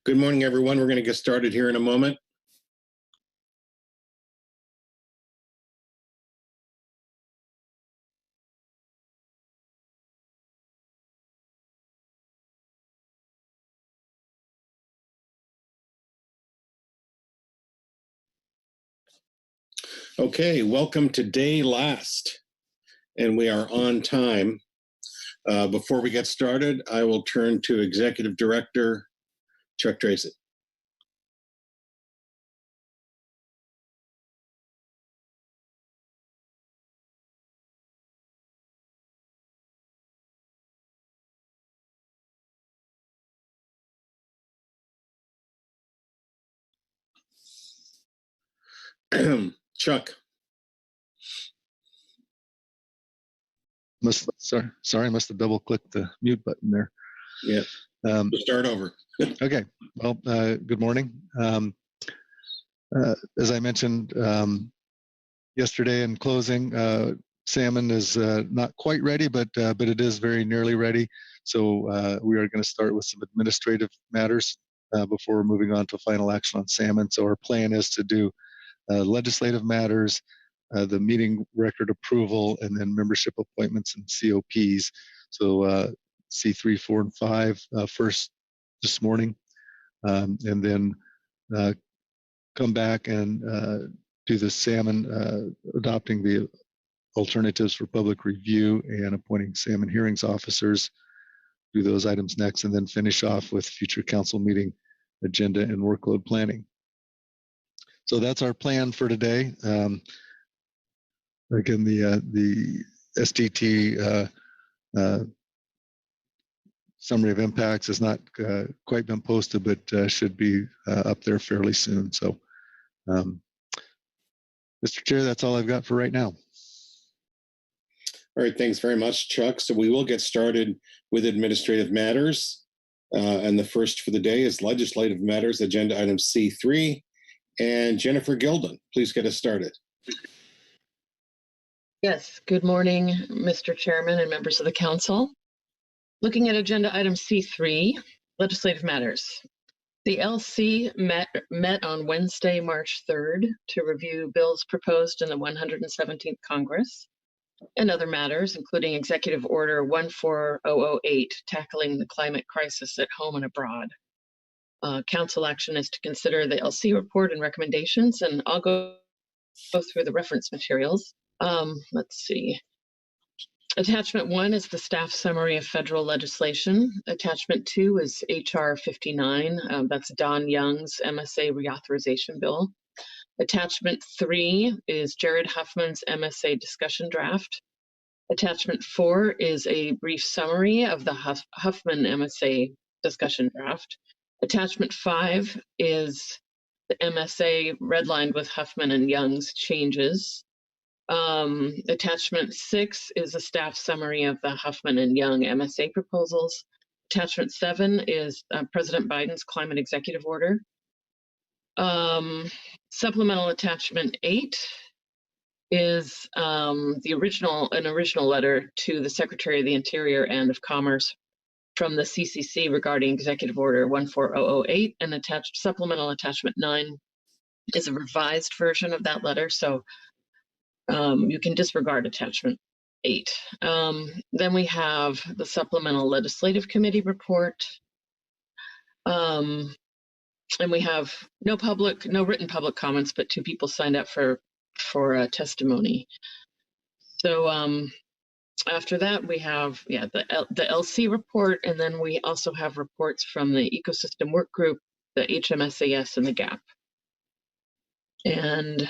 Good morning, everyone. We're going to get started here in a moment. Okay, welcome to day last, and we are on time. Before we get started, I will turn to Executive Director Chuck Tracy. Chuck. Must have double clicked the mute button there. Yeah. Start over. Okay. Well, good morning. As I mentioned yesterday in closing, Salmon is not quite ready, but it is very nearly ready. So we are going to start with some administrative matters before moving on to final action on Salmon. So our plan is to do legislative matters, the meeting record approval, and then membership appointments and COPs. So C3, 4, and 5 first this morning, and then come back and do the Salmon, adopting the alternatives for public review and appointing Salmon hearings officers. Do those items next, and then finish off with future council meeting agenda and workload planning. So that's our plan for today. Again, the STT summary of impacts has not quite been posted, but should be up there fairly soon. So, Mr. Chair, that's all I've got for right now. All right, thanks very much, Chuck. So we will get started with administrative matters. And the first for the day is legislative matters, agenda item C3. And Jennifer Gilden, please get us started. Yes, good morning, Mr. Chairman and members of the council. Looking at agenda item C3, legislative matters. The LC met on Wednesday, March 3rd to review bills proposed in the 117th Congress and other matters, including Executive Order 14008, tackling the climate crisis at home and abroad. Council action is to consider the LC report and recommendations, and I'll go through the reference materials. Let's see. Attachment 1 is the staff summary of federal legislation. Attachment 2 is HR 59. That's Don Young's MSA reauthorization bill. Attachment 3 is Jared Huffman's MSA discussion draft. Attachment 4 is a brief summary of the Huffman MSA discussion draft. Attachment 5 is the MSA redlined with Huffman and Young's changes. Attachment 6 is a staff summary of the Huffman and Young MSA proposals. Attachment 7 is President Biden's climate executive order. Supplemental attachment 8 is an original letter to the Secretary of the Interior and of Commerce from the CCC regarding Executive Order 14008, and supplemental attachment 9 is a revised version of that letter. So you can disregard attachment 8. Then we have the supplemental legislative committee report. And we have no written public comments, but 2 people signed up for testimony. So after that, we have the LC report, and then we also have reports from the Ecosystem Work Group, the HMSAS, and the GAP. And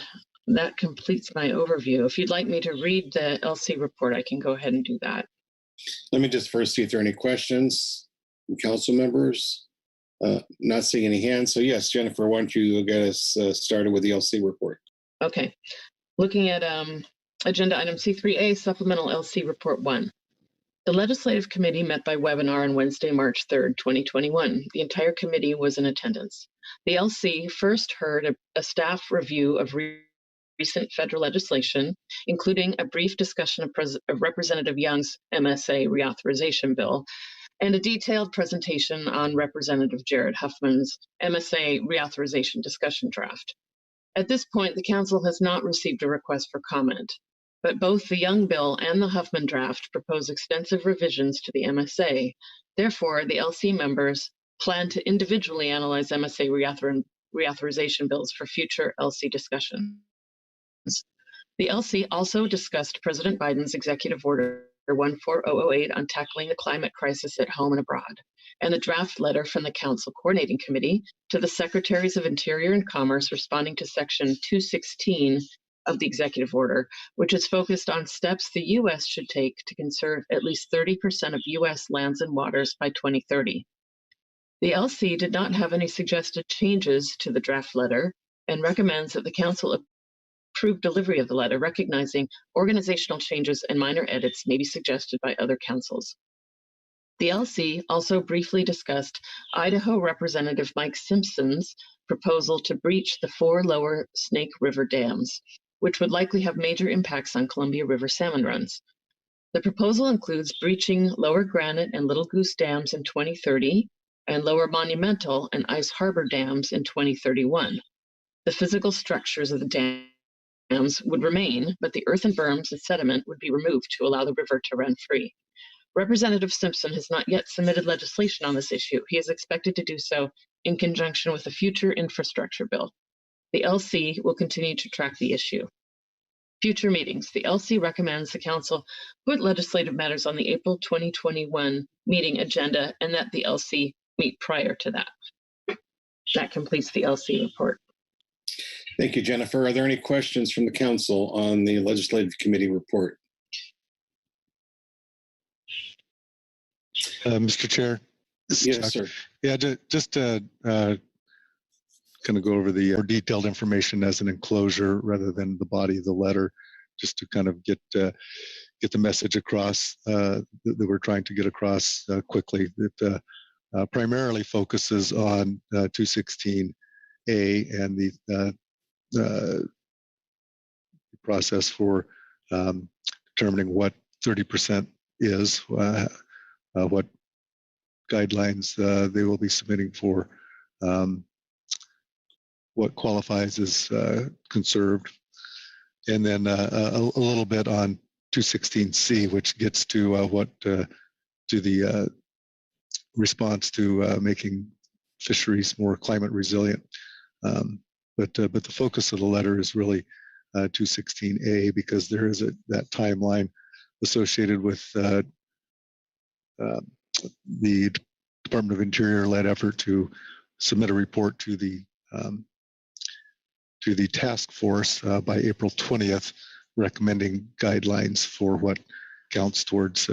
that completes my overview. If you'd like me to read the LC report, I can go ahead and do that. Let me just first see if there are any questions from council members. Not seeing any hands. So yes, Jennifer, why don't you get us started with the LC report? Okay. Looking at agenda item C3A, supplemental LC report 1. The Legislative Committee met by webinar on Wednesday, March 3rd, 2021. The entire committee was in attendance. The LC first heard a staff review of recent federal legislation, including a brief discussion of Representative Young's MSA reauthorization bill, and a detailed presentation on Representative Jared Huffman's MSA reauthorization discussion draft. At this point, the Council has not received a request for comment, but both the Young Bill and the Huffman draft propose extensive revisions to the MSA. Therefore, the LC members plan to individually analyze MSA reauthorization bills for future LC discussions. The LC also discussed President Biden's Executive Order 14008 on tackling the climate crisis at home and abroad, and the draft letter from the Council Coordinating Committee to the Secretaries of Interior and Commerce responding to Section 216 of the Executive Order, which is focused on steps the U.S. should take to conserve at least 30% of U.S. lands and waters by 2030. The LC did not have any suggested changes to the draft letter and recommends that the Council approve delivery of the letter, recognizing organizational changes and minor edits may be suggested by other councils. The LC also briefly discussed Idaho Representative Mike Simpson's proposal to breach the 4 lower Snake River dams, which would likely have major impacts on Columbia River salmon runs. The proposal includes breaching Lower Granite and Little Goose dams in 2030 and Lower Monumental and Ice Harbor dams in 2031. The physical structures of the dams would remain, but the earthen berms and sediment would be removed to allow the river to run free. Representative Simpson has not yet submitted legislation on this issue. He is expected to do so in conjunction with a future infrastructure bill. The LC will continue to track the issue. Future meetings. The LC recommends the Council put legislative matters on the April 2021 meeting agenda and that the LC meet prior to that. That completes the LC report. Thank you, Jennifer. Are there any questions from the Council on the Legislative Committee report? Mr. Chair. Yes, Chuck. sir. Yeah, just to kind of go over the more detailed information as an enclosure rather than the body of the letter, just to kind of get the message across that we're trying to get across quickly. That primarily focuses on 216A and the process for determining what 30% is, what guidelines they will be submitting for what qualifies as conserved, and then a little bit on 216C, which gets to the response to making fisheries more climate resilient. But the focus of the letter is really 216A, because there is that timeline associated with the Department of Interior-led effort to submit a report to the task force by April 20th, recommending guidelines for what counts towards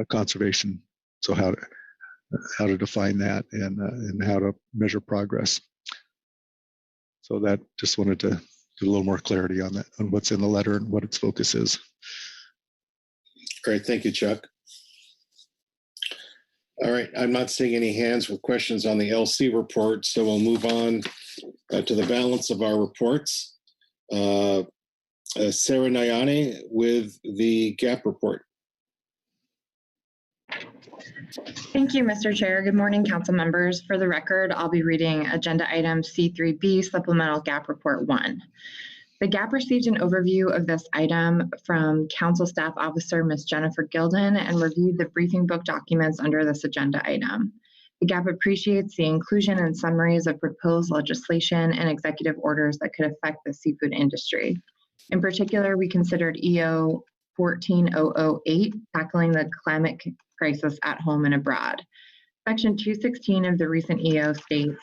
conservation. So how to define that and how to measure progress. So that just wanted to get a little more clarity on that, on what's in the letter and what its focus is. Great, thank you, Chuck. All right, I'm not seeing any hands with questions on the LC report, so we'll move on to the balance of our reports. Sarah Nayani with the GAP report. Thank you, Mr. Chair. Good morning, council members. For the record, I'll be reading agenda item C3B, Supplemental GAP Report 1. The GAP received an overview of this item from Council Staff Officer Ms. Jennifer Gilden and reviewed the briefing book documents under this agenda item. The GAP appreciates the inclusion and summaries of proposed legislation and executive orders that could affect the seafood industry. In particular, we considered EO 14008, tackling the climate crisis at home and abroad. Section 216 of the recent EO states,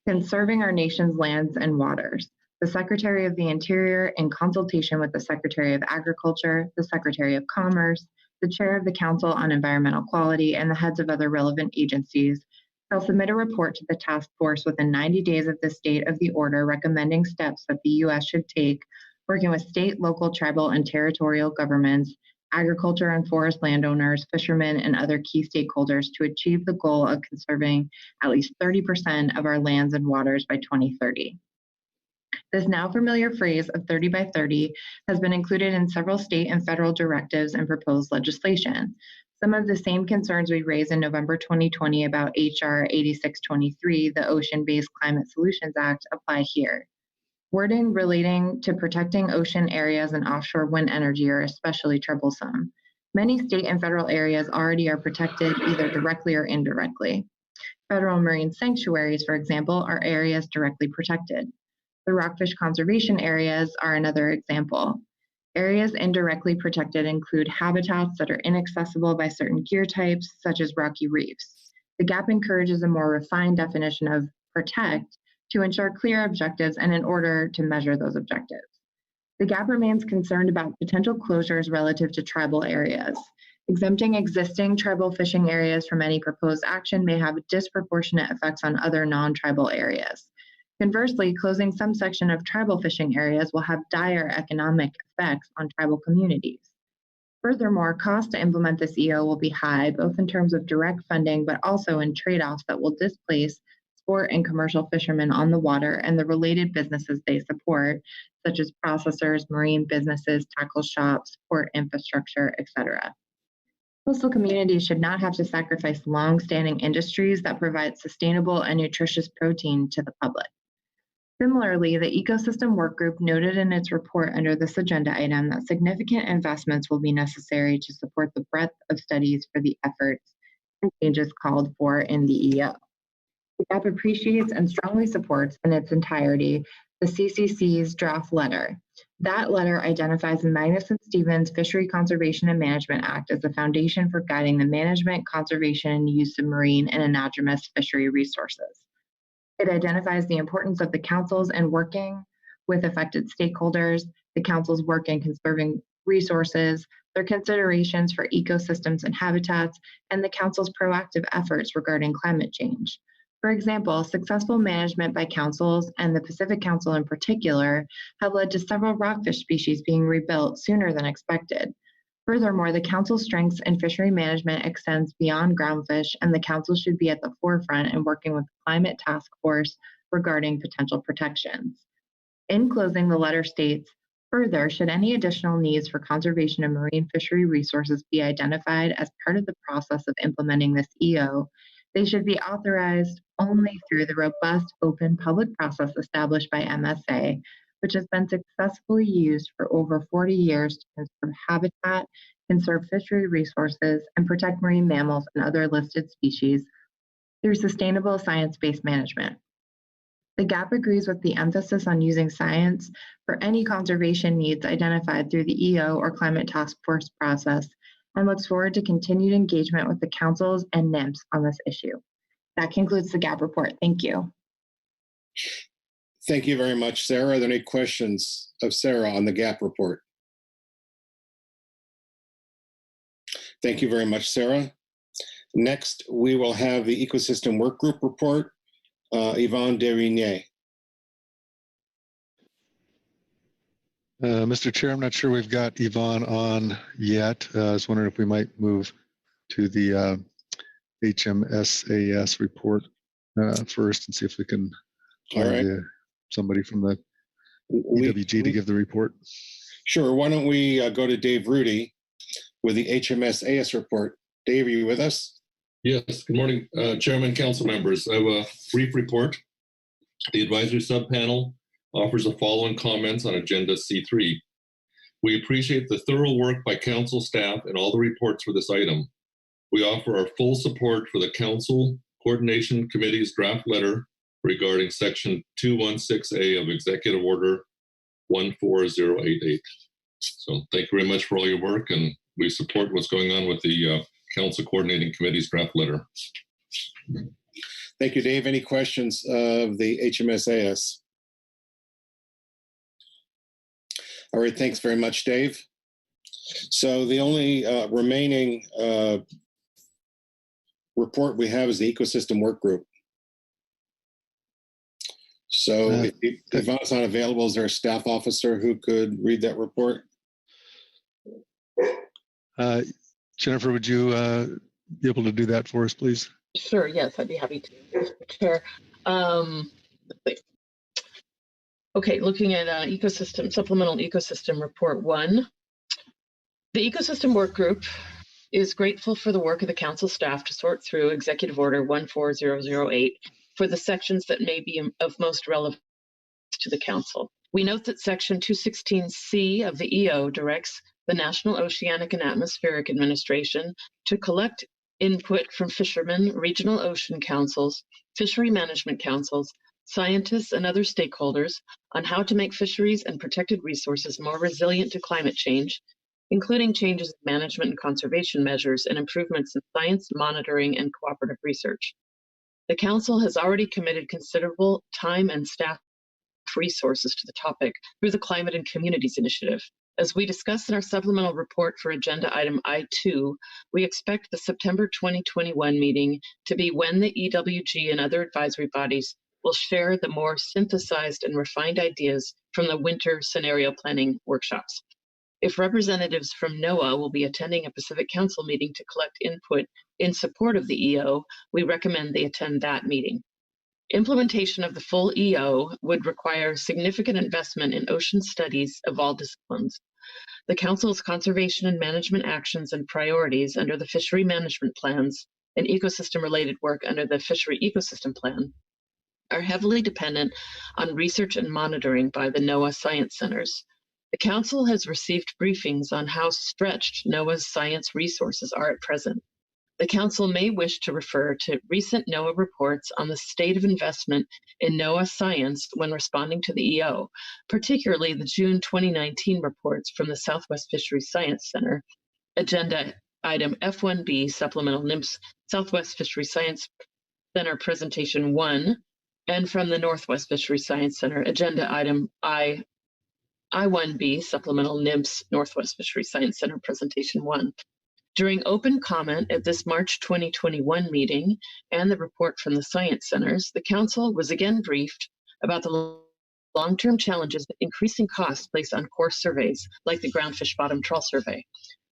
conserving our nation's lands and waters. The Secretary of the Interior, in consultation with the Secretary of Agriculture, the Secretary of Commerce, the Chair of the Council on Environmental Quality, and the heads of other relevant agencies, shall submit a report to the task force within 90 days of the date of the order, recommending steps that the U.S. should take, working with state, local, tribal, and territorial governments, agriculture and forest landowners, fishermen, and other key stakeholders to achieve the goal of conserving at least 30% of our lands and waters by 2030. This now familiar phrase of 30 by 30 has been included in several state and federal directives and proposed legislation. Some of the same concerns we raised in November 2020 about HR 8623, the Ocean-Based Climate Solutions Act, apply here. Wording relating to protecting ocean areas and offshore wind energy are especially troublesome. Many state and federal areas already are protected either directly or indirectly. Federal marine sanctuaries, for example, are areas directly protected. The rockfish conservation areas are another example. Areas indirectly protected include habitats that are inaccessible by certain gear types, such as rocky reefs. The GAP encourages a more refined definition of protect to ensure clear objectives and in order to measure those objectives. The GAP remains concerned about potential closures relative to tribal areas. Exempting existing tribal fishing areas from any proposed action may have disproportionate effects on other non-tribal areas. Conversely, closing some section of tribal fishing areas will have dire economic effects on tribal communities. Furthermore, costs to implement this EO will be high, both in terms of direct funding, but also in trade-offs that will displace sport and commercial fishermen on the water and the related businesses they support, such as processors, marine businesses, tackle shops, port infrastructure, etc. Coastal communities should not have to sacrifice long-standing industries that provide sustainable and nutritious protein to the public. Similarly, the Ecosystem Work Group noted in its report under this agenda item that significant investments will be necessary to support the breadth of studies for the efforts and changes called for in the EO. The GAP appreciates and strongly supports in its entirety the CCC's draft letter. That letter identifies the Magnuson-Stevens Fishery Conservation and Management Act as the foundation for guiding the management, conservation, and use of marine and anadromous fishery resources. It identifies the importance of the councils and working with affected stakeholders, the council's work in conserving resources, their considerations for ecosystems and habitats, and the council's proactive efforts regarding climate change. For example, successful management by councils, and the Pacific Council in particular, have led to several rockfish species being rebuilt sooner than expected. Furthermore, the council's strengths in fishery management extends beyond groundfish, and the council should be at the forefront in working with the Climate Task Force regarding potential protections. In closing, the letter states, further, should any additional needs for conservation of marine fishery resources be identified as part of the process of implementing this EO, they should be authorized only through the robust, open public process established by MSA, which has been successfully used for over 40 years to conserve habitat, conserve fishery resources, and protect marine mammals and other listed species through sustainable science-based management. The GAP agrees with the emphasis on using science for any conservation needs identified through the EO or Climate Task Force process and looks forward to continued engagement with the councils and NIMS on this issue. That concludes the GAP report. Thank you. Thank you very much, Sarah. Are there any questions of Sarah on the GAP report? Thank you very much, Sarah. Next, we will have the Ecosystem Work Group report. Yvonne Derignier. Mr. Chair, I'm not sure we've got Yvonne on yet. I was wondering if we might move to the HMSAS report first and see if we can find somebody from the EWG to give the report. Sure. Why don't we go to Dave Rudy with the HMSAS report. Dave, are you with us? Yes. Good morning, Chairman, council members. I have a brief report. The advisory subpanel offers the following comments on Agenda C3. We appreciate the thorough work by council staff and all the reports for this item. We offer our full support for the Council Coordination Committee's draft letter regarding Section 216A of Executive Order 14088. So thank you very much for all your work, and we support what's going on with the Council Coordinating Committee's draft letter. Thank you, Dave. Any questions of the HMSAS? All right, thanks very much, Dave. So the only remaining report we have is the Ecosystem Work Group. So if Yvonne's not available, is there a staff officer who could read that report? Jennifer, would you be able to do that for us, please? Sure, yes, I'd be happy to, Mr. Chair. Let's see. Okay, looking at Supplemental Ecosystem Report 1. The Ecosystem Work Group is grateful for the work of the council staff to sort through Executive Order 14008 for the sections that may be of most relevance to the council. We note that Section 216C of the EO directs the National Oceanic and Atmospheric Administration to collect input from fishermen, regional ocean councils, fishery management councils, scientists, and other stakeholders on how to make fisheries and protected resources more resilient to climate change, including changes in management and conservation measures and improvements in science, monitoring, and cooperative research. The Council has already committed considerable time and staff resources to the topic through the Climate and Communities Initiative. As we discussed in our supplemental report for agenda item I2, we expect the September 2021 meeting to be when the EWG and other advisory bodies will share the more synthesized and refined ideas from the winter scenario planning workshops. If representatives from NOAA will be attending a Pacific Council meeting to collect input in support of the EO, we recommend they attend that meeting. Implementation of the full EO would require significant investment in ocean studies of all disciplines. The Council's conservation and management actions and priorities under the fishery management plans and ecosystem-related work under the fishery ecosystem plan are heavily dependent on research and monitoring by the NOAA Science Centers. The Council has received briefings on how stretched NOAA's science resources are at present. The Council may wish to refer to recent NOAA reports on the state of investment in NOAA science when responding to the EO, particularly the June 2019 reports from the Southwest Fisheries Science Center, Agenda Item F1B, Supplemental NIMS Southwest Fisheries Science Center Presentation 1, and from the Northwest Fisheries Science Center, Agenda Item I1B, Supplemental NIMS Northwest Fisheries Science Center Presentation 1. During open comment at this March 2021 meeting and the report from the Science Centers, the Council was again briefed about the long-term challenges that increasing costs place on core surveys like the Groundfish Bottom Trawl Survey.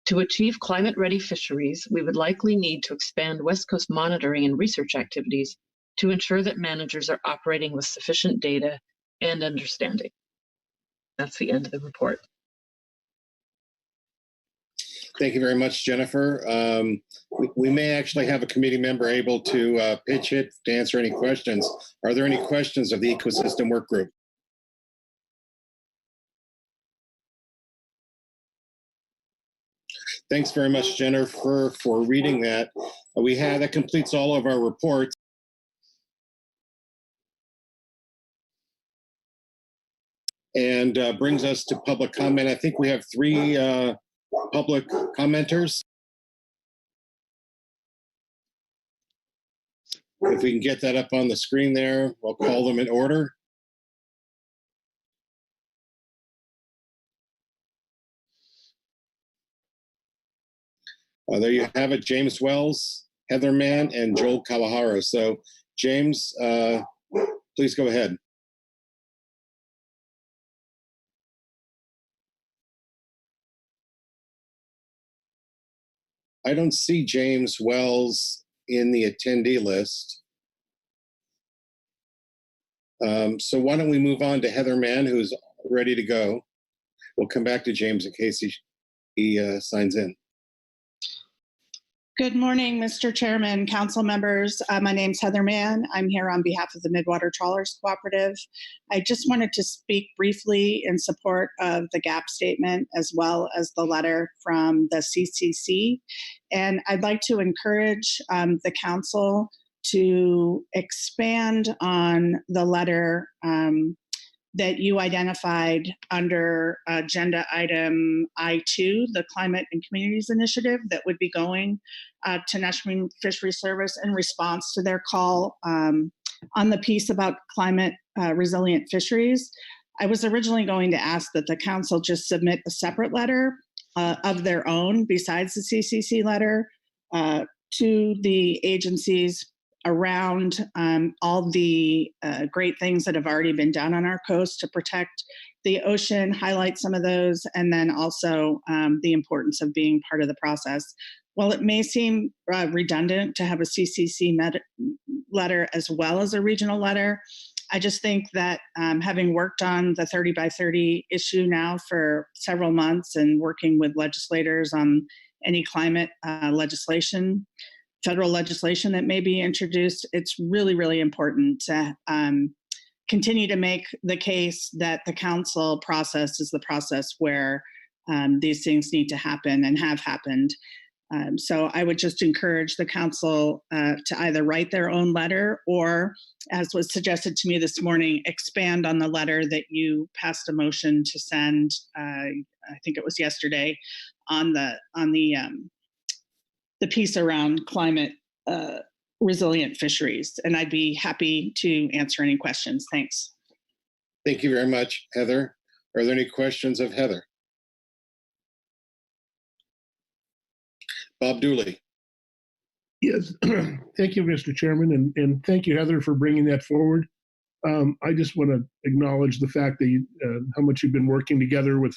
To achieve climate-ready fisheries, we would likely need to expand West Coast monitoring and research activities to ensure that managers are operating with sufficient data and understanding. That's the end of the report. Thank you very much, Jennifer. We may actually have a committee member able to pitch it to answer any questions. Are there any questions of the ecosystem work group? Thanks very much, Jennifer, for reading that. That completes all of our reports. And brings us to public comment. I think we have 3 public commenters. If we can get that up on the screen there, we'll call them in order. There you have it, James Wells, Heather Mann, and Joel Kawahara. So James, please go ahead. I don't see James Wells in the attendee list. So why don't we move on to Heather Mann, who's ready to go. We'll come back to James in case he signs in. Good morning, Mr. Chairman, council members. My name's Heather Mann. I'm here on behalf of the Midwater Trawlers Cooperative. I just wanted to speak briefly in support of the GAP statement as well as the letter from the CCC. And I'd like to encourage the council to expand on the letter that you identified under agenda item I2, the Climate and Communities Initiative that would be going to National Fisheries Service in response to their call on the piece about climate resilient fisheries. I was originally going to ask that the council just submit a separate letter of their own besides the CCC letter to the agencies around all the great things that have already been done on our coast to protect the ocean, highlight some of those, and then also the importance of being part of the process. While it may seem redundant to have a CCC letter as well as a regional letter, I just think that having worked on the 30 by 30 issue now for several months and working with legislators on any climate legislation, federal legislation that may be introduced. It's really, really important to continue to make the case that the council process is the process where these things need to happen and have happened. So I would just encourage the council to either write their own letter or, as was suggested to me this morning, expand on the letter that you passed a motion to send. I think it was yesterday on the piece around climate resilient fisheries. And I'd be happy to answer any questions. Thanks. Thank you very much, Heather. Are there any questions of Heather? Bob Dooley. Yes, thank you, Mr. Chairman, and thank you, Heather, for bringing that forward. I just want to acknowledge the fact that how much you've been working together with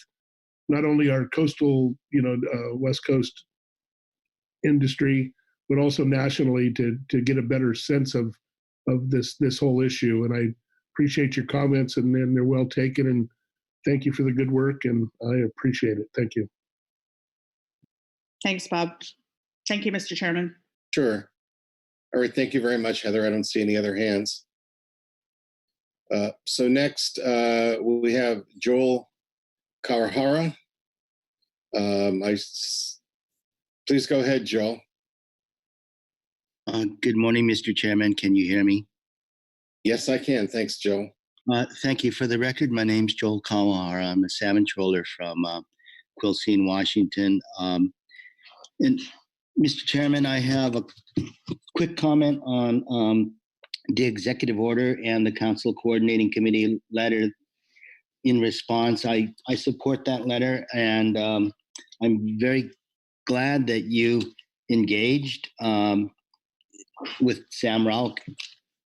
not only our coastal, West Coast industry, but also nationally to get a better sense of this whole issue. And I appreciate your comments, and they're well taken. And thank you for the good work, and I appreciate it. Thank you. Thanks, Bob. Thank you, Mr. Chairman. Sure. All right. Thank you very much, Heather. I don't see any other hands. So next, we have Joel Kawahara. Please go ahead, Joel. Good morning, Mr. Chairman. Can you hear me? Yes, I can. Thanks, Joel. Thank you. For the record, my name's Joel Kawahara. I'm a salmon trawler from Quilcene, Washington. And Mr. Chairman, I have a quick comment on the executive order and the council coordinating committee letter. In response, I support that letter, and I'm very glad that you engaged with Sam Rauch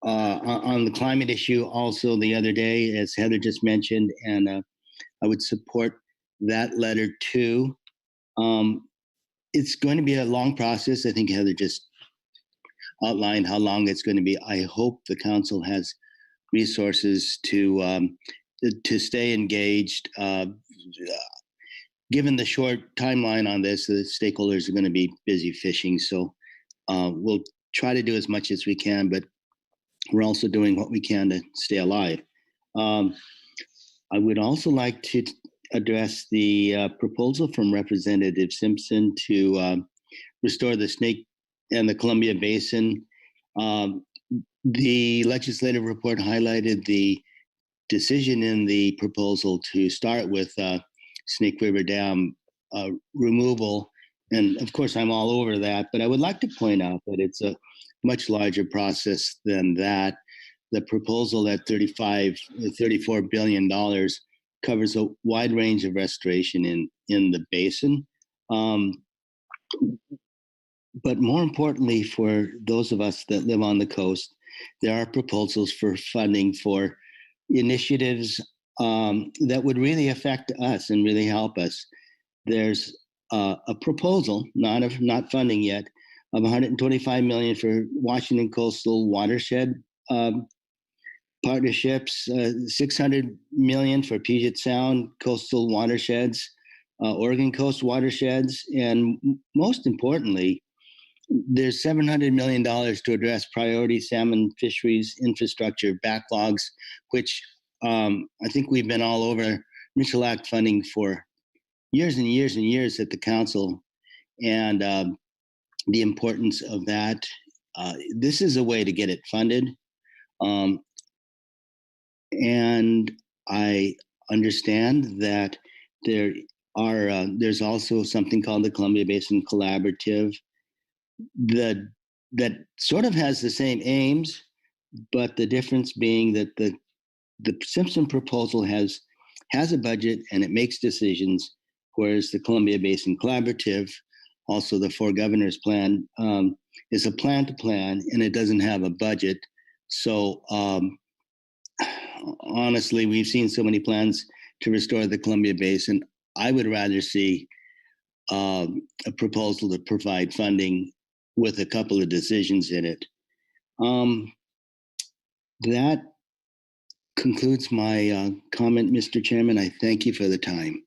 on the climate issue also the other day, as Heather just mentioned, and I would support that letter too. It's going to be a long process. I think Heather just outlined how long it's going to be. I hope the council has resources to stay engaged. Given the short timeline on this, the stakeholders are going to be busy fishing. So we'll try to do as much as we can, but we're also doing what we can to stay alive. I would also like to address the proposal from Representative Simpson to restore the Snake and the Columbia Basin. The legislative report highlighted the decision in the proposal to start with Snake River Dam removal. And of course, I'm all over that, but I would like to point out that it's a much larger process than that. The proposal at $34 billion covers a wide range of restoration in the basin. But more importantly, for those of us that live on the coast, there are proposals for funding for initiatives that would really affect us and really help us. There's a proposal, not funding yet, of $125 million for Washington coastal watershed partnerships, $600 million for Puget Sound coastal watersheds, Oregon coast watersheds, and most importantly, there's $700 million to address priority salmon fisheries infrastructure backlogs, which I think we've been all over Mitchell Act funding for years and years and years at the council, and the importance of that. This is a way to get it funded. And I understand that there's also something called the Columbia Basin Collaborative that sort of has the same aims, but the difference being that the Simpson proposal has a budget and it makes decisions, whereas the Columbia Basin Collaborative, also the Four Governors Plan, is a plan to plan, and it doesn't have a budget. So honestly, we've seen so many plans to restore the Columbia Basin. I would rather see a proposal to provide funding with a couple of decisions in it. That concludes my comment, Mr. Chairman. I thank you for the time.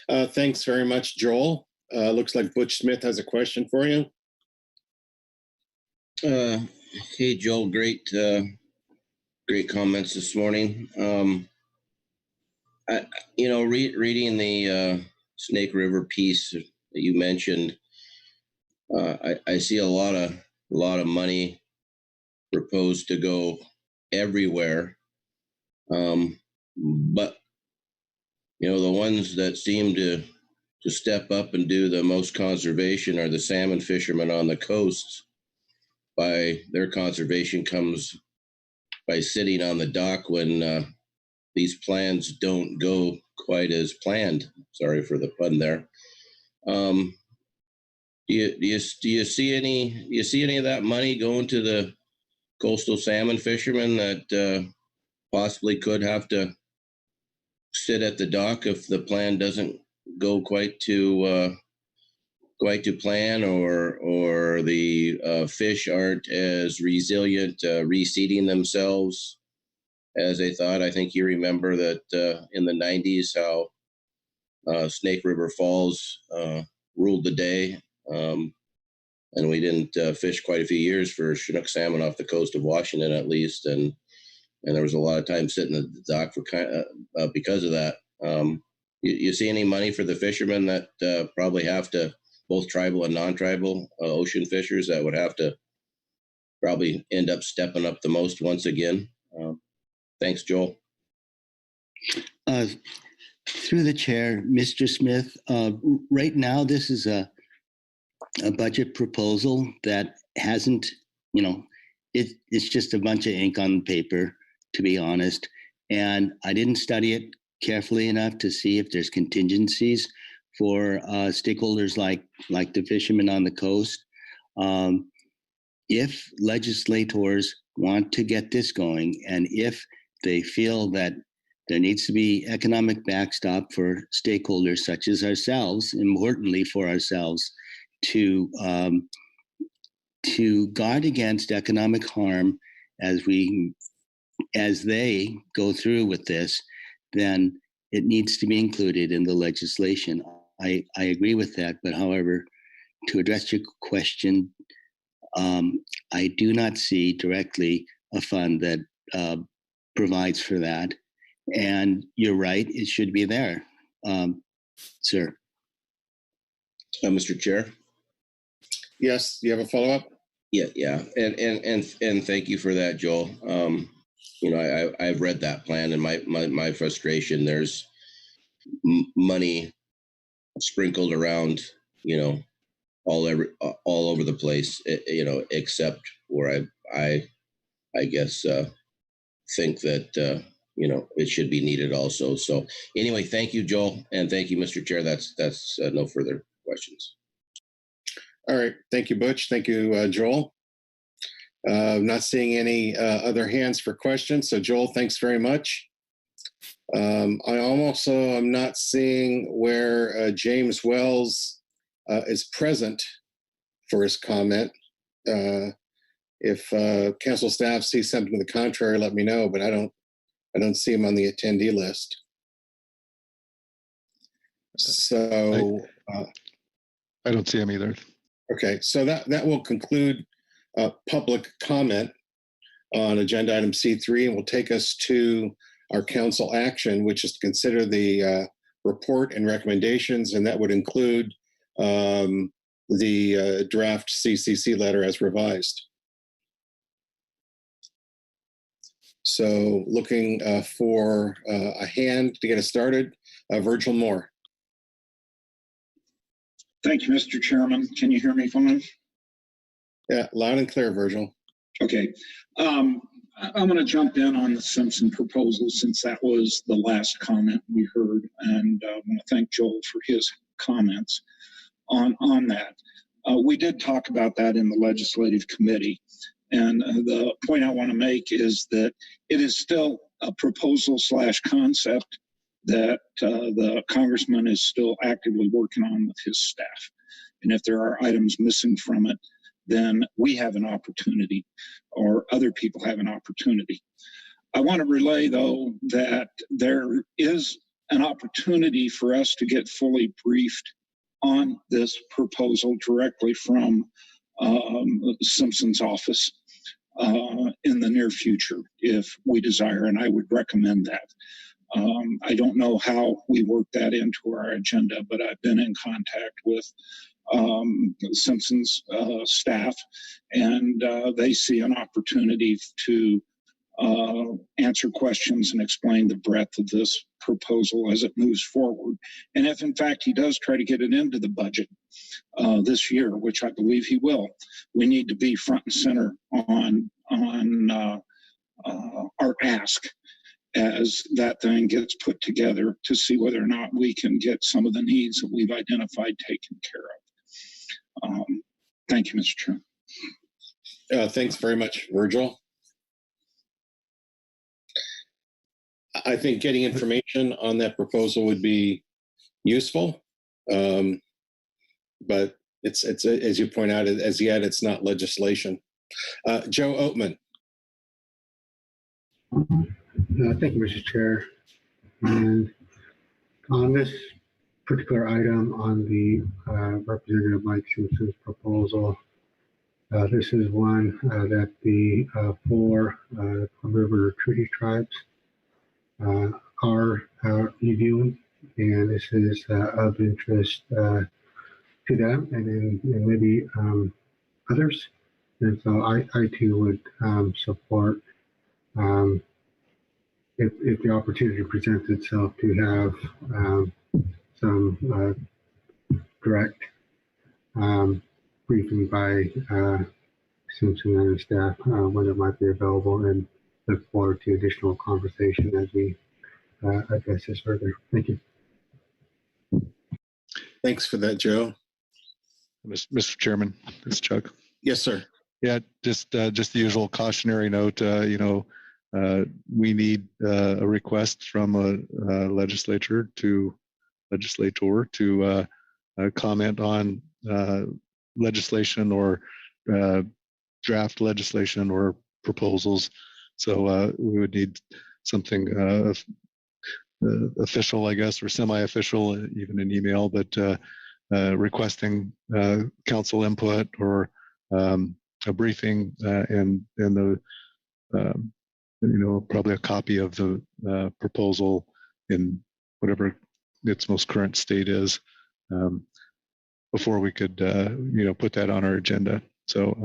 Thanks very much, Joel. Looks like Butch Smith has a question for you. Hey, Joel, great comments this morning. Reading the Snake River piece that you mentioned, I see a lot of money proposed to go everywhere, but the ones that seem to step up and do the most conservation are the salmon fishermen on the coasts. By their conservation comes by sitting on the dock when these plans don't go quite as planned. Sorry for the pun there. Do you see any of that money going to the coastal salmon fishermen that possibly could have to sit at the dock if the plan doesn't go quite to plan, or the fish aren't as resilient reseeding themselves as they thought? I think you remember that in the 90s how Snake River Falls ruled the day, and we didn't fish quite a few years for Chinook salmon off the coast of Washington, at least, and there was a lot of time sitting at the dock for because of that. You see any money for the fishermen that probably have to, both tribal and non-tribal ocean fishers, that would have to probably end up stepping up the most once again? Thanks, Joel. Through the chair, Mr. Smith, right now this is a budget proposal that hasn't, it's just a bunch of ink on paper, to be honest. And I didn't study it carefully enough to see if there's contingencies for stakeholders like the fishermen on the coast. If legislators want to get this going, and if they feel that there needs to be economic backstop for stakeholders such as ourselves, importantly for ourselves, to guard against economic harm as they go through with this, then it needs to be included in the legislation. I agree with that, but however, to address your question, I do not see directly a fund that provides for that. And you're right, it should be there, sir. Mr. Chair? Yes, you have a follow-up? Yeah, and thank you for that, Joel. I've read that plan, and my frustration, there's money sprinkled around, all over the place, except where I guess think that it should be needed also. So anyway, thank you, Joel, and thank you, Mr. Chair. That's no further questions. All right, thank you, Butch. Thank you, Joel. I'm not seeing any other hands for questions. So Joel, thanks very much. I'm not seeing where James Wells is present for his comment. If council staff sees something to the contrary, let me know, but I don't see him on the attendee list. So I don't see him either. Okay, so that will conclude public comment on agenda item C3, and will take us to our council action, which is to consider the report and recommendations, and that would include the draft CCC letter as revised. So looking for a hand to get us started, Virgil Moore. Thank you, Mr. Chairman. Can you hear me fine? Yeah, loud and clear, Virgil. Okay. I'm going to jump in on the Simpson proposal since that was the last comment we heard, and I want to thank Joel for his comments on that. We did talk about that in the legislative committee, and the point I want to make is that it is still a proposal / concept that the congressman is still actively working on with his staff. And if there are items missing from it, then we have an opportunity, or other people have an opportunity. I want to relay, though, that there is an opportunity for us to get fully briefed on this proposal directly from Simpson's office in the near future if we desire, and I would recommend that. I don't know how we work that into our agenda, but I've been in contact with Simpson's staff, and they see an opportunity to answer questions and explain the breadth of this proposal as it moves forward. And if in fact he does try to get it into the budget this year, which I believe he will, we need to be front and center on our ask as that thing gets put together to see whether or not we can get some of the needs that we've identified taken care of. Thank you, Mr. Chair. Thanks very much, Virgil. I think getting information on that proposal would be useful, but it's as you point out, as yet it's not legislation. Joe Oatman. Thank you, Mr. Chair. And on this particular item on the Representative Mike Simpson's proposal, this is one that the 4 River Treaty Tribes are reviewing, and this is of interest to them and maybe others. And so I too would support if the opportunity presents itself to have some direct briefing by Simpson and his staff when it might be available, and look forward to additional conversation as we address this further. Thank you. Thanks for that, Joe. Mr. Chairman, this is Chuck. Yes, sir. Yeah, just the usual cautionary note. We need a request from a legislator to comment on legislation or draft legislation or proposals. So we would need something official, I guess, or semi-official, even an email, but requesting council input or a briefing and the probably a copy of the proposal in whatever its most current state is before we could put that on our agenda. So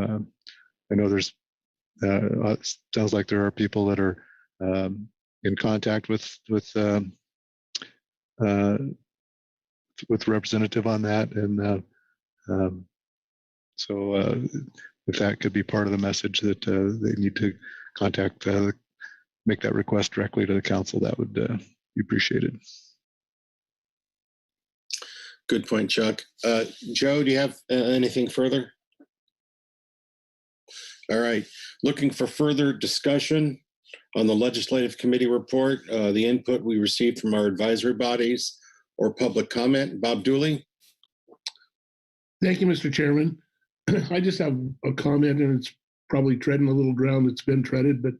I know there's sounds like there are people that are in contact with representative on that, and so if that could be part of the message that they need to contact, make that request directly to the council, that would be appreciated. Good point, Chuck. Joe, do you have anything further? All right. Looking for further discussion on the legislative committee report, the input we received from our advisory bodies, or public comment. Bob Dooley. Thank you, Mr. Chairman. I just have a comment, and it's probably treading a little ground that's been treaded, but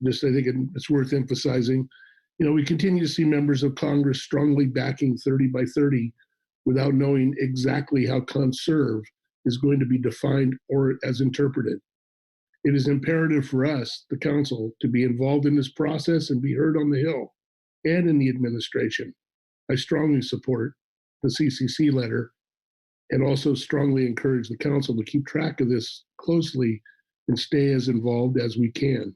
just I think it's worth emphasizing. We continue to see members of Congress strongly backing 30 by 30 without knowing exactly how conserve is going to be defined or as interpreted. It is imperative for us, the council, to be involved in this process and be heard on the Hill and in the administration. I strongly support the CCC letter and also strongly encourage the council to keep track of this closely and stay as involved as we can.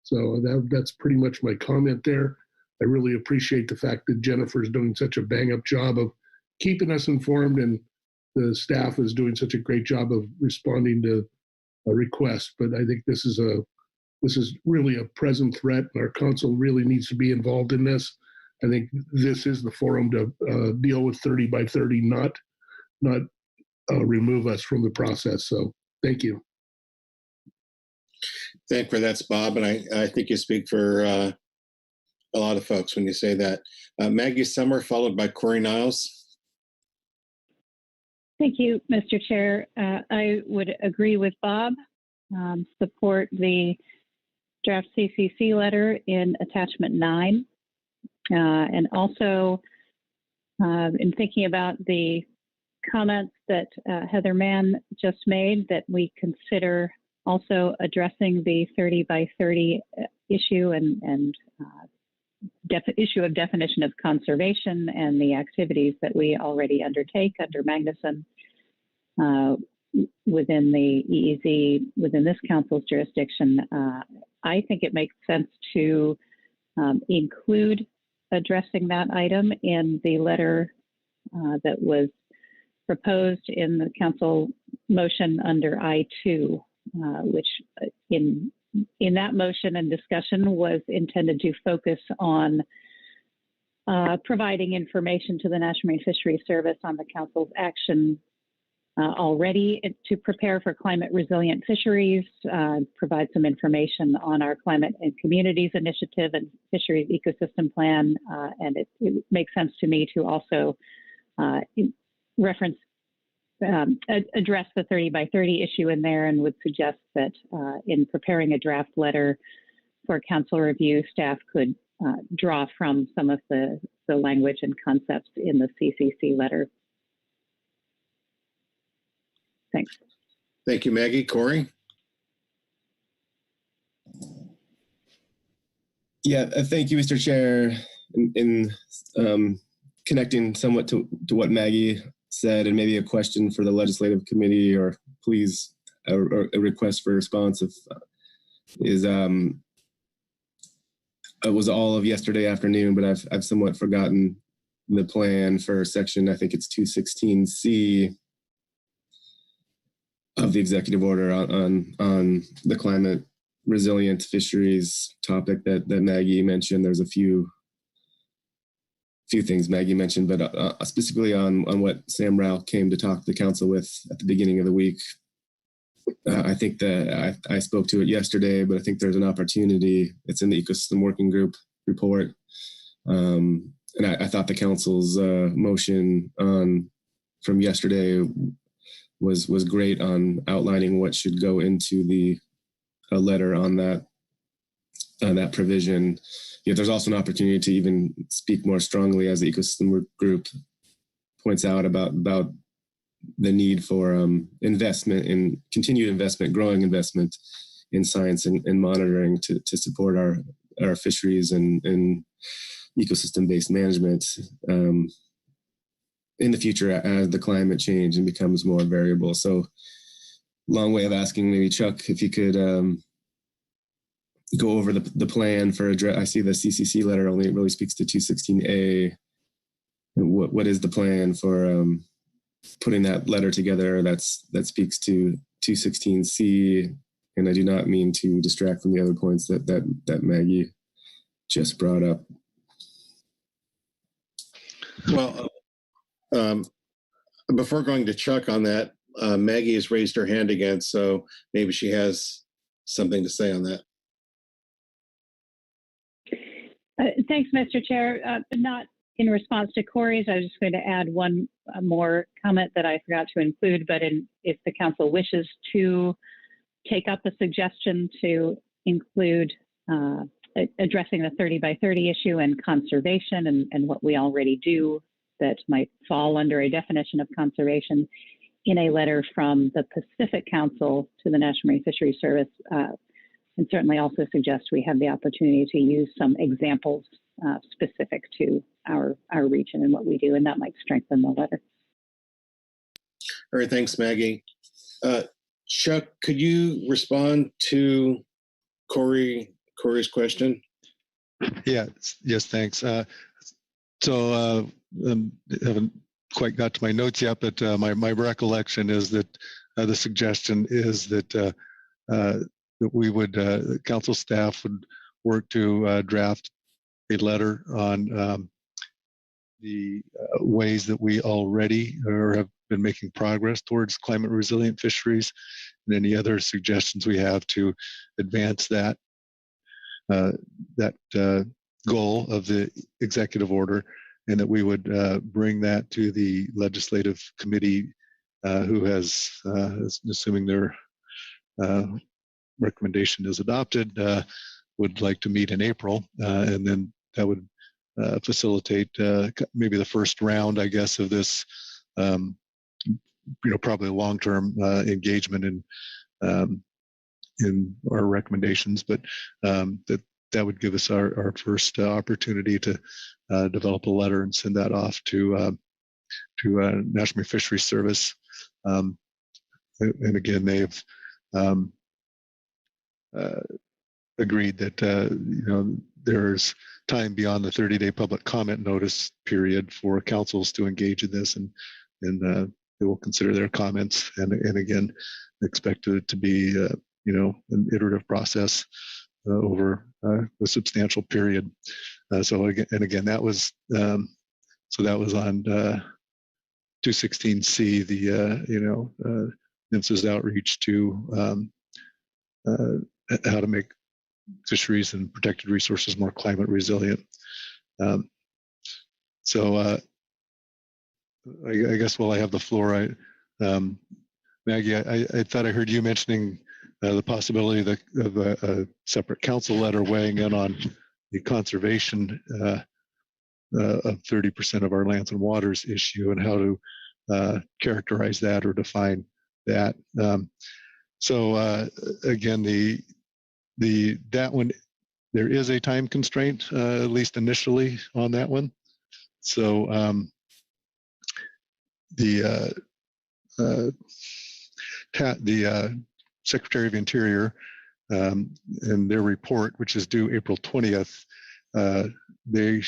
So that's pretty much my comment there. I really appreciate the fact that Jennifer's doing such a bang-up job of keeping us informed, and the staff is doing such a great job of responding to a request. But I think this is really a present threat, and our council really needs to be involved in this. I think this is the forum to deal with 30 by 30, not remove us from the process. So thank you. Thank you for that, Bob. And I think you speak for a lot of folks when you say that. Maggie Summer, followed by Corey Niles. Thank you, Mr. Chair. I would agree with Bob, support the draft CCC letter in attachment 9. And also in thinking about the comments that Heather Mann just made, that we consider also addressing the 30 by 30 issue and issue of definition of conservation and the activities that we already undertake under Magnuson within the EEZ, within this council's jurisdiction. I think it makes sense to include addressing that item in the letter that was proposed in the council motion under I-2, which in that motion and discussion was intended to focus on providing information to the National Marine Fisheries Service on the council's action already to prepare for climate resilient fisheries, provide some information on our climate and communities initiative and fisheries ecosystem plan. And it makes sense to me to also reference, address the 30 by 30 issue in there, and would suggest that in preparing a draft letter for council review, staff could draw from some of the language and concepts in the CCC letter. Thanks. Thank you, Maggie. Corey? Yeah, thank you, Mr. Chair. In connecting somewhat to what Maggie said, and maybe a question for the legislative committee, or please a request for response, it was all of yesterday afternoon, but I've somewhat forgotten the plan for section, I think it's 216C of the executive order on the climate resilient fisheries topic that Maggie mentioned. There's a few things Maggie mentioned, but specifically on what Sam Rao came to talk to the council with at the beginning of the week. I think that I spoke to it yesterday, but I think there's an opportunity. It's in the ecosystem working group report. And I thought the council's motion from yesterday was great on outlining what should go into the letter on that provision. Yet there's also an opportunity to even speak more strongly, as the ecosystem group points out, about the need for investment in continued investment, growing investment in science and monitoring to support our fisheries and ecosystem-based management in the future as the climate change and becomes more variable. So, long way of asking, maybe Chuck, if you could go over the plan for address. I see the CCC letter only really speaks to 216A. What is the plan for putting that letter together that speaks to 216C? And I do not mean to distract from the other points that Maggie just brought up. Well, before going to Chuck on that, Maggie has raised her hand again, so maybe she has something to say on that. Thanks, Mr. Chair. Not in response to Corey's, I was just going to add one more comment that I forgot to include, but if the council wishes to take up a suggestion to include addressing the 30 by 30 issue and conservation and what we already do that might fall under a definition of conservation in a letter from the Pacific Council to the National Marine Fisheries Service, and certainly also suggest we have the opportunity to use some examples specific to our region and what we do, and that might strengthen the letter. All right, thanks, Maggie. Chuck, could you respond to Corey's question? Yeah, yes, thanks. So haven't quite got to my notes yet, but my recollection is that the suggestion is that we would, council staff would work to draft a letter on the ways that we already or have been making progress towards climate resilient fisheries, and any other suggestions we have to advance that goal of the executive order, and that we would bring that to the legislative committee, who has, assuming their recommendation is adopted, would like to meet in April, and then that would facilitate maybe the first round, I guess, of this probably long-term engagement in our recommendations, but that would give us our first opportunity to develop a letter and send that off to National Marine Fisheries Service. And again, they've agreed that there's time beyond the 30-day public comment notice period for councils to engage in this, and they will consider their comments, and again, expect it to be an iterative process over a substantial period. So again, that was on 216C, the NMFS's outreach to how to make fisheries and protected resources more climate resilient. So I guess while I have the floor, Maggie, I thought I heard you mentioning the possibility of a separate council letter weighing in on the conservation of 30% of our lands and waters issue and how to characterize that or define that. So again, that one, there is a time constraint, at least initially, on that one. So the Secretary of Interior in their report, which is due April 20th, the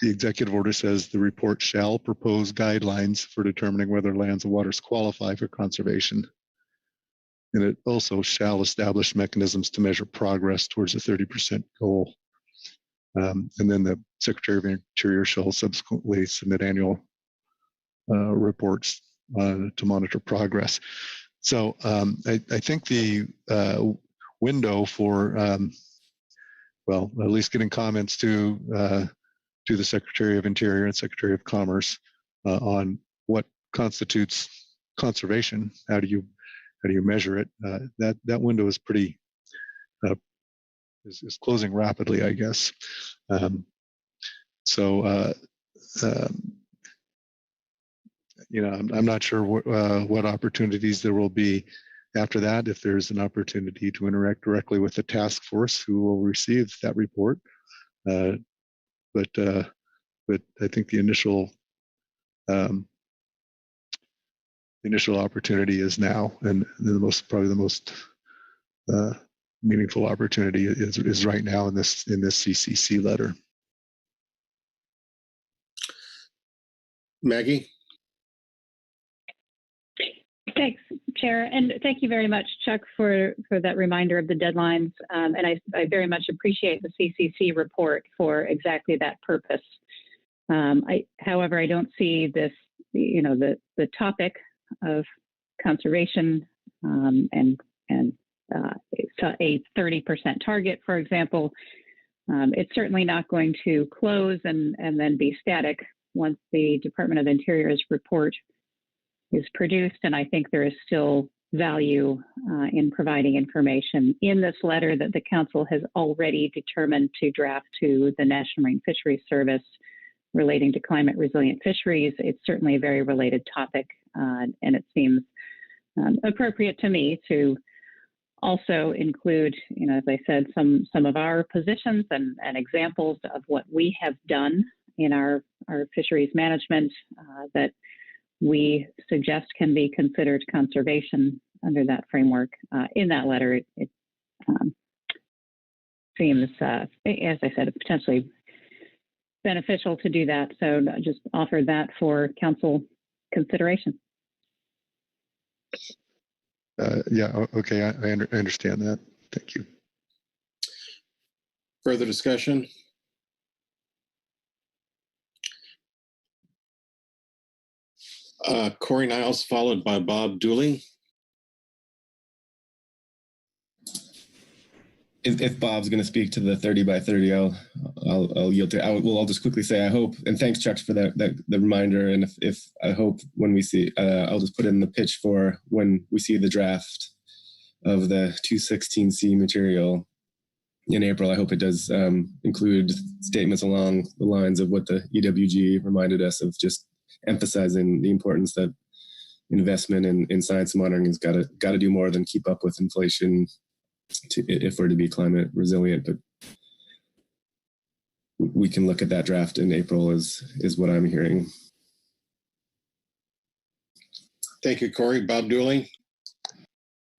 executive order says the report shall propose guidelines for determining whether lands and waters qualify for conservation. And it also shall establish mechanisms to measure progress towards the 30% goal. And then the Secretary of Interior shall subsequently submit annual reports to monitor progress. So I think the window for, well, at least getting comments to the Secretary of Interior and Secretary of Commerce on what constitutes conservation, how do you measure it? That window is pretty is closing rapidly, I guess. I'm not sure what opportunities there will be after that, if there's an opportunity to interact directly with the task force who will receive that report. But I think the initial opportunity is now, and probably the most meaningful opportunity is right now in this CCC letter. Maggie? Thanks, Chair, and thank you very much, Chuck, for that reminder of the deadlines. And I very much appreciate the CCC report for exactly that purpose. However, I don't see this, the topic of conservation and a 30% target, for example. It's certainly not going to close and then be static once the Department of Interior's report is produced, and I think there is still value in providing information in this letter that the Council has already determined to draft to the National Marine Fisheries Service relating to climate resilient fisheries. It's certainly a very related topic, and it seems appropriate to me to also include, as I said, some of our positions and examples of what we have done in our fisheries management that we suggest can be considered conservation under that framework. In that letter, it seems, as I said, potentially beneficial to do that. So I just offered that for Council consideration. Yeah, okay, I understand that. Thank you. Further discussion? Corey Niles, followed by Bob Dooley. If Bob's going to speak to the 30 by 30, I'll yield to. I'll just quickly say I hope, and thanks Chuck for the reminder. And if I hope when we see, I'll just put in the pitch for when we see the draft of the 216C material in April. I hope it does include statements along the lines of what the EWG reminded us of, just emphasizing the importance that investment in science monitoring has got to do more than keep up with inflation if we're to be climate resilient. But we can look at that draft in April is what I'm hearing. Thank you, Corey. Bob Dooley.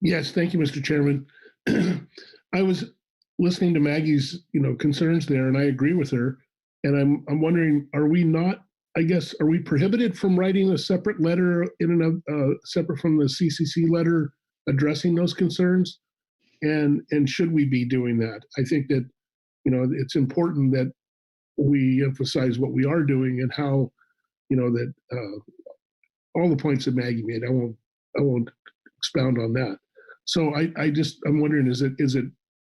Yes, thank you, Mr. Chairman. I was listening to Maggie's, concerns there, and I agree with her. And I'm wondering, are we prohibited from writing a separate letter separate from the CCC letter addressing those concerns? And should we be doing that? I think that, it's important that we emphasize what we are doing and how, that all the points that Maggie made. I won't expound on that. So I'm wondering,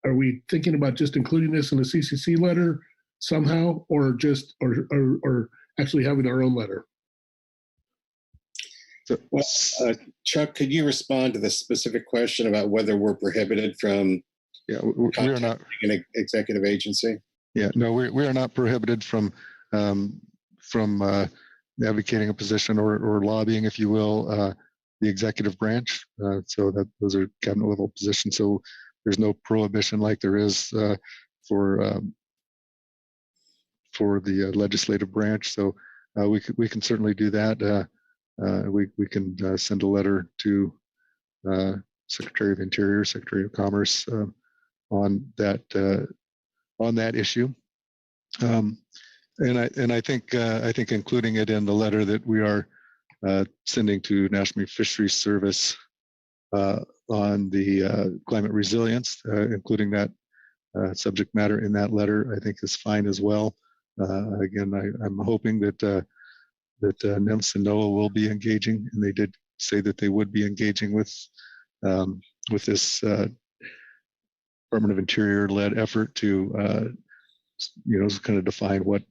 are we thinking about just including this in the CCC letter somehow, or actually having our own letter? Well, Chuck, could you respond to the specific question about whether we're prohibited from we are not an executive agency? Yeah, no, we are not prohibited from advocating a position or lobbying, if you will, the executive branch. So that those are cabinet level positions. So there's no prohibition like there is for the legislative branch. So we can certainly do that. We can send a letter to Secretary of Interior, Secretary of Commerce on that issue. And I think including it in the letter that we are sending to National Fisheries Service on the climate resilience, including that subject matter in that letter, I think is fine as well. Again, I'm hoping that NIMS and NOAA will be engaging, and they did say that they would be engaging with this Department of Interior-led effort to kind of define what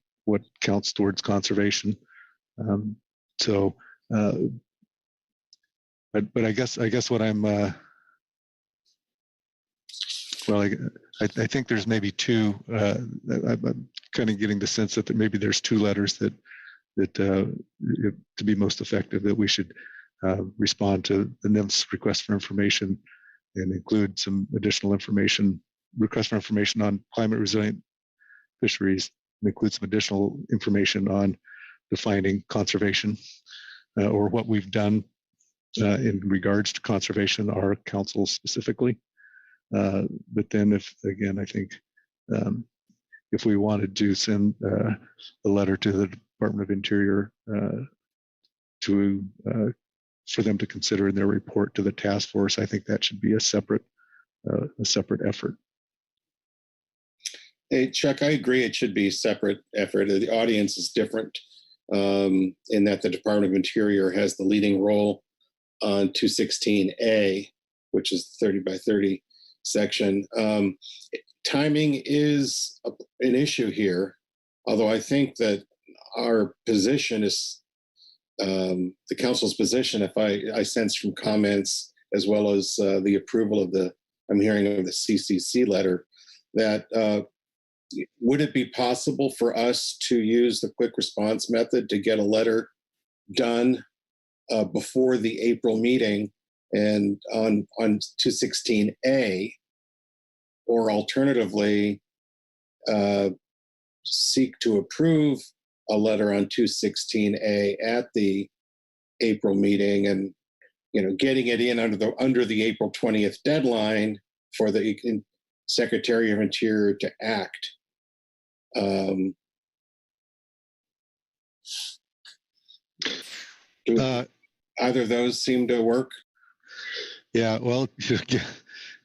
counts towards conservation. But I guess what I'm I think there's maybe two. I'm kind of getting the sense that maybe there's two letters that to be most effective, that we should respond to the NIMS request for information and include some additional information, request for information on climate resilient fisheries, and include some additional information on defining conservation or what we've done in regards to conservation, our council specifically. But then I think if we wanted to send a letter to the Department of Interior for them to consider in their report to the task force, I think that should be a separate effort. Hey, Chuck, I agree. It should be a separate effort. The audience is different in that the Department of Interior has the leading role on 216A, which is the 30 by 30 section. Timing is an issue here, although I think that our position is the council's position, if I sense from comments as well as the approval of I'm hearing of the CCC letter, that would it be possible for us to use the quick response method to get a letter done before the April meeting and on 216A, or alternatively seek to approve a letter on 216A at the April meeting, and getting it in under the April 20th deadline for the Secretary of Interior to act. Either of those seem to work? Yeah, well,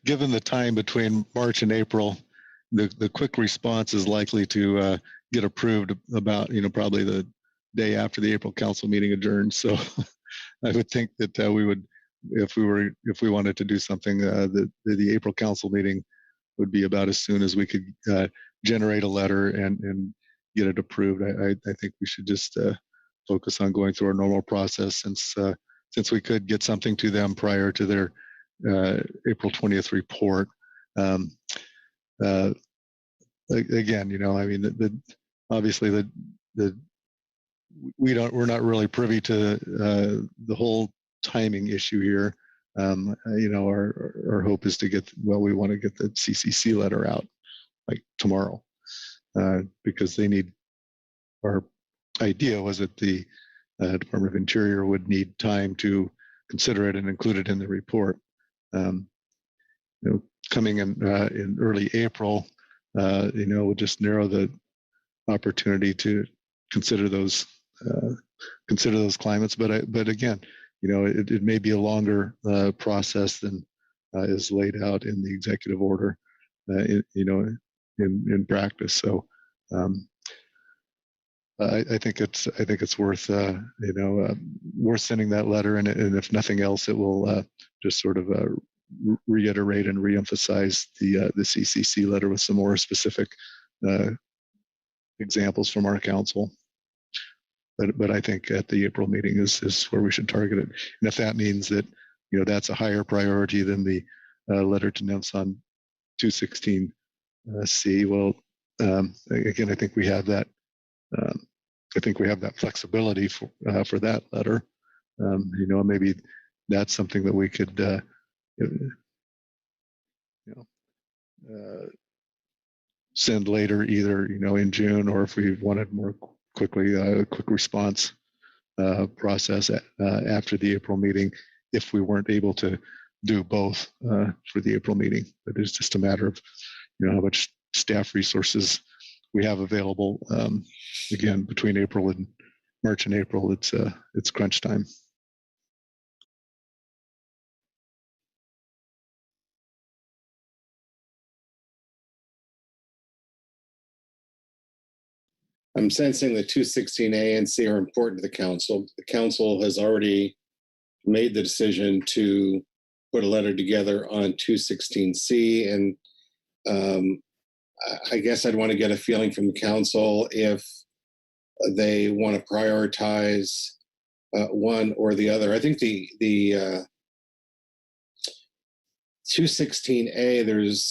given the time between March and April, the quick response is likely to get approved about probably the day after the April council meeting adjourns. So I would think that we would, if we wanted to do something, the April council meeting would be about as soon as we could generate a letter and get it approved. I think we should just focus on going through our normal process, since we could get something to them prior to their April 20th report. Again, I mean, obviously we're not really privy to the whole timing issue here. Our hope is to we want to get the CCC letter out like tomorrow, because they need, our idea was that the Department of Interior would need time to consider it and include it in the report. Coming in early April, we'll just narrow the opportunity to consider those climates. But again, it may be a longer process than is laid out in the executive order, in practice. So I think it's worth worth sending that letter, and if nothing else, it will just sort of reiterate and reemphasize the CCC letter with some more specific examples from our council. But I think at the April meeting is where we should target it. And if that means that that's a higher priority than the letter to NIMS on 216C, well, again, I think we have that. I think we have that flexibility for that letter. Maybe that's something that we could send later, either in June, or if we wanted more quickly, a quick response process after the April meeting, if we weren't able to do both for the April meeting. But it's just a matter of how much staff resources we have available. Again, between March and April, it's crunch time. I'm sensing that 216A and C are important to the council. The council has already made the decision to put a letter together on 216C, and I guess I'd want to get a feeling from the council if they want to prioritize one or the other. I think the 216A, there's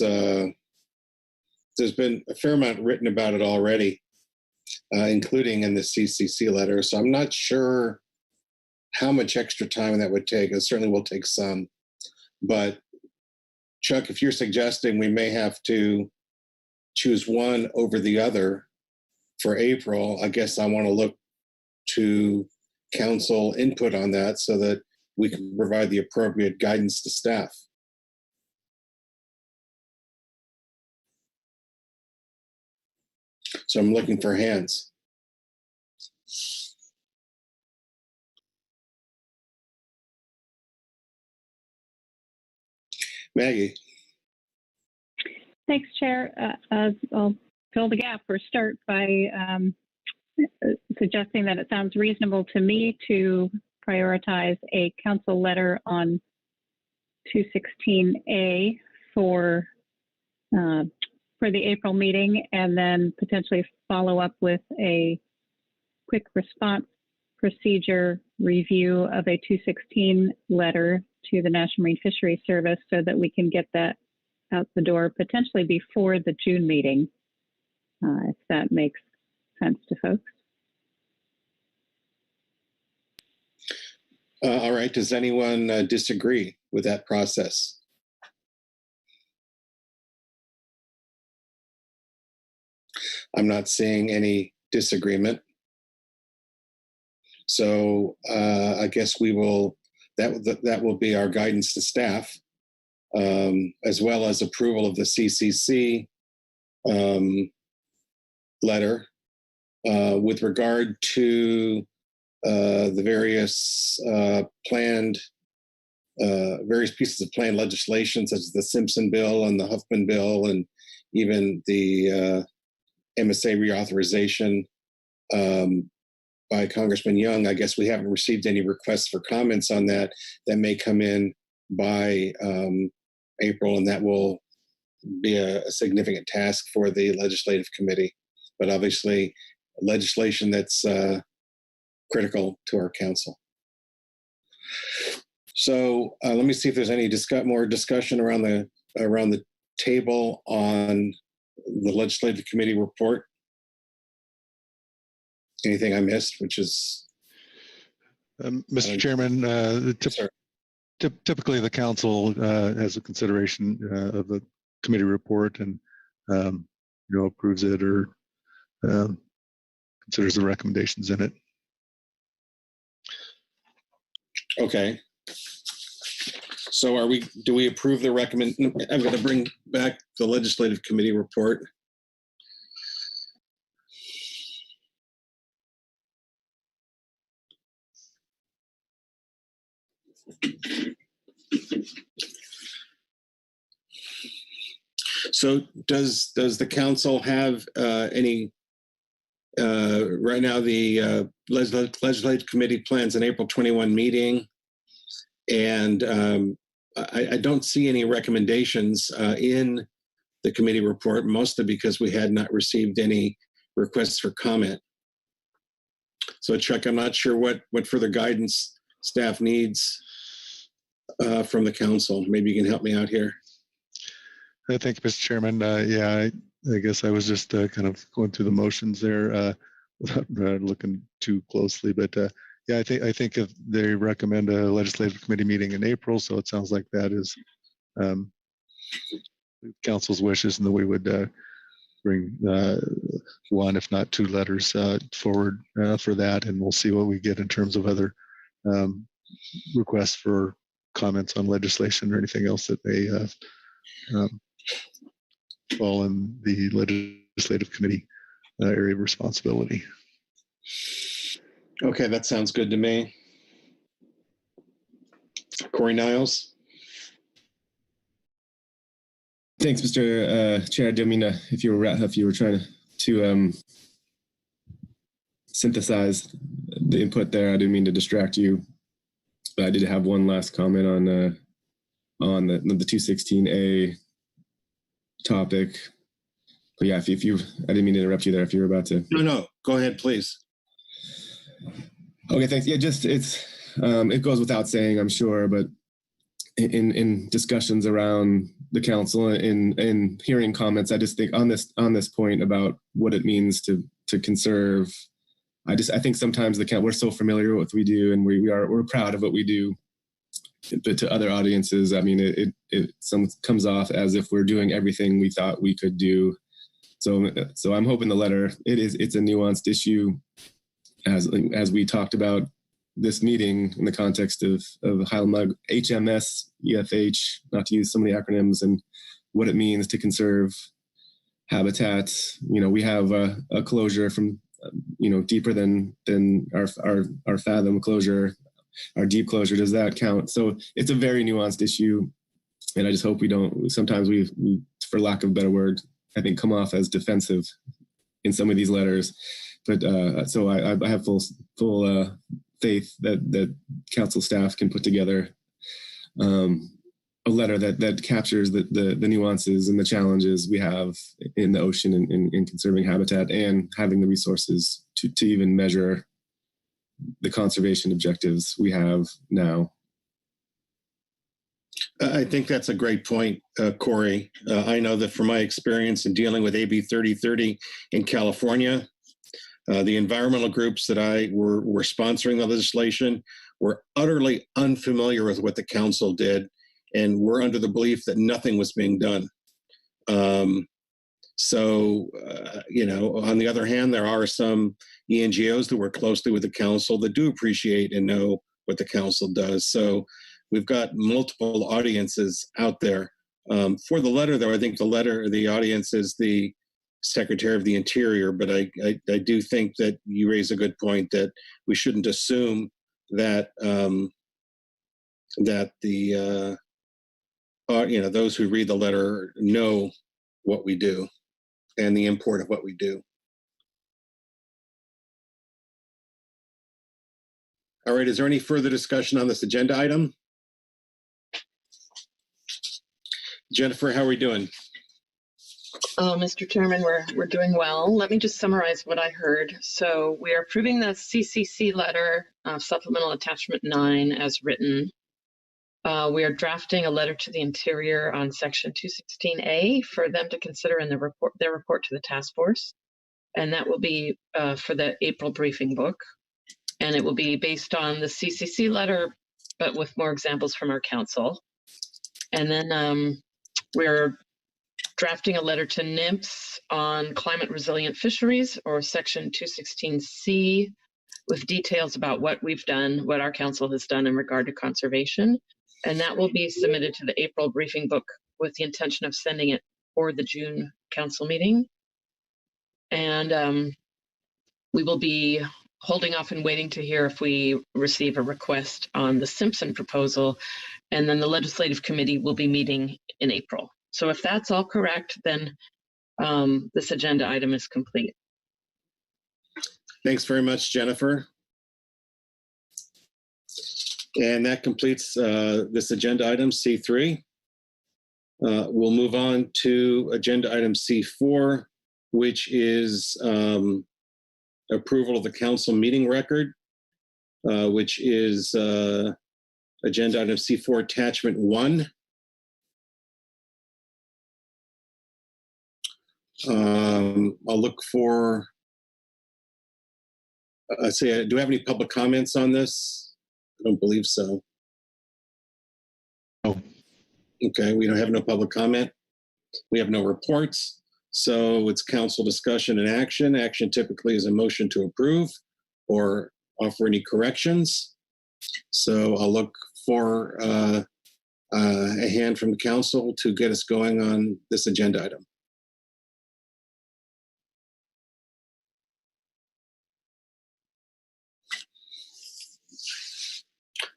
been a fair amount written about it already, including in the CCC letter. So I'm not sure how much extra time that would take. It certainly will take some. But Chuck, if you're suggesting we may have to choose one over the other for April, I guess I want to look to council input on that so that we can provide the appropriate guidance to staff. So I'm looking for hands. Maggie. Thanks, Chair. I'll fill the gap or start by suggesting that it sounds reasonable to me to prioritize a council letter on 216A for the April meeting, and then potentially follow up with a quick response procedure review of a 216 letter to the National Marine Fisheries Service so that we can get that out the door potentially before the June meeting, if that makes sense to folks. All right. Does anyone disagree with that process? I'm not seeing any disagreement. So I guess we will, that will be our guidance to staff, as well as approval of the CCC letter. With regard to the various various pieces of planned legislation, such as the Simpson bill and the Huffman bill, and even the MSA reauthorization by Congressman Young, I guess we haven't received any requests for comments on that. That may come in by April, and that will be a significant task for the legislative committee. But obviously, legislation that's critical to our council. So let me see if there's any more discussion around the table on the legislative committee report. Anything I missed, which is Mr. Chairman, typically the council has a consideration of the committee report and approves it or considers the recommendations in it. Okay. So do we approve the I'm going to bring back the legislative committee report. So does the council have any right now? The legislative committee plans an April 21 meeting, and I don't see any recommendations in the committee report, mostly because we had not received any requests for comment. So Chuck, I'm not sure what further guidance staff needs from the council. Maybe you can help me out here. Thank you, Mr. Chairman. Yeah, I guess I was just kind of going through the motions there without looking too closely. But yeah, I think if they recommend a legislative committee meeting in April, so it sounds like that is council's wishes, and that we would bring one, if not two letters forward for that, and we'll see what we get in terms of other requests for comments on legislation or anything else that may fall in the legislative committee area of responsibility. Okay, that sounds good to me. Corey Niles. Thanks, Mr. Chair. I didn't mean to, if you were trying to synthesize the input there, I didn't mean to distract you. But I did have one last comment on the 216A topic. But yeah, if you, I didn't mean to interrupt you there. If you were about to. No, go ahead, please. Okay, thanks. Yeah, just it goes without saying, I'm sure, but in discussions around the council and hearing comments, I just think on this point about what it means to conserve. I think sometimes we're so familiar with what we do, and we're proud of what we do, but to other audiences, I mean, it comes off as if we're doing everything we thought we could do. So I'm hoping the letter, it's a nuanced issue, as we talked about this meeting in the context of HMS, EFH, not to use some of the acronyms, and what it means to conserve habitat. We have a closure from deeper than our fathom closure, our deep closure. Does that count? So it's a very nuanced issue, and I just hope we don't. Sometimes we for lack of a better word, I think, come off as defensive in some of these letters. But so I have full faith that council staff can put together a letter that captures the nuances and the challenges we have in the ocean in conserving habitat and having the resources to even measure the conservation objectives we have now. I think that's a great point, Corey. I know that from my experience in dealing with AB 3030 in California, the environmental groups that were sponsoring the legislation were utterly unfamiliar with what the council did, and were under the belief that nothing was being done. So, on the other hand, there are some ENGOs that work closely with the council that do appreciate and know what the council does. So we've got multiple audiences out there. For the letter, though, I think the audience is the Secretary of the Interior, but I do think that you raise a good point that we shouldn't assume that that the those who read the letter know what we do and the import of what we do. All right, is there any further discussion on this agenda item? Jennifer, how are we doing? Mr. Chairman, we're doing well. Let me just summarize what I heard. So we are approving the CCC letter, supplemental attachment 9 as written. We are drafting a letter to the Interior on section 216A for them to consider in their report to the task force. And that will be for the April briefing book. And it will be based on the CCC letter, but with more examples from our council. And then we're drafting a letter to NIMS on climate resilient fisheries, or section 216C, with details about what we've done, what our council has done in regard to conservation. And that will be submitted to the April briefing book with the intention of sending it for the June council meeting. And we will be holding off and waiting to hear if we receive a request on the Simpson proposal. And then the legislative committee will be meeting in April. So if that's all correct, then this agenda item is complete. Thanks very much, Jennifer. And that completes this agenda item, C3. We'll move on to agenda item C4, which is approval of the council meeting record, which is agenda item C4, attachment 1. I'll look for, do we have any public comments on this? I don't believe so. No. Okay, we don't have no public comment. We have no reports. So it's council discussion and action. Action typically is a motion to approve or offer any corrections. So I'll look for a hand from the council to get us going on this agenda item.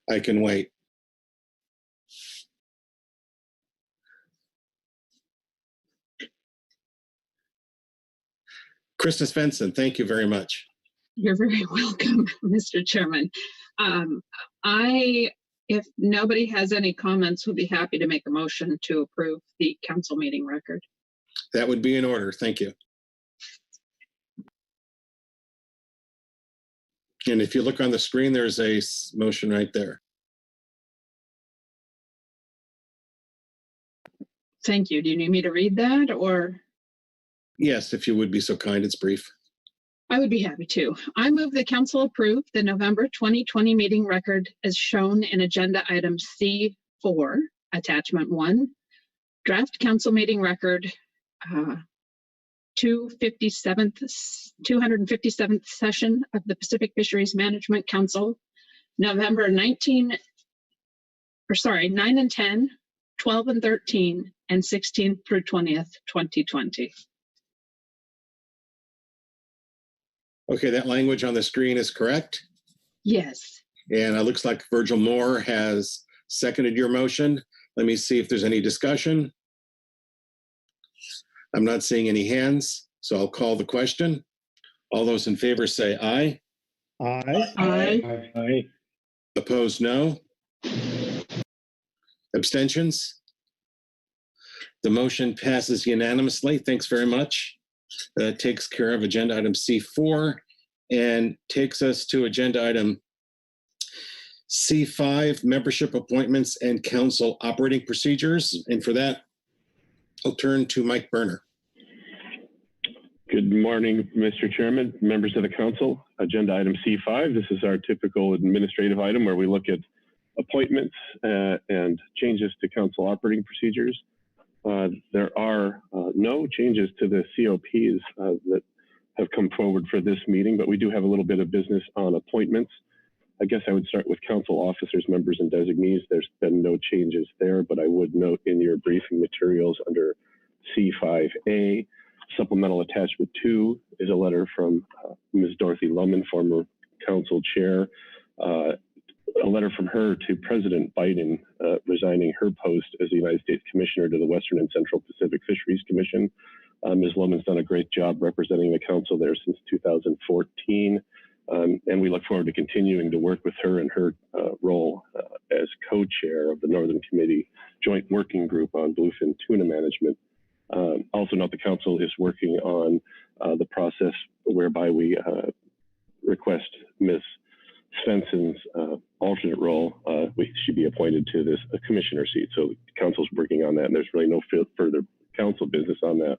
I can wait. Krista Svensson, thank you very much. You're very welcome, Mr. Chairman. If nobody has any comments, we'll be happy to make a motion to approve the council meeting record. That would be in order. Thank you. And if you look on the screen, there's a motion right there. Thank you. Do you need me to read that, or? Yes, if you would be so kind, it's brief. I would be happy to. I move the council approve the November 2020 meeting record as shown in agenda item C4, attachment 1, draft council meeting record 257th session of the Pacific Fisheries Management Council, November 9 and 10, 12 and 13, and 16th through 20th, 2020. Okay, that language on the screen is correct? Yes. And it looks like Virgil Moore has seconded your motion. Let me see if there's any discussion. I'm not seeing any hands, so I'll call the question. All those in favor say aye. Aye. Aye. Aye. Opposed, no. Abstentions? The motion passes unanimously. Thanks very much. That takes care of agenda item C4 and takes us to agenda item C5, membership appointments and council operating procedures. And for that, I'll turn to Mike Berner. Good morning, Mr. Chairman, members of the council. Agenda item C5, this is our typical administrative item where we look at appointments and changes to council operating procedures. There are no changes to the COPs that have come forward for this meeting, but we do have a little bit of business on appointments. I guess I would start with council officers, members, and designees. There's been no changes there, but I would note in your briefing materials under C5A, supplemental attachment 2 is a letter from Ms. Dorothy Lohman, former council chair, a letter from her to President Biden resigning her post as the United States Commissioner to the Western and Central Pacific Fisheries Commission. Ms. Lohman's done a great job representing the council there since 2014, and we look forward to continuing to work with her in her role as co-chair of the Northern Committee Joint Working Group on Bluefin Tuna Management. Also note the council is working on the process whereby we request Ms. Svensson's alternate role, we should be appointed to this commissioner seat. So the council's working on that, and there's really no further council business on that.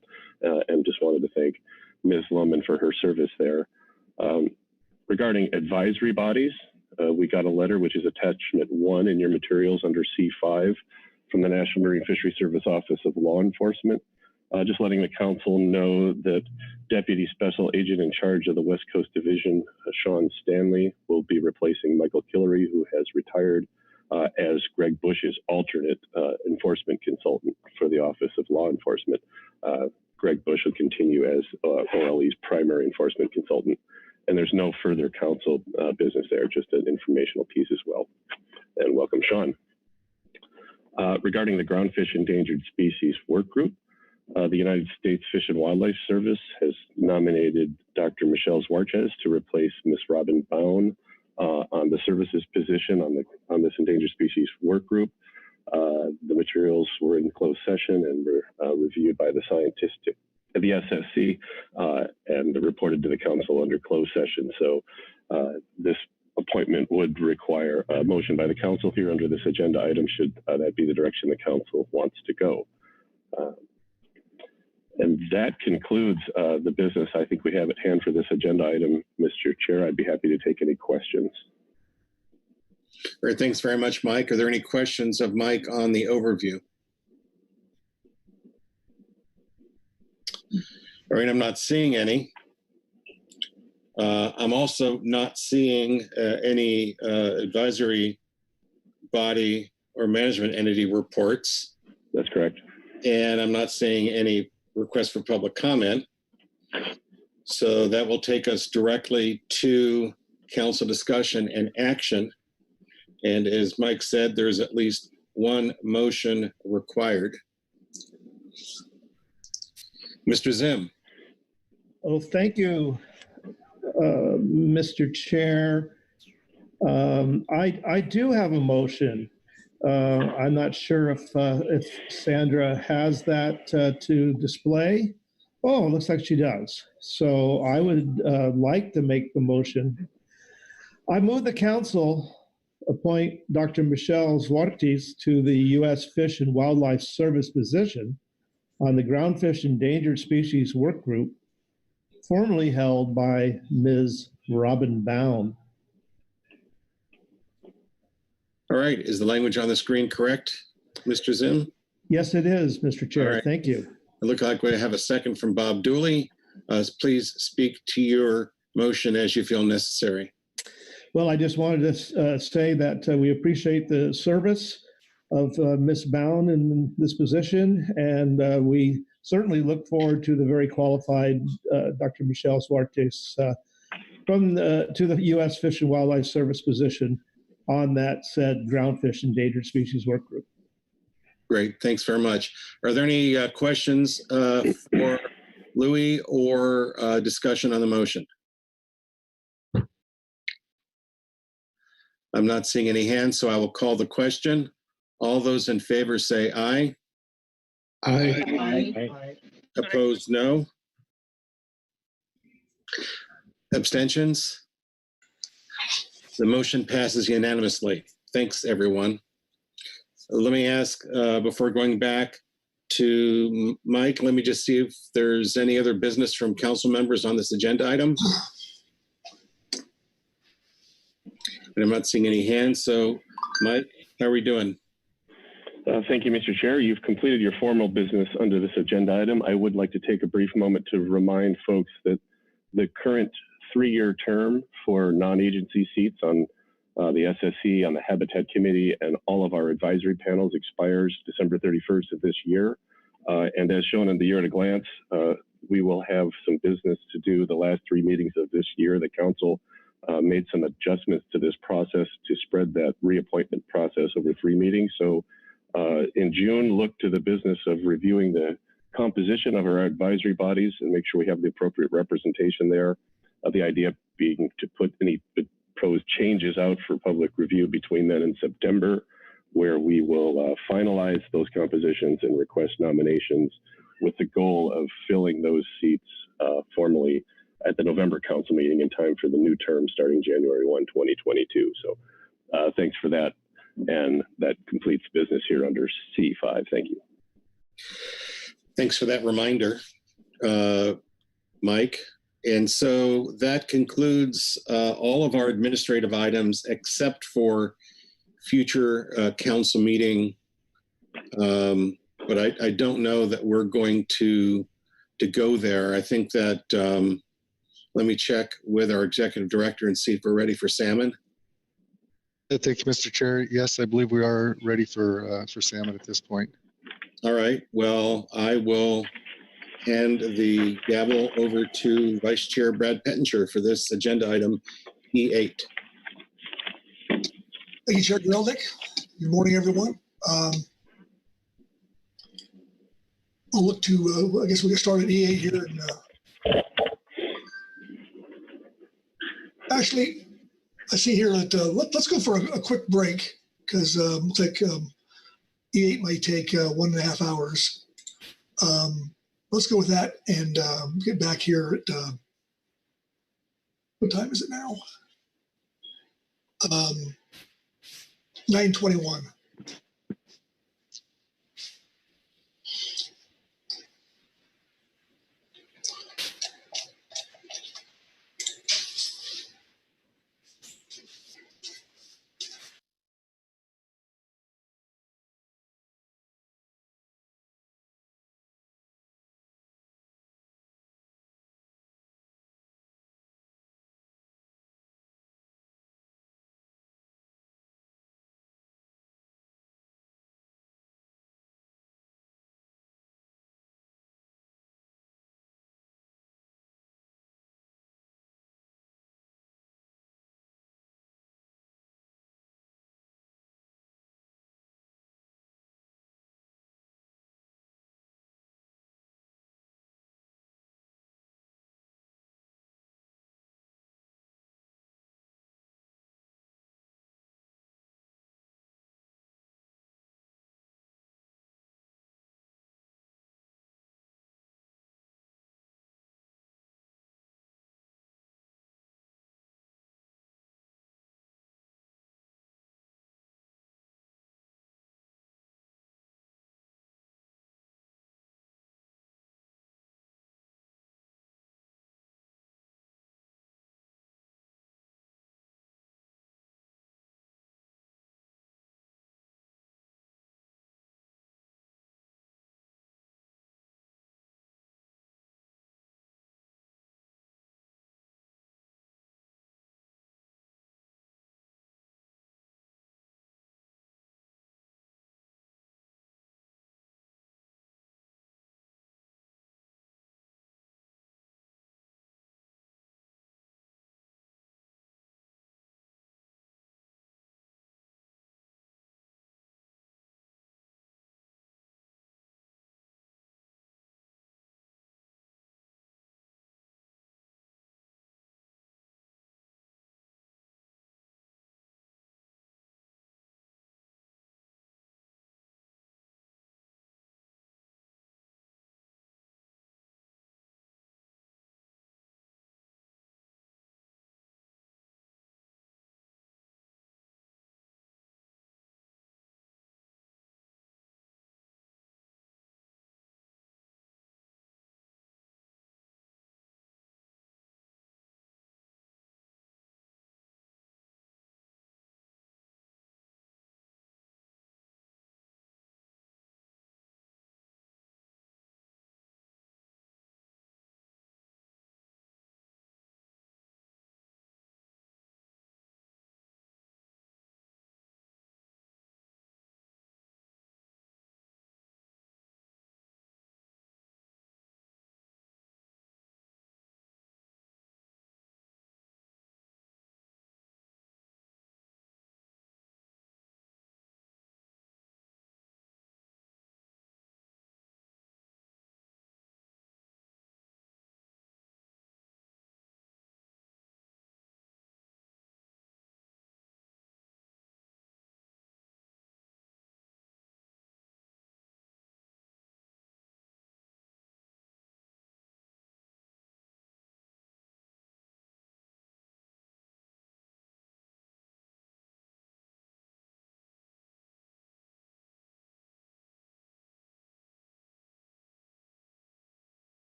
And just wanted to thank Ms. Lohman for her service there. Regarding advisory bodies, we got a letter, which is attachment 1 in your materials under C5 from the National Marine Fisheries Service Office of Law Enforcement. Just letting the council know that Deputy Special Agent in charge of the West Coast Division, Sean Stanley, will be replacing Michael Killery, who has retired, as Greg Bush's alternate enforcement consultant for the Office of Law Enforcement. Greg Bush will continue as OLE's primary enforcement consultant. And there's no further council business there, just an informational piece as well. And welcome, Sean. Regarding the Groundfish Endangered Species Work Group, the United States Fish and Wildlife Service has nominated Dr. Michelle Zwartes to replace Ms. Robin Bowen on the services position on this endangered species work group. The materials were in closed session and were reviewed by the SSC and reported to the council under closed session. So this appointment would require a motion by the council here under this agenda item, should that be the direction the council wants to go. And that concludes the business I think we have at hand for this agenda item. Mr. Chair, I'd be happy to take any questions. All right, thanks very much, Mike. Are there any questions of Mike on the overview? All right, I'm not seeing any. I'm also not seeing any advisory body or management entity reports. That's correct. And I'm not seeing any request for public comment. So that will take us directly to council discussion and action. And as Mike said, there's at least one motion required. Mr. Zim. Oh, thank you, Mr. Chair. I do have a motion. I'm not sure if Sandra has that to display. Oh, it looks like she does. So I would like to make the motion. I move the council appoint Dr. Michelle Zwartes to the U.S. Fish and Wildlife Service position on the Groundfish Endangered Species Work Group, formerly held by Ms. Robin Bowen. All right, is the language on the screen correct, Mr. Zim? Yes, it is, Mr. Chair. Right. Thank you. It looks like we have a second from Bob Dooley. Please speak to your motion as you feel necessary. Well, I just wanted to say that we appreciate the service of Ms. Bowen in this position, and we certainly look forward to the very qualified Dr. Michelle Zwartes to the U.S. Fish and Wildlife Service position on that said Groundfish Endangered Species Work Group. Great, thanks very much. Are there any questions for Louis or discussion on the motion? I'm not seeing any hands, so I will call the question. All those in favor say aye. Aye. Aye. Opposed, no. Abstentions? The motion passes unanimously. Thanks, everyone. Let me ask, before going back to Mike, let me just see if there's any other business from council members on this agenda item. And I'm not seeing any hands. So, Mike, how are we doing? Thank you, Mr. Chair. You've completed your formal business under this agenda item. I would like to take a brief moment to remind folks that the current 3-year term for non-agency seats on the SSC, on the Habitat Committee, and all of our advisory panels expires December 31st of this year. And as shown in the year at a glance, we will have some business to do the last 3 meetings of this year. The council made some adjustments to this process to spread that reappointment process over 3 meetings. So in June, look to the business of reviewing the composition of our advisory bodies and make sure we have the appropriate representation there. The idea being to put any proposed changes out for public review between then and September, where we will finalize those compositions and request nominations with the goal of filling those seats formally at the November council meeting in time for the new term starting January 1, 2022. So thanks for that. And that completes business here under C5. Thank you. Thanks for that reminder, Mike. And so that concludes all of our administrative items except for future council meeting. But I don't know that we're going to go there. I think that, let me check with our executive director and see if we're ready for Salmon. Thank you, Mr. Chair. Yes, I believe we are ready for Salmon at this point. All right. Well, I will hand the gavel over to Vice Chair Brad Pettinger for this agenda item E8. Thank you, Chair Geraldick. Good morning, everyone. I'll look to, I guess we'll get started E8 here. And, actually, I see here that let's go for a quick break because looks like E8 might take 1.5 hours. Let's go with that and get back here at, what time is it now? 9:21.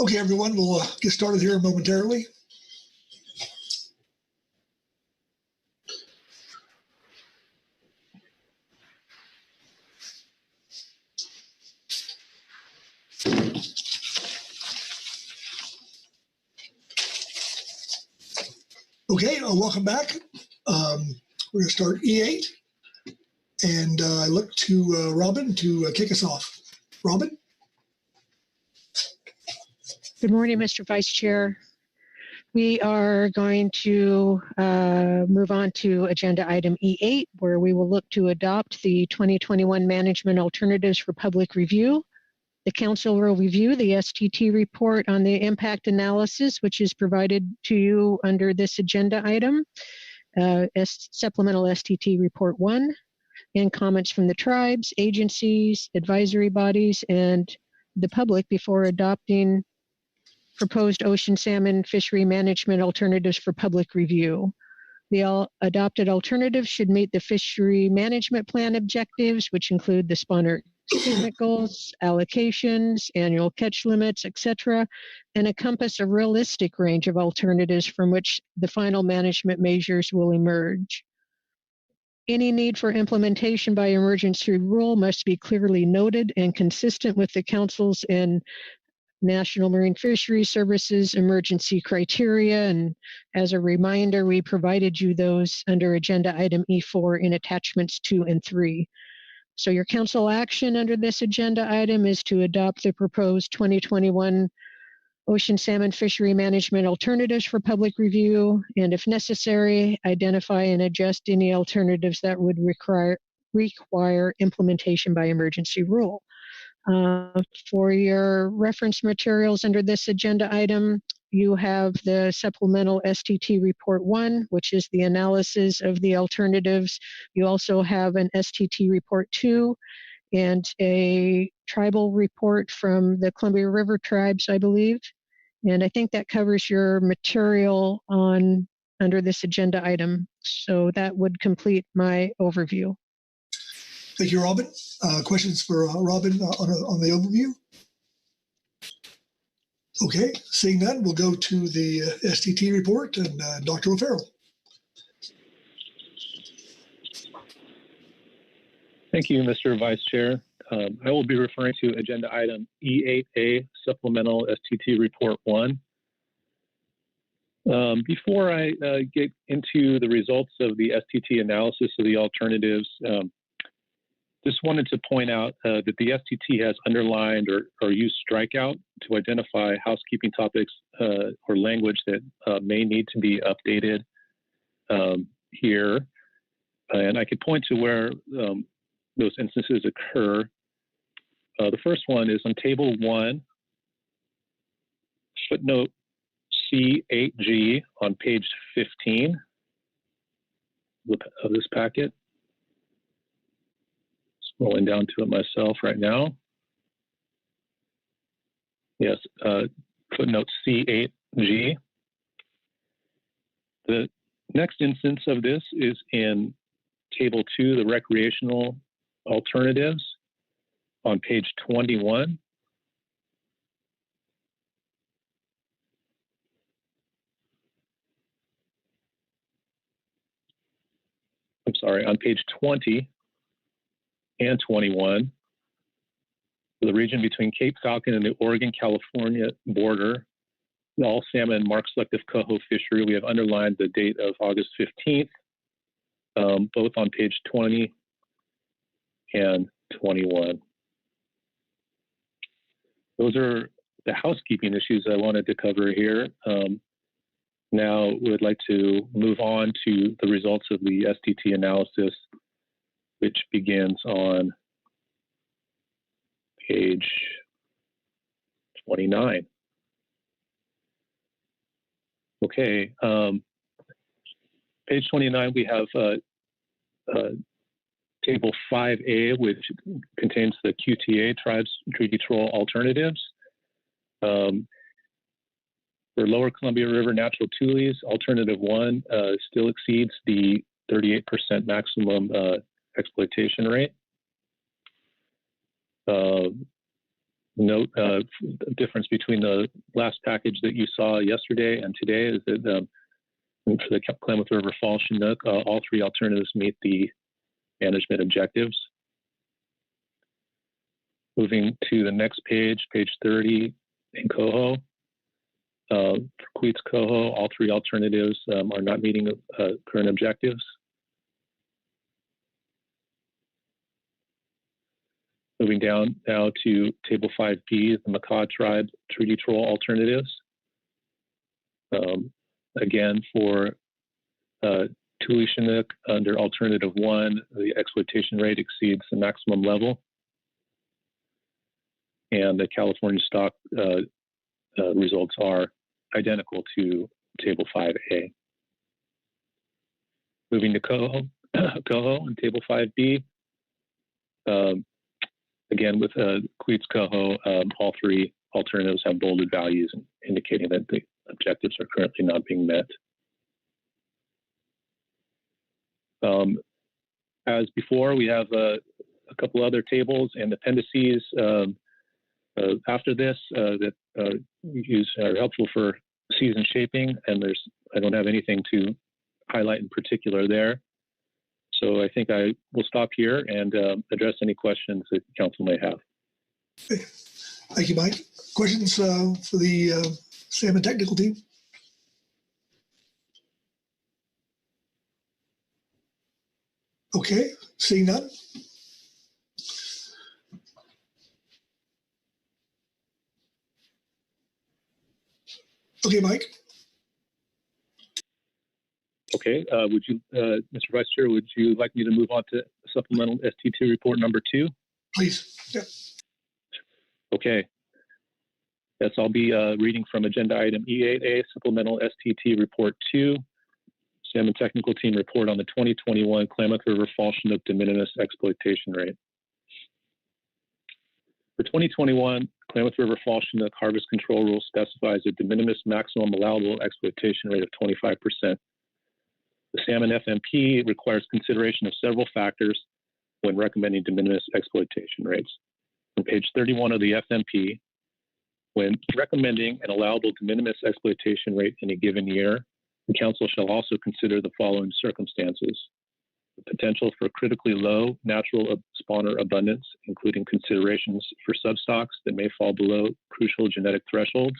Okay, everyone, we'll get started here momentarily. Okay, welcome back. We're going to start E8, and I look to Robin to kick us off. Robin? Good morning, Mr. Vice Chair. We are going to move on to agenda item E8, where we will look to adopt the 2021 management alternatives for public review. The council will review the STT report on the impact analysis, which is provided to you under this agenda item, supplemental STT report 1, and comments from the tribes, agencies, advisory bodies, and the public before adopting proposed ocean salmon fishery management alternatives for public review. The adopted alternatives should meet the fishery management plan objectives, which include the spawner achievement goals, allocations, annual catch limits, etc., and encompass a realistic range of alternatives from which the final management measures will emerge. Any need for implementation by emergency rule must be clearly noted and consistent with the Council's and National Marine Fisheries Services emergency criteria. And as a reminder, we provided you those under agenda item E4 in attachments 2 and 3. So your council action under this agenda item is to adopt the proposed 2021 ocean salmon fishery management alternatives for public review, and if necessary, identify and adjust any alternatives that would require implementation by emergency rule. For your reference materials under this agenda item, you have the supplemental STT report 1, which is the analysis of the alternatives. You also have an STT report 2 and a tribal report from the Columbia River tribes, I believe. And I think that covers your material on under this agenda item. So that would complete my overview. Thank you, Robin. Questions for Robin on the overview? Okay, seeing none, we'll go to the STT report and Dr. O'Farrell. Thank you, Mr. Vice Chair. I will be referring to agenda item E8A, supplemental STT report 1. Before I get into the results of the STT analysis of the alternatives, Just wanted to point out that the STT has underlined or used strikeout to identify housekeeping topics or language that may need to be updated here. And I could point to where those instances occur. The first one is on Table 1, footnote C8G on page 15 of this packet. Scrolling down to it myself right now. Yes, footnote C8G. The next instance of this is in Table 2, the recreational alternatives on page 21. I'm sorry, on page 20 and 21. The region between Cape Falcon and the Oregon-California border, all salmon mark selective coho fishery. We have underlined the date of August 15th, both on page 20 and 21. Those are the housekeeping issues I wanted to cover here. Now we'd like to move on to the results of the STT analysis, which begins on page 29. Okay, page 29, we have Table 5A, which contains the QTA tribes treaty troll alternatives. For Lower Columbia River natural tules, alternative 1 still exceeds the 38% maximum exploitation rate. Note the difference between the last package that you saw yesterday and today is that for the Klamath River Fall Chinook, all 3 alternatives meet the management objectives. Moving to the next page, page 30 in coho. For Queets coho, all 3 alternatives are not meeting current objectives. Moving down now to Table 5B, the Macaw tribe treaty troll alternatives. Again, for Tule Chinook under alternative 1, the exploitation rate exceeds the maximum level. And the California stock results are identical to Table 5A. Moving to coho, coho in Table 5B. Again, with Queets coho, all 3 alternatives have bolded values, indicating that the objectives are currently not being met. As before, we have a couple other tables and appendices after this that are helpful for season shaping, and I don't have anything to highlight in particular there. So I think I will stop here and address any questions that the council may have. Okay. Thank you, Mike. Questions for the Salmon technical team? Okay, seeing none. Okay, Mike. Okay, would you, Mr. Vice Chair, would you like me to move on to supplemental STT report number 2? Please. Yep. Okay. Yes, I'll be reading from agenda item E8A, supplemental STT report 2, Salmon technical team report on the 2021 Klamath River Fall Chinook de minimis exploitation rate. For 2021, Klamath River Fall Chinook harvest control rule specifies a de minimis maximum allowable exploitation rate of 25%. The Salmon FMP requires consideration of several factors when recommending de minimis exploitation rates. On page 31 of the FMP, when recommending an allowable de minimis exploitation rate in a given year, the council shall also consider the following circumstances: the potential for critically low natural spawner abundance, including considerations for substocks that may fall below crucial genetic thresholds,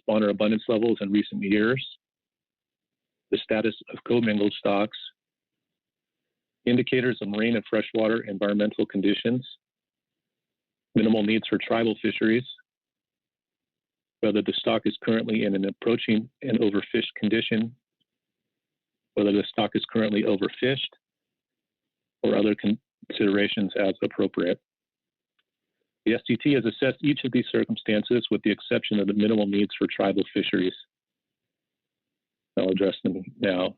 spawner abundance levels in recent years, the status of commingled stocks, indicators of marine and freshwater environmental conditions, minimal needs for tribal fisheries, whether the stock is currently in an approaching and overfished condition, whether the stock is currently overfished, or other considerations as appropriate. The STT has assessed each of these circumstances with the exception of the minimal needs for tribal fisheries. I'll address them now.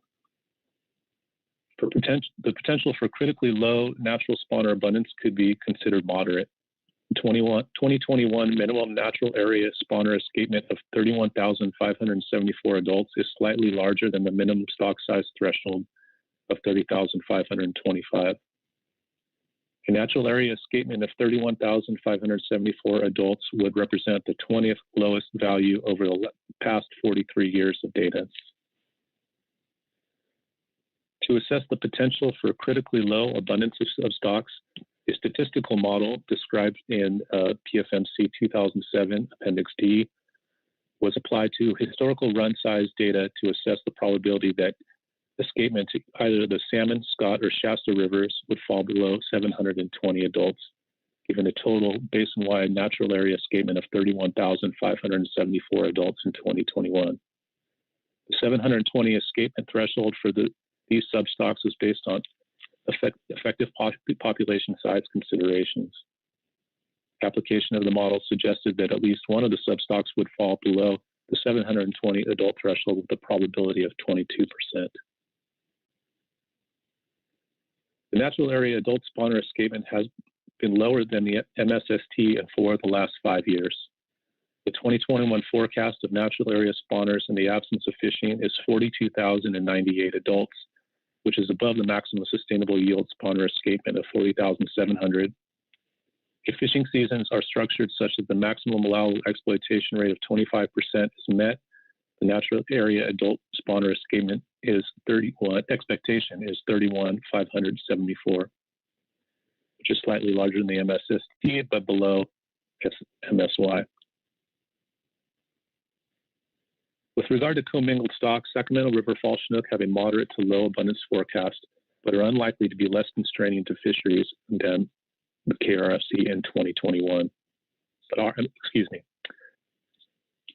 The potential for critically low natural spawner abundance could be considered moderate. 2021 minimum natural area spawner escapement of 31,574 adults is slightly larger than the minimum stock size threshold of 30,525. A natural area escapement of 31,574 adults would represent the 20th lowest value over the past 43 years of data. To assess the potential for critically low abundance of stocks, a statistical model described in PFMC 2007 Appendix D was applied to historical run size data to assess the probability that escapement to either the Salmon, Scott, or Shasta rivers would fall below 720 adults, given a total basin-wide natural area escapement of 31,574 adults in 2021. The 720 escapement threshold for these substocks was based on effective population size considerations. Application of the model suggested that at least one of the substocks would fall below the 720 adult threshold with a probability of 22%. The natural area adult spawner escapement has been lower than the MSST in 4 of the last 5 years. The 2021 forecast of natural area spawners in the absence of fishing is 42,098 adults, which is above the maximum sustainable yield spawner escapement of 40,700. If fishing seasons are structured such that the maximum allowable exploitation rate of 25% is met, the natural area adult spawner escapement is 31,574, which is slightly larger than the MSST, but below MSY. With regard to commingled stocks, Sacramento River Fall Chinook have a moderate to low abundance forecast, but are unlikely to be less constraining to fisheries than the KRFC in 2021.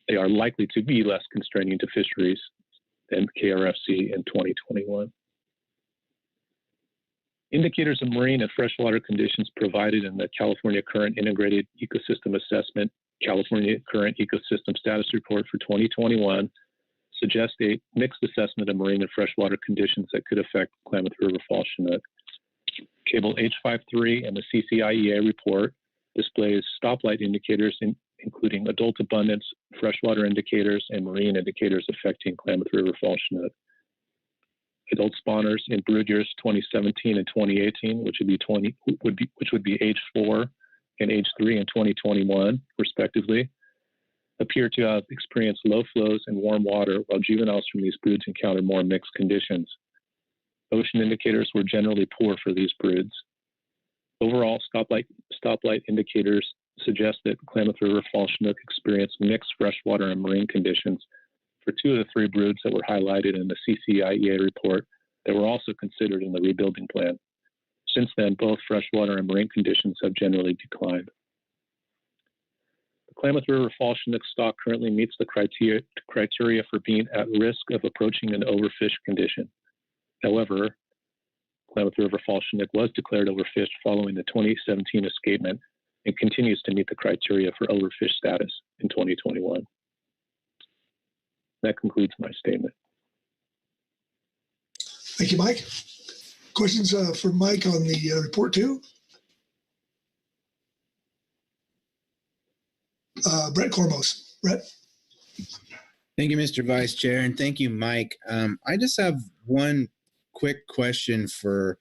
They are likely to be less constraining to fisheries than KRFC in 2021. Indicators of marine and freshwater conditions provided in the California Current Integrated Ecosystem Assessment California Current Ecosystem Status Report for 2021 suggest a mixed assessment of marine and freshwater conditions that could affect Klamath River Fall Chinook. Table H53 and the CCIEA report displays stoplight indicators including adult abundance, freshwater indicators, and marine indicators affecting Klamath River Fall Chinook. Adult spawners in brood years 2017 and 2018, which would be age 4 and age 3 in 2021, respectively, appear to have experienced low flows in warm water, while juveniles from these broods encountered more mixed conditions. Ocean indicators were generally poor for these broods. Overall, stoplight indicators suggest that Klamath River Fall Chinook experienced mixed freshwater and marine conditions for 2 of the 3 broods that were highlighted in the CCIEA report that were also considered in the rebuilding plan. Since then, both freshwater and marine conditions have generally declined. The Klamath River Fall Chinook stock currently meets the criteria for being at risk of approaching an overfished condition. However, Klamath River Fall Chinook was declared overfished following the 2017 escapement and continues to meet the criteria for overfished status in 2021. That concludes my statement. Thank you, Mike. Questions for Mike on the report too? Brett Cormos. Brett? Thank you, Mr. Vice Chair, and thank you, Mike. I just have one quick question for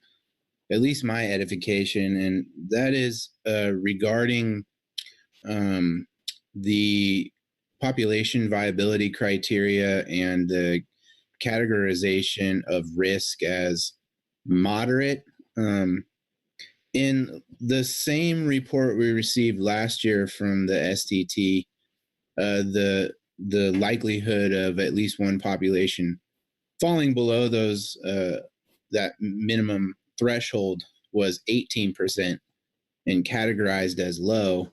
at least my edification, and that is regarding the population viability criteria and the categorization of risk as moderate. In the same report we received last year from the STT, the likelihood of at least one population falling below those that minimum threshold was 18% and categorized as low.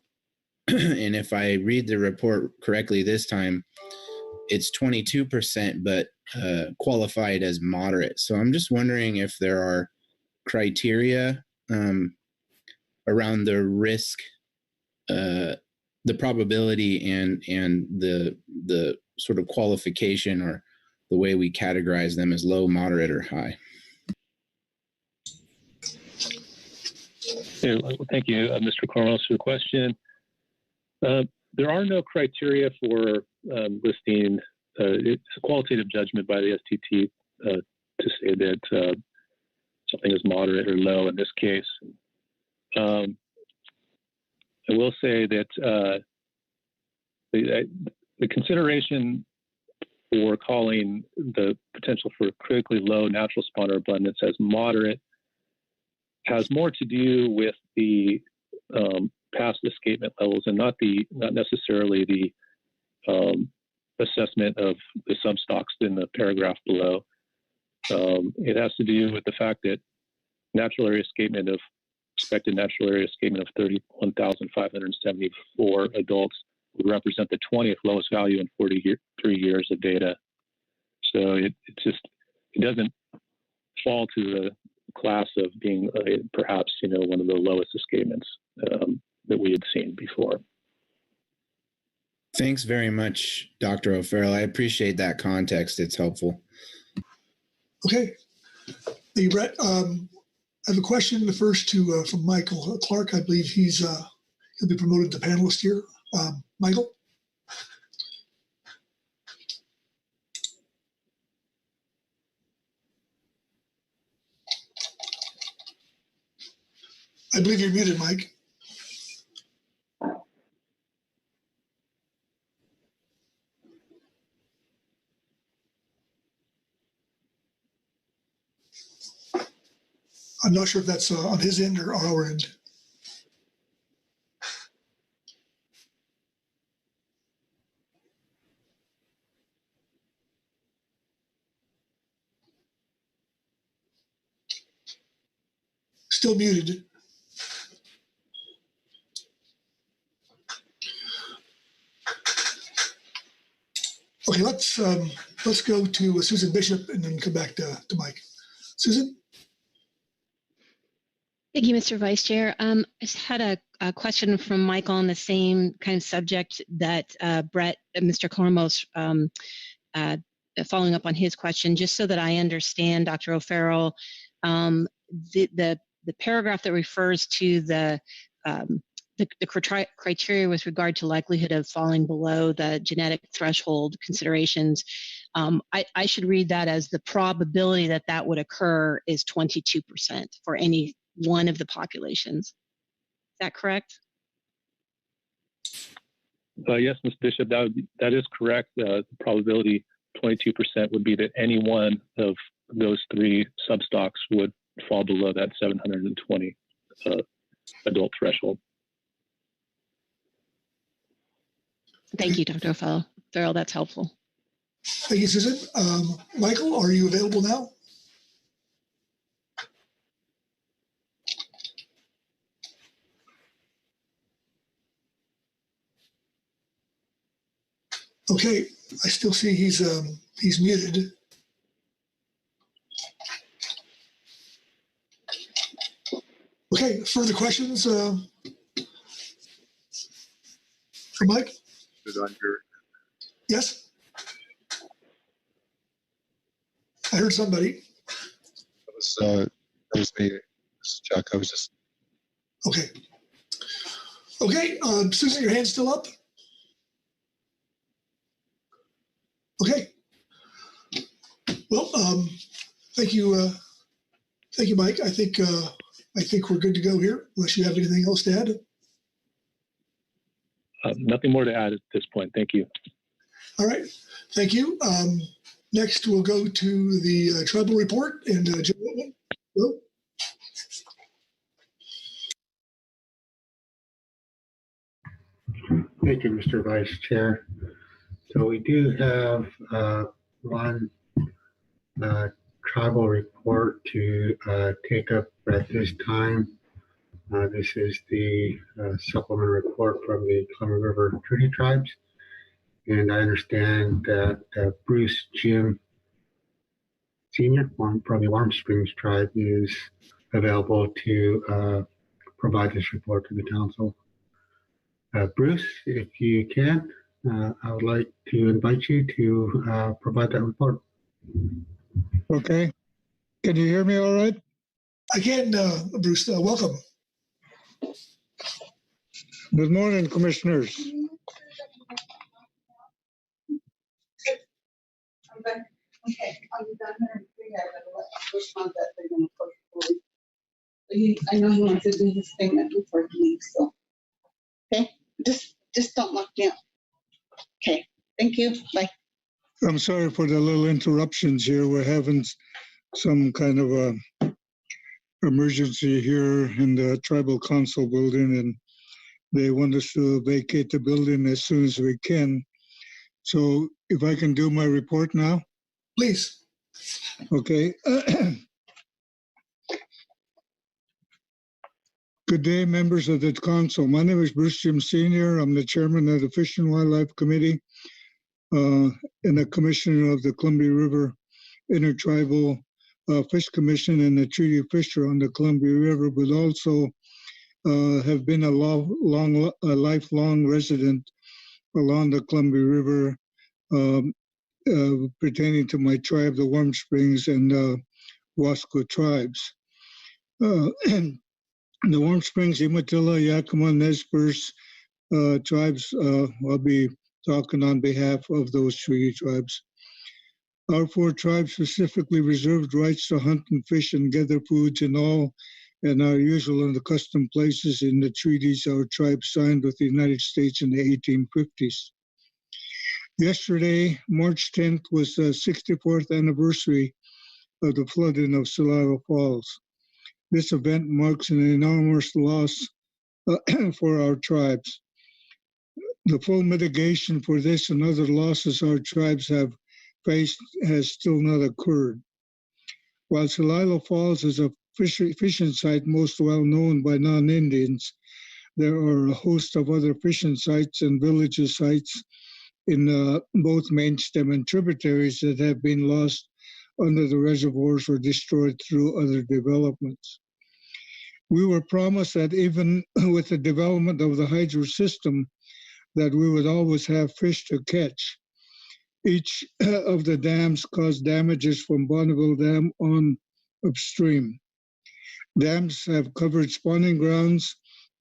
And if I read the report correctly this time, it's 22%, but qualified as moderate. So I'm just wondering if there are criteria around the risk, the probability, and the sort of qualification, or the way we categorize them as low, moderate, or high. Thank you, Mr. Cornwell, for the question. There are no criteria for listing. It's a qualitative judgment by the STT to say that something is moderate or low in this case. I will say that the consideration for calling the potential for critically low natural spawner abundance as moderate has more to do with the past escapement levels, and not necessarily the assessment of the substocks in the paragraph below. It has to do with the fact that expected natural area escapement of 31,574 adults would represent the 20th lowest value in 43 years of data. So it doesn't fall to the class of being perhaps one of the lowest escapements that we had seen before. Thanks very much, Dr. O'Farrell. I appreciate that context. It's helpful. Okay. I have a question. The first from Michael Clark. I believe he'll be promoted to panelist here. Michael. I believe you're muted, Mike. I'm not sure if that's on his end or our end. Still muted. Okay, let's go to Susan Bishop and then come back to Mike. Susan? Thank you, Mr. Vice Chair. I just had a question from Michael on the same kind of subject that Mr. Cornwell's following up on his question, just so that I understand, Dr. O'Farrell, the paragraph that refers to the criteria with regard to likelihood of falling below the genetic threshold considerations, I should read that as the probability that would occur is 22% for any one of the populations. Is that correct? Yes, Ms. Bishop, that is correct. The probability 22% would be that any one of those three substocks would fall below that 720 adult threshold. Thank you, Dr. O'Farrell. That's helpful. Thank you, Susan. Michael, are you available now? Okay, I still see he's muted. Okay, further questions for Mike? Yes? I heard somebody. That was me. This is Chuck. I was just. Okay. Okay, Susan, your hand's still up? Okay. Well, thank you, Mike. I think we're good to go here, unless you have anything else to add. Nothing more to add at this point. Thank you. All right. Thank you. Next, we'll go to the tribal report and Joe Whitman. Joe? Thank you, Mr. Vice Chair. So we do have one tribal report to take up at this time. This is the supplement report from the Columbia River Treaty Tribes. And I understand that Bruce Jim Sr. from the Warm Springs Tribe is available to provide this report to the council. Bruce, if you can, I would like to invite you to provide that report. Okay. Can you hear me all right? I can, Bruce. Welcome. Good morning, commissioners. Okay, are you done here? I know he wants to do his thing before he leaves, so. Okay, just don't lock me up. Okay, thank you, bye. I'm sorry for the little interruptions here. We're having some kind of a emergency here in the tribal council building, and they want us to vacate the building as soon as we can. So if I can do my report now? Please. Okay. Good day, members of the council. My name is Bruce Jim Sr. I'm the chairman of the Fish and Wildlife Committee and the commissioner of the Columbia River Intertribal Fish Commission and the treaty fisher on the Columbia River, but also have been a lifelong resident along the Columbia River pertaining to my tribe, the Warm Springs and Wasco tribes. The Warm Springs, Umatilla, Yakima, Nez Perce tribes, I'll be talking on behalf of those treaty tribes. Our 4 tribes specifically reserved rights to hunt and fish and gather foods in all and our usual and the custom places in the treaties our tribes signed with the United States in the 1850s. Yesterday, March 10th, was the 64th anniversary of the flooding of Salado Falls. This event marks an enormous loss for our tribes. The full mitigation for this and other losses our tribes have faced has still not occurred. While Salado Falls is a fishing site most well known by non-Indians, there are a host of other fishing sites and villages sites in both main stem and tributaries that have been lost under the reservoirs or destroyed through other developments. We were promised that even with the development of the hydro system, that we would always have fish to catch. Each of the dams caused damages from Bonneville Dam on upstream. Dams have covered spawning grounds,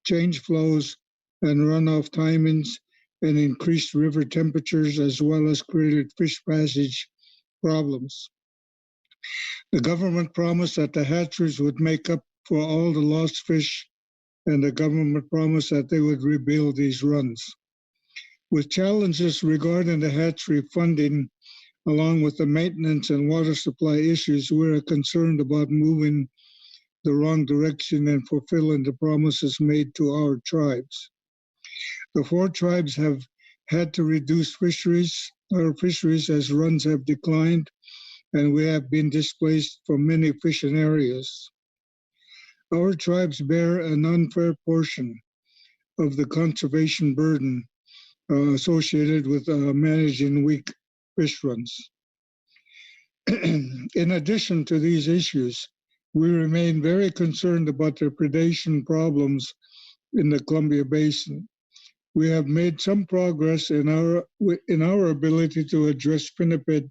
changed flows, and runoff timings, and increased river temperatures, as well as created fish passage problems. The government promised that the hatcheries would make up for all the lost fish, and the government promised that they would rebuild these runs. With challenges regarding the hatchery funding, along with the maintenance and water supply issues, we're concerned about moving the wrong direction and fulfilling the promises made to our tribes. The 4 tribes have had to reduce our fisheries as runs have declined, and we have been displaced from many fishing areas. Our tribes bear an unfair portion of the conservation burden associated with managing weak fish runs. In addition to these issues, we remain very concerned about the predation problems in the Columbia Basin. We have made some progress in our ability to address pinniped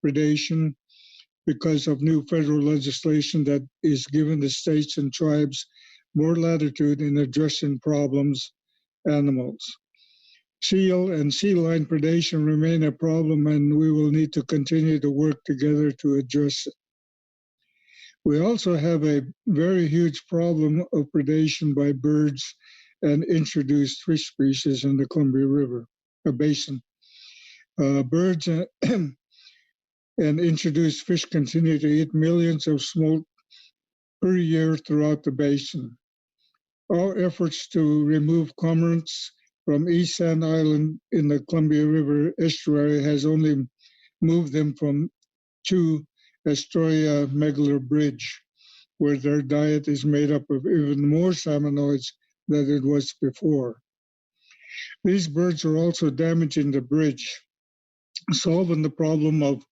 predation because of new federal legislation that is giving the states and tribes more latitude in addressing problems animals. Seal and sea lion predation remain a problem, and we will need to continue to work together to address it. We also have a very huge problem of predation by birds and introduced fish species in the Columbia River Basin. Birds and introduced fish continue to eat millions of smolt per year throughout the basin. Our efforts to remove cormorants from East Sand Island in the Columbia River estuary has only moved them from 2 Astoria Megler Bridge, where their diet is made up of even more salmonoids than it was before. These birds are also damaging the bridge. Solving the problem of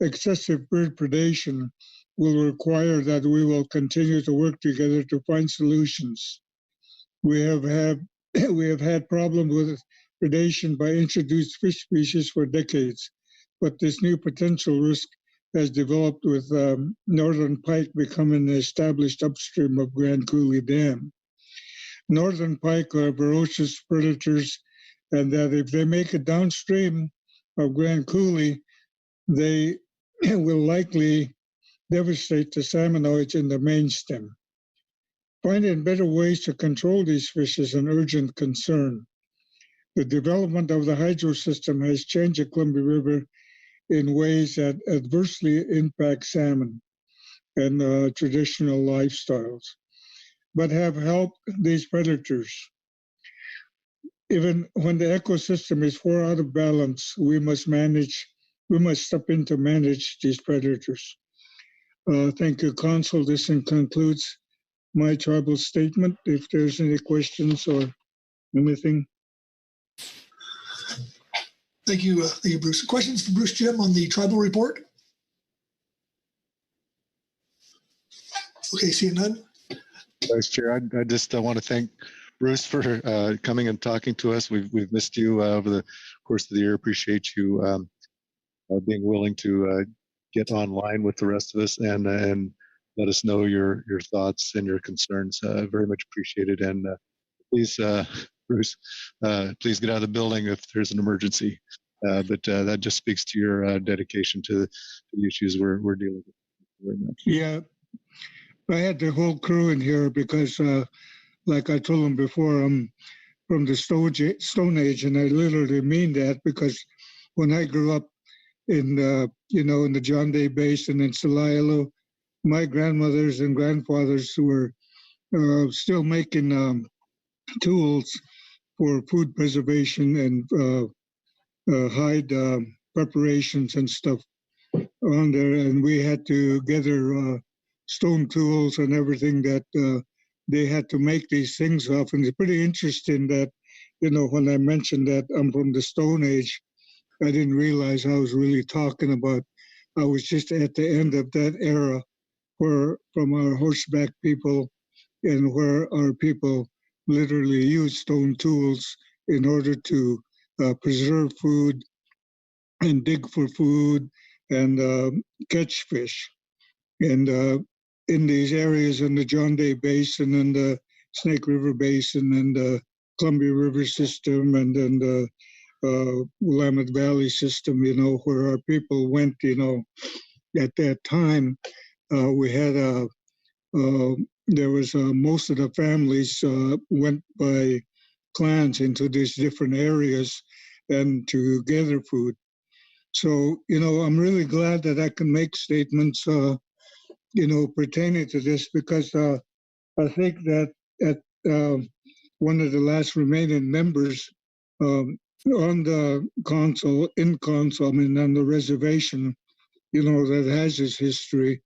excessive bird predation will require that we will continue to work together to find solutions. We have had problems with predation by introduced fish species for decades, but this new potential risk has developed with northern pike becoming established upstream of Grand Coulee Dam. Northern pike are ferocious predators, and that if they make it downstream of Grand Coulee, they will likely devastate the salmonoids in the main stem. Finding better ways to control these fish is an urgent concern. The development of the hydro system has changed the Columbia River in ways that adversely impact salmon and traditional lifestyles, but have helped these predators. Even when the ecosystem is far out of balance, we must step in to manage these predators. Thank you, Council. This concludes my tribal statement. If there's any questions or anything. Thank you, Bruce. Questions for Bruce Jim on the tribal report? Okay, seeing none. Vice Chair, I just want to thank Bruce for coming and talking to us. We've missed you over the course of the year. Appreciate you being willing to get online with the rest of us and let us know your thoughts and your concerns. Very much appreciated. And please, Bruce, please get out of the building if there's an emergency. But that just speaks to your dedication to the issues we're dealing with. Thank you very much. Yeah, I had the whole crew in here because, like I told them before, I'm from the Stone Age, and I literally mean that because when I grew up in the John Day Basin in Celilo, my grandmothers and grandfathers were still making tools for food preservation and hide preparations and stuff on there, and we had to gather stone tools and everything that they had to make these things off. And it's pretty interesting that, when I mentioned that I'm from the Stone Age, I didn't realize I was really talking about, I was just at the end of that era from our horseback people, and where our people literally used stone tools in order to preserve food and dig for food and catch fish. And in these areas in the John Day Basin and the Snake River Basin and the Columbia River system and then the Willamette Valley system, where our people went, at that time, we had there was most of the families went by clans into these different areas and to gather food. So, I'm really glad that I can make statements, pertaining to this, because I think that at one of the last remaining members on the council, on the reservation, that has this history.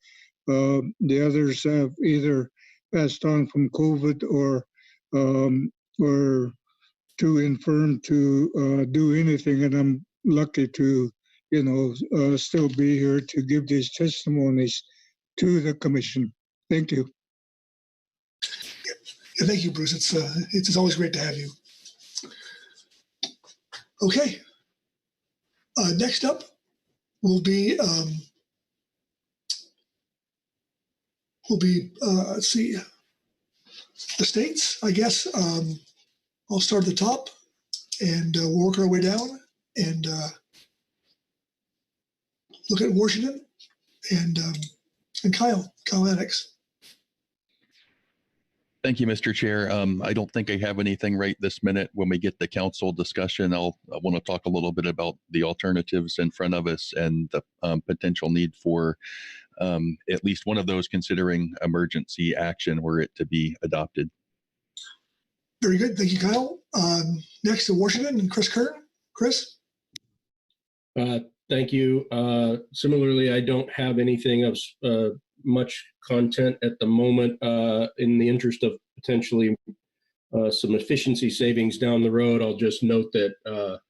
The others have either passed on from COVID or too infirm to do anything, and I'm lucky to, still be here to give these testimonies to the commission. Thank you. Yeah, thank you, Bruce. It's always great to have you. Okay. Next up will be let's see, the states, I guess. I'll start at the top and work our way down and look at Washington and Kyle Annex. Thank you, Mr. Chair. I don't think I have anything right this minute. When we get the council discussion, I want to talk a little bit about the alternatives in front of us and the potential need for at least one of those considering emergency action were it to be adopted. Very good. Thank you, Kyle. Next to Washington and Chris Kern. Chris? Thank you. Similarly, I don't have anything of much content at the moment. In the interest of potentially some efficiency savings down the road, I'll just note that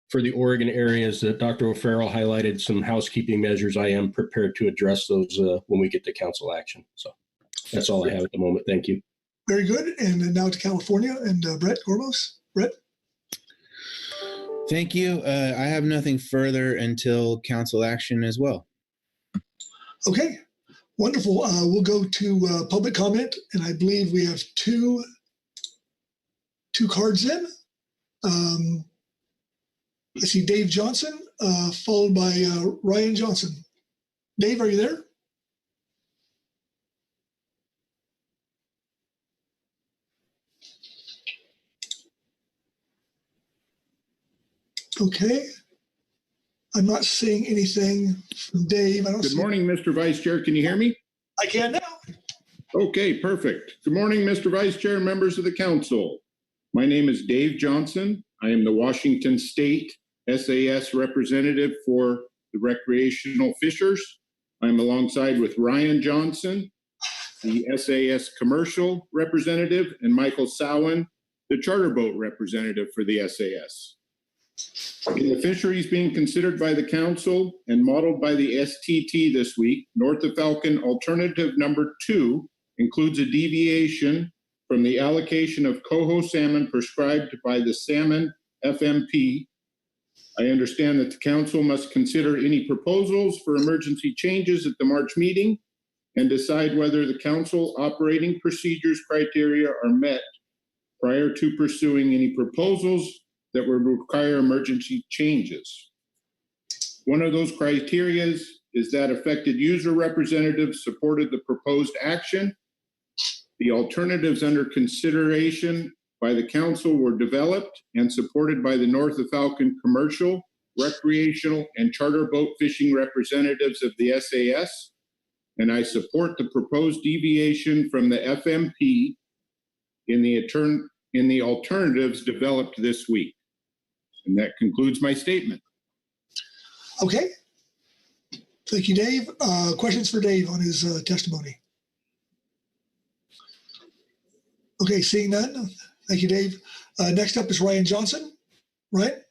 for the Oregon areas that Dr. O'Farrell highlighted some housekeeping measures. I am prepared to address those when we get to council action. So that's all I have at the moment. Thank you. Very good. And now to California and Brett Gormos. Brett? Thank you. I have nothing further until council action as well. Okay, wonderful. We'll go to public comment, and I believe we have two cards in. I see Dave Johnson, followed by Ryan Johnson. Dave, are you there? Okay. I'm not seeing anything from Dave. Good morning, Mr. Vice Chair. Can you hear me? I can now. Okay, perfect. Good morning, Mr. Vice Chair and members of the council. My name is Dave Johnson. I am the Washington State SAS representative for the recreational fishers. I'm alongside with Ryan Johnson, the SAS commercial representative, and Michael Sowen, the charter boat representative for the SAS. In the fisheries being considered by the council and modeled by the STT this week, North of Falcon alternative number 2 includes a deviation from the allocation of coho salmon prescribed by the Salmon FMP. I understand that the council must consider any proposals for emergency changes at the March meeting and decide whether the council operating procedures criteria are met prior to pursuing any proposals that would require emergency changes. One of those criteria is that affected user representatives supported the proposed action. The alternatives under consideration by the council were developed and supported by the North of Falcon commercial, recreational, and charter boat fishing representatives of the SAS, and I support the proposed deviation from the FMP in the alternatives developed this week. And that concludes my statement. Okay. Thank you, Dave. Questions for Dave on his testimony? Okay, seeing none. Thank you, Dave. Next up is Ryan Johnson. Ryan?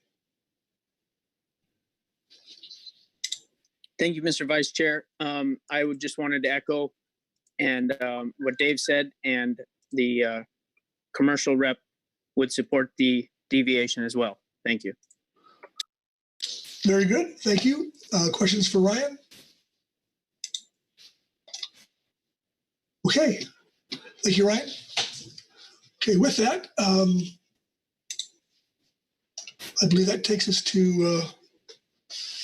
Thank you, Mr. Vice Chair. I would just wanted to echo and what Dave said, and the commercial rep would support the deviation as well. Thank you. Very good. Thank you. Questions for Ryan? Okay. Thank you, Ryan. Okay, with that, I believe that takes us to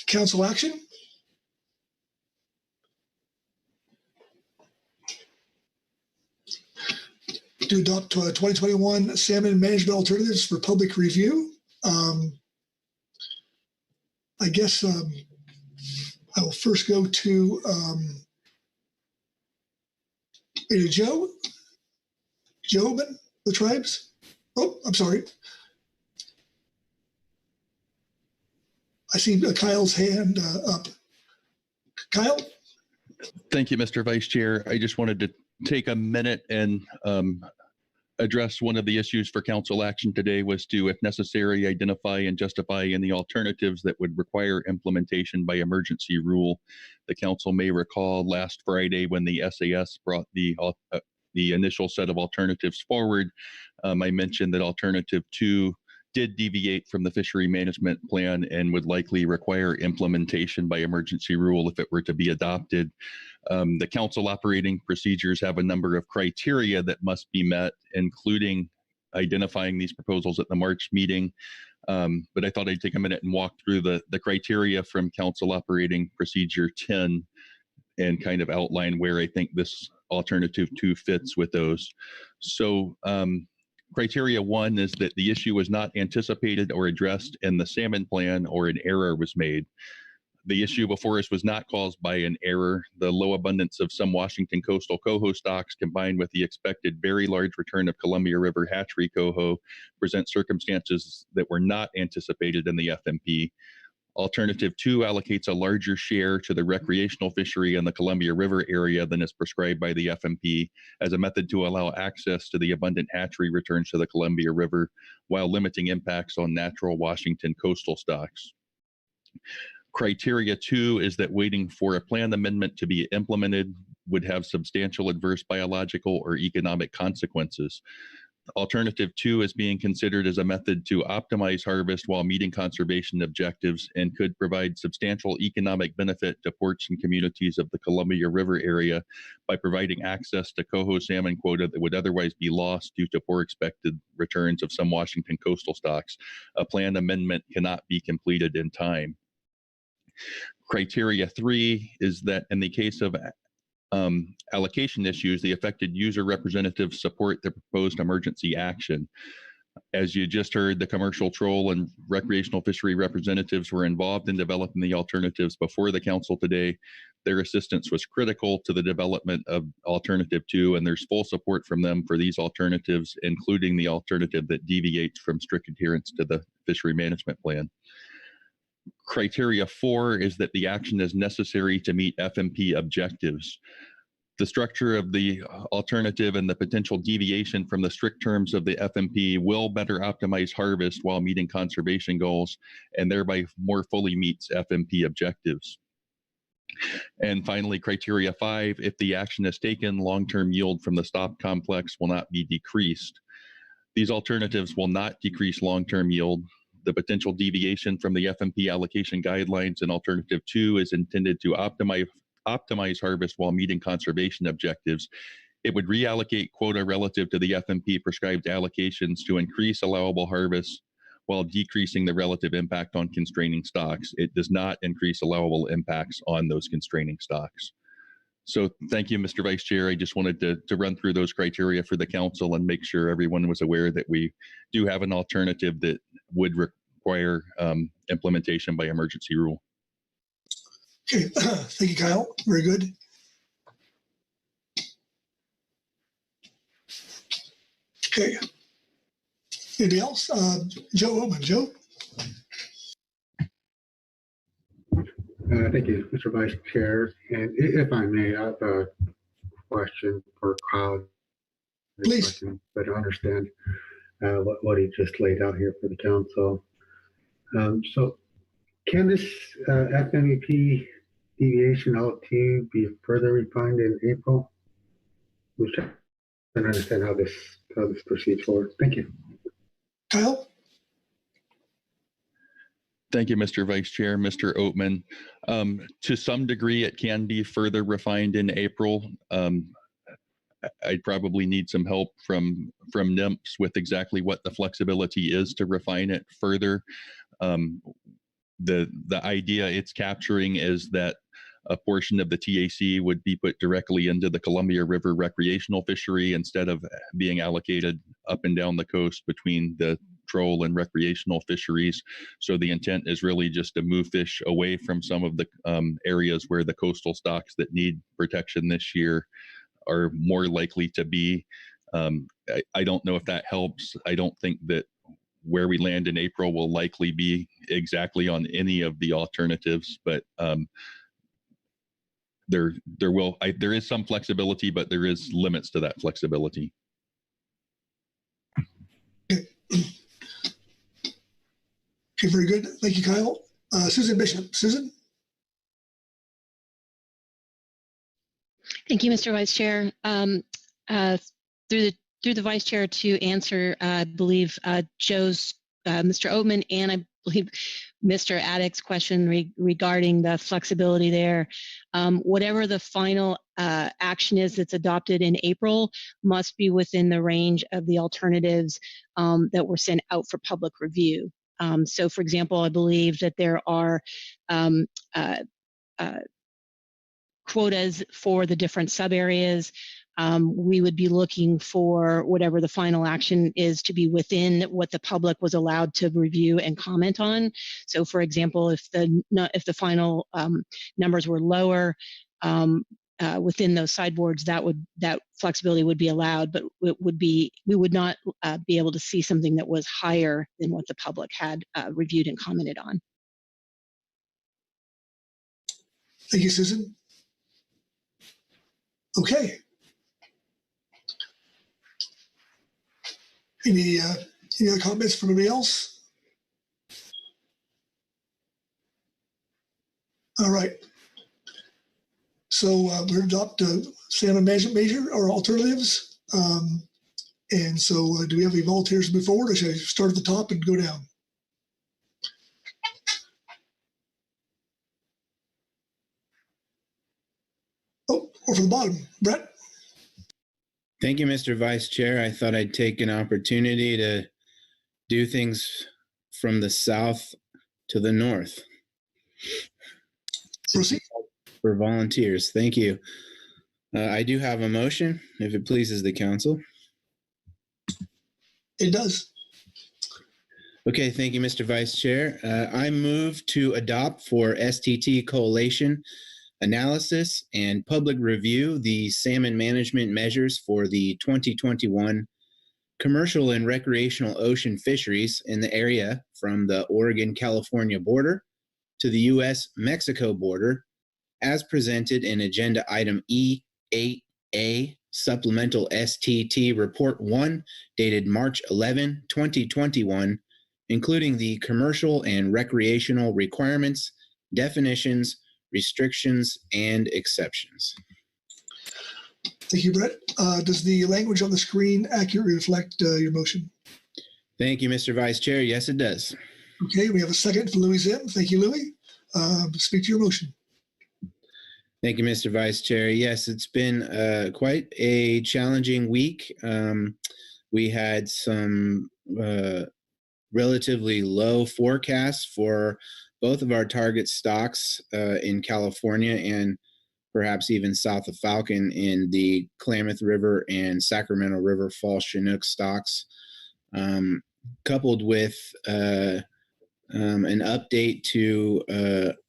council action. To adopt 2021 salmon management alternatives for public review. I guess I will first go to Joe. Jobin, the tribes. Oh, I'm sorry. I see Kyle's hand up. Kyle? Thank you, Mr. Vice Chair. I just wanted to take a minute and address one of the issues for council action today was to, if necessary, identify and justify any alternatives that would require implementation by emergency rule. The council may recall last Friday when the SAS brought the initial set of alternatives forward. I mentioned that alternative 2 did deviate from the fishery management plan and would likely require implementation by emergency rule if it were to be adopted. The council operating procedures have a number of criteria that must be met, including identifying these proposals at the March meeting. But I thought I'd take a minute and walk through the criteria from council operating procedure 10 and kind of outline where I think this alternative 2 fits with those. So criteria 1 is that the issue was not anticipated or addressed in the salmon plan or an error was made. The issue before us was not caused by an error. The low abundance of some Washington coastal coho stocks combined with the expected very large return of Columbia River hatchery coho present circumstances that were not anticipated in the FMP. Alternative 2 allocates a larger share to the recreational fishery in the Columbia River area than is prescribed by the FMP as a method to allow access to the abundant hatchery returns to the Columbia River while limiting impacts on natural Washington coastal stocks. Criteria 2 is that waiting for a plan amendment to be implemented would have substantial adverse biological or economic consequences. Alternative 2 is being considered as a method to optimize harvest while meeting conservation objectives and could provide substantial economic benefit to ports and communities of the Columbia River area by providing access to coho salmon quota that would otherwise be lost due to poor expected returns of some Washington coastal stocks. A planned amendment cannot be completed in time. Criteria 3 is that in the case of allocation issues, the affected user representatives support the proposed emergency action. As you just heard, the commercial troll and recreational fishery representatives were involved in developing the alternatives before the council today. Their assistance was critical to the development of Alternative 2, and there's full support from them for these alternatives, including the alternative that deviates from strict adherence to the fishery management plan. Criteria 4 is that the action is necessary to meet FMP objectives. The structure of the alternative and the potential deviation from the strict terms of the FMP will better optimize harvest while meeting conservation goals and thereby more fully meets FMP objectives. And finally, criteria 5, if the action is taken, long-term yield from the stop complex will not be decreased. These alternatives will not decrease long-term yield. The potential deviation from the FMP allocation guidelines in Alternative 2 is intended to optimize harvest while meeting conservation objectives. It would reallocate quota relative to the FMP prescribed allocations to increase allowable harvest while decreasing the relative impact on constraining stocks. It does not increase allowable impacts on those constraining stocks. So thank you, Mr. Vice Chair. I just wanted to run through those criteria for the council and make sure everyone was aware that we do have an alternative that would require implementation by emergency rule. Okay, thank you, Kyle. Very good. Okay. Anybody else? Joe Oman. Joe? Thank you, Mr. Vice Chair. And if I may, I have a question for Kyle. Please. But I understand what he just laid out here for the council. So can this FMEP deviation L2 be further refined in April? We should understand how this proceeds forward. Thank you. Kyle? Thank you, Mr. Vice Chair. Mr. Oatman. To some degree, it can be further refined in April. I'd probably need some help from NIMPS with exactly what the flexibility is to refine it further. The idea it's capturing is that a portion of the TAC would be put directly into the Columbia River recreational fishery instead of being allocated up and down the coast between the troll and recreational fisheries. So the intent is really just to move fish away from some of the areas where the coastal stocks that need protection this year are more likely to be. I don't know if that helps. I don't think that where we land in April will likely be exactly on any of the alternatives, but there is some flexibility, but there is limits to that flexibility. Okay, very good. Thank you, Kyle. Susan Bishop. Susan? Thank you, Mr. Vice Chair. Through the Vice Chair to answer, I believe, Joe's, Mr. Oatman, and I believe Mr. Addick's question regarding the flexibility there. Whatever the final action is that's adopted in April must be within the range of the alternatives that were sent out for public review. So, for example, I believe that there are quotas for the different sub-areas. We would be looking for whatever the final action is to be within what the public was allowed to review and comment on. So, for example, if the final numbers were lower within those sideboards, that flexibility would be allowed, but we would not be able to see something that was higher than what the public had reviewed and commented on. Thank you, Susan. Okay. Any other comments from anybody else? All right. So we're going to adopt salmon management measure or alternatives. And so do we have any volunteers to move forward, or should I start at the top and go down? Oh, or from the bottom, Brett? Thank you, Mr. Vice Chair. I thought I'd take an opportunity to do things from the south to the north. Proceed. For volunteers. Thank you. I do have a motion, if it pleases the council. It does. Okay, thank you, Mr. Vice Chair. I move to adopt for STT Coalition analysis and public review the salmon management measures for the 2021 commercial and recreational ocean fisheries in the area from the Oregon-California border to the U.S.-Mexico border, as presented in Agenda Item E8A, Supplemental STT Report 1, dated March 11, 2021, including the commercial and recreational requirements, definitions, restrictions, and exceptions. Thank you, Brett. Does the language on the screen accurately reflect your motion? Thank you, Mr. Vice Chair. Yes, it does. Okay, we have a second for Louis Zim. Thank you, Louis. Speak to your motion. Thank you, Mr. Vice Chair. Yes, it's been quite a challenging week. We had some relatively low forecasts for both of our target stocks in California and perhaps even south of Falcon in the Klamath River and Sacramento River Fall Chinook stocks, coupled with an update to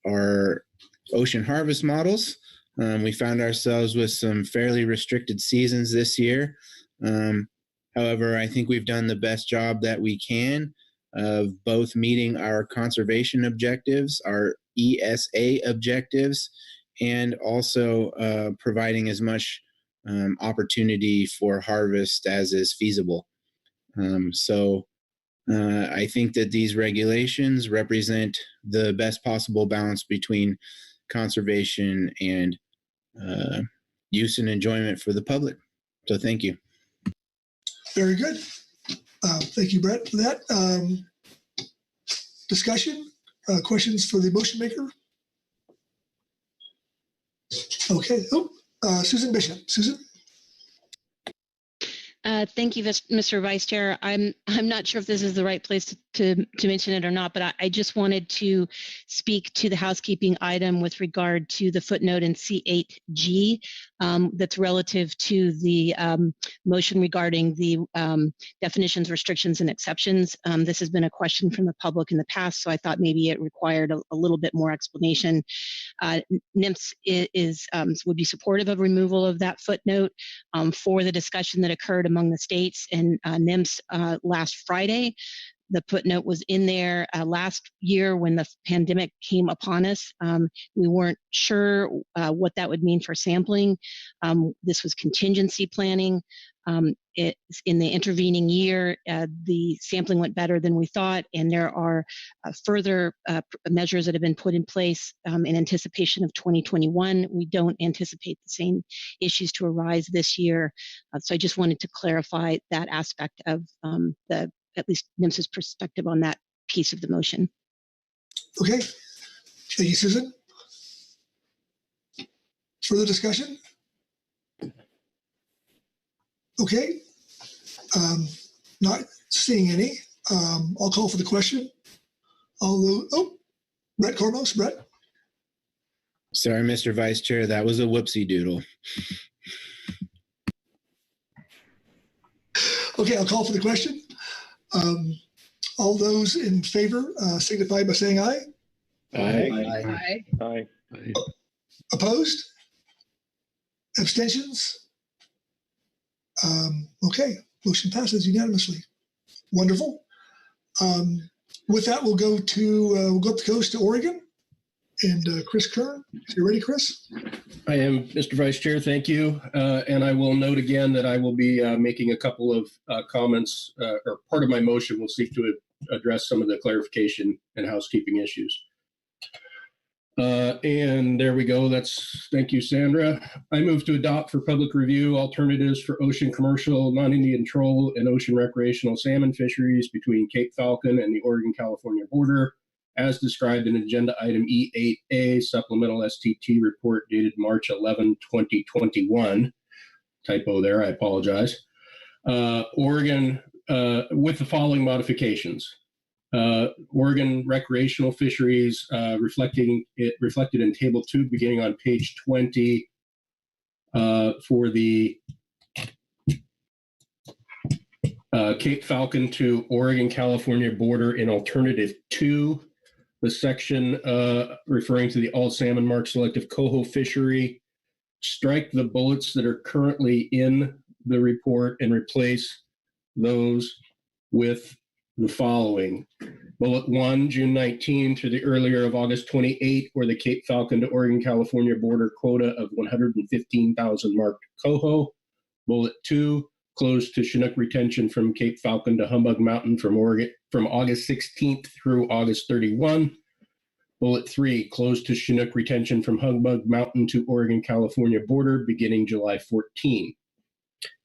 our ocean harvest models. We found ourselves with some fairly restricted seasons this year. However, I think we've done the best job that we can of both meeting our conservation objectives, our ESA objectives, and also providing as much opportunity for harvest as is feasible. So I think that these regulations represent the best possible balance between conservation and use and enjoyment for the public. So thank you. Very good. Thank you, Brett, for that. Discussion, questions for the motion maker? Okay. Oh, Susan Bishop. Susan? Thank you, Mr. Vice Chair. I'm not sure if this is the right place to mention it or not, but I just wanted to speak to the housekeeping item with regard to the footnote in C8G that's relative to the motion regarding the definitions, restrictions, and exceptions. This has been a question from the public in the past, so I thought maybe it required a little bit more explanation. NMFS would be supportive of removal of that footnote for the discussion that occurred among the states and NMFS last Friday. The footnote was in there last year when the pandemic came upon us. We weren't sure what that would mean for sampling. This was contingency planning. In the intervening year, the sampling went better than we thought, and there are further measures that have been put in place in anticipation of 2021. We don't anticipate the same issues to arise this year. So I just wanted to clarify that aspect of at least NMFS's perspective on that piece of the motion. Okay. Thank you, Susan. Further discussion? Okay. Not seeing any. I'll call for the question. Brett Cormos. Brett? Sorry, Mr. Vice Chair, that was a whoopsie doodle. Okay, I'll call for the question. All those in favor signify by saying aye. Aye. Aye. Aye. Opposed? Abstentions? Okay, motion passes unanimously. Wonderful. With that, we'll go up the coast to Oregon. And Chris Kern, you ready, Chris? I am, Mr. Vice Chair. Thank you. And I will note again that I will be making a couple of comments, or part of my motion will seek to address some of the clarification and housekeeping issues. And there we go. Thank you, Sandra. I move to adopt for public review alternatives for ocean commercial, non-Indian troll, and ocean recreational salmon fisheries between Cape Falcon and the Oregon-California border, as described in agenda item E8A, supplemental STT report dated March 11, 2021. Typo there, I apologize. Oregon, with the following modifications. Oregon recreational fisheries reflected in table 2 beginning on page 20 for the Cape Falcon to Oregon-California border in alternative 2, the section referring to the all salmon mark selective coho fishery. Strike the bullets that are currently in the report and replace those with the following. Bullet 1, June 19 to the earlier of August 28, where the Cape Falcon to Oregon-California border quota of 115,000 marked coho. Bullet 2, closed to Chinook retention from Cape Falcon to Humbug Mountain from August 16th through August 31. Bullet 3, closed to Chinook retention from Humbug Mountain to Oregon-California border beginning July 14.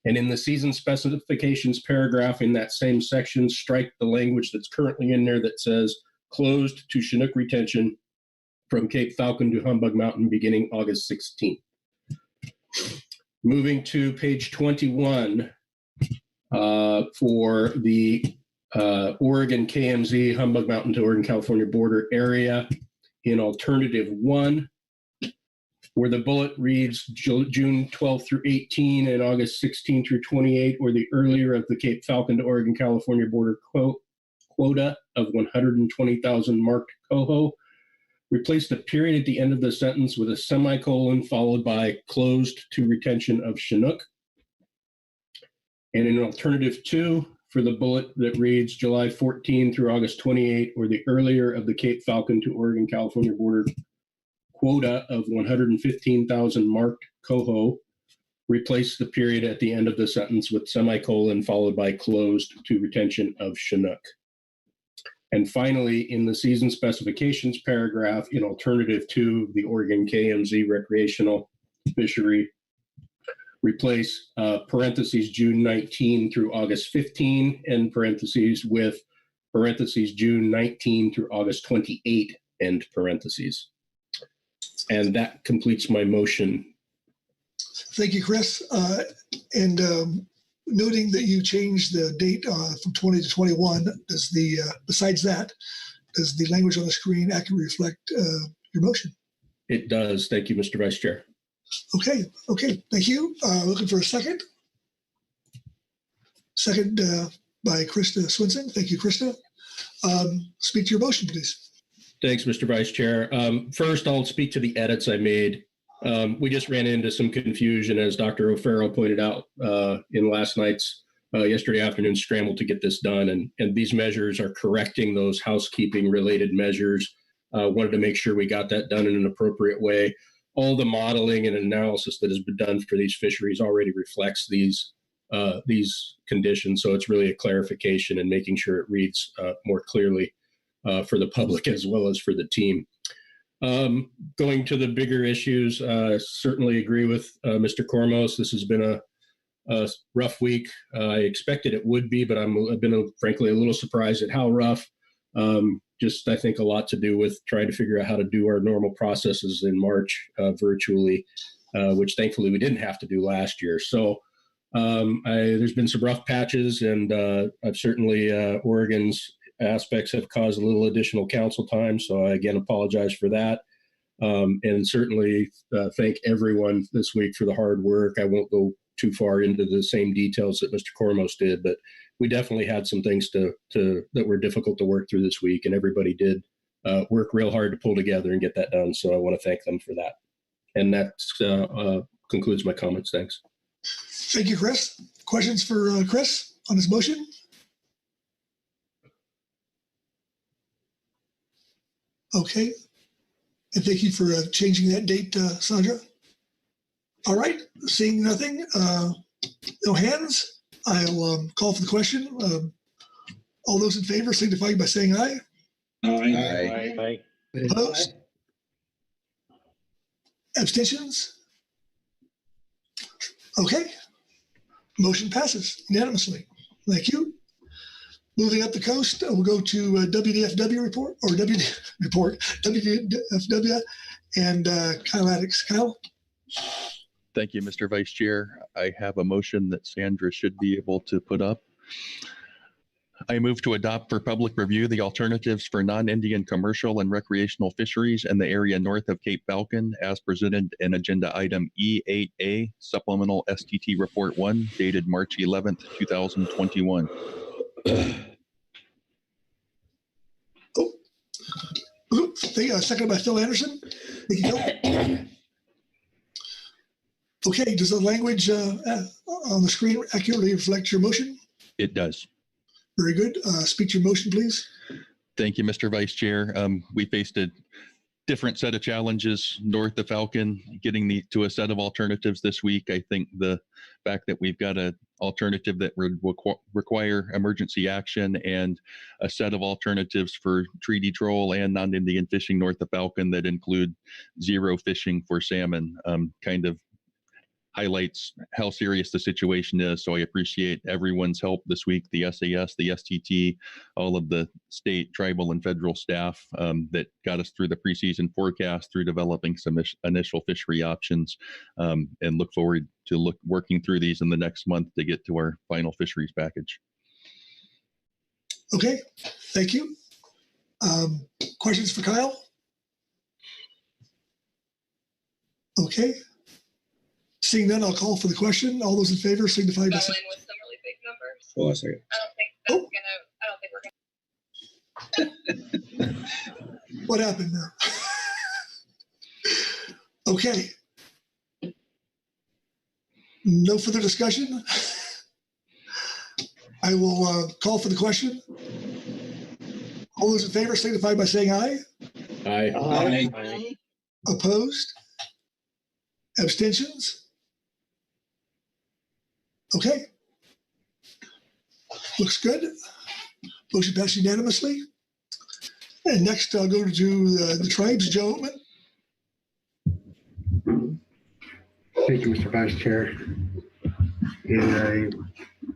And in the season specifications paragraph in that same section, strike the language that's currently in there that says closed to Chinook retention from Cape Falcon to Humbug Mountain beginning August 16th. Moving to page 21 for the Oregon KMZ Humbug Mountain to Oregon California border area in alternative 1, where the bullet reads June 12 through 18 and August 16 through 28, or the earlier of the Cape Falcon to Oregon California border quota of 120,000 marked coho. Replace the period at the end of the sentence with a semicolon followed by closed to retention of Chinook. And in alternative 2, for the bullet that reads July 14 through August 28, or the earlier of the Cape Falcon to Oregon California border quota of 115,000 marked coho, replace the period at the end of the sentence with semicolon followed by closed to retention of Chinook. And finally, in the season specifications paragraph in alternative 2, the Oregon KMZ recreational fishery, replace parentheses June 19 through August 15 and parentheses with parentheses June 19 through August 28 end parentheses. And that completes my motion. Thank you, Chris. And noting that you changed the date from 20 to 21, does besides that, does the language on the screen accurately reflect your motion? It does. Thank you, Mr. Vice Chair. Okay. Thank you. Looking for a second. Second by Krista Swinson. Thank you, Krista. Speak to your motion, please. Thanks, Mr. Vice Chair. First, I'll speak to the edits I made. We just ran into some confusion, as Dr. O'Farrell pointed out in last night's, yesterday afternoon scramble to get this done. And these measures are correcting those housekeeping related measures. Wanted to make sure we got that done in an appropriate way. All the modeling and analysis that has been done for these fisheries already reflects these conditions. So it's really a clarification and making sure it reads more clearly for the public as well as for the team. Going to the bigger issues, certainly agree with Mr. Kormos. This has been a rough week. I expected it would be, but I've been frankly a little surprised at how rough. Just I think a lot to do with trying to figure out how to do our normal processes in March virtually, which thankfully we didn't have to do last year. So there's been some rough patches, and I've certainly Oregon's aspects have caused a little additional council time. So I again apologize for that. And certainly thank everyone this week for the hard work. I won't go too far into the same details that Mr. Kormos did, but we definitely had some things that were difficult to work through this week, and everybody did work real hard to pull together and get that done. So I want to thank them for that. And that concludes my comments. Thanks. Thank you, Chris. Questions for Chris on his motion? Okay. And thank you for changing that date, Sandra. All right, seeing nothing, no hands, I'll call for the question. All those in favor signify by saying aye. Aye. Opposed? Abstentions? Okay. Motion passes unanimously. Thank you. Moving up the coast, we'll go to WDFW report, or WDFW, and Kyle Addix. Kyle? Thank you, Mr. Vice Chair. I have a motion that Sandra should be able to put up. I move to adopt for public review the alternatives for non-Indian commercial and recreational fisheries in the area north of Cape Falcon as presented in agenda item E8A, supplemental STT report 1 dated March 11th, 2021. Seconded by Phil Anderson. Thank you, Phil. Okay, does the language on the screen accurately reflect your motion? It does. Very good. Speak to your motion, please. Thank you, Mr. Vice Chair. We faced a different set of challenges north of Falcon, getting to a set of alternatives this week. I think the fact that we've got an alternative that would require emergency action and a set of alternatives for treaty troll and non-Indian fishing north of Falcon that include zero fishing for salmon kind of highlights how serious the situation is. So I appreciate everyone's help this week, the SAS, the STT, all of the state, tribal, and federal staff that got us through the preseason forecast, through developing some initial fishery options, and look forward to working through these in the next month to get to our final fisheries package. Okay, thank you. Questions for Kyle? Okay. Seeing none, I'll call for the question. All those in favor signify by saying. With some really big numbers. Hold on a second. I don't think gonna. What happened there? Okay. No further discussion. I will call for the question. All those in favor signify by saying aye. Aye. Opposed? Abstentions? Okay. Looks good. Motion passed unanimously. And next I'll go to the tribes. Joe Oatman. Thank you, Mr. Vice Chair. And I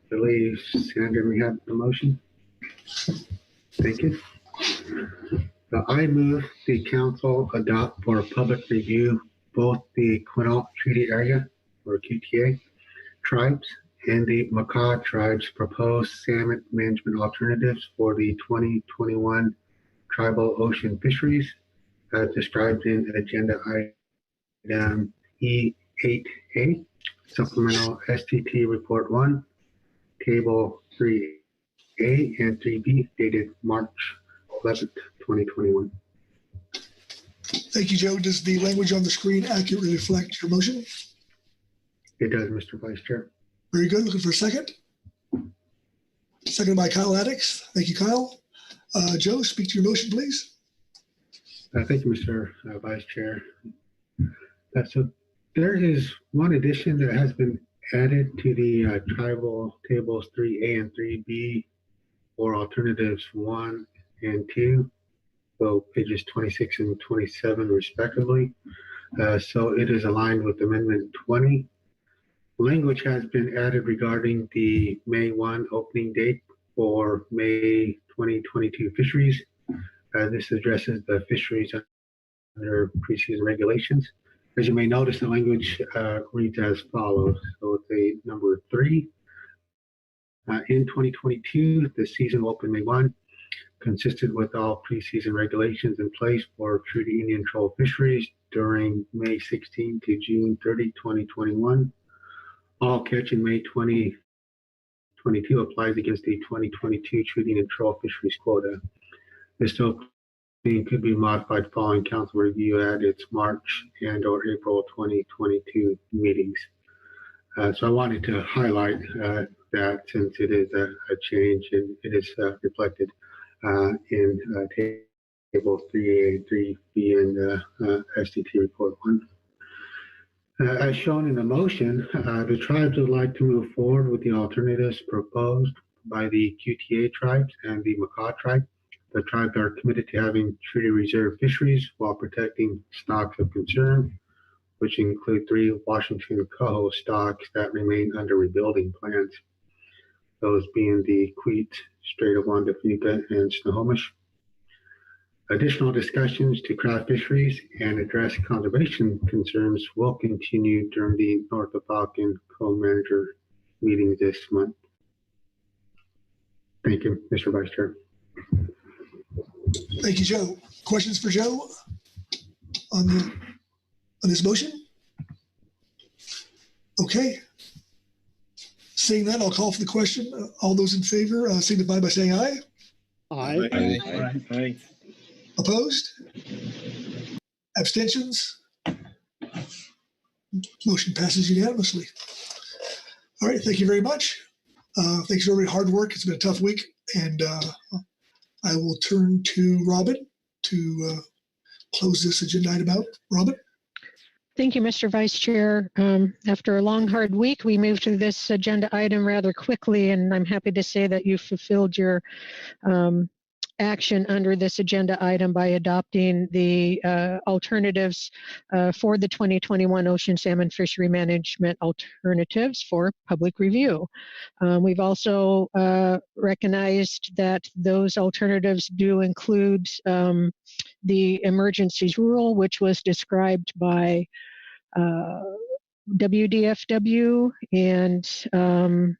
believe Sandra, we have the motion. Thank you. So I move the council adopt for public review both the Quinault Treaty Area, or QTA, tribes and the Makah tribes proposed salmon management alternatives for the 2021 tribal ocean fisheries as described in agenda item E8A, supplemental STT report 1, table 3A and 3B dated March 11th, 2021. Thank you, Joe. Does the language on the screen accurately reflect your motion? It does, Mr. Vice Chair. Very good. Looking for a second. Seconded by Kyle Addix. Thank you, Kyle. Joe, speak to your motion, please. Thank you, Mr. Vice Chair. So there is one addition that has been added to the tribal tables 3A and 3B for alternatives 1 and 2. So pages 26 and 27 respectively. So it is aligned with Amendment 20. Language has been added regarding the May 1 opening date for May 2022 fisheries. This addresses the fisheries under preseason regulations. As you may notice, the language reads as follows. So it's a number 3. In 2022, the season will open May 1, consistent with all preseason regulations in place for treaty Indian troll fisheries during May 16 to June 30, 2021. All catch in May 2022 applies against the 2022 treaty Indian troll fisheries quota. This opening could be modified following council review at its March and or April 2022 meetings. So I wanted to highlight that since it is a change and it is reflected in Table 3A, 3B, and SDT Report 1. As shown in the motion, the tribes would like to move forward with the alternatives proposed by the QTA tribes and the Makah tribe. The tribes are committed to having treaty reserve fisheries while protecting stocks of concern, which include 3 Washington coho stocks that remain under rebuilding plans, those being the Queet, Strait of Juan de Fuca, and Snohomish. Additional discussions to craft fisheries and address conservation concerns will continue during the North of Falcon co-manager meeting this month. Thank you, Mr. Vice Chair. Thank you, Joe. Questions for Joe on this motion? Okay. Seeing that, I'll call for the question. All those in favor signify by saying aye. Aye. Aye. Aye. Opposed? Abstentions? Motion passes unanimously. All right, thank you very much. Thanks for everybody's hard work. It's been a tough week, and I will turn to Robin to close this agenda item out. Robin? Thank you, Mr. Vice Chair. After a long, hard week, we moved to this agenda item rather quickly, and I'm happy to say that you fulfilled your action under this agenda item by adopting the alternatives for the 2021 Ocean Salmon Fishery Management Alternatives for public review. We've also recognized that those alternatives do include the emergencies rule, which was described by WDFW, and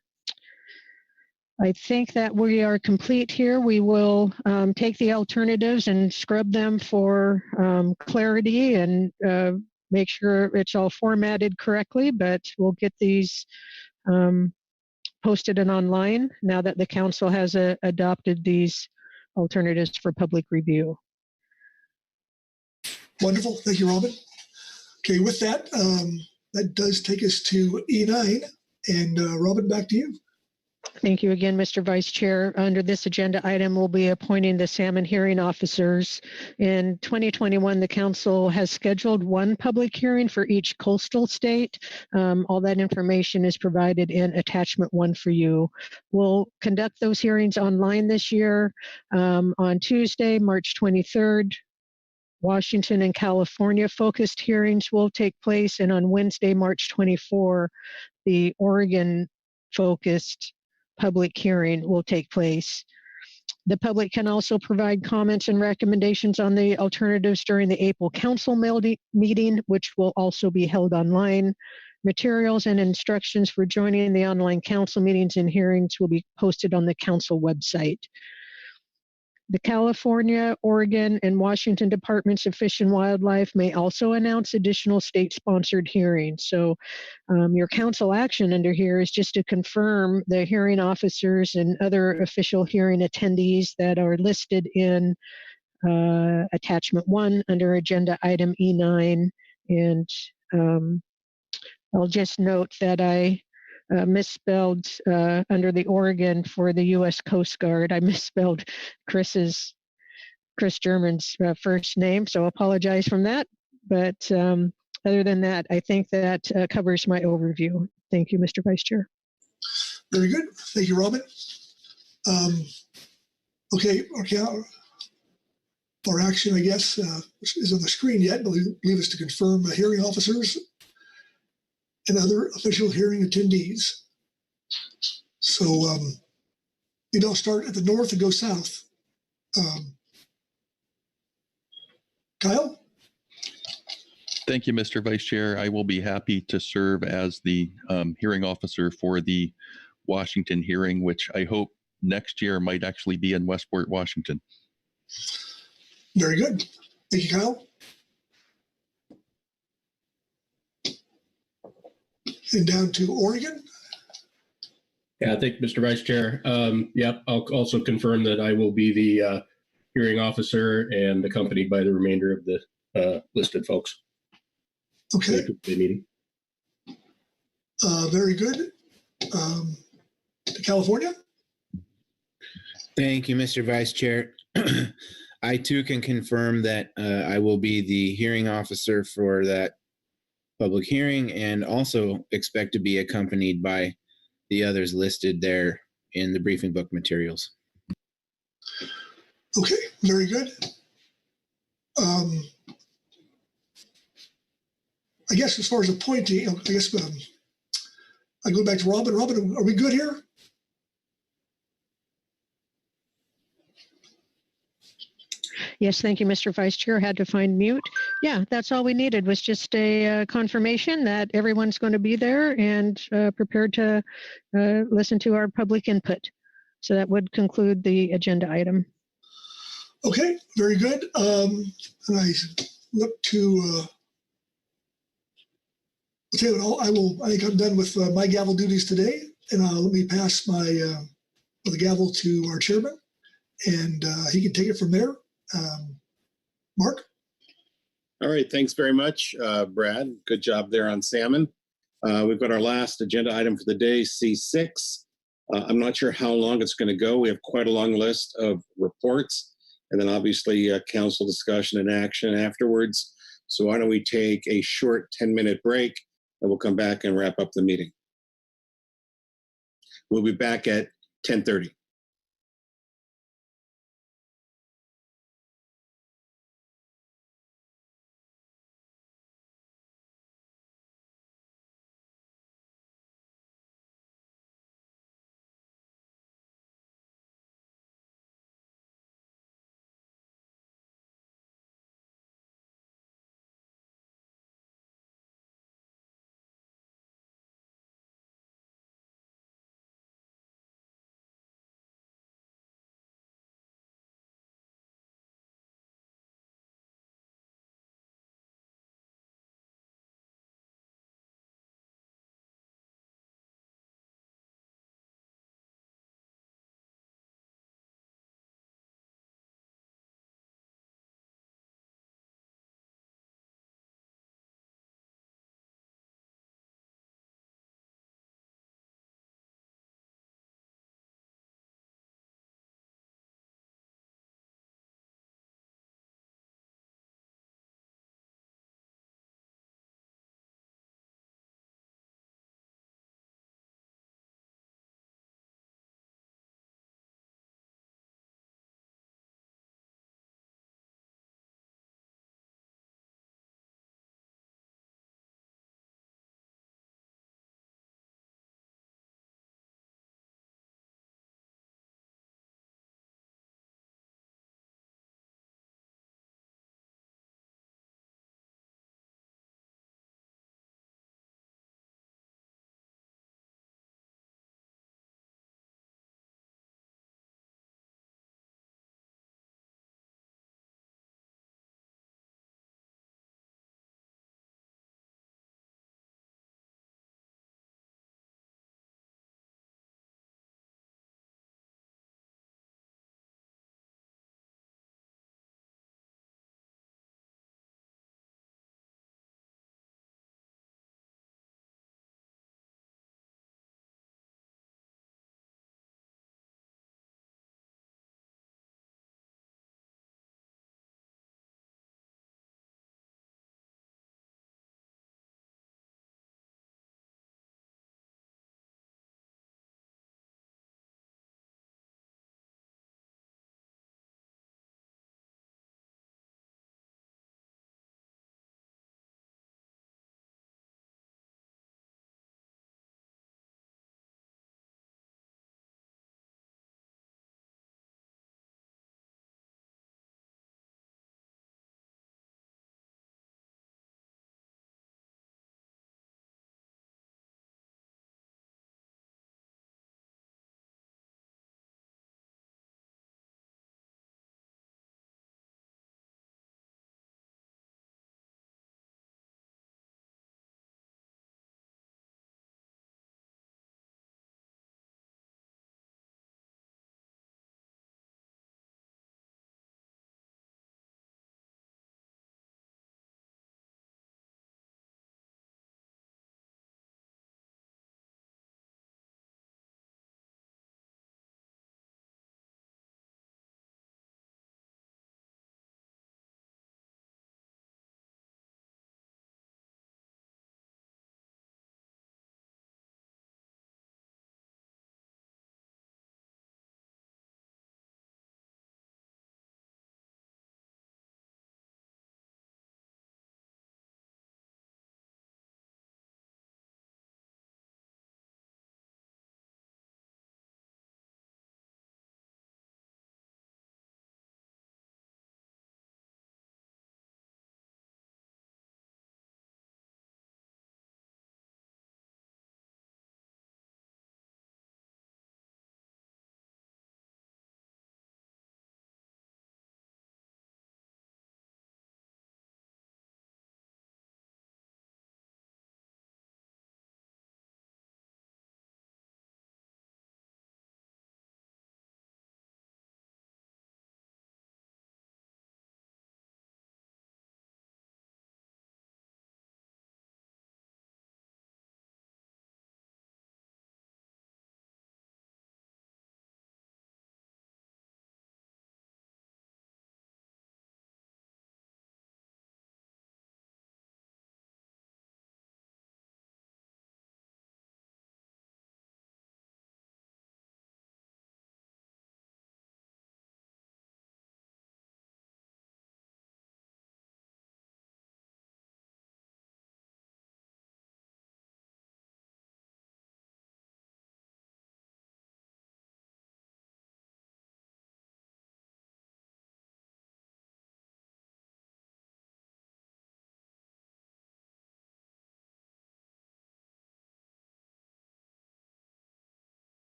I think that we are complete here. We will take the alternatives and scrub them for clarity and make sure it's all formatted correctly, but we'll get these posted and online now that the council has adopted these alternatives for public review. Wonderful. Thank you, Robin. Okay, with that, that does take us to E9. And Robin, back to you. Thank you again, Mr. Vice Chair. Under this agenda item, we'll be appointing the salmon hearing officers. In 2021, the council has scheduled 1 public hearing for each coastal state. All that information is provided in attachment 1 for you. We'll conduct those hearings online this year. On Tuesday, March 23rd, Washington and California focused hearings will take place, and on Wednesday, March 24, the Oregon focused public hearing will take place. The public can also provide comments and recommendations on the alternatives during the April Council meeting, which will also be held online. Materials and instructions for joining the online council meetings and hearings will be posted on the council website. The California, Oregon, and Washington Departments of Fish and Wildlife may also announce additional state-sponsored hearings. So your council action under here is just to confirm the hearing officers and other official hearing attendees that are listed in attachment 1 under agenda item E9. And I'll just note that I misspelled under the Oregon for the U.S. Coast Guard. I misspelled Chris German's first name, so apologize from that. But other than that, I think that covers my overview. Thank you, Mr. Vice Chair. Very good. Thank you, Robin. Okay, our action, I guess, is on the screen yet, but leave us to confirm hearing officers and other official hearing attendees. So maybe I'll start at the north and go south. Kyle? Thank you, Mr. Vice Chair. I will be happy to serve as the hearing officer for the Washington hearing, which I hope next year might actually be in Westport, Washington. Very good. Thank you, Kyle. And down to Oregon. Yeah, thank you, Mr. Vice Chair. Yep, I'll also confirm that I will be the hearing officer and accompanied by the remainder of the listed folks. Okay. Meeting. Very good. To California. Thank you, Mr. Vice Chair. I too can confirm that I will be the hearing officer for that public hearing, and also expect to be accompanied by the others listed there in the briefing book materials. Okay, very good. I guess as far as appointing, I guess I go back to Robin. Robin, are we good here? Yes, thank you, Mr. Vice Chair. Had to find mute. Yeah, that's all we needed was just a confirmation that everyone's going to be there and prepared to listen to our public input. So that would conclude the agenda item. Okay, very good. And I look to, I think I'm done with my gavel duties today, and let me pass the gavel to our chairman, and he can take it from there. Mark? All right, thanks very much, Brad. Good job there on salmon. We've got our last agenda item for the day, C6. I'm not sure how long it's going to go. We have quite a long list of reports, and then obviously council discussion and action afterwards. So why don't we take a short 10-minute break, and we'll come back and wrap up the meeting. We'll be back at 10:30.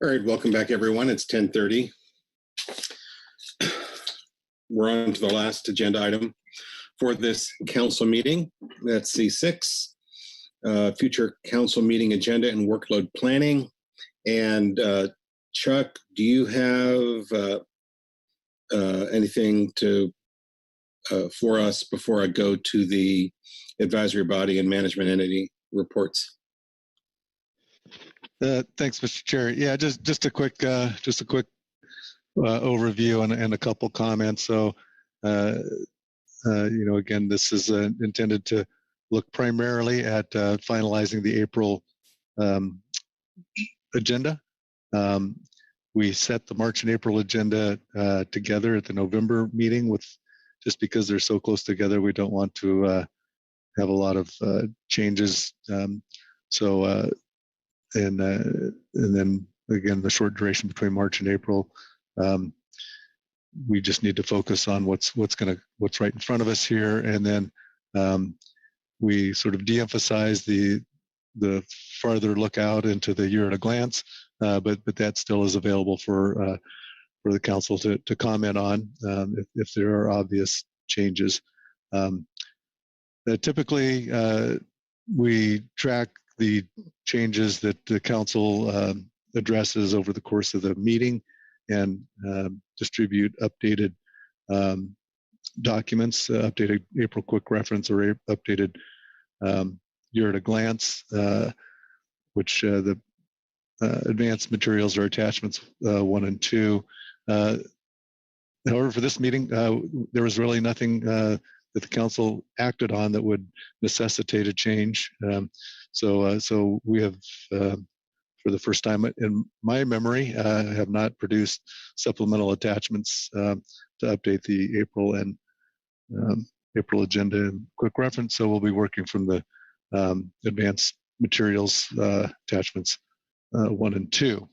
All right, welcome back, everyone. It's 10:30. We're on to the last agenda item for this council meeting. That's C6, future council meeting agenda and workload planning. And Chuck, do you have anything for us before I go to the advisory body and management entity reports? Thanks, Mr. Chair. Yeah, just a quick overview and a couple comments. So, again, this is intended to look primarily at finalizing the April agenda. We set the March and April agenda together at the November meeting just because they're so close together, we don't want to have a lot of changes. And then again, the short duration between March and April, we just need to focus on what's right in front of us here, and then we sort of de-emphasize the farther look out into the year at a glance, but that still is available for the council to comment on if there are obvious changes. Typically, we track the changes that the council addresses over the course of the meeting and distribute updated documents, updated April quick reference or updated year at a glance, which the advanced materials or attachments 1 and 2. However, for this meeting, there was really nothing that the council acted on that would necessitate a change. So we have, for the first time in my memory, have not produced supplemental attachments to update the April and April agenda and quick reference. So we'll be working from the advanced materials attachments 1 and 2.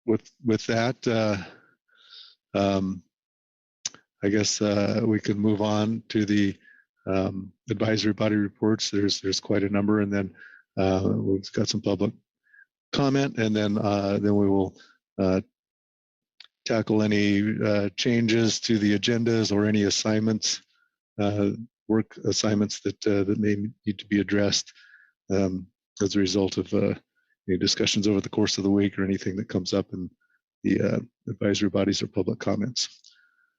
With that, I guess we can move on to the advisory body reports. There's quite a number, and then we've got some public comment, and then we will tackle any changes to the agendas or any assignments, work assignments that may need to be addressed as a result of any discussions over the course of the week or anything that comes up in the advisory bodies or public comments.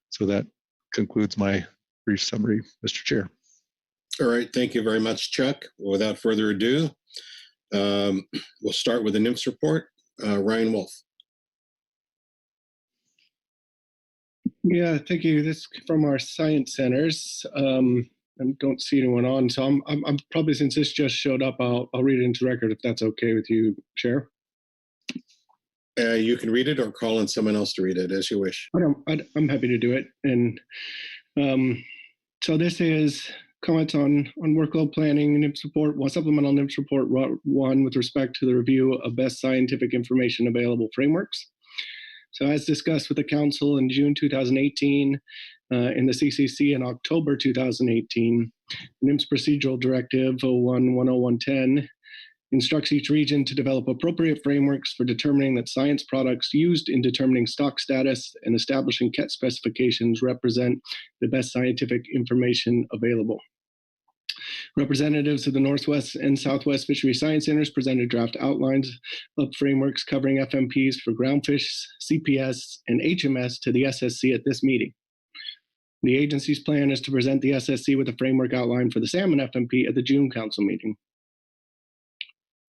So that concludes my brief summary, Mr. Chair. All right, thank you very much, Chuck. Without further ado, we'll start with the NIMS report. Ryan Wolf. Yeah, thank you. This is from our science centers. I don't see anyone on, so I'm probably, since this just showed up, I'll read it into the record if that's okay with you, Chair. You can read it or call on someone else to read it as you wish. I'm happy to do it. And so this is comments on workload planning, NIMS report, supplemental NIMS report 1 with respect to the review of best scientific information available frameworks. So as discussed with the council in June 2018, in the CCC in October 2018, NIMS Procedural Directive 01-10110 instructs each region to develop appropriate frameworks for determining that science products used in determining stock status and establishing CET specifications represent the best scientific information available. Representatives of the Northwest and Southwest Fishery Science Centers presented draft outlines of frameworks covering FMPs for groundfish, CPS, and HMS to the SSC at this meeting. The agency's plan is to present the SSC with a framework outline for the salmon FMP at the June council meeting.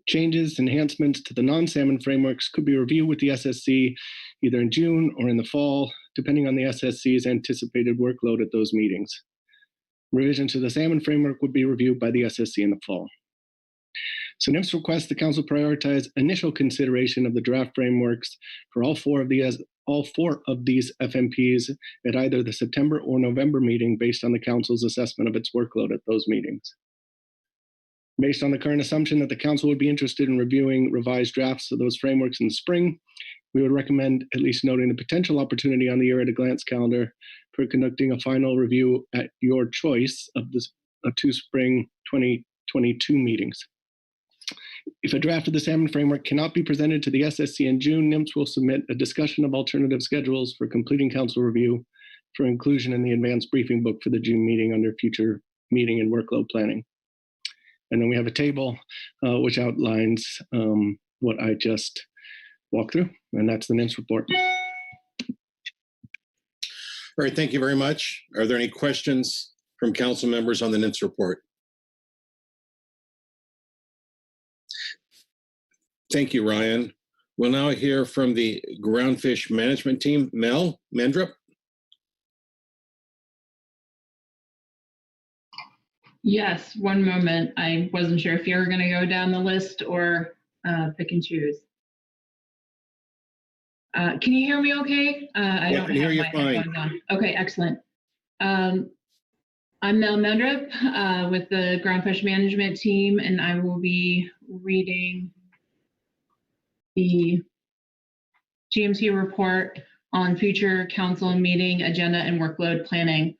Changes, enhancements to the non-salmon frameworks could be reviewed with the SSC either in June or in the fall, depending on the SSC's anticipated workload at those meetings. Revisions to the salmon framework would be reviewed by the SSC in the fall. So NIMS requests the council prioritize initial consideration of the draft frameworks for all four of these FMPs at either the September or November meeting based on the council's assessment of its workload at those meetings. Based on the current assumption that the council would be interested in reviewing revised drafts of those frameworks in the spring, we would recommend at least noting the potential opportunity on the year at a glance calendar for conducting a final review at your choice of 2 spring 2022 meetings. If a draft of the salmon framework cannot be presented to the SSC in June, NIMS will submit a discussion of alternative schedules for completing council review for inclusion in the advanced briefing book for the June meeting under future meeting and workload planning. And then we have a table which outlines what I just walked through, and that's the NIMS report. All right, thank you very much. Are there any questions from council members on the NIMS report? Thank you, Ryan. We'll now hear from the groundfish management team. Mel Mandrup. Yes, one moment. I wasn't sure if you were going to go down the list or pick and choose. Can you hear me okay? I don't have my headphones on. Okay, excellent. I'm Mel Mendrup with the Groundfish Management Team, and I will be reading the GMT report on future council meeting agenda and workload planning.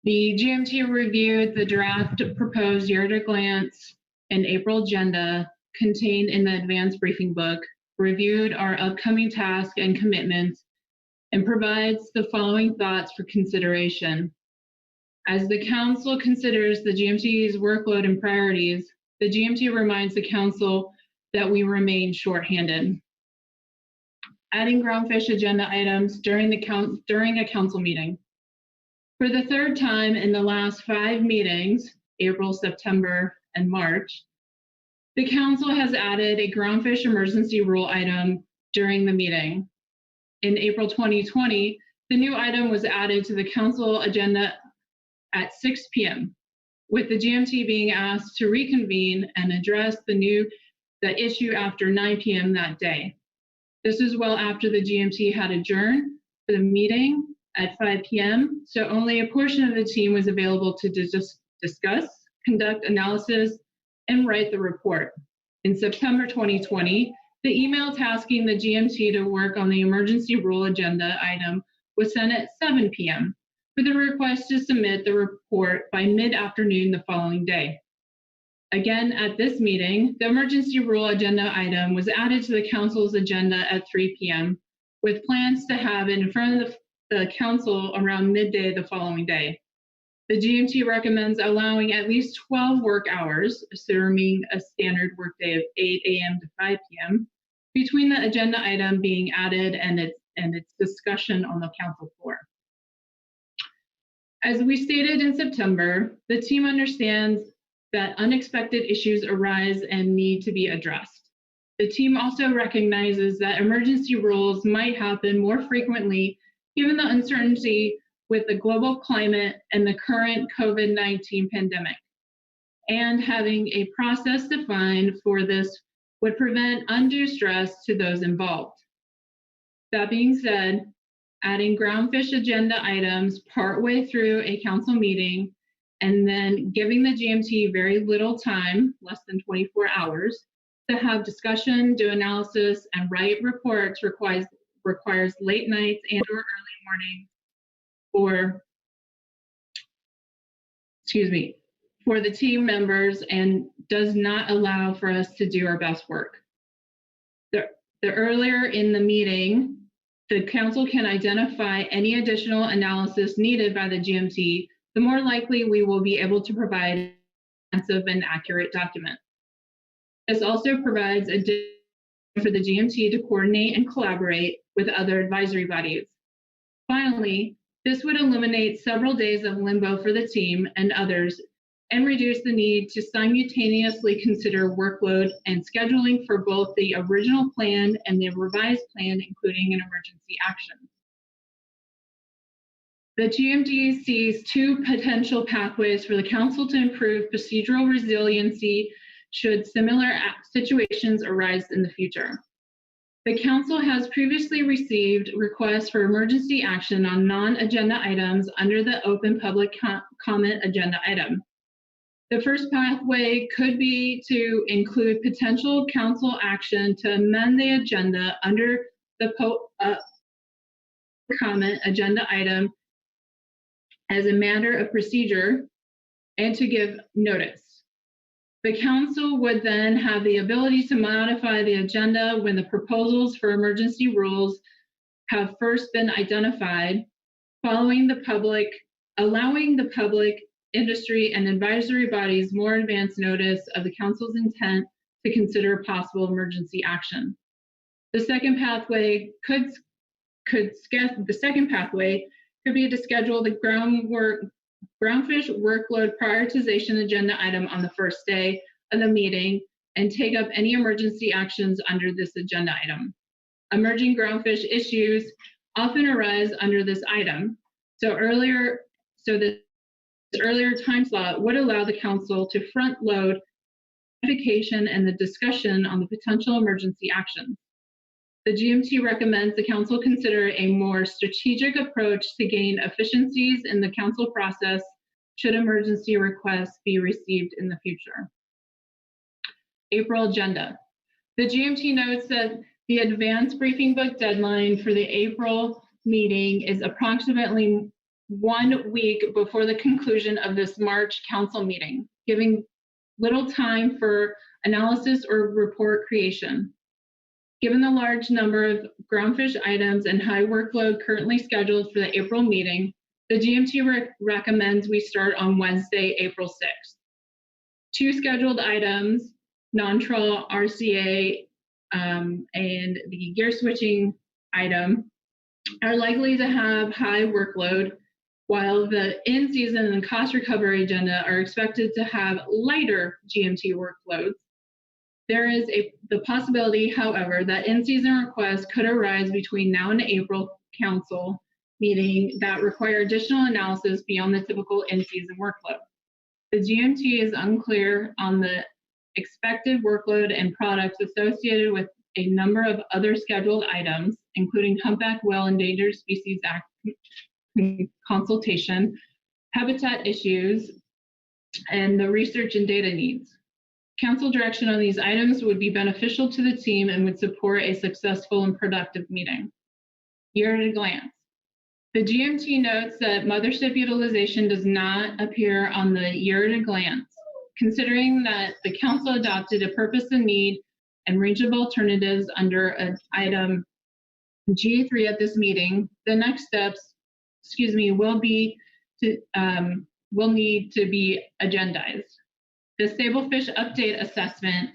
The GMT reviewed the draft proposed year-at-a-glance and April agenda contained in the advanced briefing book, reviewed our upcoming tasks and commitments, and provides the following thoughts for consideration. As the council considers the GMT's workload and priorities, the GMT reminds the council that we remain shorthanded. Adding groundfish agenda items during a council meeting. For the third time in the last 5 meetings, April, September, and March, the council has added a groundfish emergency rule item during the meeting. In April 2020, the new item was added to the council agenda at 6 p.m., with the GMT being asked to reconvene and address the issue after 9 p.m. that day. This is well after the GMT had adjourned for the meeting at 5 p.m., so only a portion of the team was available to discuss, conduct analysis, and write the report. In September 2020, the email tasking the GMT to work on the emergency rule agenda item was sent at 7 p.m. with a request to submit the report by mid-afternoon the following day. Again, at this meeting, the emergency rule agenda item was added to the council's agenda at 3 p.m. with plans to have it in front of the council around midday the following day. The GMT recommends allowing at least 12 work hours, assuming a standard workday of 8 a.m. to 5 p.m., between the agenda item being added and its discussion on the council floor. As we stated in September, the team understands that unexpected issues arise and need to be addressed. The team also recognizes that emergency rules might happen more frequently given the uncertainty with the global climate and the current COVID-19 pandemic. And having a process defined for this would prevent undue stress to those involved. That being said, adding groundfish agenda items partway through a council meeting and then giving the GMT very little time, less than 24 hours, to have discussion, do analysis, and write reports requires late nights and or early morning for the team members and does not allow for us to do our best work. The earlier in the meeting, the council can identify any additional analysis needed by the GMT, the more likely we will be able to provide an extensive and accurate document. This also provides a for the GMT to coordinate and collaborate with other advisory bodies. Finally, this would eliminate several days of limbo for the team and others and reduce the need to simultaneously consider workload and scheduling for both the original plan and the revised plan, including an emergency action. The GMT sees 2 potential pathways for the council to improve procedural resiliency should similar situations arise in the future. The council has previously received requests for emergency action on non-agenda items under the open public comment agenda item. The first pathway could be to include potential council action to amend the agenda under the comment agenda item as a matter of procedure and to give notice. The council would then have the ability to modify the agenda when the proposals for emergency rules have first been identified, allowing the public, industry, and advisory bodies more advance notice of the council's intent to consider possible emergency action. The second pathway could be to schedule the groundfish workload prioritization agenda item on the first day of the meeting and take up any emergency actions under this agenda item. Emerging groundfish issues often arise under this item. So this earlier time slot would allow the council to front load notification and the discussion on the potential emergency actions. The GMT recommends the council consider a more strategic approach to gain efficiencies in the council process should emergency requests be received in the future. April agenda. The GMT notes that the advanced briefing book deadline for the April meeting is approximately 1 week before the conclusion of this March council meeting, giving little time for analysis or report creation. Given the large number of groundfish items and high workload currently scheduled for the April meeting, the GMT recommends we start on Wednesday, April 6th. 2 scheduled items, non-trawl RCA and the gear switching item, are likely to have high workload, while the in-season and cost recovery agenda are expected to have lighter GMT workloads. There is the possibility, however, that in-season requests could arise between now and the April council meeting that require additional analysis beyond the typical in-season workload. The GMT is unclear on the expected workload and products associated with a number of other scheduled items, including Humpback Whale Endangered Species Act consultation, habitat issues, and the research and data needs. Council direction on these items would be beneficial to the team and would support a successful and productive meeting. Year at a glance. The GMT notes that mothership utilization does not appear on the year at a glance. Considering that the council adopted a purpose and need and range of alternatives under an item G3 at this meeting, the next steps, will need to be agendized. The Stablefish update assessment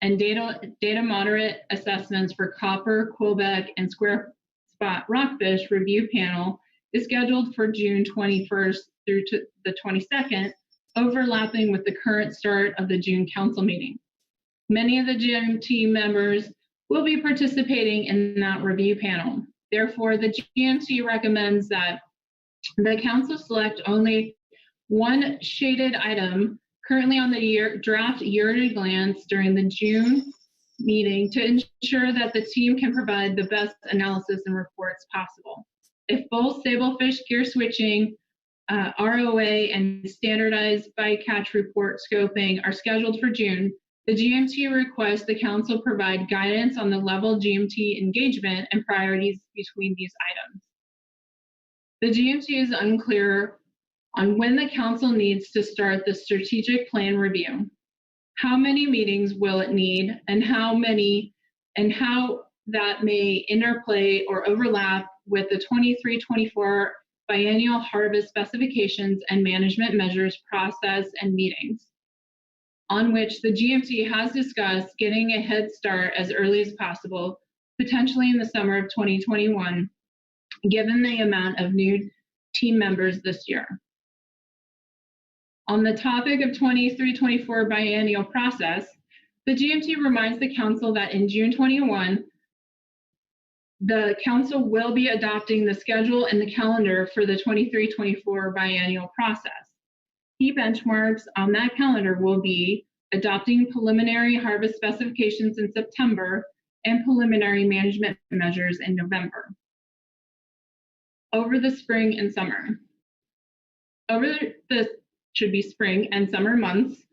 and data moderate assessments for copper, quillback, and square spot rockfish review panel is scheduled for June 21st through to the 22nd, overlapping with the current start of the June council meeting. Many of the GMT members will be participating in that review panel. Therefore, the GMT recommends that the council select only one shaded item currently on the draft year at a glance during the June meeting to ensure that the team can provide the best analysis and reports possible. If both Stablefish gear switching, ROA, and standardized bycatch report scoping are scheduled for June, the GMT requests the council provide guidance on the level GMT engagement and priorities between these items. The GMT is unclear on when the council needs to start the strategic plan review. How many meetings will it need, and how that may interplay or overlap with the 23-24 biennial harvest specifications and management measures process and meetings, on which the GMT has discussed getting a head start as early as possible, potentially in the summer of 2021, given the amount of new team members this year. On the topic of 23-24 biennial process, the GMT reminds the council that in June 21, the council will be adopting the schedule and the calendar for the 23-24 biennial process. Key benchmarks on that calendar will be adopting preliminary harvest specifications in September and preliminary management measures in November. Over the spring and summer. Over the should be spring and summer months,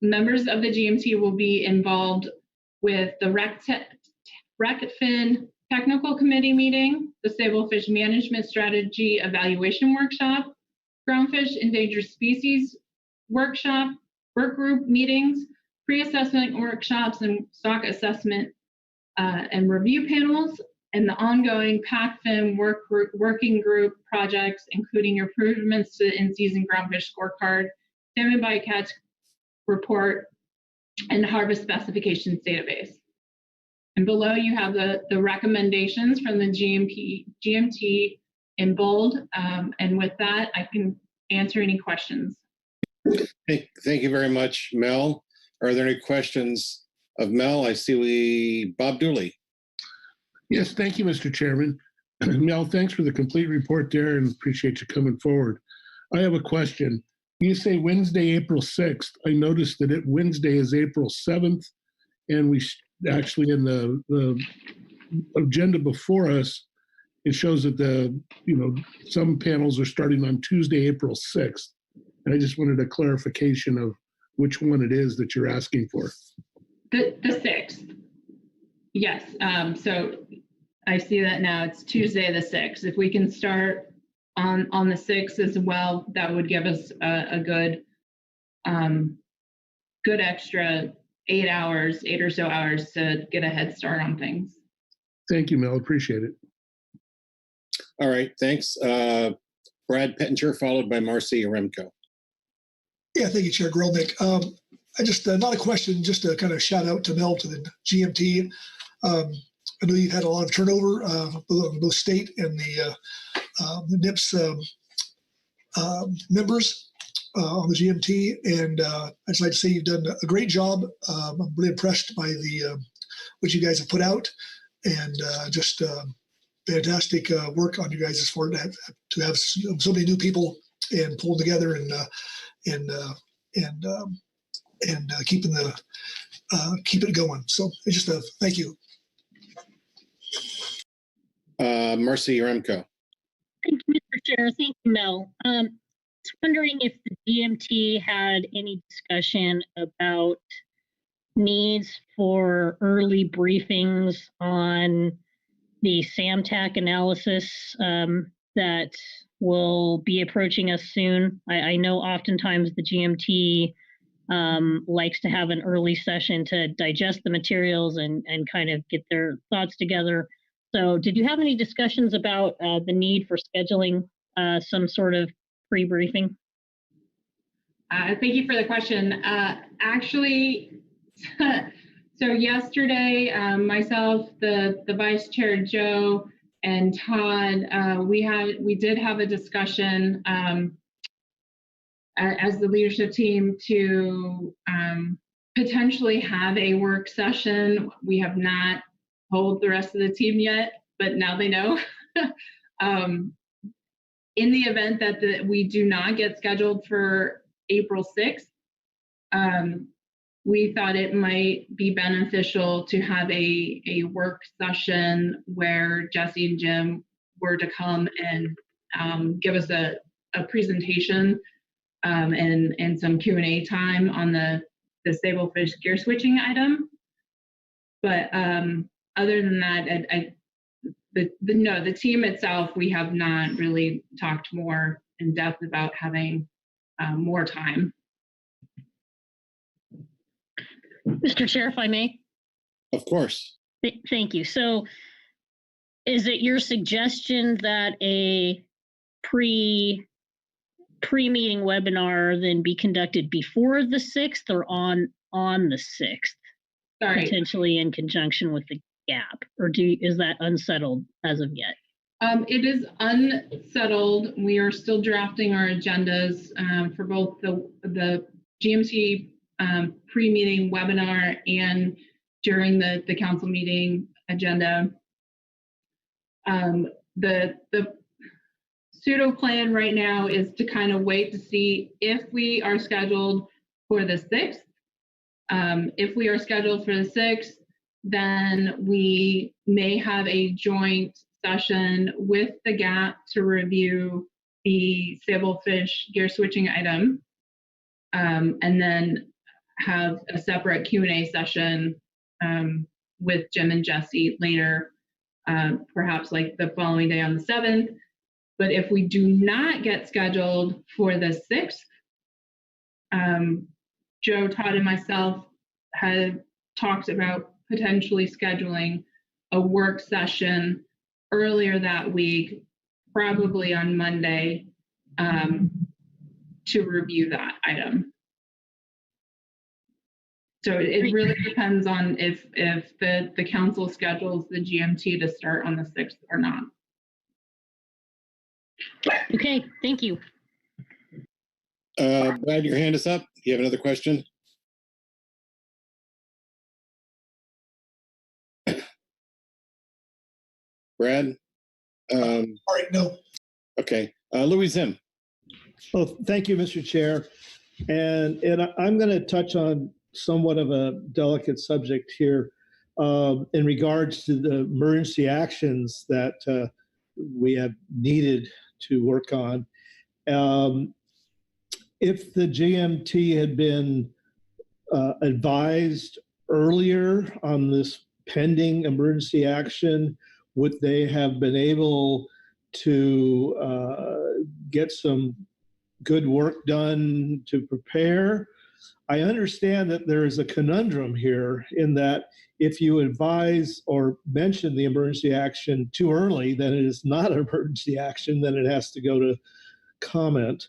members of the GMT will be involved with the RECFIN Technical Committee meeting, the Stablefish Management Strategy Evaluation Workshop, Groundfish Endangered Species Workshop, work group meetings, pre-assessment workshops, and stock assessment and review panels, and the ongoing PFMC working group projects, including improvements to the in-season groundfish scorecard, salmon bycatch report, and harvest specifications database. And below you have the recommendations from the GMT in bold. And with that, I can answer any questions. Thank you very much, Mel. Are there any questions of Mel? I see Bob Dooley. Yes, thank you, Mr. Chairman. Mel, thanks for the complete report there and appreciate you coming forward. I have a question. You say Wednesday, April 6th. I noticed that Wednesday is April 7th, and we actually in the agenda before us, it shows that some panels are starting on Tuesday, April 6th. And I just wanted a clarification of which one it is that you're asking for. The 6th. Yes. So I see that now. It's Tuesday the 6th. If we can start on the 6th as well, that would give us a good extra 8 or so hours to get a head start on things. Thank you, Mel. Appreciate it. All right. Thanks. Brad Pettinger, followed by Marcy Yaremko. Yeah, thank you, Chair Grolnick. I just, not a question, just a kind of shout out to Mel, to the GMT. I know you've had a lot of turnover, both state and the NIPS members on the GMT, and I'd just like to say you've done a great job. I'm really impressed by what you guys have put out, and just fantastic work on you guys as far to have so many new people and pull together and keeping it going. So it's just thank you. Marcy Yaremko. Thank you, Mr. Chair. Thank you, Mel. Just wondering if the GMT had any discussion about needs for early briefings on the SAMTAC analysis that will be approaching us soon. I know oftentimes the GMT likes to have an early session to digest the materials and kind of get their thoughts together. So did you have any discussions about the need for scheduling some sort of pre-briefing? Thank you for the question. Actually, so yesterday, myself, the Vice Chair Joe, and Todd, we did have a discussion as the leadership team to potentially have a work session. We have not told the rest of the team yet, but now they know. In the event that we do not get scheduled for April 6th, we thought it might be beneficial to have a work session where Jesse and Jim were to come and give us a presentation and some Q&A time on the Sablefish gear switching item. But other than that, the team itself, we have not really talked more in depth about having more time. Mr. Chair, if I may? Of course. Thank you. So is it your suggestion that a pre-meeting webinar then be conducted before the 6th or on the 6th? Sorry. Potentially in conjunction with the gap, or is that unsettled as of yet? It is unsettled. We are still drafting our agendas for both the GMT pre-meeting webinar and during the council meeting agenda. The pseudo plan right now is to kind of wait to see if we are scheduled for the 6th. If we are scheduled for the 6th, then we may have a joint session with the GAP to review the Sablefish gear switching item, and then have a separate Q&A session with Jim and Jesse later, perhaps like the following day on the 7th. But if we do not get scheduled for the 6th, Joe, Todd, and myself had talked about potentially scheduling a work session earlier that week, probably on Monday, to review that item. So it really depends on if the council schedules the GMT to start on the 6th or not. Okay, thank you. Brad, your hand is up. You have another question? Brad? All right, no. Okay. Louis Zim. Well, thank you, Mr. Chair. And I'm going to touch on somewhat of a delicate subject here in regards to the emergency actions that we have needed to work on. If the GMT had been advised earlier on this pending emergency action, would they have been able to get some good work done to prepare? I understand that there is a conundrum here in that if you advise or mention the emergency action too early, then it is not an emergency action, then it has to go to comment.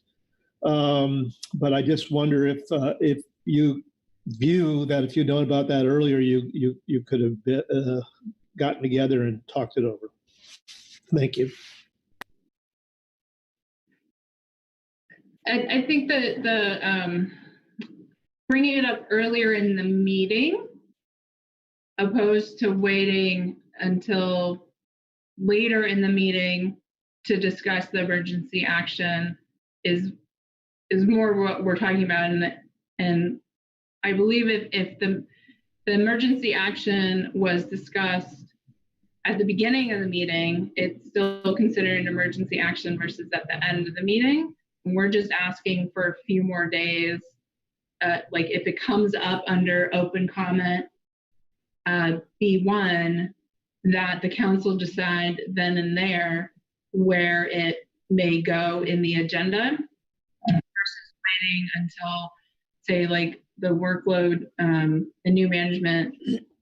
But I just wonder if you view that if you'd known about that earlier, you could have gotten together and talked it over. Thank you. I think that the bringing it up earlier in the meeting, opposed to waiting until later in the meeting to discuss the emergency action, is more what we're talking about. And I believe if the emergency action was discussed at the beginning of the meeting, it's still considered an emergency action versus at the end of the meeting. And we're just asking for a few more days. Like if it comes up under open comment B1, that the council decide then and there where it may go in the agenda versus waiting until, say, like the workload, the new management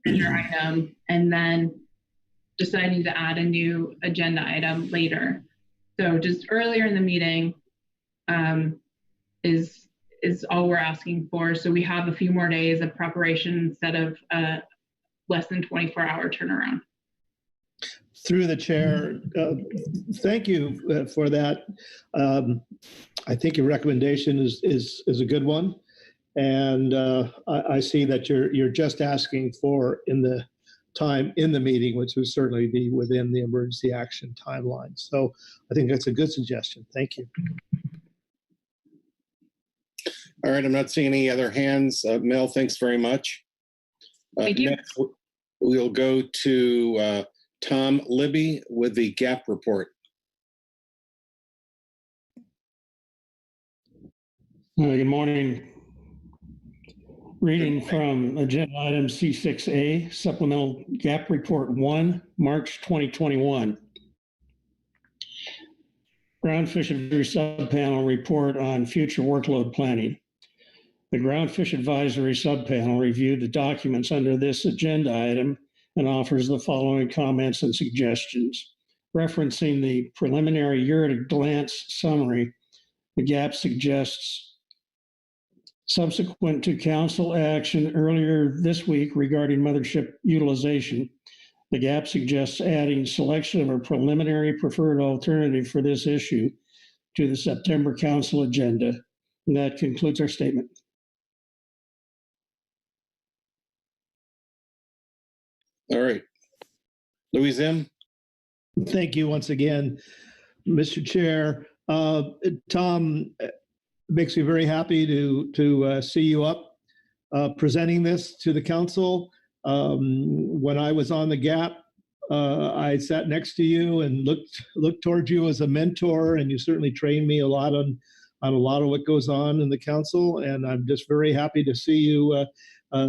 item, and then deciding to add a new agenda item later. So just earlier in the meeting is all we're asking for. So we have a few more days of preparation instead of less than 24-hour turnaround. Through the chair, thank you for that. I think your recommendation is a good one, and I see that you're just asking for in the time in the meeting, which would certainly be within the emergency action timeline. So I think that's a good suggestion. Thank you. All right, I'm not seeing any other hands. Mel, thanks very much. Thank you. Next, we'll go to Tom Libby with the GAP report. Good morning. Reading from agenda item C6A, supplemental GAP report 1, March 2021. Groundfish Advisory Subpanel report on future workload planning. The Groundfish Advisory Subpanel reviewed the documents under this agenda item and offers the following comments and suggestions. Referencing the preliminary year-at-a-glance summary, the GAP suggests, subsequent to council action earlier this week regarding mothership utilization, the GAP suggests adding selection of a preliminary preferred alternative for this issue to the September council agenda. And that concludes our statement. All right. Louis Zim. Thank you once again, Mr. Chair. Tom, it makes me very happy to see you up presenting this to the council. When I was on the GAP, I sat next to you and looked towards you as a mentor, and you certainly trained me a lot on a lot of what goes on in the council. And I'm just very happy to see you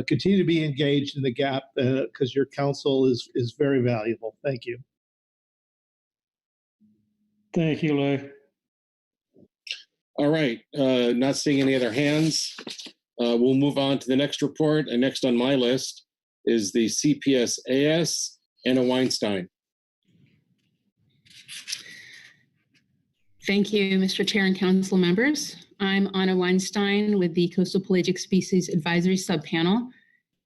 continue to be engaged in the GAP because your counsel is very valuable. Thank you. Thank you, Lou. All right. Not seeing any other hands. We'll move on to the next report. And next on my list is the CPSAS, Anna Weinstein. Thank you, Mr. Chair and council members. I'm Anna Weinstein with the Coastal Pelagic Species Advisory Subpanel,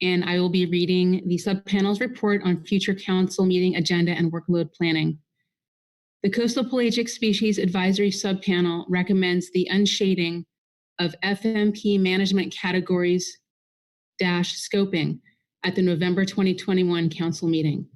and I will be reading the subpanel's report on future council meeting agenda and workload planning. The Coastal Pelagic Species Advisory Subpanel recommends the unshading of FMP management categories - scoping at the November 2021 council meeting.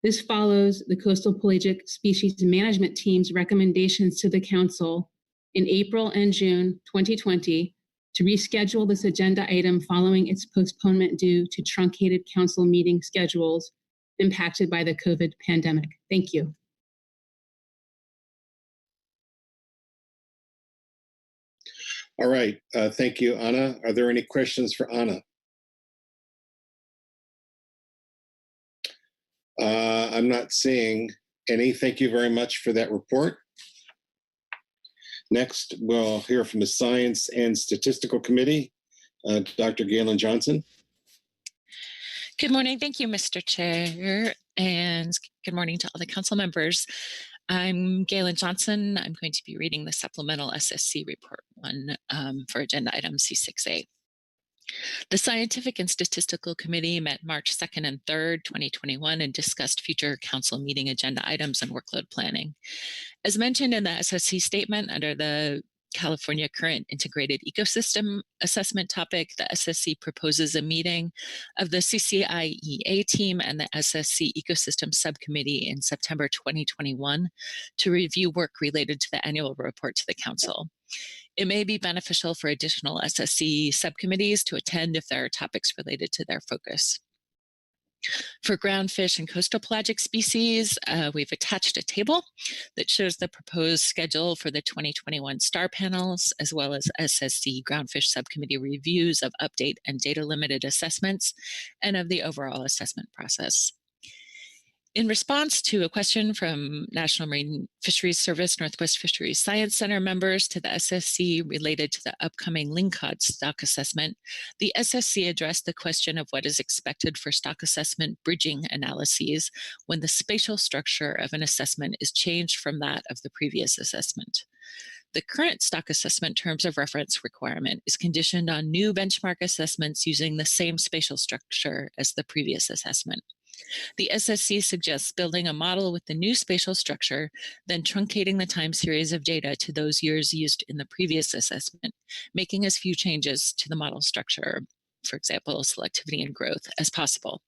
This follows the Coastal Pelagic Species Management Team's recommendations to the council in April and June 2020 to reschedule this agenda item following its postponement due to truncated council meeting schedules impacted by the COVID pandemic. Thank you. All right. Thank you, Anna. Are there any questions for Anna? I'm not seeing any. Thank you very much for that report. Next, we'll hear from the Science and Statistical Committee, Dr. Galen Johnson. Good morning. Thank you, Mr. Chair, and good morning to all the council members. I'm Galen Johnson. I'm going to be reading the supplemental SSC report 1 for agenda item C6A. The Scientific and Statistical Committee met March 2nd and 3rd, 2021, and discussed future council meeting agenda items and workload planning. As mentioned in the SSC statement under the California Current Integrated Ecosystem Assessment topic, the SSC proposes a meeting of the CCIEA team and the SSC Ecosystem Subcommittee in September 2021 to review work related to the annual report to the council. It may be beneficial for additional SSC subcommittees to attend if there are topics related to their focus. For groundfish and coastal pelagic species, we've attached a table that shows the proposed schedule for the 2021 STAR panels, as well as SSC groundfish subcommittee reviews of update and data limited assessments, and of the overall assessment process. In response to a question from National Marine Fisheries Service Northwest Fisheries Science Center members to the SSC related to the upcoming lingcod stock assessment, the SSC addressed the question of what is expected for stock assessment bridging analyses when the spatial structure of an assessment is changed from that of the previous assessment. The current stock assessment terms of reference requirement is conditioned on new benchmark assessments using the same spatial structure as the previous assessment. The SSC suggests building a model with the new spatial structure, then truncating the time series of data to those years used in the previous assessment, making as few changes to the model structure, for example, selectivity and growth, as possible.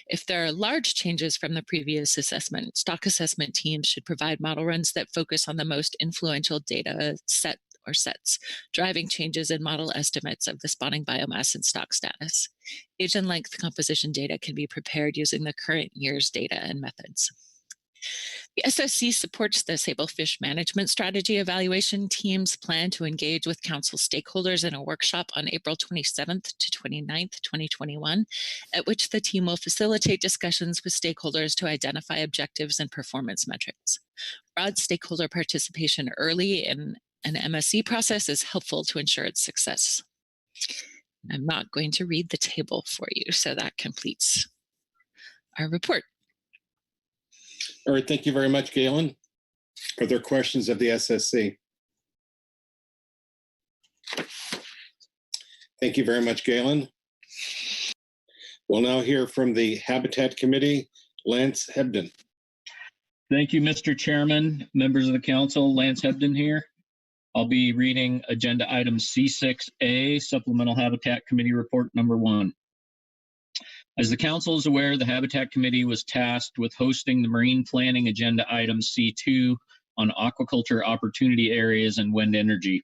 If there are large changes from the previous assessment, stock assessment teams should provide model runs that focus on the most influential data set or sets, driving changes in model estimates of the spawning biomass and stock status. Age and length composition data can be prepared using the current year's data and methods. The SSC supports the sablefish management strategy evaluation team's plan to engage with council stakeholders in a workshop on April 27th to 29th, 2021, at which the team will facilitate discussions with stakeholders to identify objectives and performance metrics. Broad stakeholder participation early in an MSC process is helpful to ensure its success. I'm not going to read the table for you, so that completes our report. All right, thank you very much, Galen. Are there questions of the SSC? Thank you very much, Galen. We'll now hear from the Habitat Committee, Lance Hebden. Thank you, Mr. Chairman, members of the council. Lance Hebden here. I'll be reading agenda item C6A, Supplemental Habitat Committee Report number 1. As the council is aware, the Habitat Committee was tasked with hosting the marine planning agenda item C2 on aquaculture opportunity areas and wind energy.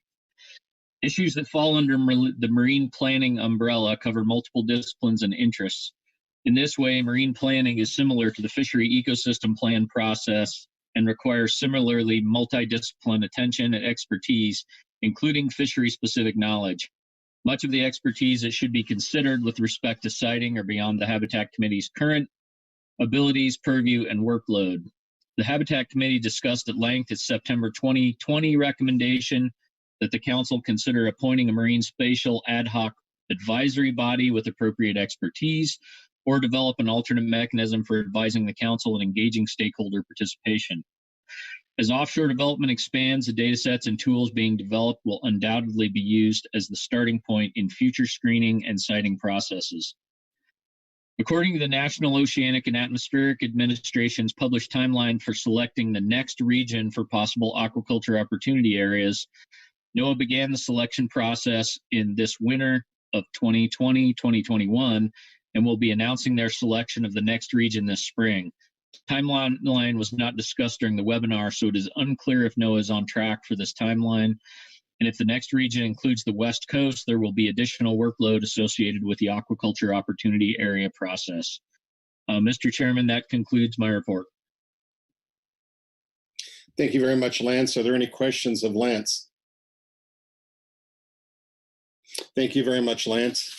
Issues that fall under the marine planning umbrella cover multiple disciplines and interests. In this way, marine planning is similar to the fishery ecosystem plan process and requires similarly multidisciplinary attention and expertise, including fishery-specific knowledge. Much of the expertise that should be considered with respect to siting are beyond the Habitat Committee's current abilities, purview, and workload. The Habitat Committee discussed at length its September 2020 recommendation that the council consider appointing a marine spatial ad hoc advisory body with appropriate expertise, or develop an alternate mechanism for advising the council and engaging stakeholder participation. As offshore development expands, the datasets and tools being developed will undoubtedly be used as the starting point in future screening and siting processes. According to the National Oceanic and Atmospheric Administration's published timeline for selecting the next region for possible aquaculture opportunity areas, NOAA began the selection process in this winter of 2020-2021 and will be announcing their selection of the next region this spring. Timeline was not discussed during the webinar, so it is unclear if NOAA is on track for this timeline. And if the next region includes the West Coast, there will be additional workload associated with the aquaculture opportunity area process. Mr. Chairman, that concludes my report. Thank you very much, Lance. Are there any questions of Lance? Thank you very much, Lance.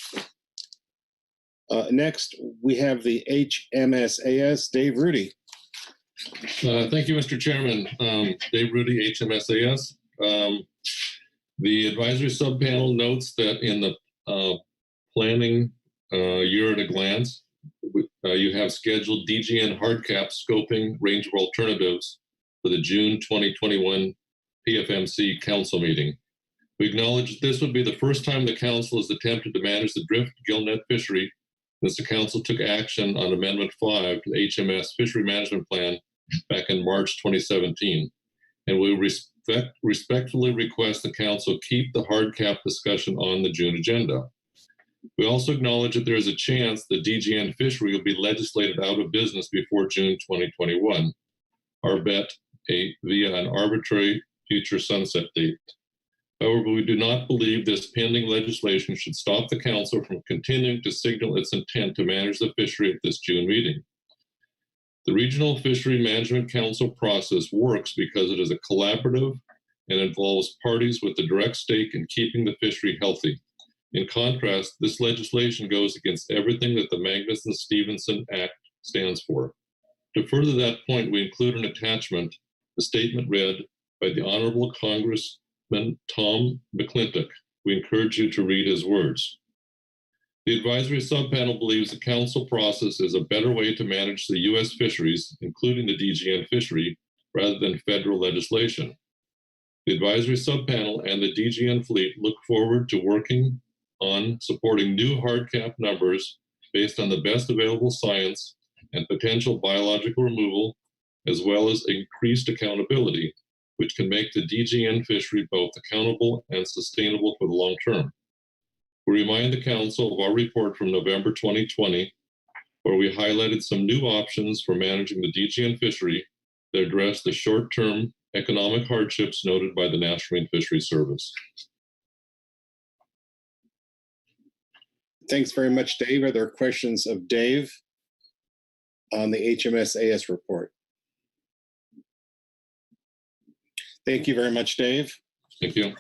Next, we have the HMSAS, Dave Rudy. Thank you, Mr. Chairman. Dave Rudy, HMSAS. The advisory subpanel notes that in the planning year at a glance, you have scheduled DGN hardcap scoping range of alternatives for the June 2021 PFMC council meeting. We acknowledge that this would be the first time the council has attempted to manage the drift gillnet fishery since the council took action on Amendment 5 to the HMS Fishery Management Plan back in March 2017. And we respectfully request the council keep the hardcap discussion on the June agenda. We also acknowledge that there is a chance the DGN fishery will be legislated out of business before June 2021, our bet via an arbitrary future sunset date. However, we do not believe this pending legislation should stop the council from continuing to signal its intent to manage the fishery at this June meeting. The Regional Fishery Management Council process works because it is a collaborative and involves parties with a direct stake in keeping the fishery healthy. In contrast, this legislation goes against everything that the Magnuson-Stevenson Act stands for. To further that point, we include an attachment, the statement read by the Honorable Congressman Tom McClintock. We encourage you to read his words. The advisory subpanel believes the council process is a better way to manage the U.S. fisheries, including the DGN fishery, rather than federal legislation. The advisory subpanel and the DGN fleet look forward to working on supporting new hardcap numbers based on the best available science and potential biological removal, as well as increased accountability, which can make the DGN fishery both accountable and sustainable for the long term. We remind the council of our report from November 2020, where we highlighted some new options for managing the DGN fishery that address the short-term economic hardships noted by the National Marine Fisheries Service. Thanks very much, Dave. Are there questions of Dave on the HMSAS report? Thank you very much, Dave. Thank you.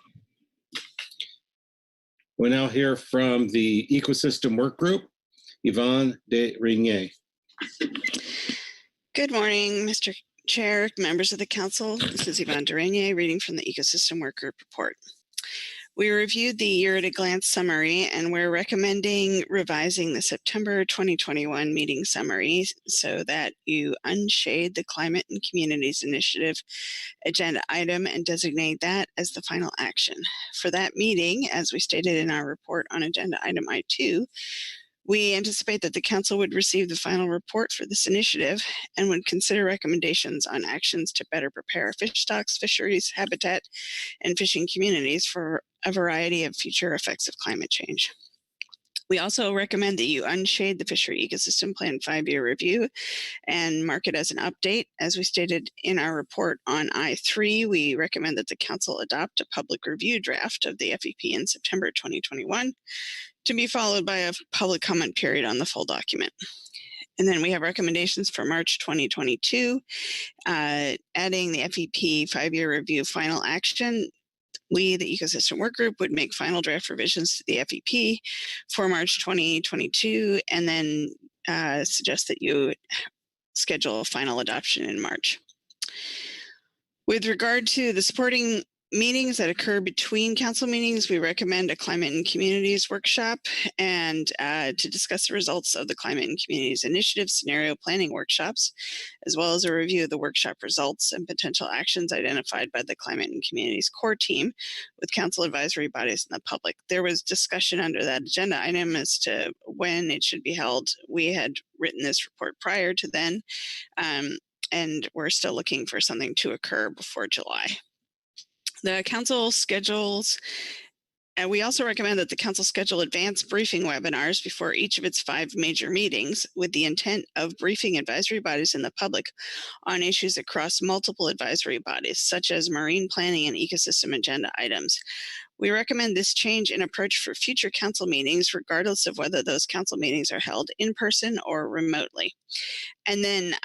We'll now hear from the Ecosystem Work Group, Yvonne de Regnier. Good morning, Mr. Chair, members of the council. This is Yvonne de Regnier reading from the Ecosystem Work Group report. We reviewed the year-at-a-glance summary, and we're recommending revising the September 2021 meeting summary so that you unshade the Climate and Communities Initiative agenda item and designate that as the final action. For that meeting, as we stated in our report on agenda item I2, we anticipate that the council would receive the final report for this initiative and would consider recommendations on actions to better prepare fish stocks, fisheries, habitat, and fishing communities for a variety of future effects of climate change. We also recommend that you unshade the Fishery Ecosystem Plan 5-year review and mark it as an update. As we stated in our report on I3, we recommend that the council adopt a public review draft of the FEP in September 2021 to be followed by a public comment period on the full document. And then we have recommendations for March 2022, adding the FEP 5-year review final action. We, the Ecosystem Work Group, would make final draft revisions to the FEP for March 2022, and then suggest that you schedule a final adoption in March. With regard to the supporting meetings that occur between council meetings, we recommend a climate and communities workshop, and to discuss the results of the climate and communities initiative scenario planning workshops, as well as a review of the workshop results and potential actions identified by the climate and communities core team with council advisory bodies and the public. There was discussion under that agenda item as to when it should be held. We had written this report prior to then, and we're still looking for something to occur before July. The council schedules, and we also recommend that the council schedule advanced briefing webinars before each of its 5 major meetings with the intent of briefing advisory bodies and the public on issues across multiple advisory bodies, such as marine planning and ecosystem agenda items. We recommend this change in approach for future council meetings, regardless of whether those council meetings are held in person or remotely. And then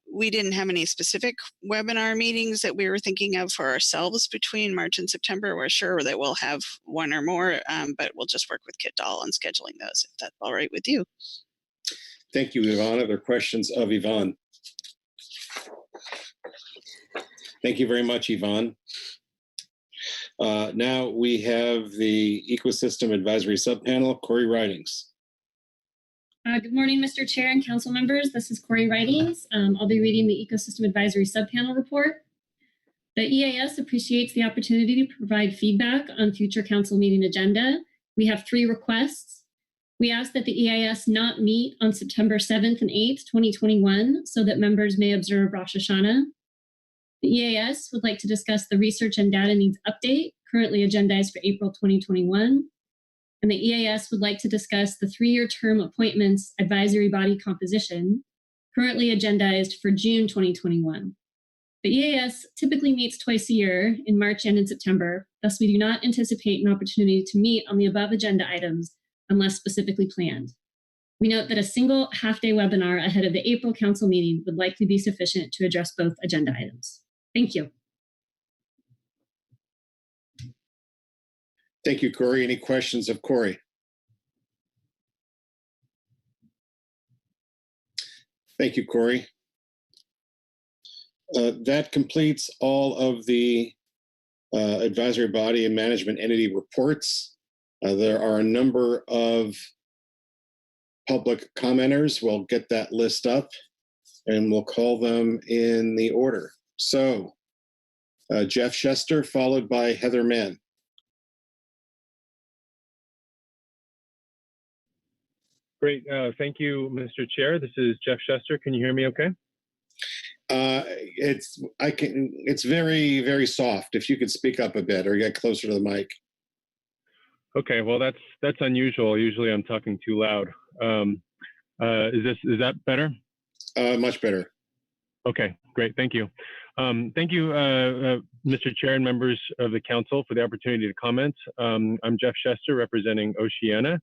we didn't have any specific webinar meetings that we were thinking of for ourselves between March and September. We're sure that we'll have one or more, but we'll just work with Kit Dahl on scheduling those, if that's all right with you. Thank you, Yvonne. Are there questions of Yvonne? Thank you very much, Yvonne. Now we have the Ecosystem Advisory Subpanel, Corey Ridings. Good morning, Mr. Chair and council members. This is Corey Ridings. I'll be reading the Ecosystem Advisory Subpanel report. The EAS appreciates the opportunity to provide feedback on future council meeting agenda. We have 3 requests. We ask that the EAS not meet on September 7th and 8th, 2021, so that members may observe Rosh Hashanah. The EAS would like to discuss the research and data needs update, currently agendized for April 2021. And the EAS would like to discuss the 3-year term appointments advisory body composition, currently agendized for June 2021. The EAS typically meets twice a year, in March and in September. Thus, we do not anticipate an opportunity to meet on the above agenda items unless specifically planned. We note that a single half-day webinar ahead of the April council meeting would likely be sufficient to address both agenda items. Thank you. Thank you, Corey. Any questions of Corey? Thank you, Corey. That completes all of the advisory body and management entity reports. There are a number of public commenters. We'll get that list up and we'll call them in the order. So Jeff Shester, followed by Heather Mann. Great. Thank you, Mr. Chair. This is Jeff Shester. Can you hear me okay? It's very, very soft. If you could speak up a bit or get closer to the mic. Okay, well, that's unusual. Usually I'm talking too loud. Is that better? Much better. Okay, great. Thank you. Thank you, Mr. Chair and members of the council for the opportunity to comment. I'm Jeff Shester representing Oceana.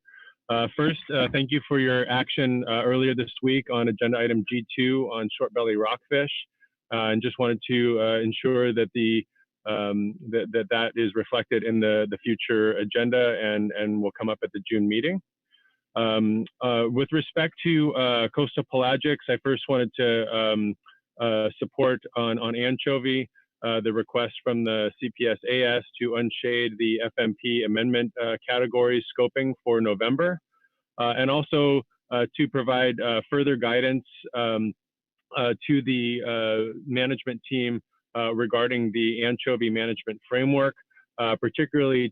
First, thank you for your action earlier this week on agenda item G2 on short belly rockfish, and just wanted to ensure that that is reflected in the future agenda and will come up at the June meeting. With respect to coastal pelagics, I first wanted to support on anchovy the request from the CPS-AS to unshade the FMP amendment category scoping for November, and also to provide further guidance to the management team regarding the anchovy management framework, particularly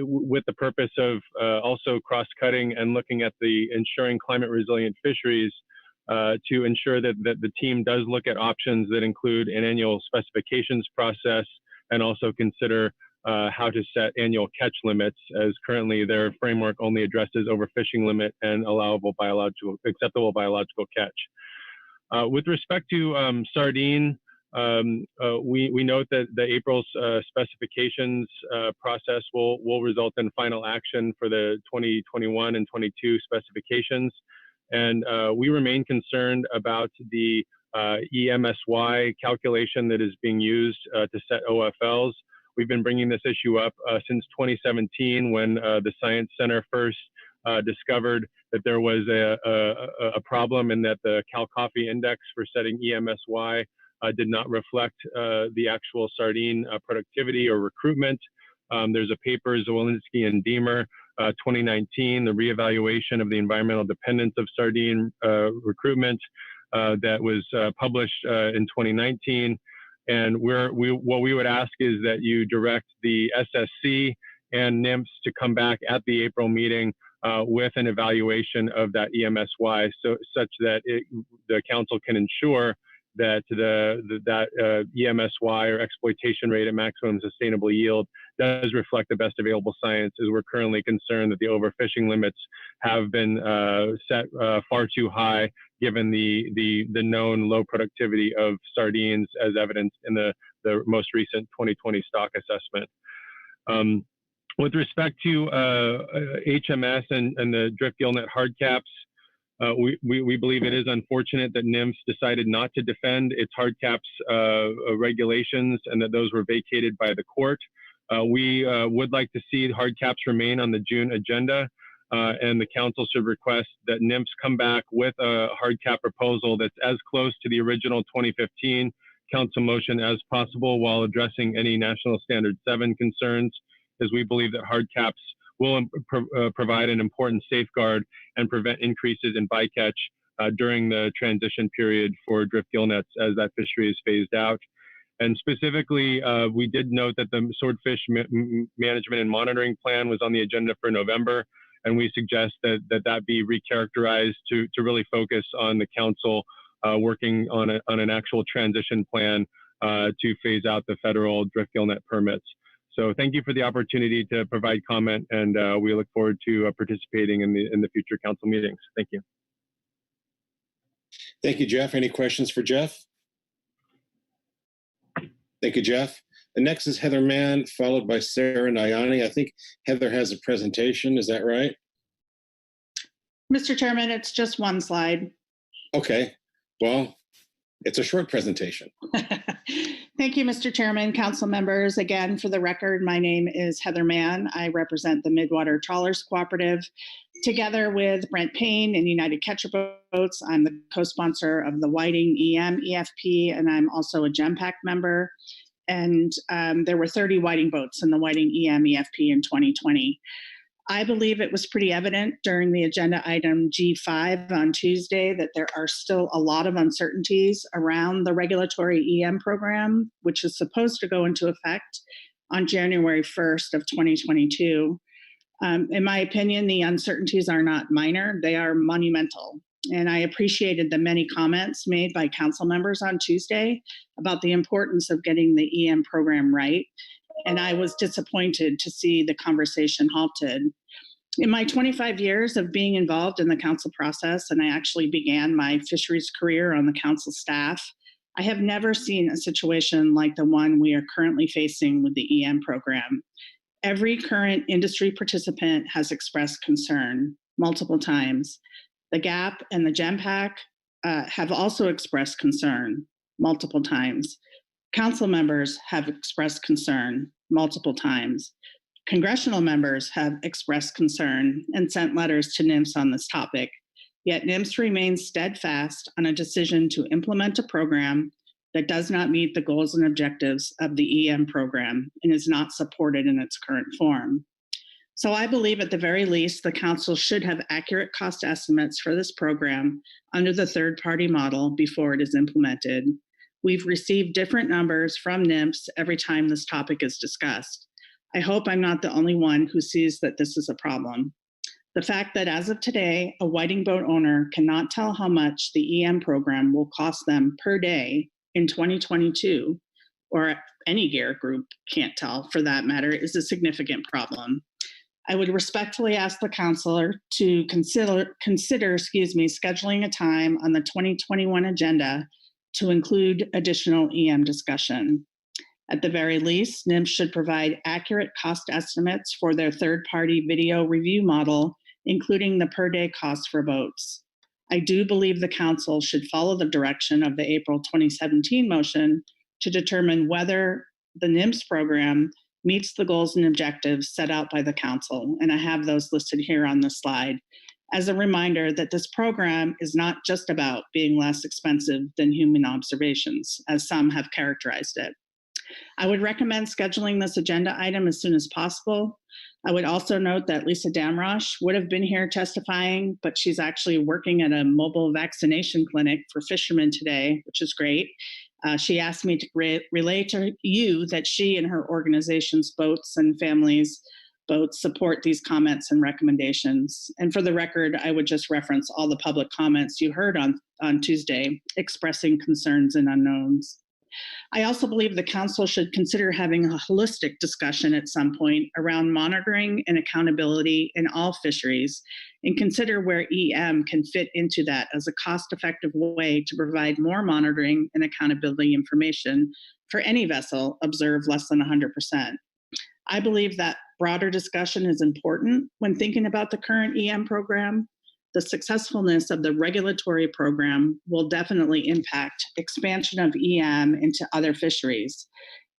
with the purpose of also cross-cutting and looking at the ensuring climate resilient fisheries to ensure that the team does look at options that include an annual specifications process and also consider how to set annual catch limits, as currently their framework only addresses overfishing limit and acceptable biological catch. With respect to sardine, we note that the April's specifications process will result in final action for the 2021 and 22 specifications. And we remain concerned about the EMSY calculation that is being used to set OFLs. We've been bringing this issue up since 2017 when the Science Center first discovered that there was a problem and that the Cal Coffee Index for setting EMSY did not reflect the actual sardine productivity or recruitment. There's a paper, Zawolinsky and Deemer, 2019, the reevaluation of the environmental dependence of sardine recruitment that was published in 2019. And what we would ask is that you direct the SSC and NIMS to come back at the April meeting with an evaluation of that EMSY, such that the council can ensure that that EMSY or exploitation rate at maximum sustainable yield does reflect the best available science, as we're currently concerned that the overfishing limits have been set far too high, given the known low productivity of sardines as evidenced in the most recent 2020 stock assessment. With respect to HMS and the drift gillnet hard caps, we believe it is unfortunate that NIMS decided not to defend its hard caps regulations and that those were vacated by the court. We would like to see hard caps remain on the June agenda, and the council should request that NIMS come back with a hard cap proposal that's as close to the original 2015 council motion as possible, while addressing any National Standard 7 concerns, as we believe that hard caps will provide an important safeguard and prevent increases in bycatch during the transition period for drift gillnets as that fishery is phased out. And specifically, we did note that the swordfish management and monitoring plan was on the agenda for November, and we suggest that be recharacterized to really focus on the council working on an actual transition plan to phase out the federal drift gillnet permits. So thank you for the opportunity to provide comment, and we look forward to participating in the future council meetings. Thank you. Thank you, Jeff. Any questions for Jeff? Thank you, Jeff. The next is Heather Mann, followed by Sarah Nayani. I think Heather has a presentation. Is that right? Mr. Chairman, it's just one slide. Okay. Well, it's a short presentation. Thank you, Mr. Chairman, council members. Again, for the record, my name is Heather Mann. I represent the Midwater Trawlers Cooperative. Together with Brent Payne and United Catcher Boats, I'm the co-sponsor of the Whiting EM EFP, and I'm also a GEMPAC member. And there were 30 whiting boats in the Whiting EM EFP in 2020. I believe it was pretty evident during the agenda item G5 on Tuesday that there are still a lot of uncertainties around the regulatory EM program, which is supposed to go into effect on January 1st of 2022. In my opinion, the uncertainties are not minor, they are monumental. And I appreciated the many comments made by council members on Tuesday about the importance of getting the EM program right. And I was disappointed to see the conversation halted. In my 25 years of being involved in the council process, and I actually began my fisheries career on the council staff, I have never seen a situation like the one we are currently facing with the EM program. Every current industry participant has expressed concern multiple times. The GAP and the GEMPAC have also expressed concern multiple times. Council members have expressed concern multiple times. Congressional members have expressed concern and sent letters to NIMS on this topic, yet NIMS remains steadfast on a decision to implement a program that does not meet the goals and objectives of the EM program and is not supported in its current form. So I believe at the very least, the council should have accurate cost estimates for this program under the third-party model before it is implemented. We've received different numbers from NIMS every time this topic is discussed. I hope I'm not the only one who sees that this is a problem. The fact that as of today, a whiting boat owner cannot tell how much the EM program will cost them per day in 2022, or any gear group can't tell for that matter, is a significant problem. I would respectfully ask the councilor to consider scheduling a time on the 2021 agenda to include additional EM discussion. At the very least, NIMS should provide accurate cost estimates for their third-party video review model, including the per-day cost for boats. I do believe the council should follow the direction of the April 2017 motion to determine whether the NIMS program meets the goals and objectives set out by the council, and I have those listed here on the slide. as a reminder that this program is not just about being less expensive than human observations, as some have characterized it. I would recommend scheduling this agenda item as soon as possible. I would also note that Lisa Damrosch would have been here testifying, but she's actually working at a mobile vaccination clinic for fishermen today, which is great. She asked me to relay to you that she and her organization's boats and families both support these comments and recommendations. And for the record, I would just reference all the public comments you heard on Tuesday expressing concerns and unknowns. I also believe the council should consider having a holistic discussion at some point around monitoring and accountability in all fisheries, and consider where EM can fit into that as a cost-effective way to provide more monitoring and accountability information for any vessel observed less than 100%. I believe that broader discussion is important when thinking about the current EM program. The successfulness of the regulatory program will definitely impact expansion of EM into other fisheries.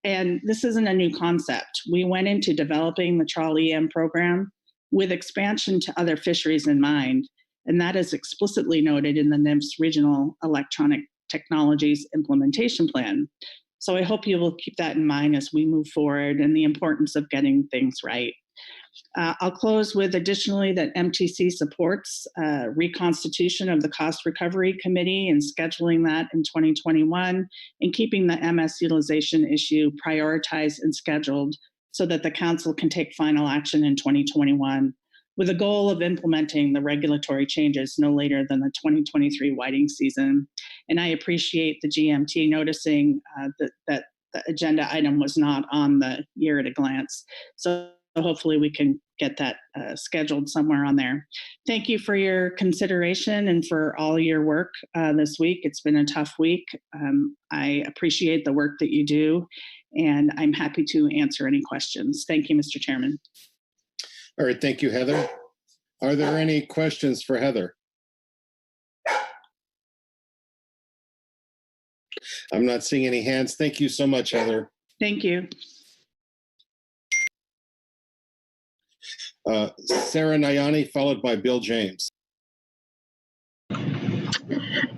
And this isn't a new concept. We went into developing the trawl EM program with expansion to other fisheries in mind, and that is explicitly noted in the NIMS Regional Electronic Technologies Implementation Plan. So I hope you will keep that in mind as we move forward and the importance of getting things right. I'll close with additionally that MTC supports reconstitution of the Cost Recovery Committee and scheduling that in 2021 and keeping the MS utilization issue prioritized and scheduled so that the council can take final action in 2021 with a goal of implementing the regulatory changes no later than the 2023 whiting season. And I appreciate the GMT noticing that the agenda item was not on the year at a glance. So hopefully we can get that scheduled somewhere on there. Thank you for your consideration and for all your work this week. It's been a tough week. I appreciate the work that you do, and I'm happy to answer any questions. Thank you, Mr. Chairman. All right, thank you, Heather. Are there any questions for Heather? I'm not seeing any hands. Thank you so much, Heather. Thank you. Sarah Nayani, followed by Bill James.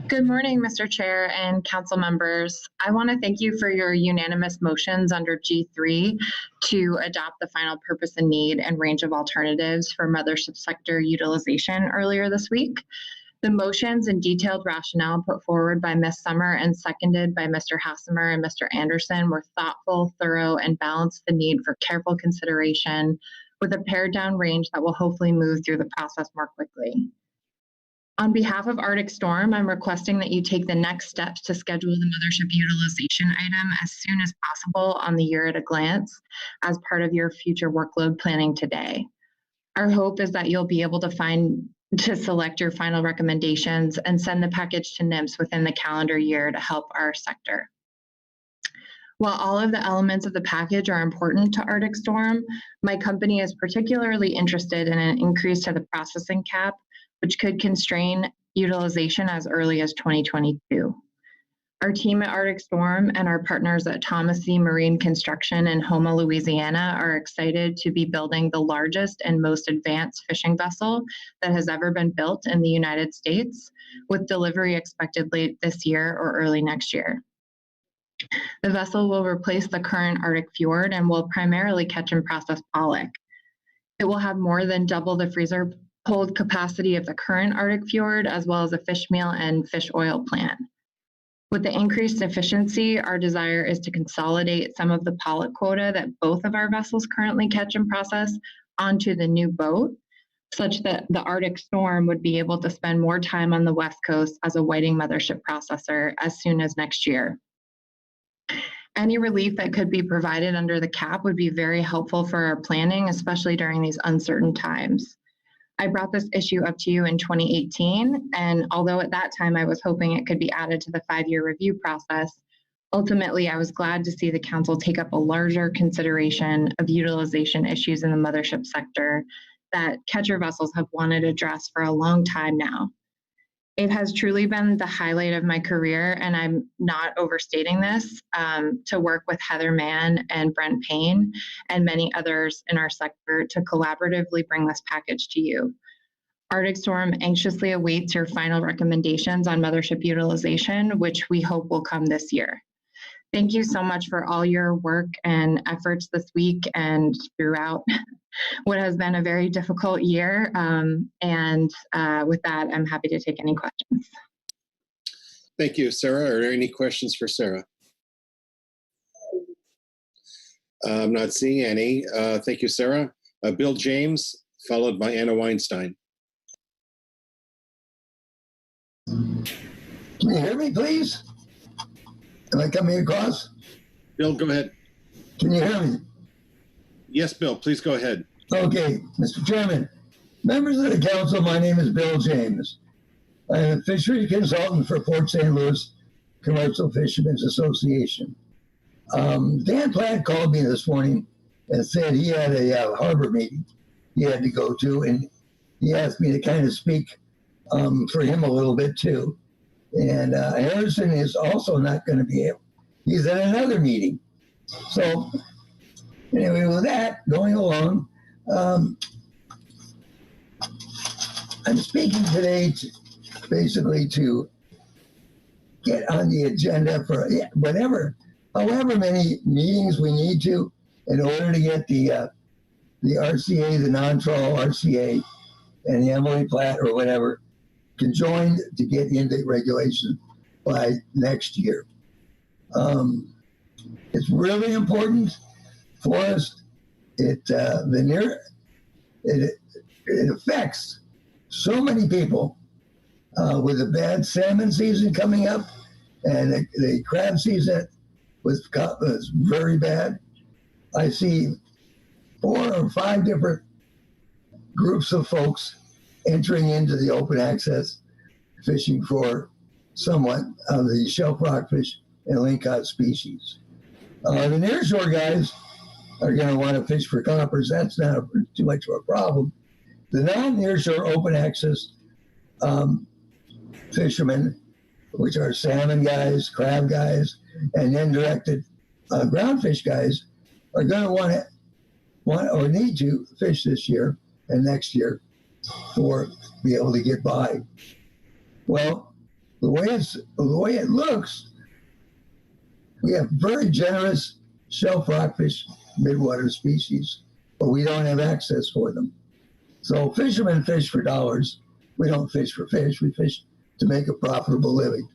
Good morning, Mr. Chair and council members. I want to thank you for your unanimous motions under G3 to adopt the final purpose and need and range of alternatives for mothership sector utilization earlier this week. The motions and detailed rationale put forward by Ms. Summer and seconded by Mr. Hassemer and Mr. Anderson were thoughtful, thorough, and balanced the need for careful consideration with a pared down range that will hopefully move through the process more quickly. On behalf of Arctic Storm, I'm requesting that you take the next steps to schedule the mothership utilization item as soon as possible on the year at a glance as part of your future workload planning today. Our hope is that you'll be able to select your final recommendations and send the package to NIMS within the calendar year to help our sector. While all of the elements of the package are important to Arctic Storm, my company is particularly interested in an increase to the processing cap, which could constrain utilization as early as 2022. Our team at Arctic Storm and our partners at Thomas C. Marine Construction in Houma, Louisiana are excited to be building the largest and most advanced fishing vessel that has ever been built in the United States, with delivery expected late this year or early next year. The vessel will replace the current Arctic Fjord and will primarily catch and process pollock. It will have more than double the freezer hold capacity of the current Arctic Fjord, as well as a fish meal and fish oil plant. With the increased efficiency, our desire is to consolidate some of the pollock quota that both of our vessels currently catch and process onto the new boat, such that the Arctic Storm would be able to spend more time on the West Coast as a whiting mothership processor as soon as next year. Any relief that could be provided under the cap would be very helpful for our planning, especially during these uncertain times. I brought this issue up to you in 2018, and although at that time I was hoping it could be added to the 5-year review process, ultimately I was glad to see the council take up a larger consideration of utilization issues in the mothership sector that catcher vessels have wanted addressed for a long time now. It has truly been the highlight of my career, and I'm not overstating this, to work with Heather Mann and Brent Payne and many others in our sector to collaboratively bring this package to you. Arctic Storm anxiously awaits your final recommendations on mothership utilization, which we hope will come this year. Thank you so much for all your work and efforts this week and throughout what has been a very difficult year. With that, I'm happy to take any questions. Thank you, Sarah. Are there any questions for Sarah? I'm not seeing any. Thank you, Sarah. Bill James, followed by Anna Weinstein. Can you hear me, please? Am I coming across? Bill, go ahead. Can you hear me? Yes, Bill, please go ahead. Okay, Mr. Chairman, members of the council, my name is Bill James. I'm a fishery consultant for Port St. Louis Commercial Fishermen's Association. Dan Platt called me this morning and said he had a harbor meeting he had to go to, and he asked me to kind of speak for him a little bit too. And Harrison is also not going to be able. He's at another meeting. So anyway, with that going along, I'm speaking today basically to get on the agenda for however many meetings we need to in order to get the RCA, the non-trawl RCA, and the Emily Platt or whatever conjoined to get into regulation by next year. It's really important for us. It affects so many people with a bad salmon season coming up, and the crab season was very bad. I see 4 or 5 different groups of folks entering into the open access fishing for somewhat of the shelf rockfish and lingcod species. The nearshore guys are going to want to fish for coppers. That's not too much of a problem. The non-nearshore open access fishermen, which are salmon guys, crab guys, and then directed groundfish guys, are going to want or need to fish this year and next year for be able to get by. Well, the way it looks, we have very generous shelf rockfish midwater species, but we don't have access for them. So fishermen fish for dollars. We don't fish for fish. We fish to make a profitable living.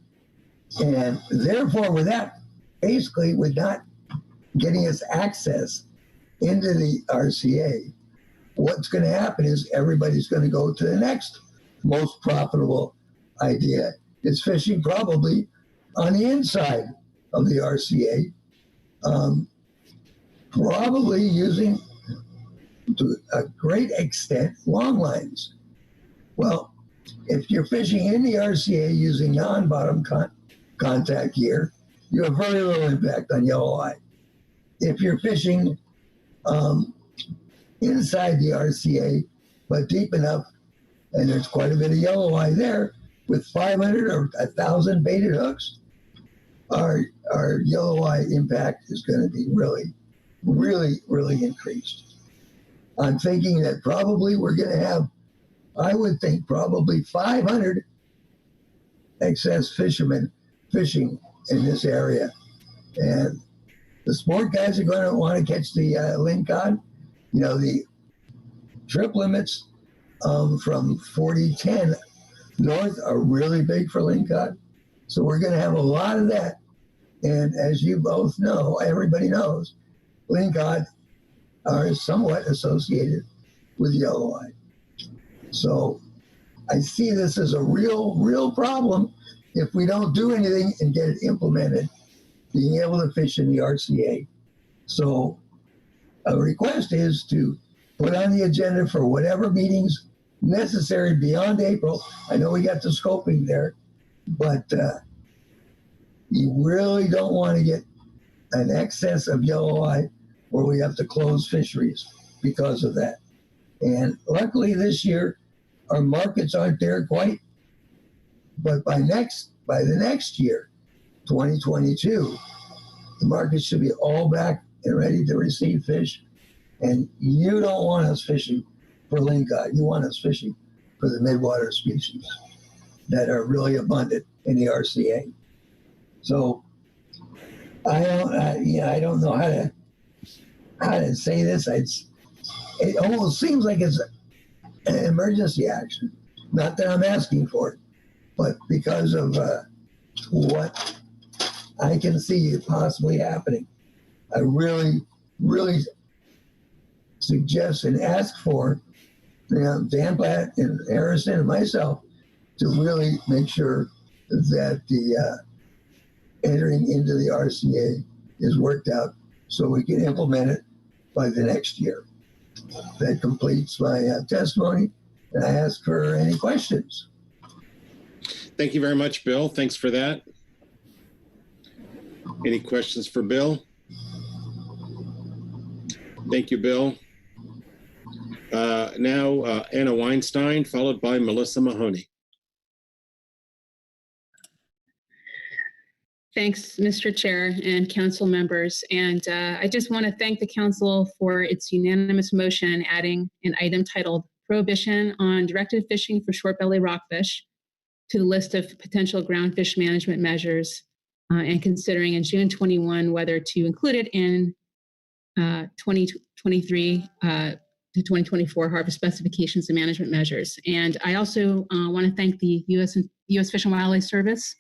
And therefore, with that, basically, with not getting us access into the RCA, what's going to happen is everybody's going to go to the next most profitable idea. It's fishing probably on the inside of the RCA, probably using, to a great extent, long lines. Well, if you're fishing in the RCA using non-bottom contact gear, you have very little impact on yellow eye. If you're fishing inside the RCA, but deep enough, and there's quite a bit of yellow eye there, with 500 or 1,000 baited hooks, our yellow eye impact is going to be really, really, really increased. I'm thinking that probably we're going to have, I would think, probably 500 excess fishermen fishing in this area. And the sport guys are going to want to catch the lingcod. You know, the trip limits from 40-10 north are really big for lingcod. So we're going to have a lot of that. And as you both know, everybody knows, lingcod are somewhat associated with yellow eye. So I see this as a real problem if we don't do anything and get it implemented, being able to fish in the RCA. So a request is to put on the agenda for whatever meetings necessary beyond April. I know we got the scoping there, but you really don't want to get an excess of yellow eye where we have to close fisheries because of that. And luckily this year, our markets aren't there quite, but by the next year, 2022, the market should be all back and ready to receive fish. And you don't want us fishing for lingcod. You want us fishing for the midwater species that are really abundant in the RCA. So I don't know how to say this. It almost seems like it's an emergency action. Not that I'm asking for it, but because of what I can see possibly happening. I really, really suggest and ask for Dan Platt and Harrison and myself to really make sure that the entering into the RCA is worked out so we can implement it by the next year. That completes my testimony, and I ask for any questions. Thank you very much, Bill. Thanks for that. Any questions for Bill? Thank you, Bill. Now, Anna Weinstein, followed by Melissa Mahoney. Thanks, Mr. Chair and council members. And I just want to thank the council for its unanimous motion adding an item titled Prohibition on Directed Fishing for Short Belly Rockfish to the list of potential groundfish management measures and considering in June 21 whether to include it in 2023 to 2024 harvest specifications and management measures. And I also want to thank the U.S. Fish and Wildlife Service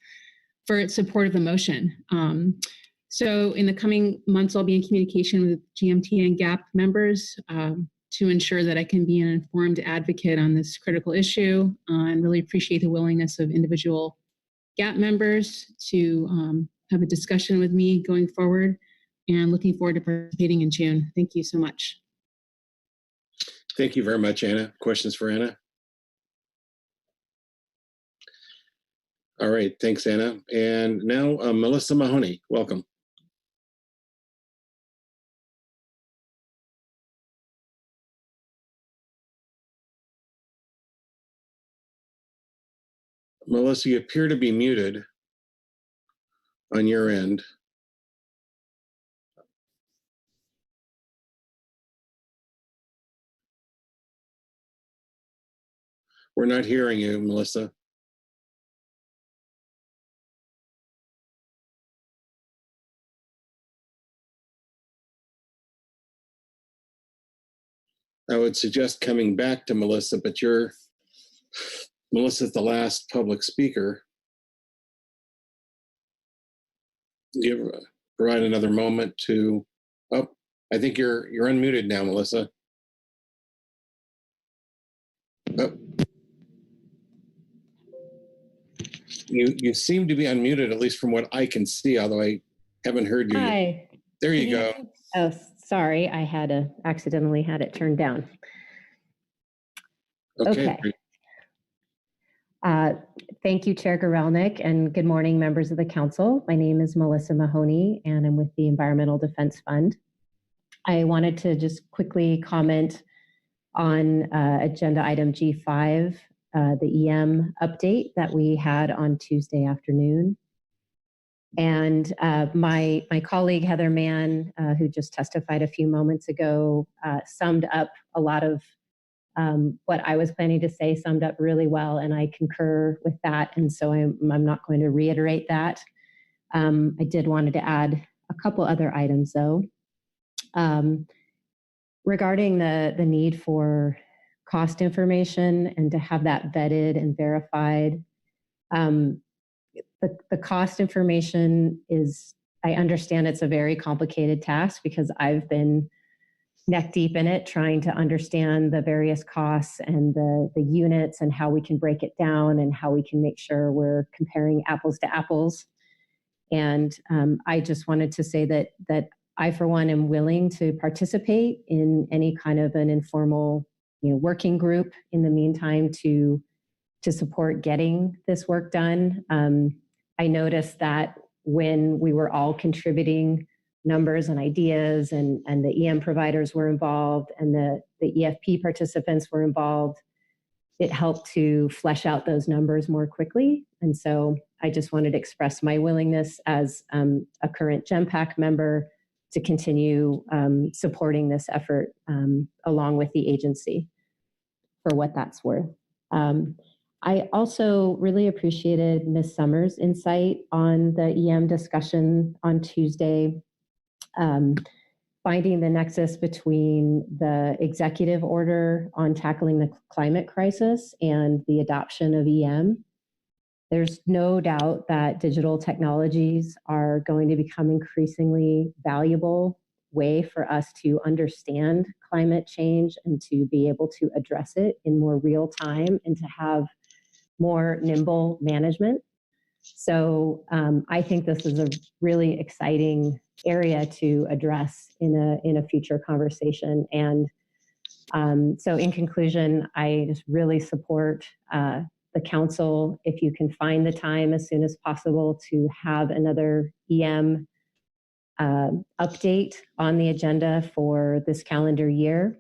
for its support of the motion. So in the coming months, I'll be in communication with GMT and GAP members to ensure that I can be an informed advocate on this critical issue and really appreciate the willingness of individual GAP members to have a discussion with me going forward, and looking forward to participating in June. Thank you so much. Thank you very much, Anna. Questions for Anna? All right, thanks, Anna. And now Melissa Mahoney, welcome. Melissa, you appear to be muted on your end. We're not hearing you, Melissa. I would suggest coming back to Melissa, but Melissa's the last public speaker. Provide another moment to, I think you're unmuted now, Melissa. Oh. You seem to be unmuted, at least from what I can see, although I haven't heard you Hi. yet. There you go. Oh, sorry. I accidentally had it turned down. Okay. Thank you, Chair Gorelnik, and good morning, members of the council. My name is Melissa Mahoney, and I'm with the Environmental Defense Fund. I wanted to just quickly comment on agenda item G5, the EM update that we had on Tuesday afternoon. And my colleague, Heather Mann, who just testified a few moments ago, summed up a lot of what I was planning to say, summed up really well, and I concur with that. And so I'm not going to reiterate that. I did wanted to add a couple other items, though. Regarding the need for cost information and to have that vetted and verified, the cost information is, I understand it's a very complicated task because I've been neck deep in it, trying to understand the various costs and the units and how we can break it down and how we can make sure we're comparing apples to apples. And I just wanted to say that I, for one, am willing to participate in any kind of an informal, working group in the meantime to support getting this work done. I noticed that when we were all contributing numbers and ideas and the EM providers were involved and the EFP participants were involved, it helped to flesh out those numbers more quickly. And so I just wanted to express my willingness as a current GEMPAC member to continue supporting this effort along with the agency for what that's worth. I also really appreciated Ms. Summers' insight on the EM discussion on Tuesday, finding the nexus between the executive order on tackling the climate crisis and the adoption of EM. There's no doubt that digital technologies are going to become increasingly valuable way for us to understand climate change and to be able to address it in more real time and to have more nimble management. So I think this is a really exciting area to address in a future conversation. And so in conclusion, I just really support the council, if you can find the time as soon as possible to have another EM update on the agenda for this calendar year.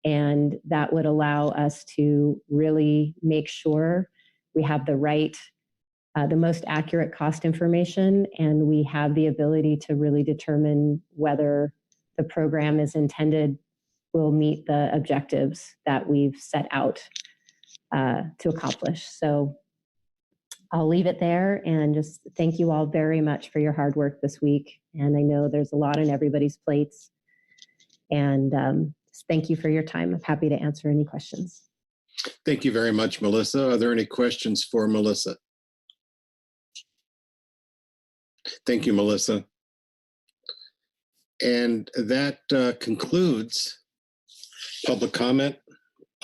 And that would allow us to really make sure we have the right, the most accurate cost information, and we have the ability to really determine whether the program is intended will meet the objectives that we've set out to accomplish. So I'll leave it there and just thank you all very much for your hard work this week. And I know there's a lot on everybody's plates. And thank you for your time. I'm happy to answer any questions. Thank you very much, Melissa. Are there any questions for Melissa? Thank you, Melissa. And that concludes public comment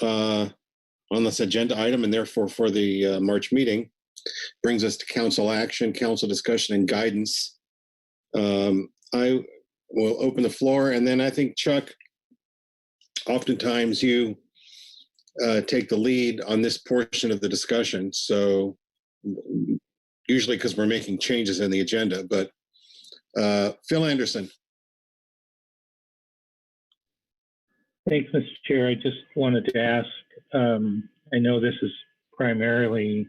on this agenda item, and therefore for the March meeting. Brings us to council action, council discussion, and guidance. I will open the floor, and then I think, Chuck, oftentimes you take the lead on this portion of the discussion. So usually because we're making changes in the agenda, but Phil Anderson. Thanks, Mr. Chair. I just wanted to ask, I know this is primarily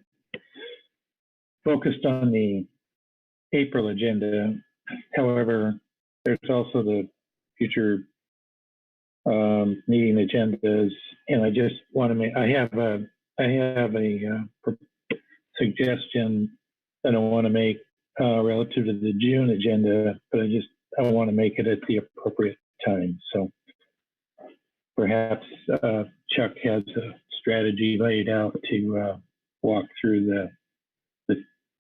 focused on the April agenda. However, there's also the future meeting agendas, and I just want to make, I have a suggestion that I want to make relative to the June agenda, but I want to make it at the appropriate time. So perhaps Chuck has a strategy laid out to walk through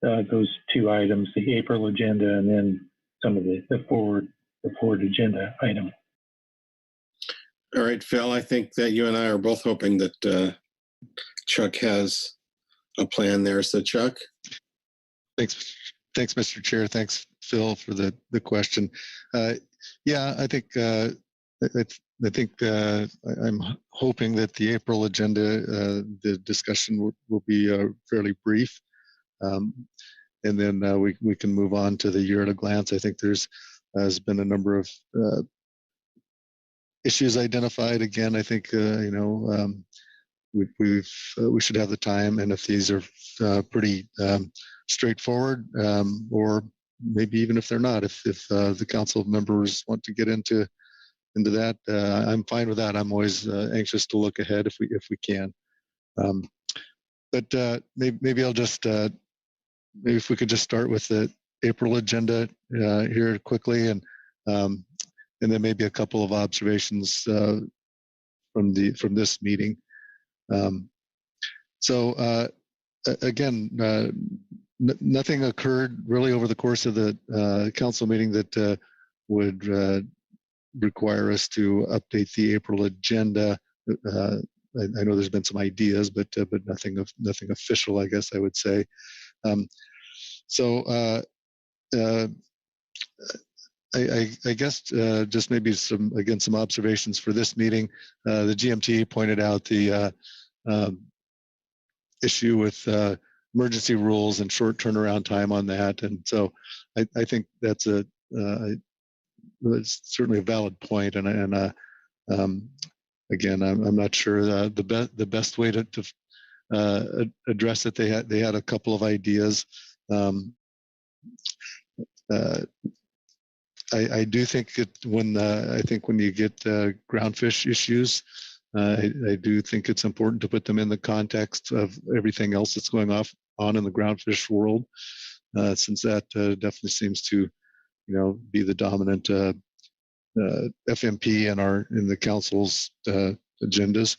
those two items, the April agenda and then some of the forward agenda item. All right, Phil, I think that you and I are both hoping that Chuck has a plan there. So Chuck. Thanks, Mr. Chair. Thanks, Phil, for the question. Yeah, I think I'm hoping that the April agenda, the discussion will be fairly brief. And then we can move on to the year at a glance. I think has been a number of issues identified. Again, I think we should have the time, and if these are pretty straightforward, or maybe even if they're not, if the council members want to get into that, I'm fine with that. I'm always anxious to look ahead if we can. But maybe I'll just maybe if we could just start with the April agenda here quickly, and then maybe a couple of observations from this meeting. So again, nothing occurred really over the course of the council meeting that would require us to update the April agenda. I know there's been some ideas, but nothing official, I guess I would say. So I guess just maybe some observations for this meeting. The GMT pointed out the issue with emergency rules and short turnaround time on that, and so I think that's it's certainly a valid point. And again, I'm not sure the best way to address it. They had a couple of ideas. I do think that when you get groundfish issues, I do think it's important to put them in the context of everything else that's going on in the groundfish world, since that definitely seems to, be the dominant FMP in the council's agendas.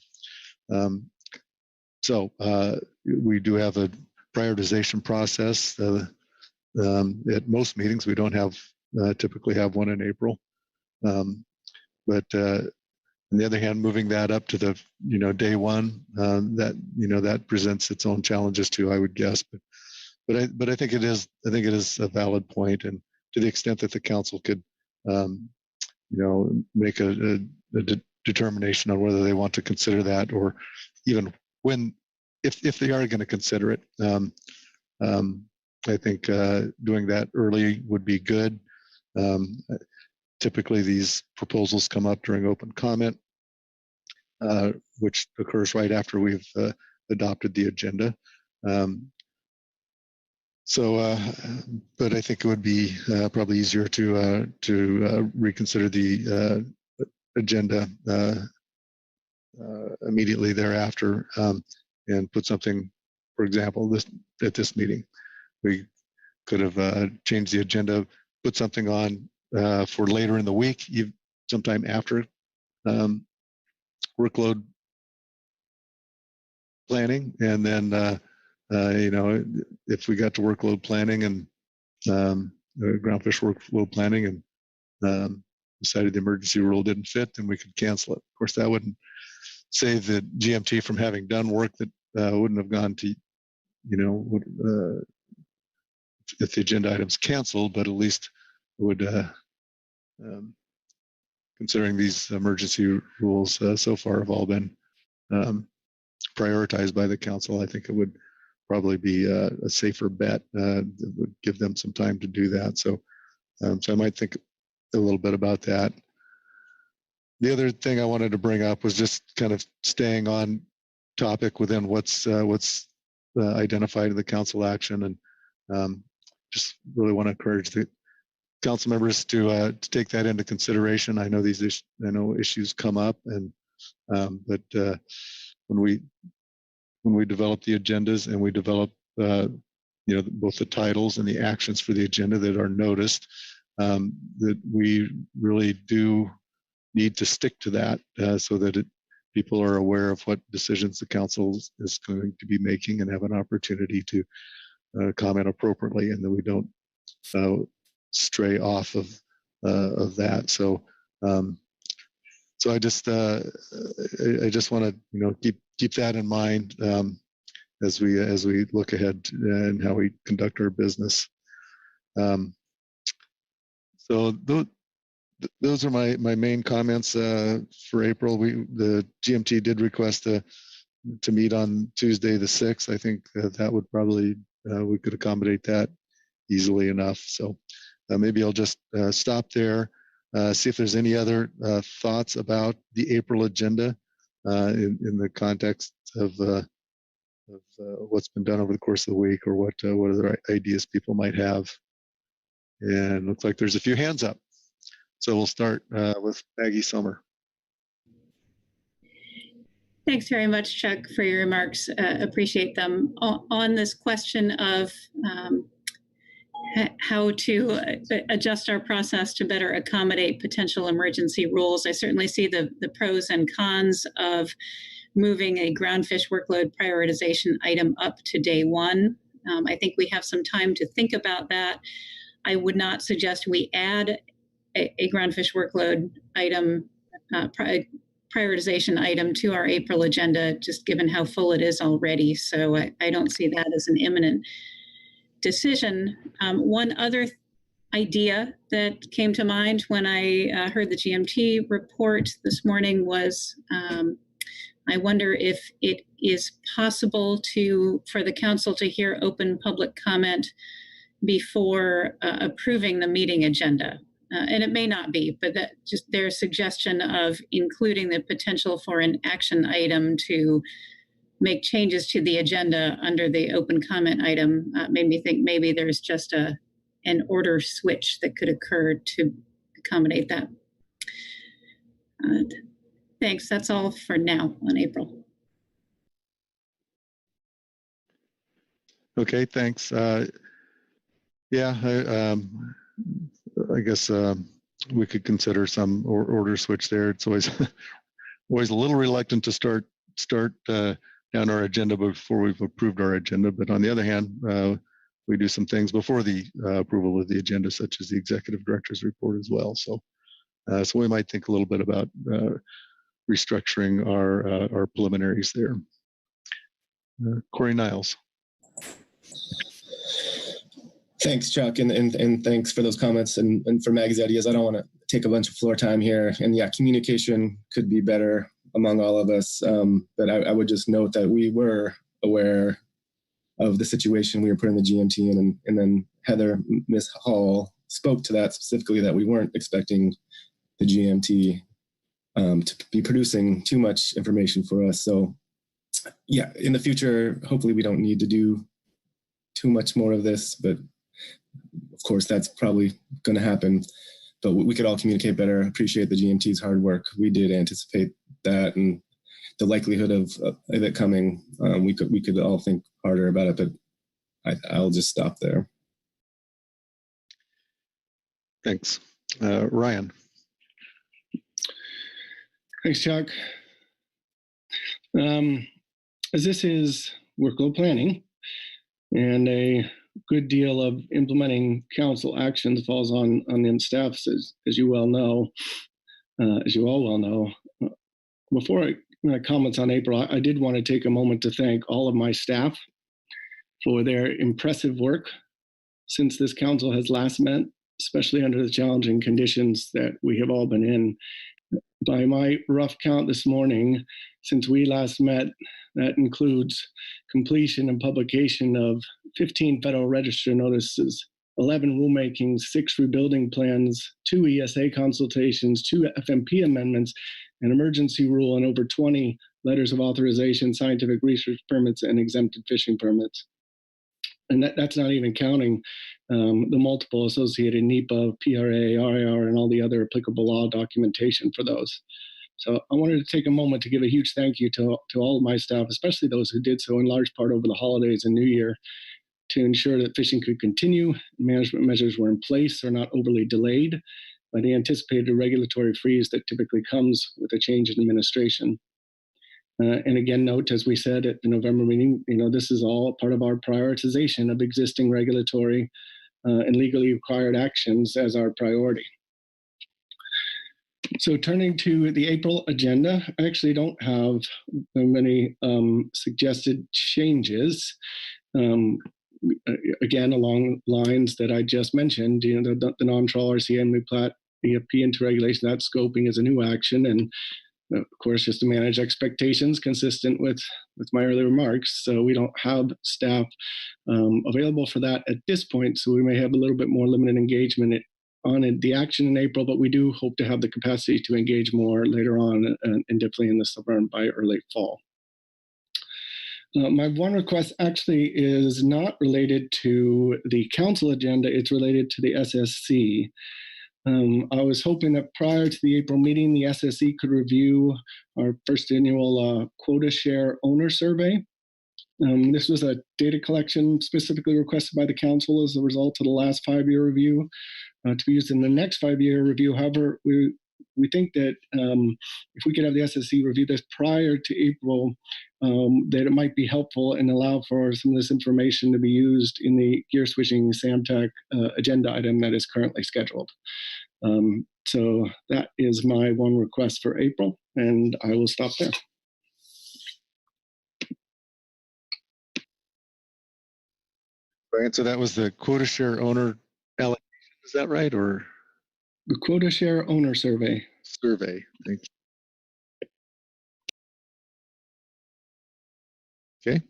So we do have a prioritization process. At most meetings, we don't have typically have one in April, but on the other hand, moving that up to the day one, that presents its own challenges too, I would guess. But I think it is a valid point, and to the extent that the council could make a determination on whether they want to consider that, or even if they are going to consider it. I think doing that early would be good. Typically, these proposals come up during open comment, which occurs right after we've adopted the agenda. But I think it would be probably easier to reconsider the agenda immediately thereafter, and put something, for example, at this meeting, we could have changed the agenda, put something on for later in the week, sometime after workload planning, and then if we got to workload planning and groundfish workload planning and decided the emergency rule didn't fit, then we could cancel it. Of course, that wouldn't save the GMT from having done work that wouldn't have gone to, if the agenda item's canceled, but at least would, considering these emergency rules so far have all been prioritized by the council, I think it would probably be a safer bet. That would give them some time to do that. So I might think a little bit about that. The other thing I wanted to bring up was just kind of staying on topic within what's identified in the council action, and just really want to encourage the council members to take that into consideration. I know issues come up, and but when we develop the agendas and we develop both the titles and the actions for the agenda that are noticed, that we really do need to stick to that, so that people are aware of what decisions the council is going to be making and have an opportunity to comment appropriately, and that we don't stray off of that. So I just want to keep that in mind as we look ahead and how we conduct our business. So those are my main comments for April. The GMT did request to meet on Tuesday the 6th. I think that would probably we could accommodate that easily enough. So maybe I'll just stop there. See if there's any other thoughts about the April agenda in the context of what's been done over the course of the week, or what other ideas people might have. And looks like there's a few hands up. So we'll start with Maggie Sommer. Thanks very much, Chuck, for your remarks. Appreciate them. On this question of how to adjust our process to better accommodate potential emergency rules, I certainly see the pros and cons of moving a groundfish workload prioritization item up to day one. I think we have some time to think about that. I would not suggest we add a groundfish workload item, prioritization item to our April agenda, just given how full it is already. So I don't see that as an imminent decision. One other idea that came to mind when I heard the GMT report this morning was I wonder if it is possible for the council to hear open public comment before approving the meeting agenda. And it may not be, but that just their suggestion of including the potential for an action item to make changes to the agenda under the open comment item made me think maybe there's just an order switch that could occur to accommodate that. Thanks. That's all for now on April. Okay, thanks. Yeah, I guess we could consider some order switch there. It's always always a little reluctant to start down our agenda before we've approved our agenda. But on the other hand, we do some things before the approval of the agenda, such as the executive director's report as well. So we might think a little bit about restructuring our preliminaries there. Corey Niles. Thanks, Chuck, and thanks for those comments and for Maggie's ideas. I don't want to take a bunch of floor time here. And yeah, communication could be better among all of us. But I would just note that we were aware of the situation we were putting the GMT in, and then Heather, Ms. Hall, spoke to that specifically, that we weren't expecting the GMT to be producing too much information for us. So yeah, in the future, hopefully we don't need to do too much more of this, but of course that's probably going to happen. But we could all communicate better. Appreciate the GMT's hard work. We did anticipate that, and the likelihood of it coming. We could all think harder about it, but I'll just stop there. Thanks, Ryan. Thanks, Chuck. As this is workload planning, and a good deal of implementing council actions falls on them staffs, as you well know, as you all well know. Before I comment on April, I did want to take a moment to thank all of my staff for their impressive work since this council has last met, especially under the challenging conditions that we have all been in. By my rough count this morning, since we last met, that includes completion and publication of 15 Federal Register notices, 11 rulemakings, 6 rebuilding plans, 2 ESA consultations, 2 FMP amendments, an emergency rule, and over 20 letters of authorization, scientific research permits, and exempted fishing permits. And that's not even counting the multiple associated NEPA, PRA, RIR, and all the other applicable law documentation for those. So I wanted to take a moment to give a huge thank you to all of my staff, especially those who did so in large part over the holidays and New Year, to ensure that fishing could continue, management measures were in place or not overly delayed by the anticipated regulatory freeze that typically comes with a change in administration. And again, note, as we said at the November meeting, this is all part of our prioritization of existing regulatory and legally required actions as our priority. So turning to the April agenda, I actually don't have many suggested changes. Again, along lines that I just mentioned, the non-trawl RCM plat, EFP into regulation, that scoping is a new action, and of course, just to manage expectations consistent with my earlier remarks. So we don't have staff available for that at this point, so we may have a little bit more limited engagement on the action in April, but we do hope to have the capacity to engage more later on, and definitely in the summer and by early fall. My one request actually is not related to the council agenda, it's related to the SSC. I was hoping that prior to the April meeting, the SSC could review our first annual quota share owner survey. This was a data collection specifically requested by the council as a result of the last 5-year review to be used in the next 5-year review. However, we think that if we could have the SSC review this prior to April, that it might be helpful and allow for some of this information to be used in the gear switching SAMTAC agenda item that is currently scheduled. So that is my one request for April, and I will stop there. Right, so that was the quota share owner allocation, is that right? Or the quota share owner survey. Survey, thank you. Okay.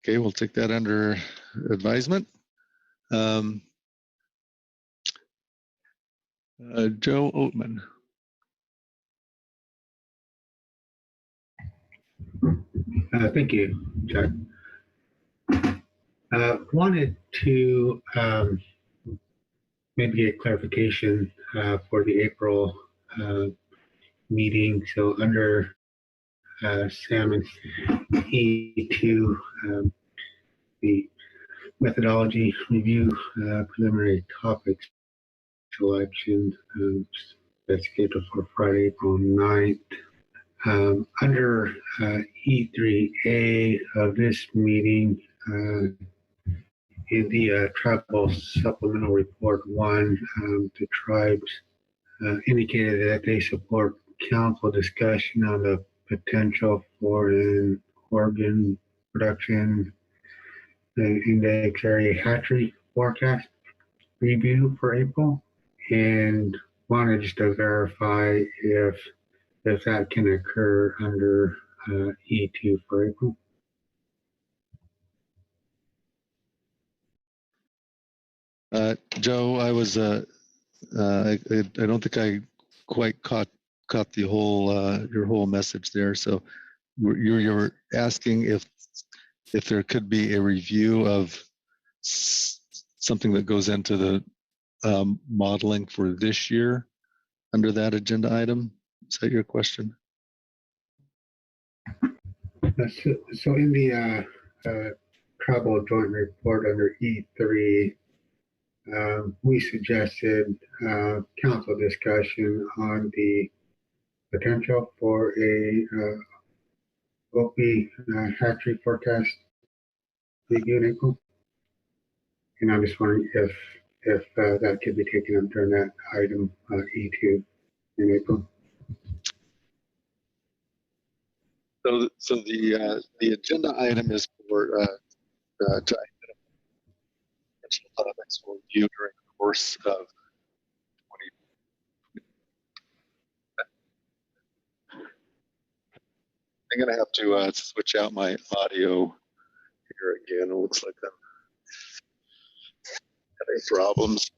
Okay, we'll take that under advisement. Joe Oatman. Thank you, Chuck. Wanted to maybe get clarification for the April meeting. So under Salmon E2, the methodology review, preliminary topics selection, that's scheduled for Friday, April 9th. Under E3A of this meeting, in the tribal supplemental report 1, the tribes indicated that they support council discussion on the potential for an organ production index area hatchery forecast review for April, and wanted just to verify if that can occur under E2 for April. Joe, I was I don't think I quite caught the whole your whole message there. So you're asking if there could be a review of something that goes into the modeling for this year under that agenda item. Is that your question? So in the tribal joint report under E3, we suggested council discussion on the potential for a OP hatchery forecast review in April. And I'm just wondering if that could be taken up during that item E2 in April. So the agenda item is for to identify potential topics for review during the course of 2020. I'm gonna have to switch out my audio here again. It looks like I'm having problems.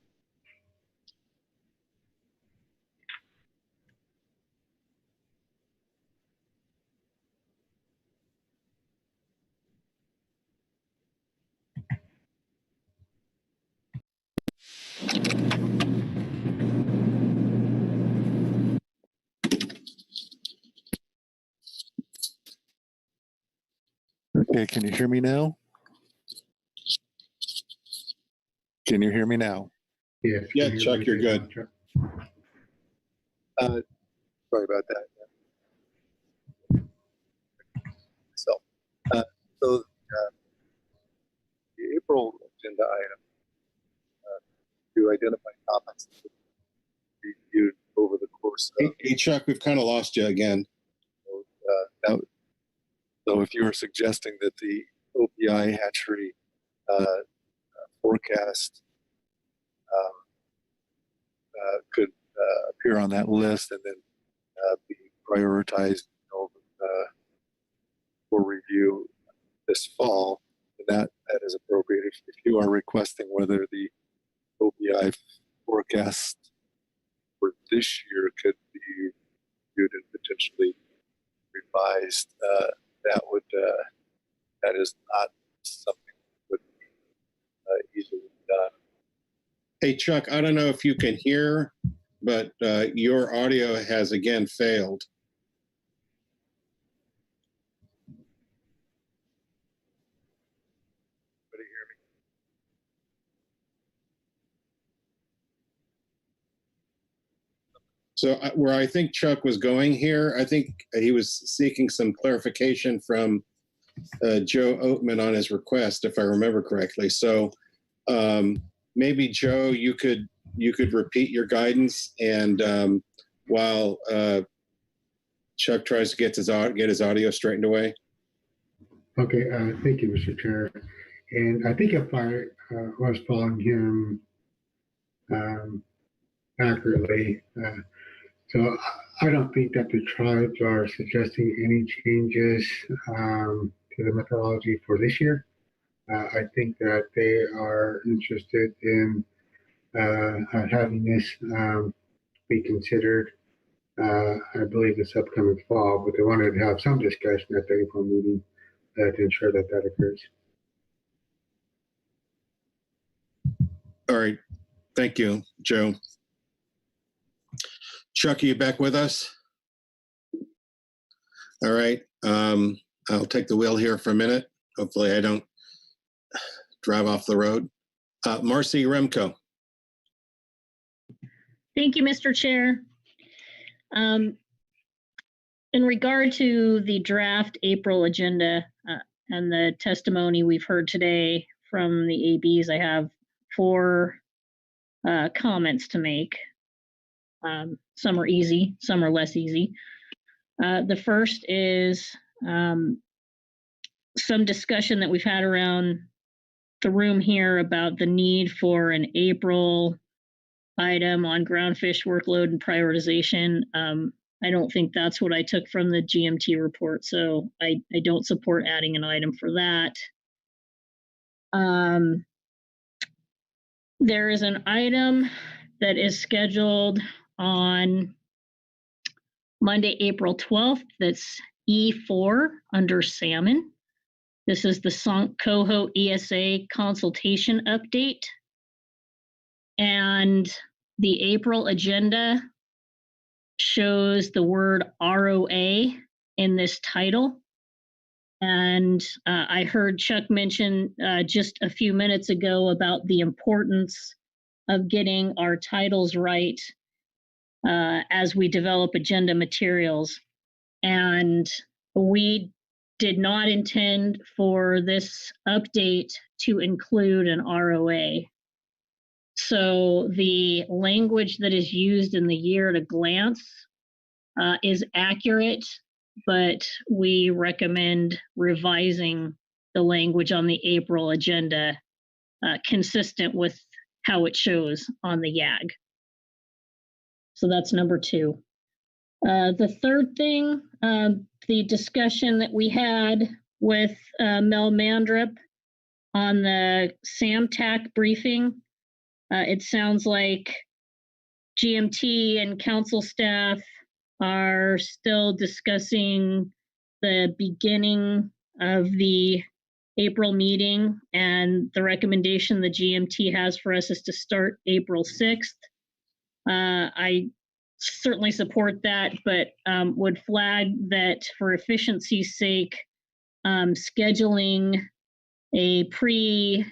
Okay, can you hear me now? Can you hear me now? Yes. Yeah, Chuck, you're good. Sorry about that. So the April agenda item to identify topics that will be reviewed over the course of. Hey, Chuck, we've kind of lost you again. So if you were suggesting that the OPI hatchery forecast could appear on that list and then be prioritized for review this fall, then that is appropriate. If you are requesting whether the OPI forecast for this year could be reviewed and potentially revised, that is not something that would be easily done. Hey, Chuck, I don't know if you can hear, but your audio has again failed. So where I think Chuck was going here, I think he was seeking some clarification from Joe Oatman on his request, if I remember correctly. So maybe Joe, you could repeat your guidance, and while Chuck tries to get his audio straightened away. Okay, thank you, Mr. Chair. And I think if I was following him accurately, so I don't think that the tribes are suggesting any changes to the methodology for this year. I think that they are interested in having this be considered, I believe, this upcoming fall, but they wanted to have some discussion at the April meeting to ensure that that occurs. All right. Thank you, Joe. Chuck, are you back with us? All right. I'll take the wheel here for a minute. Hopefully I don't drive off the road. Marcy Remco. Thank you, Mr. Chair. In regard to the draft April agenda and the testimony we've heard today from the ABs, I have 4 comments to make. Some are easy, some are less easy. The first is some discussion that we've had around the room here about the need for an April item on groundfish workload and prioritization. I don't think that's what I took from the GMT report, so I don't support adding an item for that. There is an item that is scheduled on Monday, April 12th, that's E4 under Salmon. This is the Coho ESA consultation update. And the April agenda shows the word ROA in this title. And I heard Chuck mention just a few minutes ago about the importance of getting our titles right as we develop agenda materials. And we did not intend for this update to include an ROA. So the language that is used in the year at a glance is accurate, but we recommend revising the language on the April agenda consistent with how it shows on the YAG. So that's number 2. The third thing, the discussion that we had with Mel Mandrup on the SAMTAC briefing. It sounds like GMT and council staff are still discussing the beginning of the April meeting, and the recommendation the GMT has for us is to start April 6th. I certainly support that, but would flag that for efficiency's sake, scheduling a pre-webinar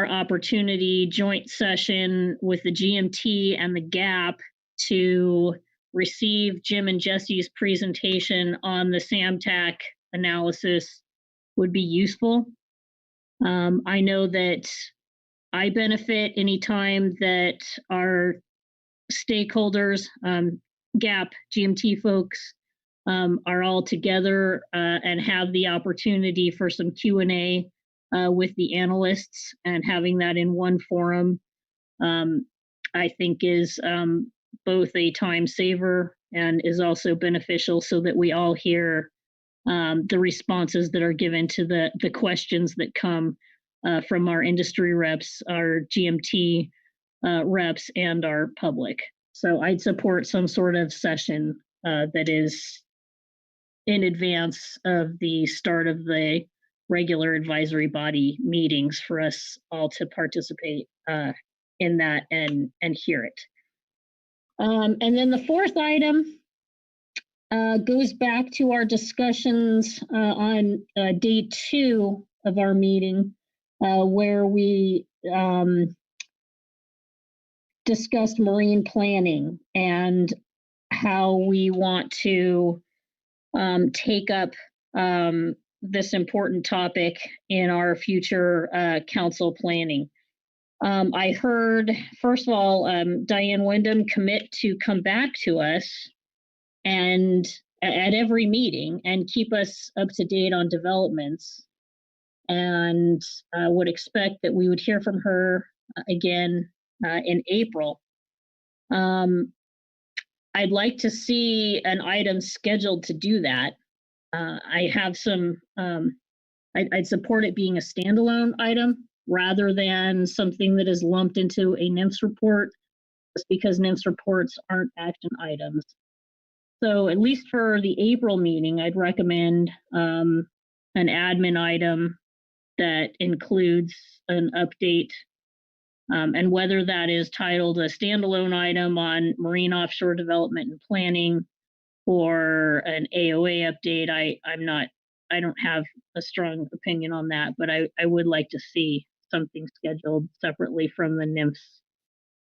opportunity joint session with the GMT and the GAP to receive Jim and Jesse's presentation on the SAMTAC analysis would be useful. I know that I benefit anytime that our stakeholders, GAP, GMT folks, are all together and have the opportunity for some Q&A with the analysts, and having that in one forum, I think is both a time saver and is also beneficial, so that we all hear the responses that are given to the questions that come from our industry reps, our GMT reps, and our public. So I'd support some sort of session that is in advance of the start of the regular advisory body meetings for us all to participate in that and hear it. And then the fourth item goes back to our discussions on day 2 of our meeting, where we discussed marine planning and how we want to take up this important topic in our future council planning. I heard, first of all, Diane Wyndham commit to come back to us and at every meeting and keep us up to date on developments, and would expect that we would hear from her again in April. I'd like to see an item scheduled to do that. I have some, I'd support it being a standalone item rather than something that is lumped into a NIMS report, just because NIMS reports aren't action items. So at least for the April meeting, I'd recommend an admin item that includes an update And whether that is titled a standalone item on marine offshore development and planning or an AOA update, I don't have a strong opinion on that, but I would like to see something scheduled separately from the NIMS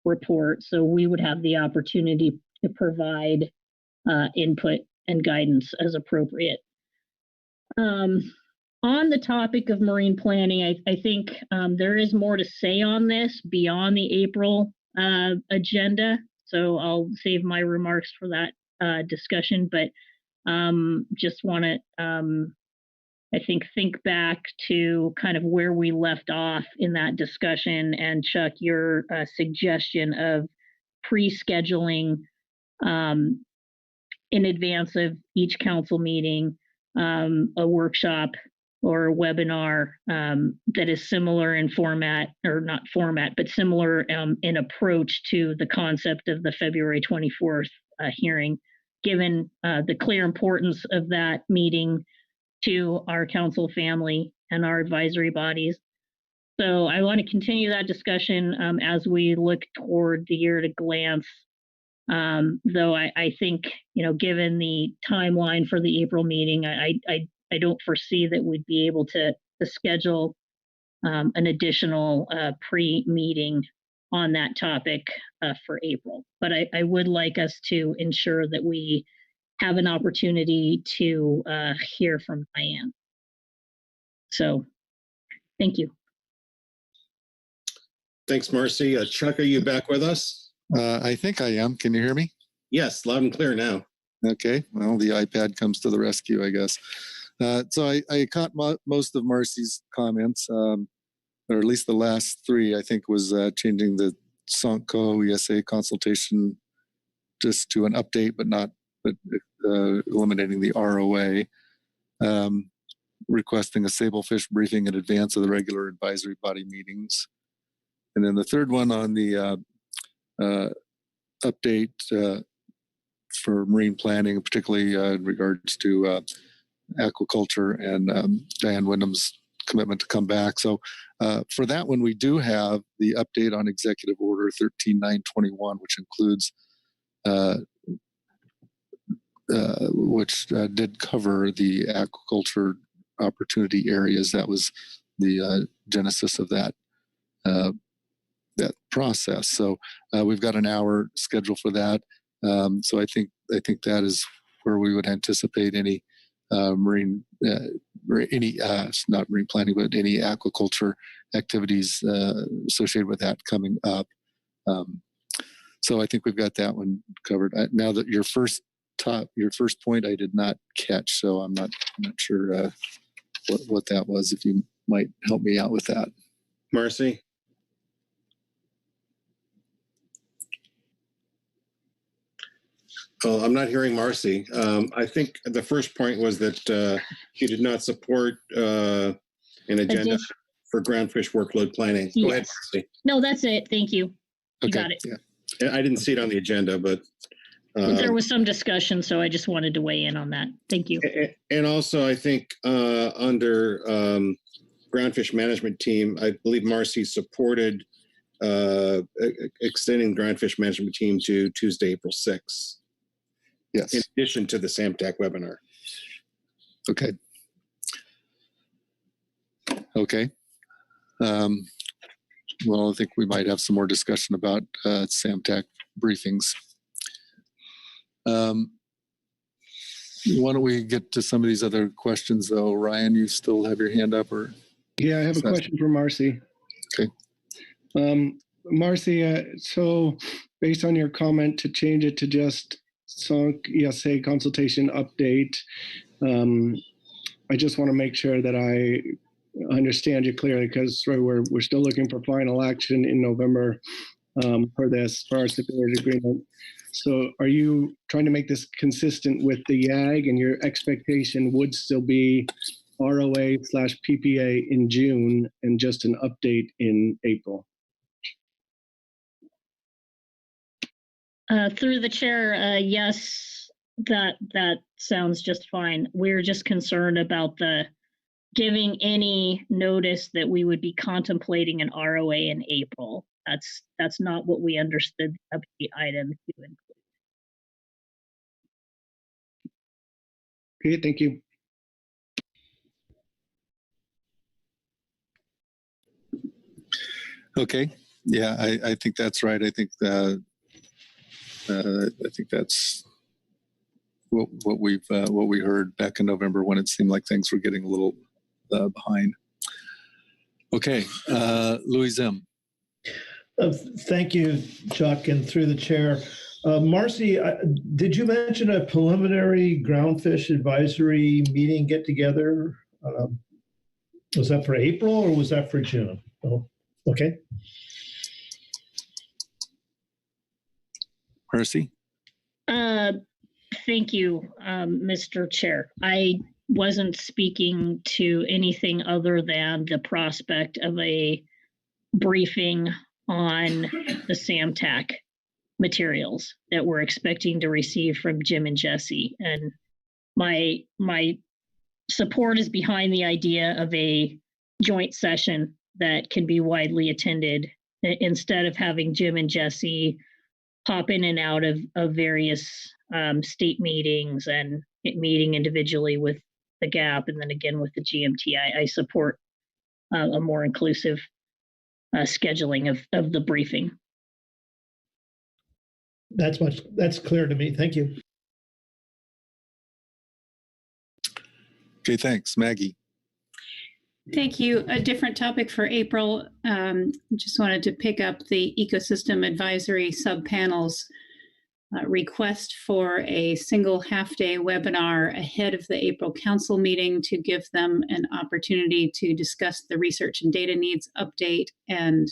report, so we would have the opportunity to provide input and guidance as appropriate. On the topic of marine planning, I think there is more to say on this beyond the April agenda, so I'll save my remarks for that discussion, but just want to, I think back to kind of where we left off in that discussion, and Chuck, your suggestion of pre-scheduling in advance of each council meeting a workshop or a webinar that is similar in format, or not format, but similar in approach to the concept of the February 24th hearing, given the clear importance of that meeting to our council family and our advisory bodies. So I want to continue that discussion as we look toward the year at a glance. Though I think, given the timeline for the April meeting, I don't foresee that we'd be able to schedule an additional pre-meeting on that topic for April. But I would like us to ensure that we have an opportunity to hear from Diane. So, thank you. Thanks, Marcy. Chuck, are you back with us? I think I am. Can you hear me? Yes, loud and clear now. Okay. Well, the iPad comes to the rescue, I guess. So I caught most of Marcy's comments, or at least the last three, I think, was changing the SONCO ESA consultation just to an update, but eliminating the ROA, requesting a sablefish briefing in advance of the regular advisory body meetings. And then the third one on the update for marine planning, particularly in regards to aquaculture and Diane Wyndham's commitment to come back. So for that one, we do have the update on Executive Order 13921, which includes which did cover the aquaculture opportunity areas. That was the genesis of that that process. So we've got an hour scheduled for that. So I think that is where we would anticipate any not marine planning, but any aquaculture activities associated with that coming up. So I think we've got that one covered. Now that your first point I did not catch, so I'm not sure what that was. If you might help me out with that, Marcy. Oh, I'm not hearing Marcy. I think the first point was that you did not support an agenda for groundfish workload planning. Go ahead, Marcy. No, that's it. Thank you. You got it. Yeah. I didn't see it on the agenda, but there was some discussion, so I just wanted to weigh in on that. Thank you. And also, I think under groundfish management team, I believe Marcy supported extending the groundfish management team to Tuesday, April 6th. Yes. In addition to the SAMTAC webinar. Okay. Okay. Well, I think we might have some more discussion about SAMTAC briefings. Why don't we get to some of these other questions, though? Ryan, you still have your hand up, or? Yeah, I have a question for Marcy. Okay. Marcy, so based on your comment to change it to just SONC ESA consultation update, I just want to make sure that I understand you clearly, because we're still looking for final action in November for our stipulated agreement. So are you trying to make this consistent with the YAG, and your expectation would still be ROA/PPA in June and just an update in April? Through the chair, yes, that sounds just fine. We're just concerned about the giving any notice that we would be contemplating an ROA in April. That's not what we understood the update item to include. Okay, thank you. Okay. Yeah, I think that's right. I think that's what we heard back in November when it seemed like things were getting a little behind. Okay, Louis Zim. Thank you, Chuck, and through the chair. Marcy, did you mention a preliminary groundfish advisory meeting get together? Was that for April or was that for June? Oh, okay. Marcy? Thank you, Mr. Chair. I wasn't speaking to anything other than the prospect of a briefing on the SAMTAC materials that we're expecting to receive from Jim and Jesse. And my support is behind the idea of a joint session that can be widely attended instead of having Jim and Jesse pop in and out of various state meetings and meeting individually with the GAP and then again with the GMT. I support a more inclusive scheduling of the briefing. That's clear to me. Thank you. Okay, thanks. Maggie. Thank you. A different topic for April. Just wanted to pick up the Ecosystem Advisory Subpanel's request for a single half-day webinar ahead of the April Council meeting to give them an opportunity to discuss the research and data needs update and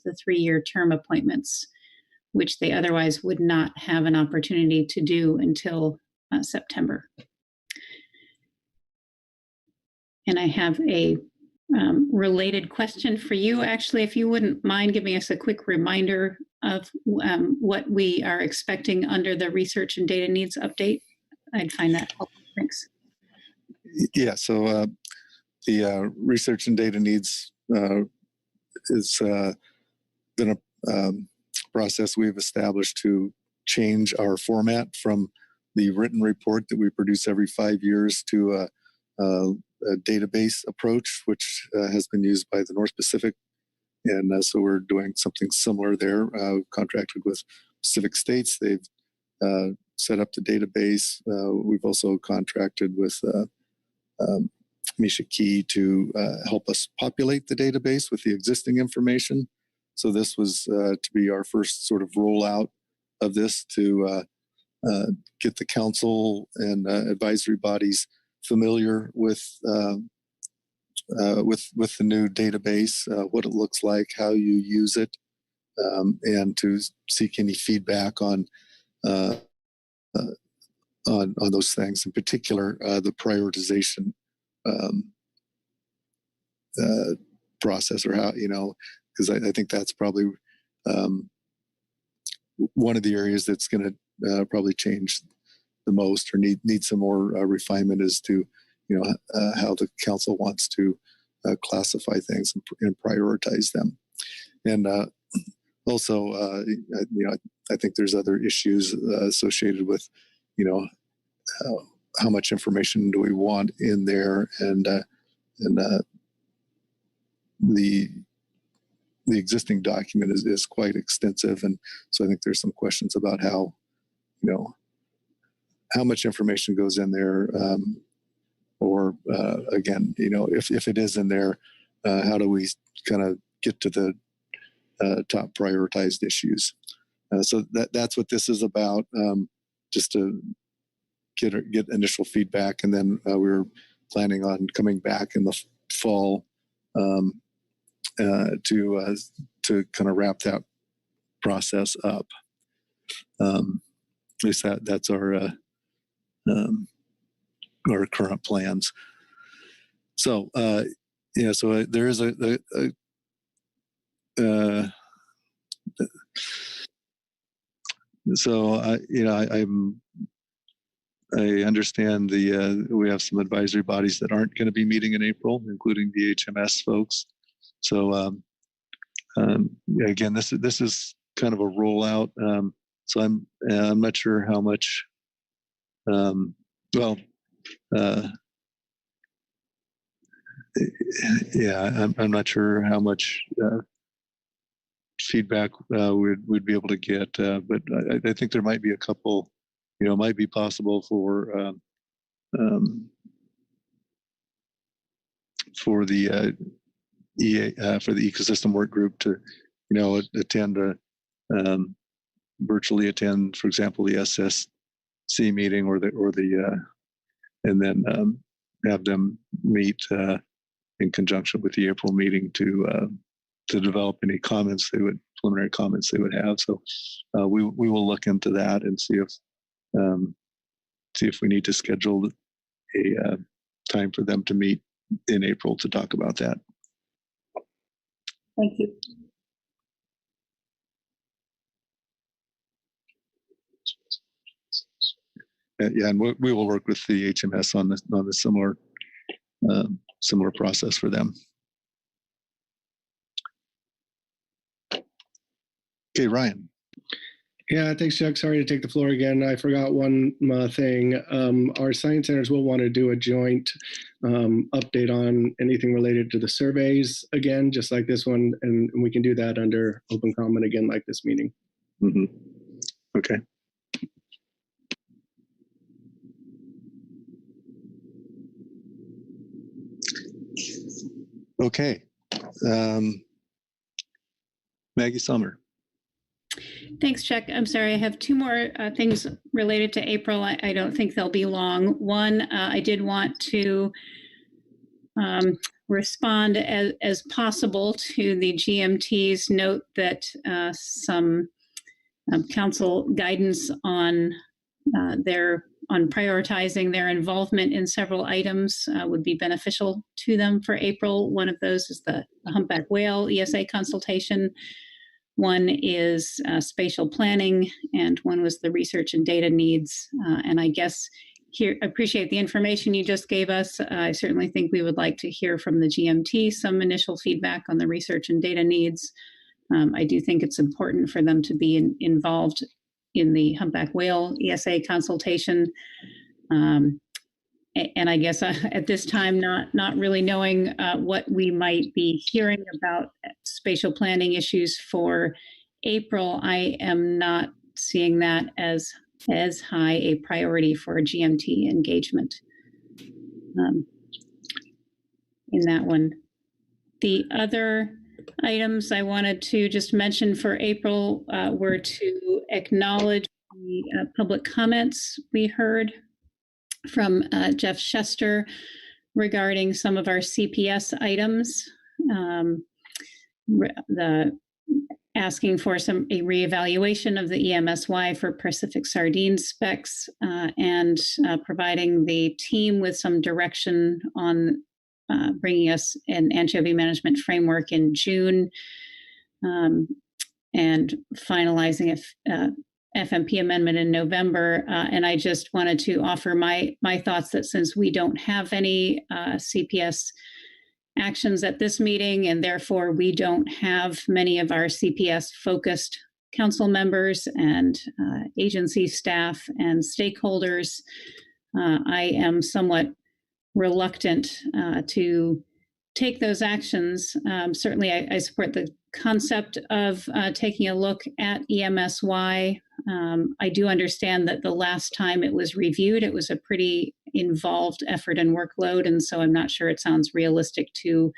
the 3-year term appointments, which they otherwise would not have an opportunity to do until September. And I have a related question for you. Actually, if you wouldn't mind giving us a quick reminder of what we are expecting under the research and data needs update, I'd find that helpful. Thanks. Yeah, so the research and data needs is been a process we've established to change our format from the written report that we produce every 5 years to a database approach, which has been used by the North Pacific. And so we're doing something similar there, contracted with Pacific States. They've set up the database. We've also contracted with Misha Key to help us populate the database with the existing information. So this was to be our first sort of rollout of this to get the council and advisory bodies familiar with the new database, what it looks like, how you use it, and to seek any feedback on those things. In particular, the prioritization process, or how, because I think that's probably one of the areas that's going to probably change the most, or need some more refinement as to how the council wants to classify things and prioritize them. And also, I think there's other issues associated with how much information do we want in there, and the existing document is quite extensive, and so I think there's some questions about how much information goes in there, or again, if it is in there, how do we kind of get to the top prioritized issues? So that's what this is about, just to get initial feedback, and then we're planning on coming back in the fall to kind of wrap that process up. At least that's our current plans. So so there is I understand we have some advisory bodies that aren't going to be meeting in April, including the HMS folks. So again, this is kind of a rollout. So I'm not sure how much. Yeah, I'm not sure how much feedback we'd be able to get, but I think there might be a couple. It might be possible for the for the ecosystem work group to, attend virtually attend, for example, the SSC meeting or the and then have them meet in conjunction with the April meeting to develop any preliminary comments they would have. So we will look into that and see if we need to schedule a time for them to meet in April to talk about that. Thank you. Yeah, and we will work with the HMS on the similar process for them. Okay, Ryan. Yeah, thanks, Chuck. Sorry to take the floor again. I forgot one thing. Our science centers will want to do a joint update on anything related to the surveys again, just like this one, and we can do that under open comment again, like this meeting. Mm-hmm. Okay. Okay. Maggie Summer. Thanks, Chuck. I'm sorry, I have two more things related to April. I don't think they'll be long. One, I did want to respond as possible to the GMT's note that some council guidance on prioritizing their involvement in several items would be beneficial to them for April. One of those is the humpback whale ESA consultation. One is spatial planning, and one was the research and data needs. And I guess here, I appreciate the information you just gave us. I certainly think we would like to hear from the GMT some initial feedback on the research and data needs. I do think it's important for them to be involved in the humpback whale ESA consultation. And I guess at this time, not really knowing what we might be hearing about spatial planning issues for April, I am not seeing that as high a priority for GMT engagement in that one. The other items I wanted to just mention for April were to acknowledge the public comments we heard from Jeff Chester regarding some of our CPS items, asking for a reevaluation of the EMSY for Pacific sardine specs, and providing the team with some direction on bringing us an anchovy management framework in June, and finalizing FMP amendment in November. And I just wanted to offer my thoughts that since we don't have any CPS actions at this meeting, and therefore we don't have many of our CPS focused council members and agency staff and stakeholders, I am somewhat reluctant to take those actions. Certainly I support the concept of taking a look at EMSY. I do understand that the last time it was reviewed, it was a pretty involved effort and workload, and so I'm not sure it sounds realistic to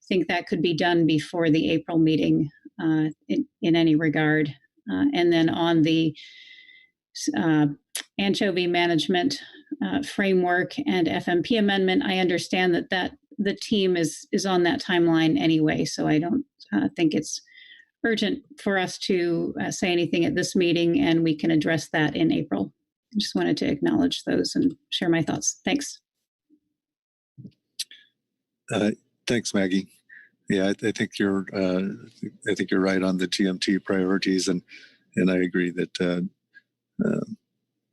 think that could be done before the April meeting in any regard. And then on the anchovy management framework and FMP amendment, I understand that the team is on that timeline anyway, so I don't think it's urgent for us to say anything at this meeting, and we can address that in April. I just wanted to acknowledge those and share my thoughts. Thanks. Thanks, Maggie. Yeah, I think you're right on the GMT priorities, and I agree that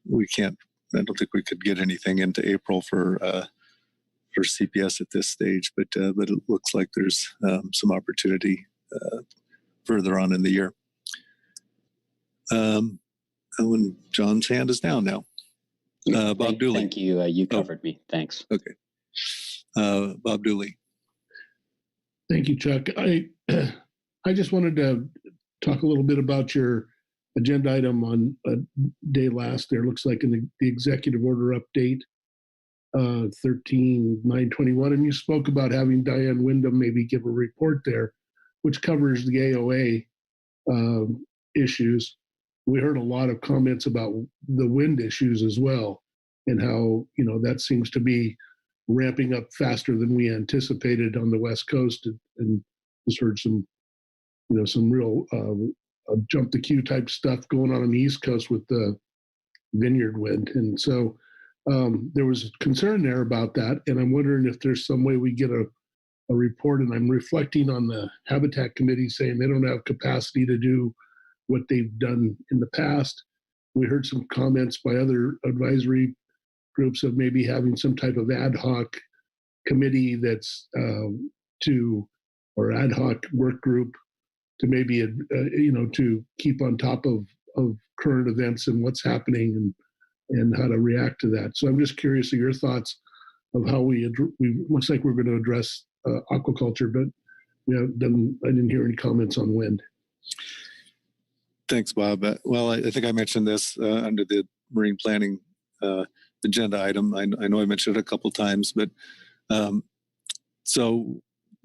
we can't. I don't think we could get anything into April for CPS at this stage, but it looks like there's some opportunity further on in the year. And when John's hand is down now. Bob Dooley. Thank you. You covered me. Thanks. Okay. Bob Dooley. Thank you, Chuck. I just wanted to talk a little bit about your agenda item on a day last there. Looks like in the executive order update, 13/9/21, and you spoke about having Diane Wyndham maybe give a report there, which covers the AOA issues. We heard a lot of comments about the wind issues as well, and how, you know, that seems to be ramping up faster than we anticipated on the West Coast, and just heard some, you know, some real jump the queue type stuff going on the East Coast with the vineyard wind. And so there was concern there about that. And I'm wondering if there's some way we get a report. And I'm reflecting on the Habitat Committee saying they don't have capacity to do what they've done in the past. We heard some comments by other advisory groups of maybe having some type of ad hoc committee that's or ad hoc work group to maybe, you know, to keep on top of current events and what's happening and how to react to that. So I'm just curious of your thoughts of how we looks like we're going to address aquaculture, but I didn't hear any comments on wind. Thanks, Bob. Well, I think I mentioned this under the marine planning agenda item. I know I mentioned it a couple times, but so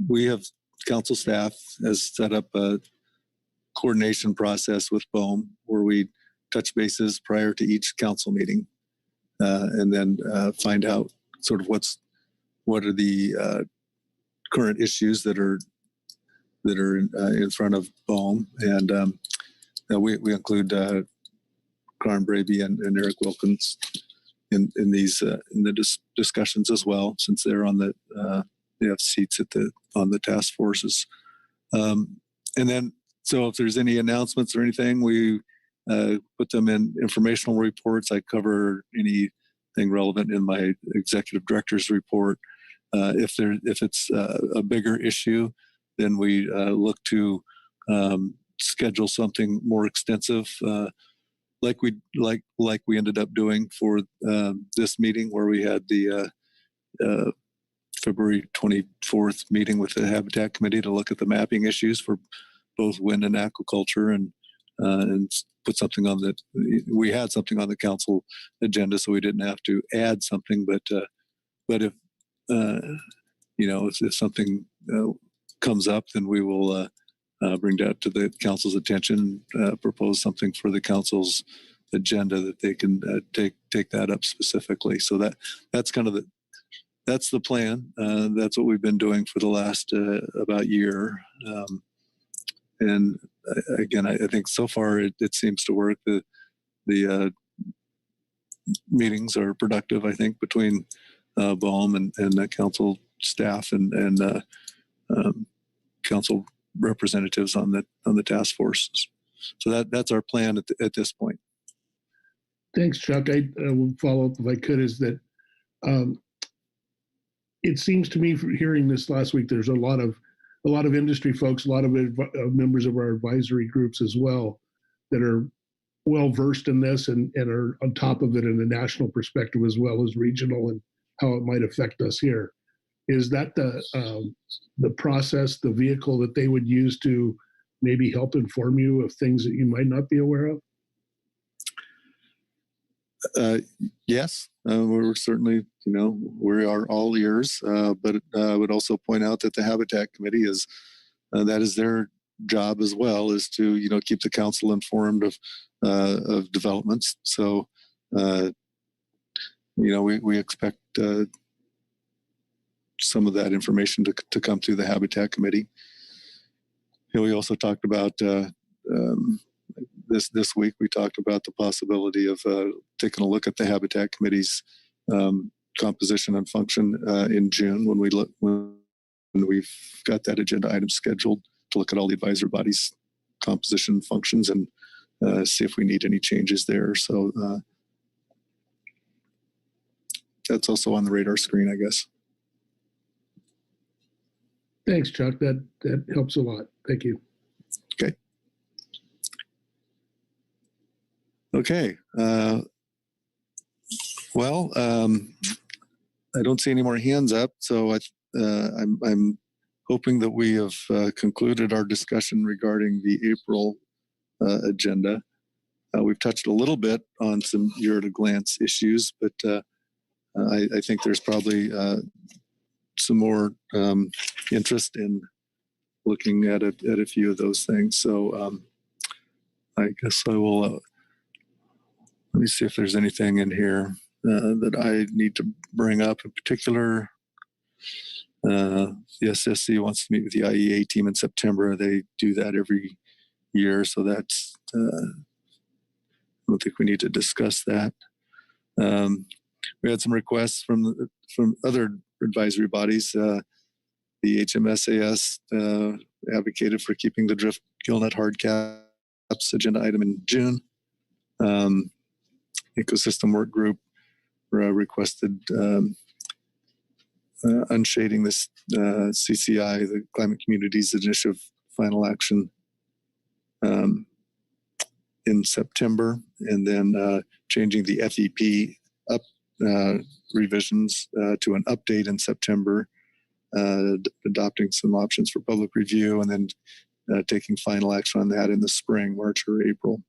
we have council staff has set up a coordination process with BOEM where we touch bases prior to each council meeting, and then find out sort of what are the current issues that are in front of BOEM, and we include Karin Braby and Eric Wilkins in these in the discussions as well, since they're on they have seats on the task forces, and then so if there's any announcements or anything, we put them in informational reports. I cover anything relevant in my executive director's report. If it's a bigger issue, then we look to schedule something more extensive, like we ended up doing for this meeting, where we had the February 24th meeting with the Habitat Committee to look at the mapping issues for both wind and aquaculture, and put something on that. We had something on the council agenda, so we didn't have to add something. But if if something comes up, then we will bring that to the council's attention, propose something for the council's agenda that they can take that up specifically. So that's kind of that's the plan. That's what we've been doing for the last about year. And again, I think so far it seems to work. The meetings are productive, I think, between BOEM and the council staff and council representatives on the task forces. So that's our plan at this point. Thanks, Chuck. I will follow up if I could. Is that it seems to me, from hearing this last week, there's a lot of industry folks, a lot of members of our advisory groups as well, that are well versed in this and are on top of it in a national perspective as well as regional, and how it might affect us here. Is that the process, the vehicle that they would use to maybe help inform you of things that you might not be aware of? Yes, we're certainly, we are all ears, but I would also point out that the Habitat Committee that is their job as well, is to, keep the council informed of developments. So, we expect some of that information to come through the Habitat Committee. We also talked about this week. We talked about the possibility of taking a look at the Habitat Committee's composition and function in June, when we've got that agenda item scheduled to look at all the advisory bodies' composition and functions, and see if we need any changes there. So that's also on the radar screen, I guess. Thanks, Chuck. That helps a lot. Thank you. Okay. Okay. Well, I don't see any more hands up, so I'm hoping that we have concluded our discussion regarding the April agenda. We've touched a little bit on some year-at-a-glance issues, but I think there's probably some more interest in looking at a few of those things. So I guess I will. Let me see if there's anything in here that I need to bring up in particular. The SSC wants to meet with the IEA team in September. They do that every year, so that's. I don't think we need to discuss that. We had some requests from other advisory bodies. The HMSAS advocated for keeping the drift gillnet hard caps agenda item in June. Ecosystem Work Group requested unshading this CCI, the Climate Communities Initiative final action in September, and then changing the FEP up revisions to an update in September, adopting some options for public review, and then taking final action on that in the spring, March or April.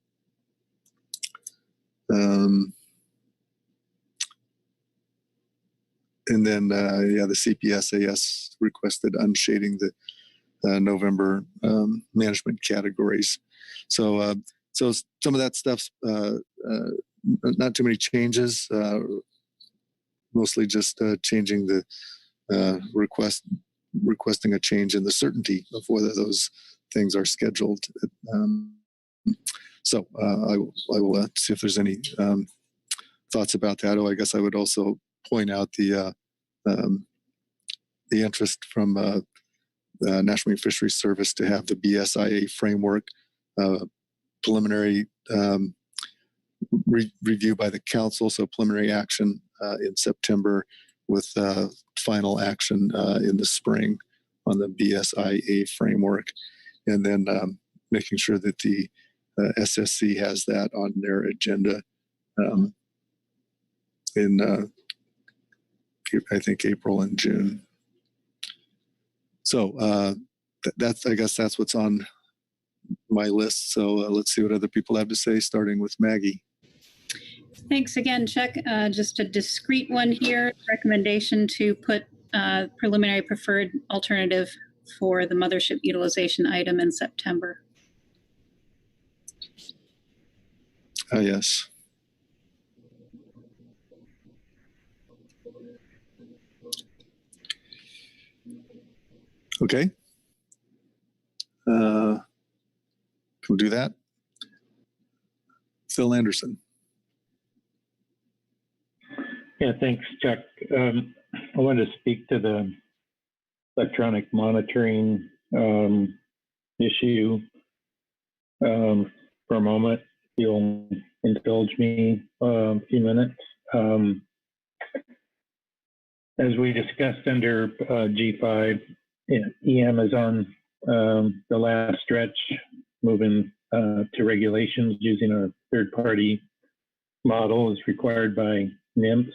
And then, the CPSAS requested unshading the November management categories. So some of that stuff's not too many changes, mostly just changing the requesting a change in the certainty of whether those things are scheduled. So I will see if there's any thoughts about that. Oh, I guess I would also point out the interest from the National Marine Fisheries Service to have the BSIA framework preliminary review by the council, so preliminary action in September with final action in the spring on the BSIA framework, and then making sure that the SSC has that on their agenda in I think April and June. So I guess that's what's on my list. So let's see what other people have to say, starting with Maggie. Thanks again, Chuck. Just a discrete one here, recommendation to put preliminary preferred alternative for the mothership utilization item in September. Yes. Okay. Can we do that? Phil Anderson. Yeah, thanks, Chuck. I wanted to speak to the electronic monitoring issue for a moment. If you'll indulge me a few minutes. As we discussed under G5, EM is on the last stretch, moving to regulations using our third-party model as required by NIMS.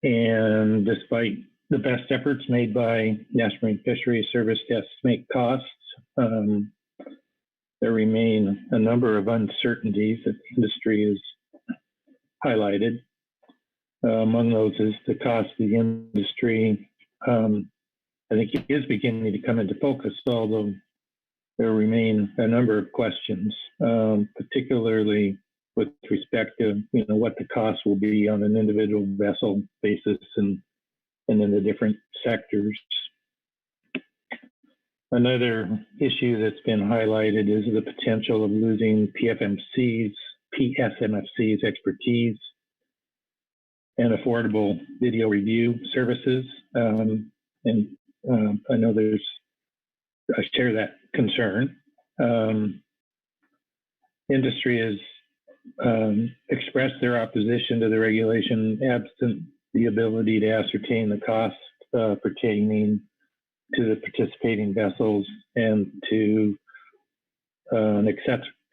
And despite the best efforts made by National Marine Fisheries Service to estimate costs, there remain a number of uncertainties that the industry has highlighted. Among those is the cost of the industry. I think it is beginning to come into focus, although there remain a number of questions, particularly with respect to what the cost will be on an individual vessel basis and in the different sectors. Another issue that's been highlighted is the potential of losing PFMC's expertise and affordable video review services. I know I share that concern. Industry has expressed their opposition to the regulation absent the ability to ascertain the costs pertaining to the participating vessels and to an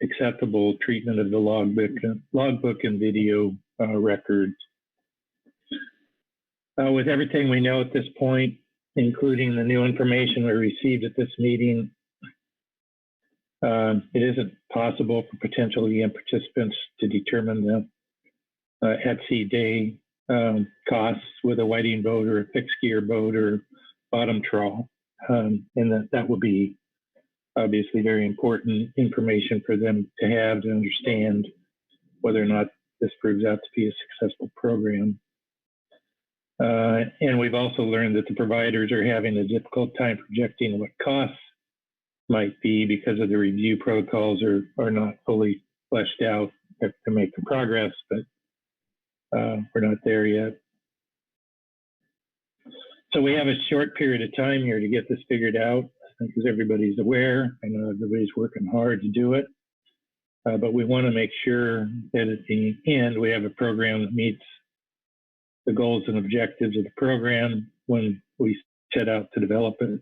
acceptable treatment of the logbook and video records. With everything we know at this point, including the new information we received at this meeting, it isn't possible for potential EM participants to determine the at-sea day costs with a whiting boat or a fixed gear boat or bottom trawl. And that will be obviously very important information for them to have to understand whether or not this proves out to be a successful program. And we've also learned that the providers are having a difficult time projecting what costs might be because of the review protocols are not fully fleshed out. They're making progress, but we're not there yet. So we have a short period of time here to get this figured out, because everybody's aware. I know everybody's working hard to do it, but we want to make sure that at the end we have a program that meets the goals and objectives of the program when we set out to develop it.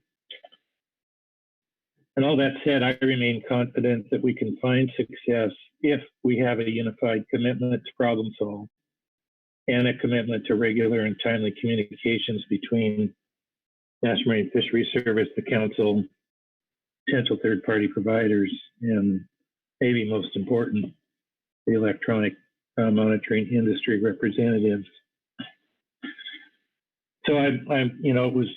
And all that said, I remain confident that we can find success if we have a unified commitment to problem solve and a commitment to regular and timely communications between National Marine Fisheries Service, the Council, potential third-party providers, and maybe most important, the electronic monitoring industry representatives. So it was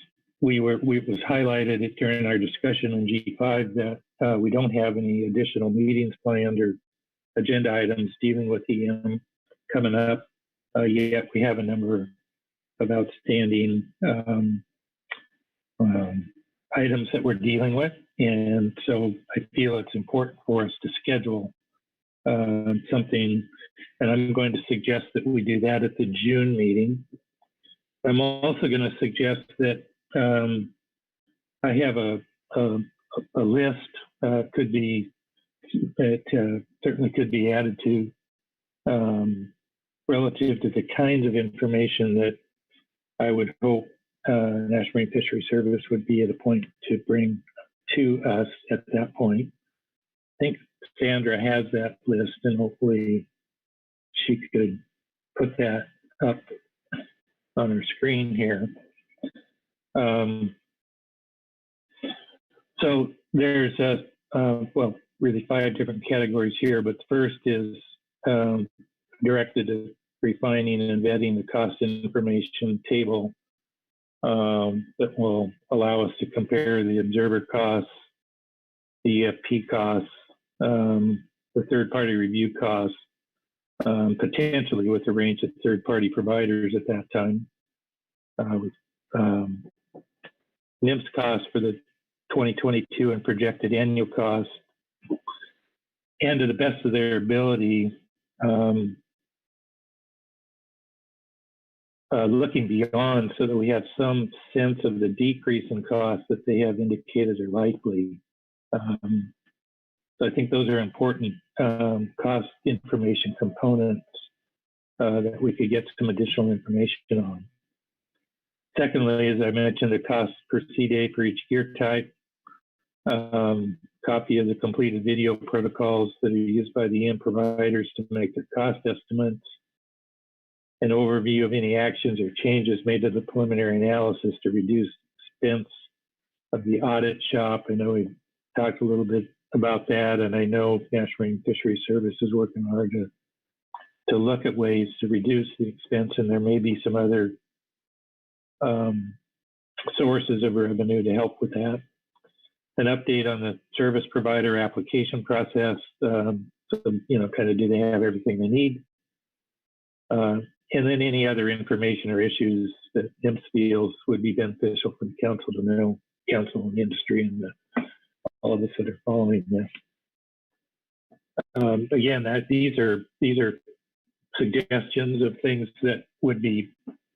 highlighted during our discussion on G5 that we don't have any additional meetings planned or agenda items dealing with EM coming up. Yet we have a number of outstanding items that we're dealing with. And so I feel it's important for us to schedule something, and I'm going to suggest that we do that at the June meeting. I'm also going to suggest that I have a list, certainly could be added to relative to the kinds of information that I would hope National Marine Fisheries Service would be at a point to bring to us at that point. I think Sandra has that list, and hopefully she could put that up on her screen here. So there's really 5 different categories here, but the first is directed at refining and vetting the cost information table that will allow us to compare the observer costs, the EFP costs, the third-party review costs, potentially with a range of third-party providers at that time. With NIMS costs for the 2022 and projected annual costs, and to the best of their ability, looking beyond so that we have some sense of the decrease in costs that they have indicated are likely. So I think those are important cost information components that we could get some additional information on. Secondly, as I mentioned, the cost per sea day for each gear type, copy of the completed video protocols that are used by the EM providers to make their cost estimates, an overview of any actions or changes made to the preliminary analysis to reduce expense of the audit shop. I know we've talked a little bit about that, and I know National Marine Fisheries Service is working hard to look at ways to reduce the expense, and there may be some other sources of revenue to help with that. An update on the service provider application process, so, kind of do they have everything they need? And then any other information or issues that NIMS feels would be beneficial for the council to know, council and industry, and all of us that are following this. Again, these are suggestions of things that would be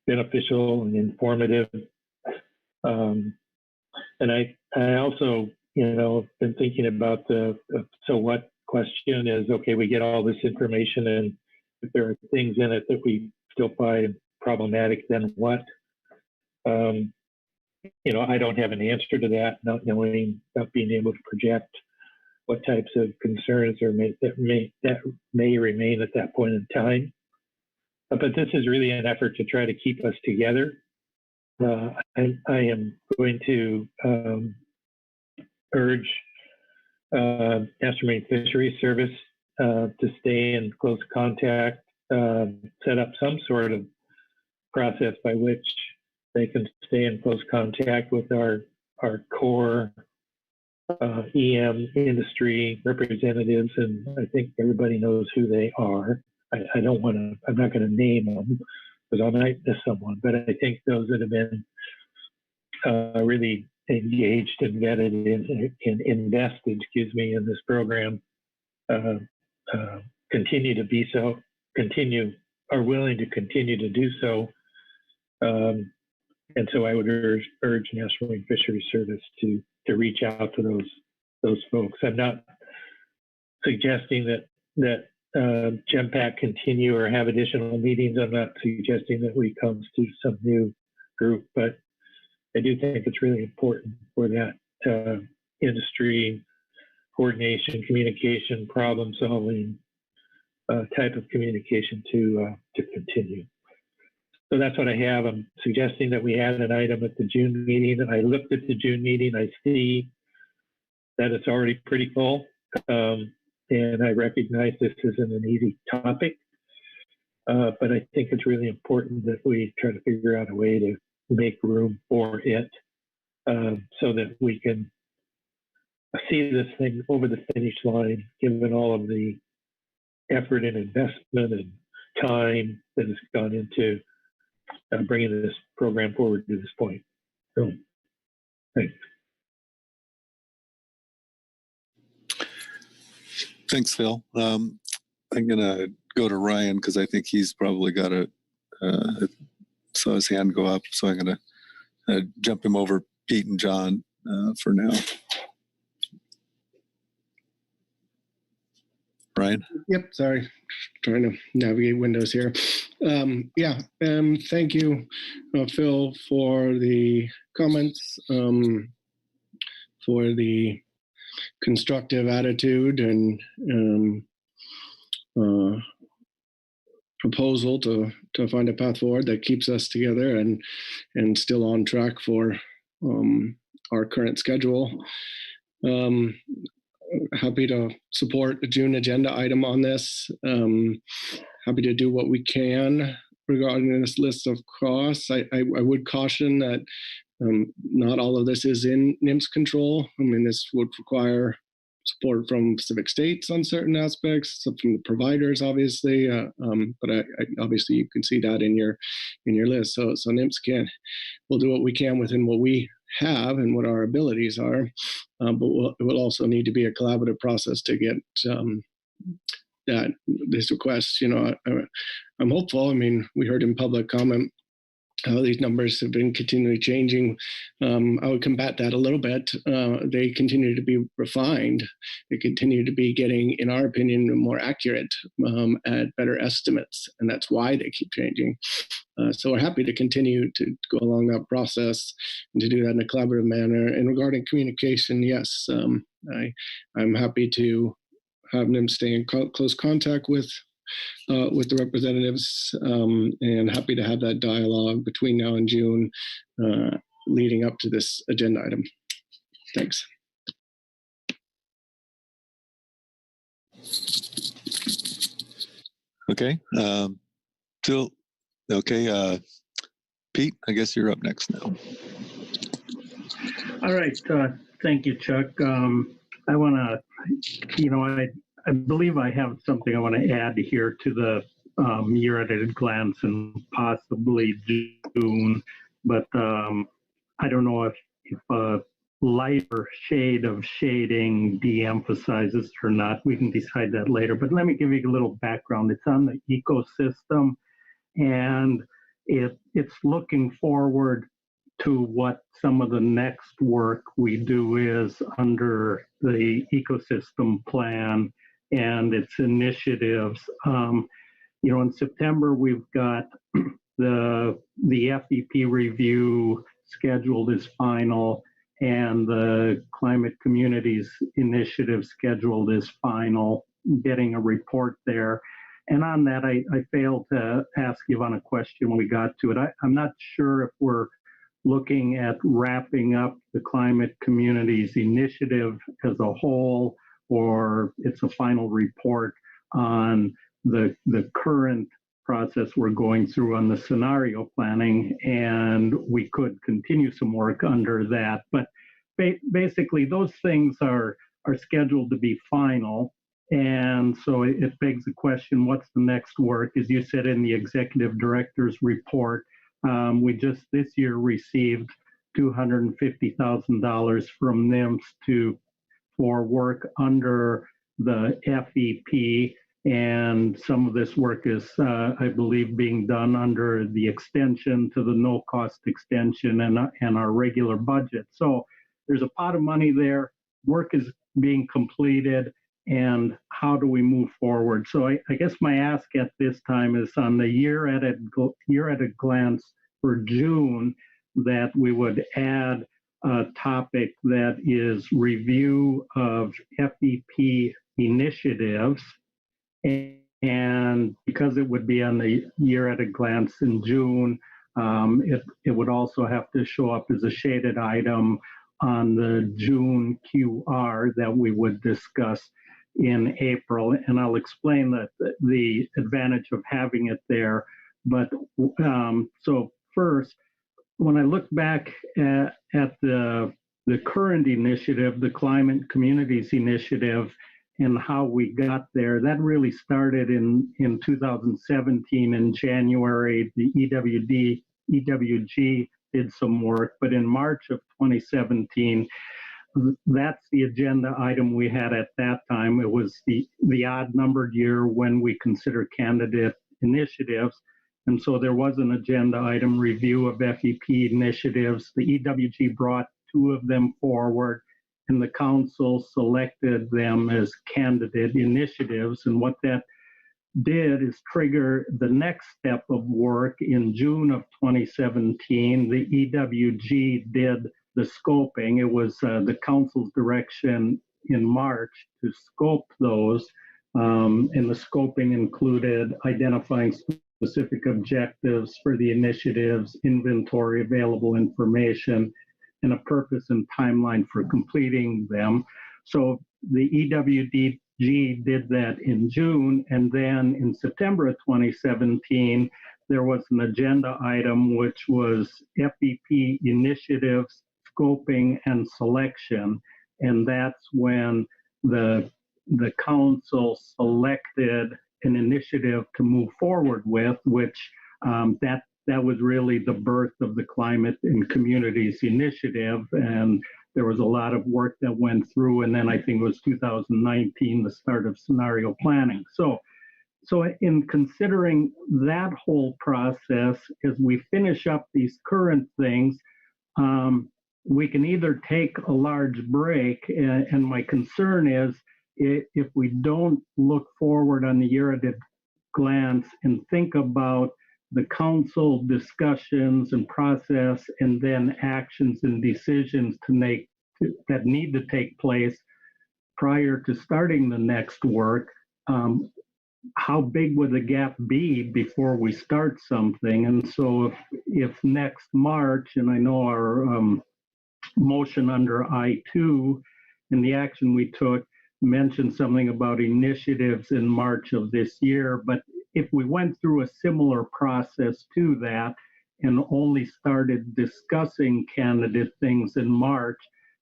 beneficial and informative. And I also, been thinking about the so what question is, okay, we get all this information, and if there are things in it that we still find problematic, then what? I don't have an answer to that, not being able to project what types of concerns that may remain at that point in time. But this is really an effort to try to keep us together. I am going to urge National Marine Fisheries Service to stay in close contact, set up some sort of process by which they can stay in close contact with our core EM industry representatives, and I think everybody knows who they are. I'm not going to name them because I might miss someone, but I think those that have been really engaged and vetted and invested, in this program, continue to be so, are willing to continue to do so. And so I would urge National Marine Fisheries Service to reach out to those folks. I'm not suggesting that GEMPAC continue or have additional meetings. I'm not suggesting that we come to some new group, but I do think it's really important for that industry coordination, communication, problem solving type of communication to continue. So that's what I have. I'm suggesting that we add an item at the June meeting. And I looked at the June meeting. I see that it's already pretty full. And I recognize this isn't an easy topic. But I think it's really important that we try to figure out a way to make room for it so that we can see this thing over the finish line, given all of the effort and investment and time that has gone into bringing this program forward to this point. So, thanks. Thanks, Phil. I'm going to go to Ryan because I think he's probably got saw his hand go up. So I'm going to jump him over Pete and John for now. Ryan? Yep, sorry. Trying to navigate windows here. Thank you, Phil, for the comments, for the constructive attitude and proposal to find a path forward that keeps us together and still on track for our current schedule. Happy to support the June agenda item on this. Happy to do what we can regarding this list of costs. I would caution that not all of this is in NIMS control. I mean, this would require support from specific states on certain aspects, from the providers, obviously. But obviously, you can see that in your list. So NIMS we'll do what we can within what we have and what our abilities are. But it will also need to be a collaborative process to get this request. I'm hopeful. I mean, we heard in public comment how these numbers have been continually changing. I would combat that a little bit. They continue to be refined. They continue to be getting, in our opinion, more accurate at better estimates, and that's why they keep changing. So we're happy to continue to go along that process and to do that in a collaborative manner. And regarding communication, yes, I'm happy to have them stay in close contact with the representatives, and happy to have that dialogue between now and June leading up to this agenda item. Thanks. Okay. Phil, okay. Pete, I guess you're up next now. All right. Thank you, Chuck. I want to, I believe I have something I want to add here to the year at a glance and possibly June, but I don't know if a lighter shade of shading de-emphasizes or not. We can decide that later, but let me give you a little background. It's on the ecosystem, and it's looking forward to what some of the next work we do is under the ecosystem plan and its initiatives. In September, we've got the FEP review scheduled as final, and the Climate Communities Initiative scheduled is final, getting a report there. And on that, I failed to ask Yvonne a question when we got to it. I'm not sure if we're looking at wrapping up the Climate Communities Initiative as a whole, or it's a final report on the current process we're going through on the scenario planning, and we could continue some work under that. But basically, those things are scheduled to be final. And so it begs the question, what's the next work? As you said in the executive director's report, we just this year received $250,000 from NIMS for work under the FEP, and some of this work is, I believe, being done under the extension to the no-cost extension and our regular budget. So there's a pot of money there. Work is being completed, and how do we move forward? So I guess my ask at this time is on the year at a glance for June, that we would add a topic that is review of FEP initiatives. And because it would be on the year at a glance in June, it would also have to show up as a shaded item on the June QR that we would discuss in April. And I'll explain the advantage of having it there. But so first, when I look back at the current initiative, the Climate Communities Initiative, and how we got there, that really started in 2017 in January. The EWG did some work, but in March of 2017, that's the agenda item we had at that time. It was the odd numbered year when we consider candidate initiatives. And so there was an agenda item review of FEP initiatives. The EWG brought 2 of them forward, and the council selected them as candidate initiatives. And what that did is trigger the next step of work. In June of 2017, the EWG did the scoping. It was the council's direction in March to scope those. And the scoping included identifying specific objectives for the initiatives, inventory, available information, and a purpose and timeline for completing them. So the EWG did that in June, and then in September of 2017, there was an agenda item which was FEP initiatives, scoping, and selection. And that's when the council selected an initiative to move forward with, which that was really the birth of the Climate and Communities Initiative. And there was a lot of work that went through, and then I think it was 2019, the start of scenario planning. So in considering that whole process, as we finish up these current things, we can either take a large break, and my concern is if we don't look forward on the year at a glance and think about the council discussions and process, and then actions and decisions that need to take place prior to starting the next work, how big would the gap be before we start something? And so if next March, and I know our motion under I2 and the action we took mentioned something about initiatives in March of this year, but if we went through a similar process to that and only started discussing candidate things in March,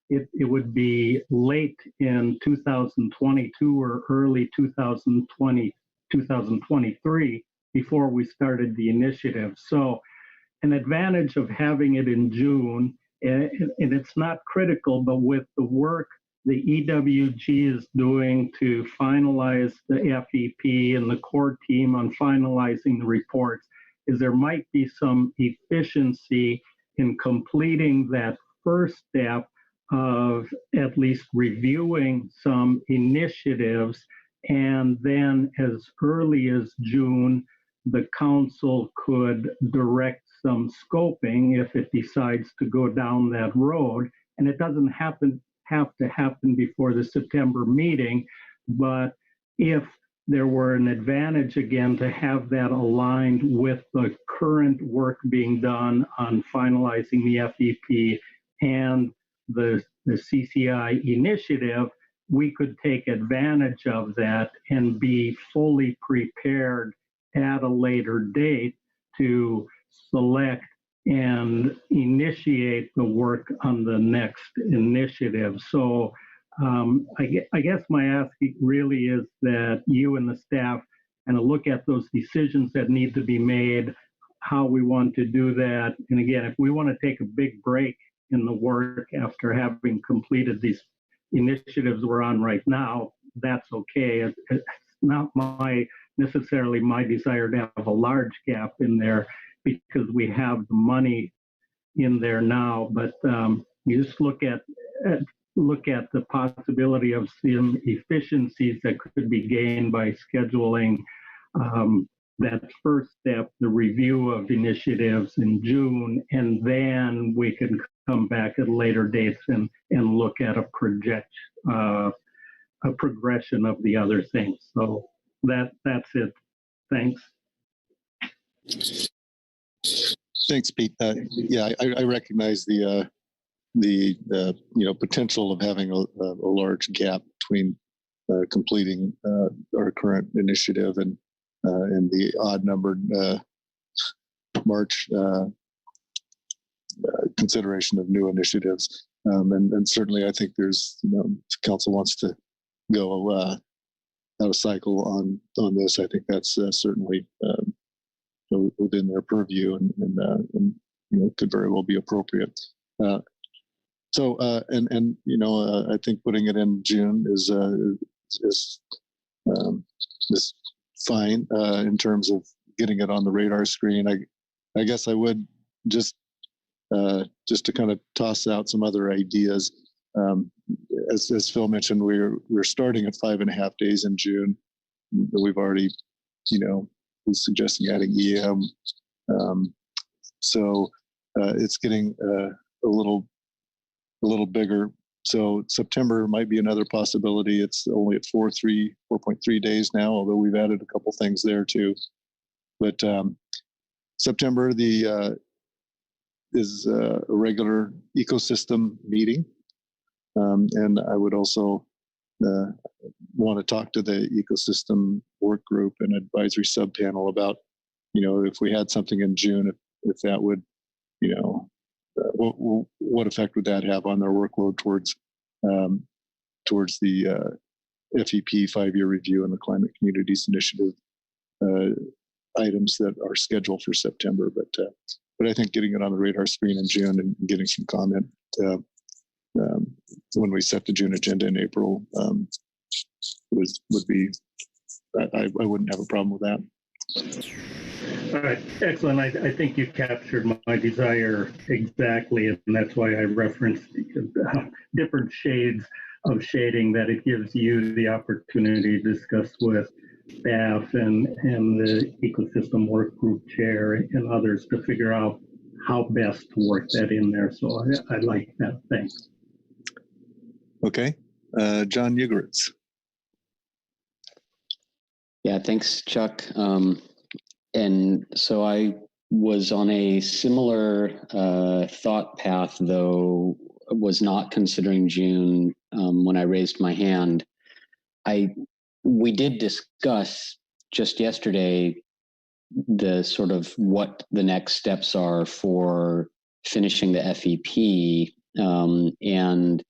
it would be late in 2022 or early 2023 before we started the initiative. So an advantage of having it in June, and it's not critical, but with the work the EWG is doing to finalize the FEP and the core team on finalizing the reports, is there might be some efficiency in completing that first step of at least reviewing some initiatives, and then as early as June, the council could direct some scoping if it decides to go down that road. and it doesn't have to happen before the September meeting, but if there were an advantage again to have that aligned with the current work being done on finalizing the FEP and the CCI initiative, we could take advantage of that and be fully prepared at a later date to select and initiate the work on the next initiative. So I guess my ask really is that you and the staff kind of look at those decisions that need to be made, how we want to do that. And again, if we want to take a big break in the work after having completed these initiatives we're on right now, that's okay. It's not necessarily my desire to have a large gap in there because we have the money in there now, but you just look at the possibility of some efficiencies that could be gained by scheduling that first step, the review of initiatives in June, and then we can come back at later dates and look at a progression of the other things. So that's it. Thanks. Thanks, Pete. Yeah, I recognize the potential of having a large gap between completing our current initiative and the odd numbered March consideration of new initiatives. And certainly, I think there's if council wants to go out of cycle on this. I think that's certainly within their purview and could very well be appropriate. So I think putting it in June is fine in terms of getting it on the radar screen. I guess I would just to kind of toss out some other ideas. As Phil mentioned, we're starting at 5.5 days in June. We've already, he's suggesting adding EM. So it's getting a little bigger. So September might be another possibility. It's only at 4.3 days now, although we've added a couple things there too. But September is a regular ecosystem meeting. And I would also want to talk to the ecosystem work group and advisory subpanel about, if we had something in June, if that would, what effect would that have on their workload towards the FEP 5-year review and the Climate Communities Initiative items that are scheduled for September. But I think getting it on the radar screen in June and getting some comment when we set the June agenda in April would be, I wouldn't have a problem with that. All right, excellent. I think you captured my desire exactly, and that's why I referenced different shades of shading, that it gives you the opportunity to discuss with staff and the ecosystem work group chair and others to figure out how best to work that in there. So I like that. Thanks. Okay. John Ugeritz. Yeah, thanks, Chuck. And so I was on a similar thought path, though was not considering June when I raised my hand. We did discuss just yesterday the sort of what the next steps are for finishing the FEP and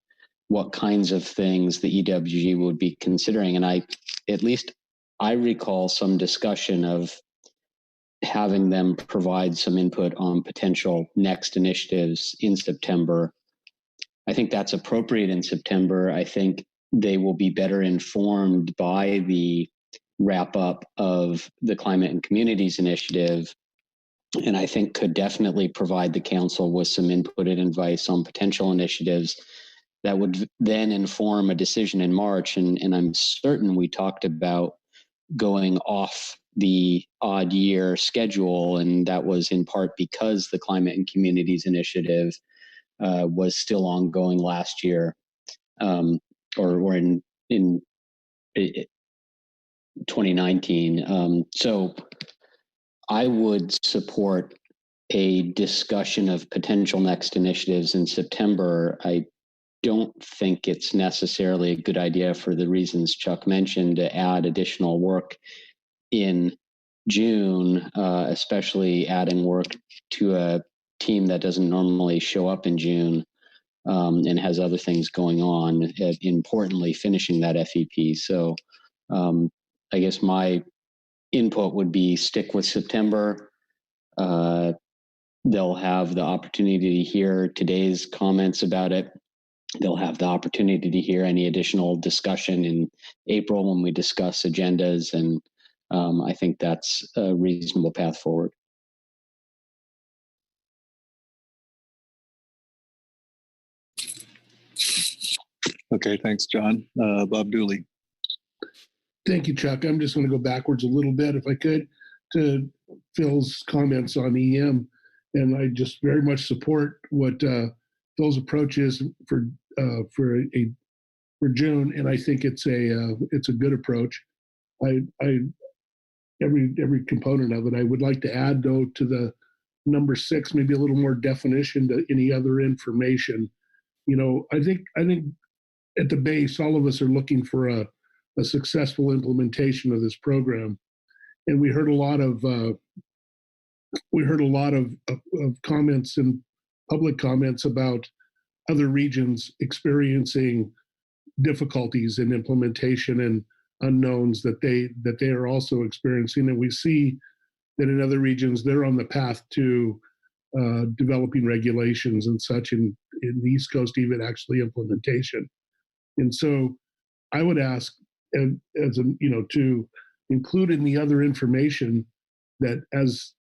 what kinds of things the EWG would be considering. And I recall some discussion of having them provide some input on potential next initiatives in September. I think that's appropriate in September. I think they will be better informed by the wrap up of the Climate and Communities Initiative, and I think could definitely provide the council with some input and advice on potential initiatives that would then inform a decision in March. And I'm certain we talked about going off the odd year schedule, and that was in part because the Climate and Communities Initiative was still ongoing last year, or in 2019. So I would support a discussion of potential next initiatives in September. I don't think it's necessarily a good idea, for the reasons Chuck mentioned, to add additional work in June, especially adding work to a team that doesn't normally show up in June and has other things going on, importantly finishing that FEP. So I guess my input would be stick with September. They'll have the opportunity to hear today's comments about it. They'll have the opportunity to hear any additional discussion in April when we discuss agendas. And I think that's a reasonable path forward. Okay, thanks, John. Bob Dooley. Thank you, Chuck. I'm just going to go backwards a little bit, if I could, to Phil's comments on EM. And I just very much support what Phil's approach is for June, and I think it's a good approach. Every component of it. I would like to add, though, to the number 6, maybe a little more definition to any other information. You know, I think at the base, all of us are looking for a successful implementation of this program, and we heard a lot of comments and public comments about other regions experiencing difficulties in implementation and unknowns that they are also experiencing. And we see that in other regions, they're on the path to developing regulations and such, in the East Coast, even actually implementation. And so I would ask, to include in the other information that as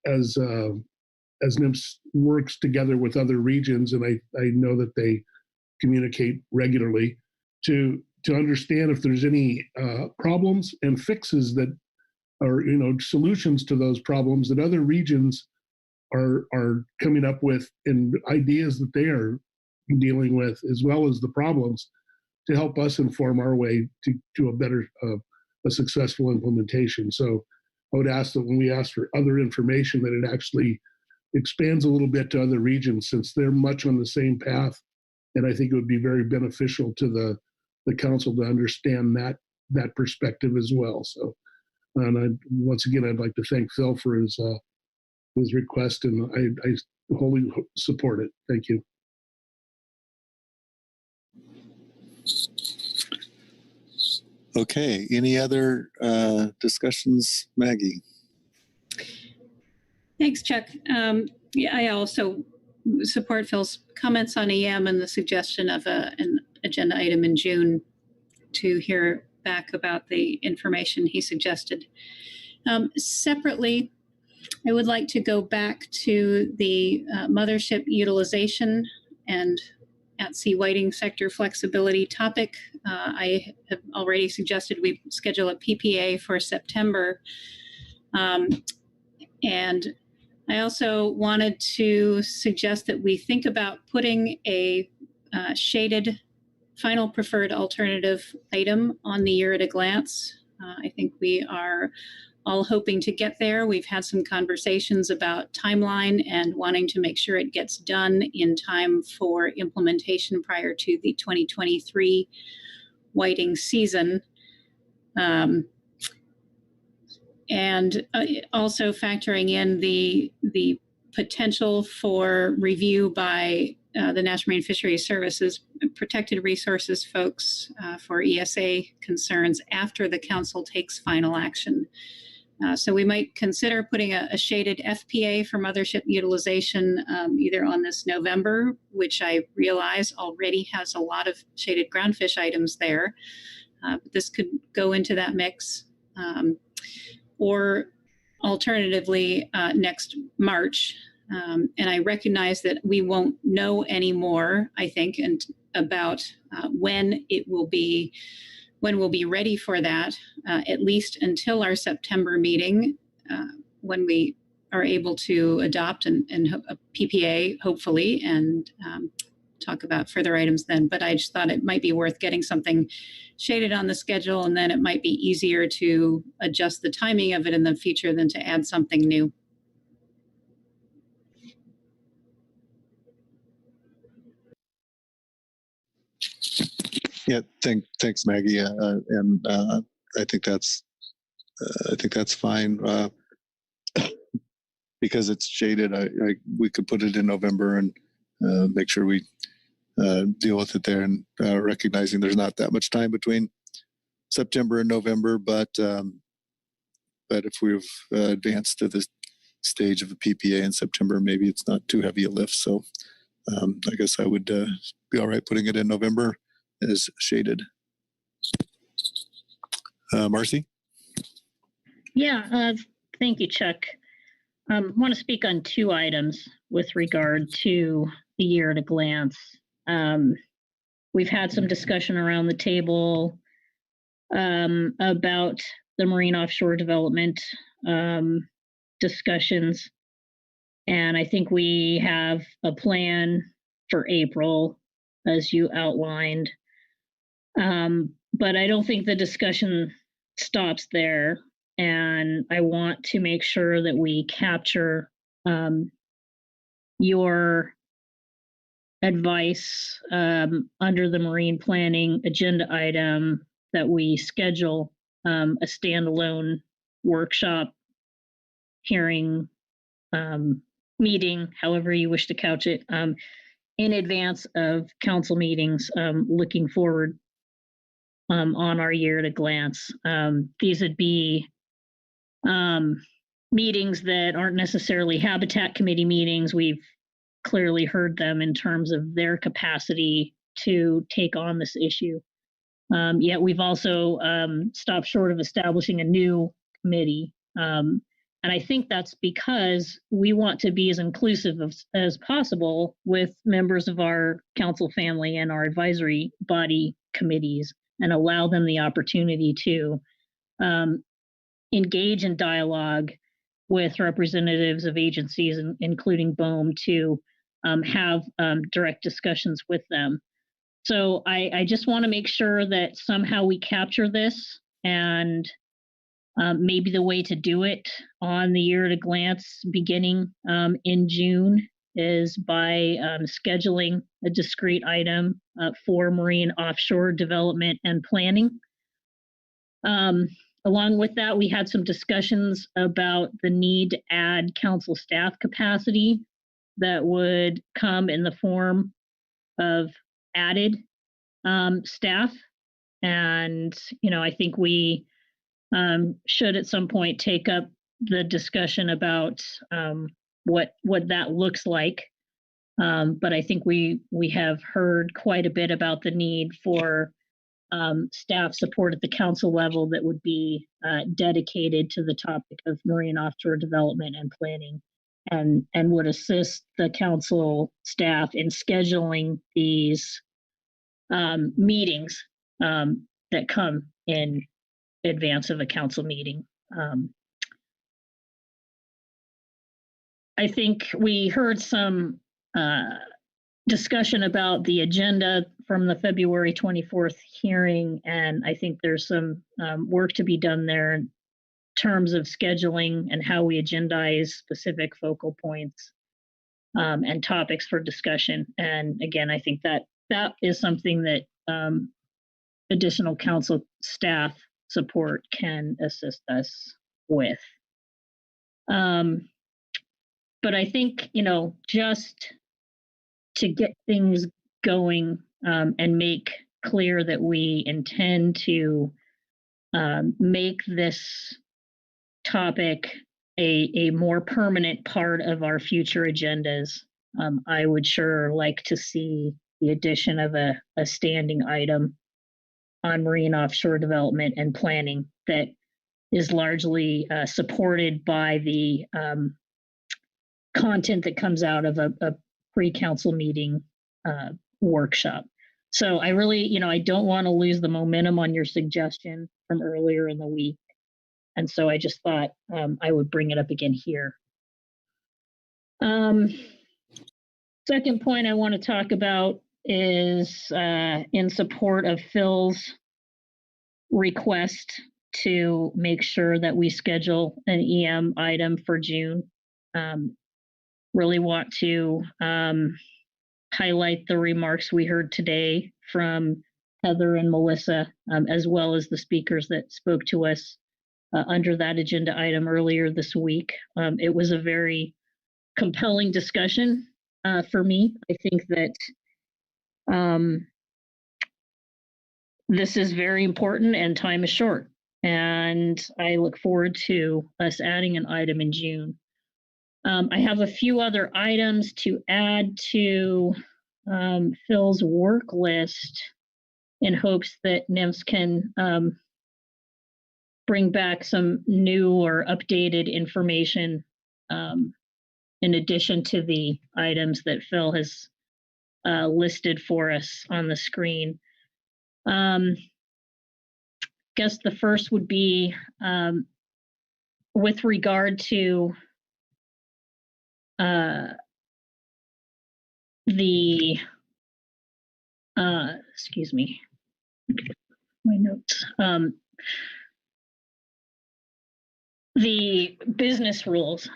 NIMS works together with other regions, and I know that they communicate regularly, to understand if there's any problems and fixes that are, solutions to those problems that other regions are coming up with, and ideas that they are dealing with, as well as the problems, to help us inform our way to a better, a successful implementation. So I would ask that when we ask for other information, that it actually expands a little bit to other regions, since they're much on the same path. And I think it would be very beneficial to the council to understand that perspective as well. So, and once again, I'd like to thank Phil for his request, and I wholly support it. Thank you. Okay, any other discussions, Maggie? Thanks, Chuck. Yeah, I also support Phil's comments on EM and the suggestion of an agenda item in June to hear back about the information he suggested. Separately, I would like to go back to the mothership utilization and at-sea whiting sector flexibility topic. I have already suggested we schedule a PPA for September. And I also wanted to suggest that we think about putting a shaded final preferred alternative item on the year at a glance. I think we are all hoping to get there. We've had some conversations about timeline and wanting to make sure it gets done in time for implementation prior to the 2023 whiting season. And also factoring in the potential for review by the National Marine Fisheries Services Protected Resources folks for ESA concerns after the council takes final action. So we might consider putting a shaded FPA for mothership utilization either on this November, which I realize already has a lot of shaded groundfish items there. But this could go into that mix. Or alternatively, next March. And I recognize that we won't know any more, I think, and about when we'll be ready for that, at least until our September meeting, when we are able to adopt a PPA, hopefully, and talk about further items then. But I just thought it might be worth getting something shaded on the schedule, and then it might be easier to adjust the timing of it in the future than to add something new. Yeah, thanks, Maggie, and I think that's fine because it's shaded. We could put it in November and make sure we deal with it there, and recognizing there's not that much time between September and November, but if we've advanced to the stage of a PPA in September, maybe it's not too heavy a lift. So I guess I would be all right putting it in November as shaded. Marcy? Yeah, thank you, Chuck. I want to speak on two items with regard to the year at a glance. We've had some discussion around the table about the marine offshore development discussions. And I think we have a plan for April, as you outlined. But I don't think the discussion stops there. And I want to make sure that we capture your advice under the marine planning agenda item that we schedule a standalone workshop, hearing, meeting, however you wish to couch it, in advance of council meetings, looking forward on our year at a glance. These would be meetings that aren't necessarily Habitat Committee meetings. We've clearly heard them in terms of their capacity to take on this issue. Yet we've also stopped short of establishing a new committee. And I think that's because we want to be as inclusive as possible with members of our council family and our advisory body committees, and allow them the opportunity to engage in dialogue with representatives of agencies, including BOEM, to have direct discussions with them. So I just want to make sure that somehow we capture this, and maybe the way to do it on the year at a glance beginning in June is by scheduling a discrete item for marine offshore development and planning. Along with that, we had some discussions about the need to add council staff capacity that would come in the form of added staff. And, I think we should at some point take up the discussion about what that looks like. But I think we have heard quite a bit about the need for staff support at the council level that would be dedicated to the topic of marine offshore development and planning, and would assist the council staff in scheduling these meetings that come in advance of a council meeting. I think we heard some discussion about the agenda from the February 24th hearing, and I think there's some work to be done there in terms of scheduling and how we agendize specific focal points and topics for discussion. And again, I think that is something that additional council staff support can assist us with. But I think, just to get things going and make clear that we intend to make this topic a more permanent part of our future agendas, I would sure like to see the addition of a standing item on marine offshore development and planning that is largely supported by the content that comes out of a pre-council meeting workshop. So I really, I don't want to lose the momentum on your suggestion from earlier in the week. And so I just thought I would bring it up again here. Second point I want to talk about is in support of Phil's request to make sure that we schedule an EM item for June. Really want to highlight the remarks we heard today from Heather and Melissa, as well as the speakers that spoke to us under that agenda item earlier this week. It was a very compelling discussion for me. I think that this is very important and time is short. And I look forward to us adding an item in June. I have a few other items to add to Phil's work list in hopes that NIMS can bring back some new or updated information in addition to the items that Phil has listed for us on the screen. Guess the first would be with regard to excuse me, my notes. The business rules.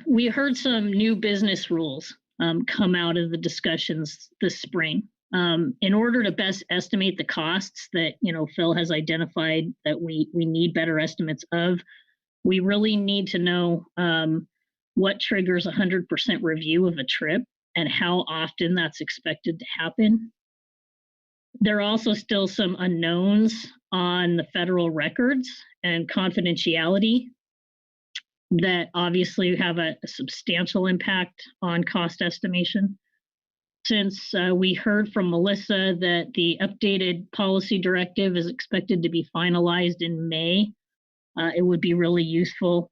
We heard some new business rules come out of the discussions this spring. In order to best estimate the costs that Phil has identified that we need better estimates of, we really need to know what triggers 100% review of a trip and how often that's expected to happen. There are also still some unknowns on the federal records and confidentiality that obviously have a substantial impact on cost estimation. Since we heard from Melissa that the updated policy directive is expected to be finalized in May, it would be really useful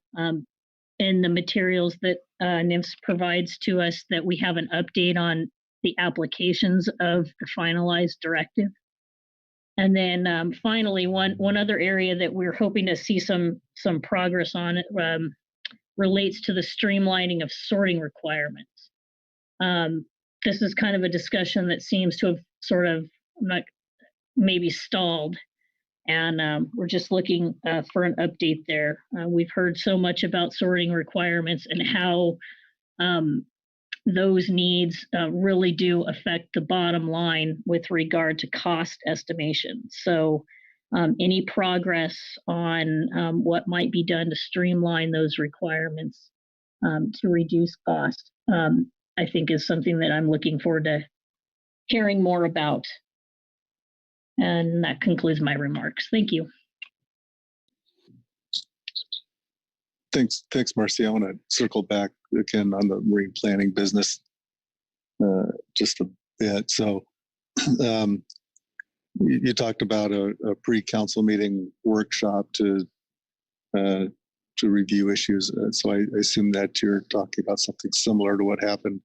in the materials that NIMS provides to us that we have an update on the applications of the finalized directive. And then finally, one other area that we're hoping to see some progress on relates to the streamlining of sorting requirements. This is kind of a discussion that seems to have sort of maybe stalled, and we're just looking for an update there. We've heard so much about sorting requirements and how those needs really do affect the bottom line with regard to cost estimation. So any progress on what might be done to streamline those requirements to reduce cost, I think is something that I'm looking forward to hearing more about. And that concludes my remarks. Thank you. Thanks, Marcy. I want to circle back again on the marine planning business just a bit. So you talked about a pre-council meeting workshop to review issues. So I assume that you're talking about something similar to what happened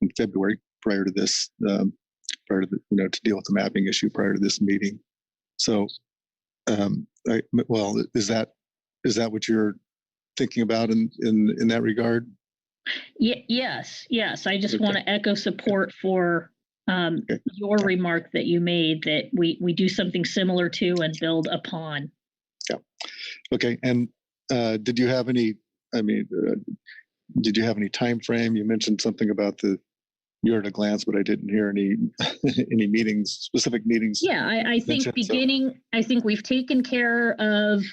in February prior to this, prior to to deal with the mapping issue prior to this meeting. So, well, is that what you're thinking about in that regard? Yes. I just want to echo support for your remark that you made that we do something similar to and build upon. Yeah. Okay. And did you have any? Did you have any time frame? You mentioned something about you're at a glance, but I didn't hear any meetings, specific meetings. Yeah, I think I think we've taken care of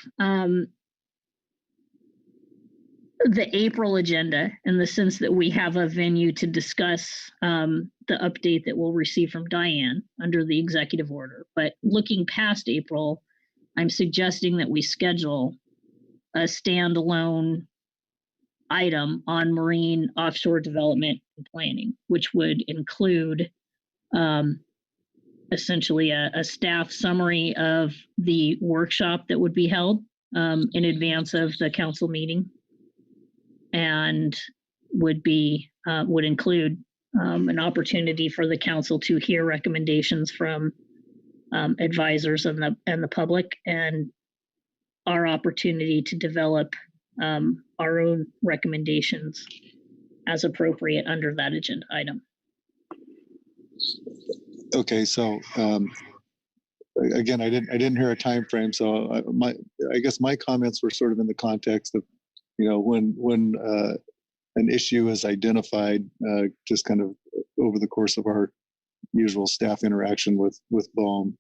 the April agenda in the sense that we have a venue to discuss the update that we'll receive from Diane under the executive order. But looking past April, I'm suggesting that we schedule a standalone item on marine offshore development and planning, which would include essentially a staff summary of the workshop that would be held in advance of the council meeting, and would include an opportunity for the council to hear recommendations from advisors and the public, and our opportunity to develop our own recommendations as appropriate under that agenda item. Okay, so again, I didn't hear a time frame, so I guess my comments were sort of in the context of, when an issue is identified, just kind of over the course of our usual staff interaction with BOEM,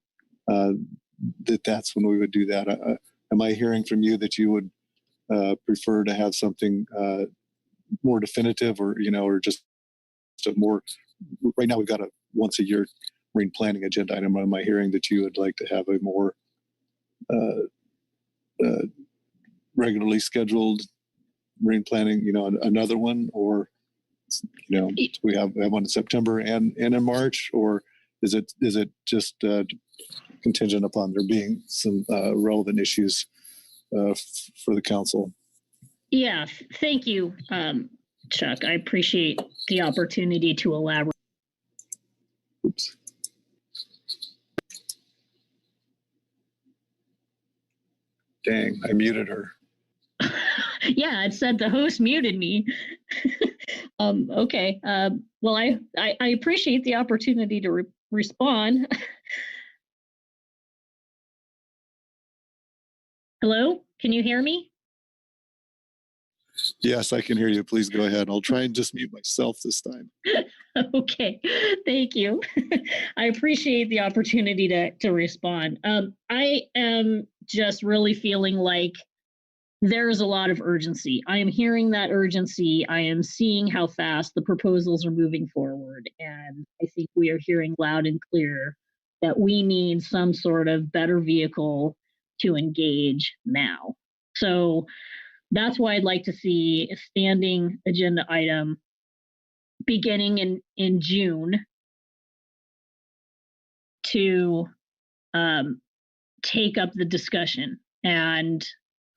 that's when we would do that. Am I hearing from you that you would prefer to have something more definitive, or just a more? Right now, we've got a once a year marine planning agenda item. Am I hearing that you would like to have a more regularly scheduled marine planning? Another one, or we have one in September and in March, or is it just contingent upon there being some relevant issues for the council? Yeah, thank you, Chuck. I appreciate the opportunity to elaborate. Oops. Dang, I muted her. Yeah, it said the host muted me. Okay. Well, I appreciate the opportunity to respond. Hello, can you hear me? Yes, I can hear you. Please go ahead. I'll try and just mute myself this time. Okay, thank you. I appreciate the opportunity to respond. I am just really feeling like there's a lot of urgency. I am hearing that urgency. I am seeing how fast the proposals are moving forward. And I think we are hearing loud and clear that we need some sort of better vehicle to engage now. So that's why I'd like to see a standing agenda item beginning in June to take up the discussion and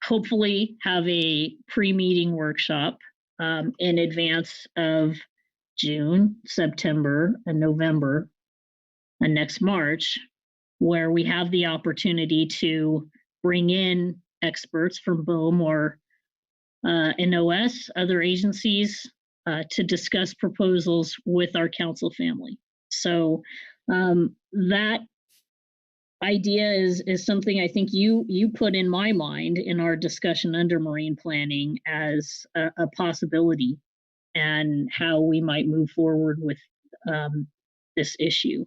hopefully have a pre-meeting workshop in advance of June, September, and November, and next March, where we have the opportunity to bring in experts from BOEM or NOS, other agencies, to discuss proposals with our council family. So that idea is something I think you put in my mind in our discussion under marine planning as a possibility, and how we might move forward with this issue.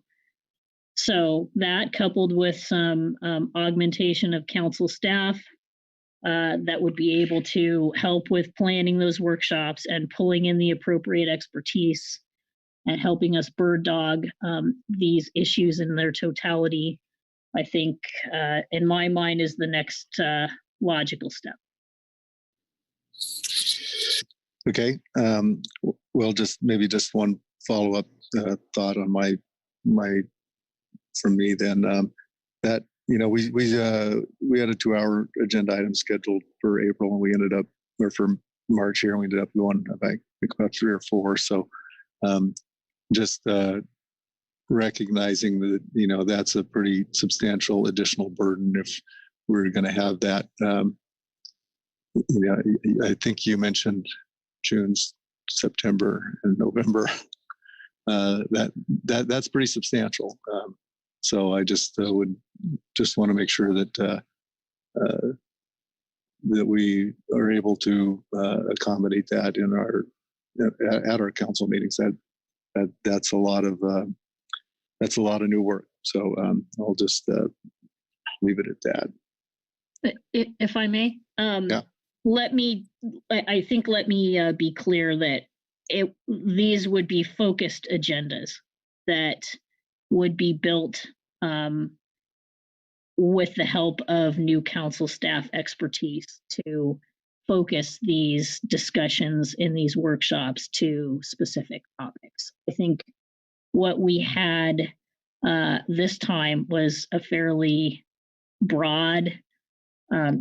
So that, coupled with some augmentation of council staff that would be able to help with planning those workshops and pulling in the appropriate expertise and helping us bird dog these issues in their totality, I think, in my mind, is the next logical step. Okay. Well, maybe just one follow-up thought on from me then. That we had a 2-hour agenda item scheduled for April, and we ended up, or for March here, and we ended up going about 3 or 4. So just recognizing that that's a pretty substantial additional burden if we're going to have that. I think you mentioned June, September, and November. That's pretty substantial. So I just would just want to make sure that that we are able to accommodate that in at our council meetings. That's a lot of new work. So I'll just leave it at that. If I may, yeah. Let me be clear that these would be focused agendas that would be built with the help of new council staff expertise to focus these discussions in these workshops to specific topics. I think what we had this time was a fairly broad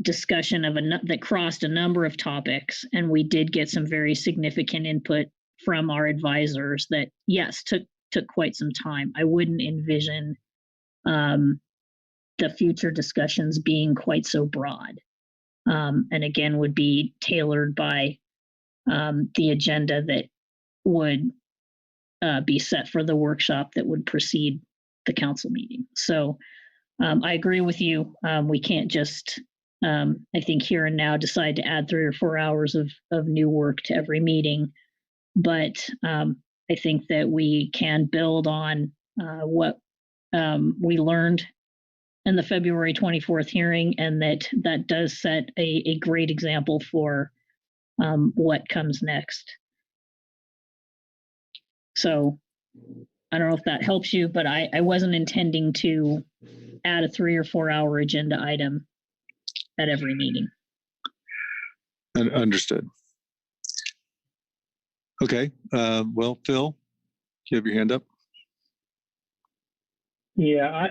discussion that crossed a number of topics, and we did get some very significant input from our advisors that, yes, took quite some time. I wouldn't envision the future discussions being quite so broad, and again would be tailored by the agenda that would be set for the workshop that would precede the council meeting. So I agree with you. We can't just, I think, here and now decide to add 3 or 4 hours of new work to every meeting. But I think that we can build on what we learned in the February 24th hearing, and that does set a great example for what comes next. So I don't know if that helps you, but I wasn't intending to add a 3 or 4 hour agenda item at every meeting. Understood. Okay. Well, Phil, you have your hand up. Yeah,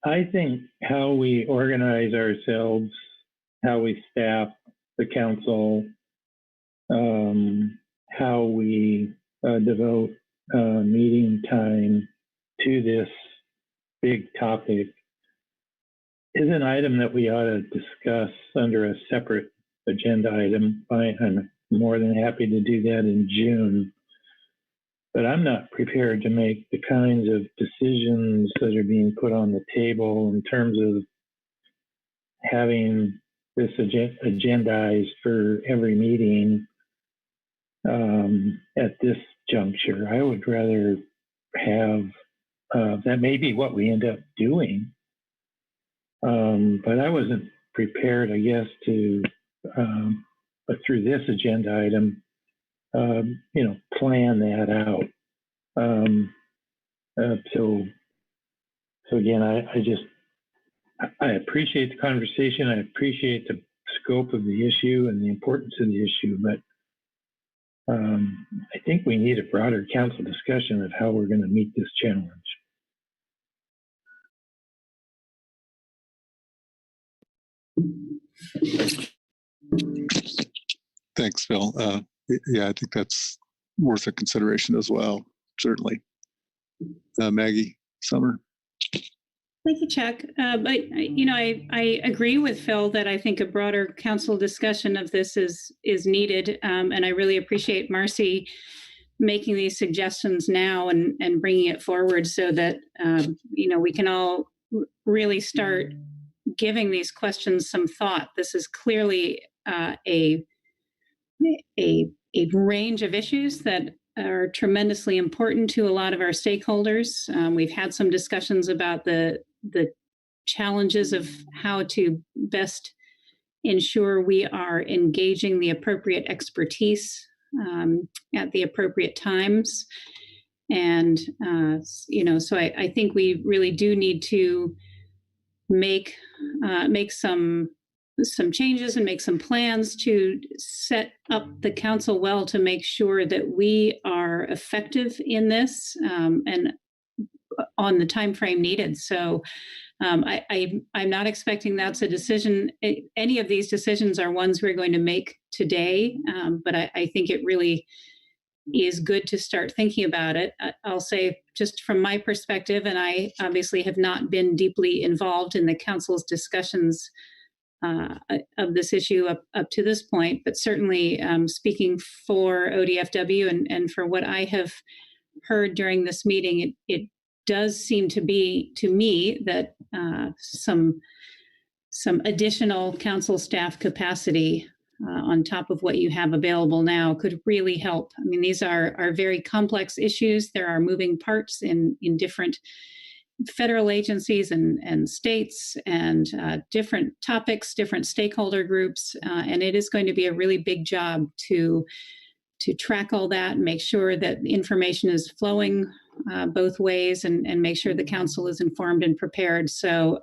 I think how we organize ourselves, how we staff the council, how we devote meeting time to this big topic is an item that we ought to discuss under a separate agenda item. I'm more than happy to do that in June, but I'm not prepared to make the kinds of decisions that are being put on the table in terms of having this agendized for every meeting at this juncture. I would rather have, that may be what we end up doing, but I wasn't prepared, I guess, to, but through this agenda item, plan that out. So again, I appreciate the conversation. I appreciate the scope of the issue and the importance of the issue, but I think we need a broader council discussion of how we're going to meet this challenge. Thanks, Phil. Yeah, I think that's worth a consideration as well, certainly. Maggie Summer. Thank you, Chuck. I agree with Phil that I think a broader council discussion of this is needed, and I really appreciate Marcy making these suggestions now and bringing it forward so that we can all really start giving these questions some thought. This is clearly a range of issues that are tremendously important to a lot of our stakeholders. We've had some discussions about the challenges of how to best ensure we are engaging the appropriate expertise at the appropriate times. And, so I think we really do need to make some changes and make some plans to set up the council well to make sure that we are effective in this and on the time frame needed. So I'm not expecting that's a decision. Any of these decisions are ones we're going to make today, but I think it really is good to start thinking about it. I'll say just from my perspective, and I obviously have not been deeply involved in the council's discussions of this issue up to this point, but certainly speaking for ODFW and for what I have heard during this meeting, it does seem to be to me that some additional council staff capacity on top of what you have available now could really help. I mean, these are very complex issues. There are moving parts in different federal agencies and states and different topics, different stakeholder groups, and it is going to be a really big job to track all that and make sure that information is flowing both ways and make sure the council is informed and prepared. So,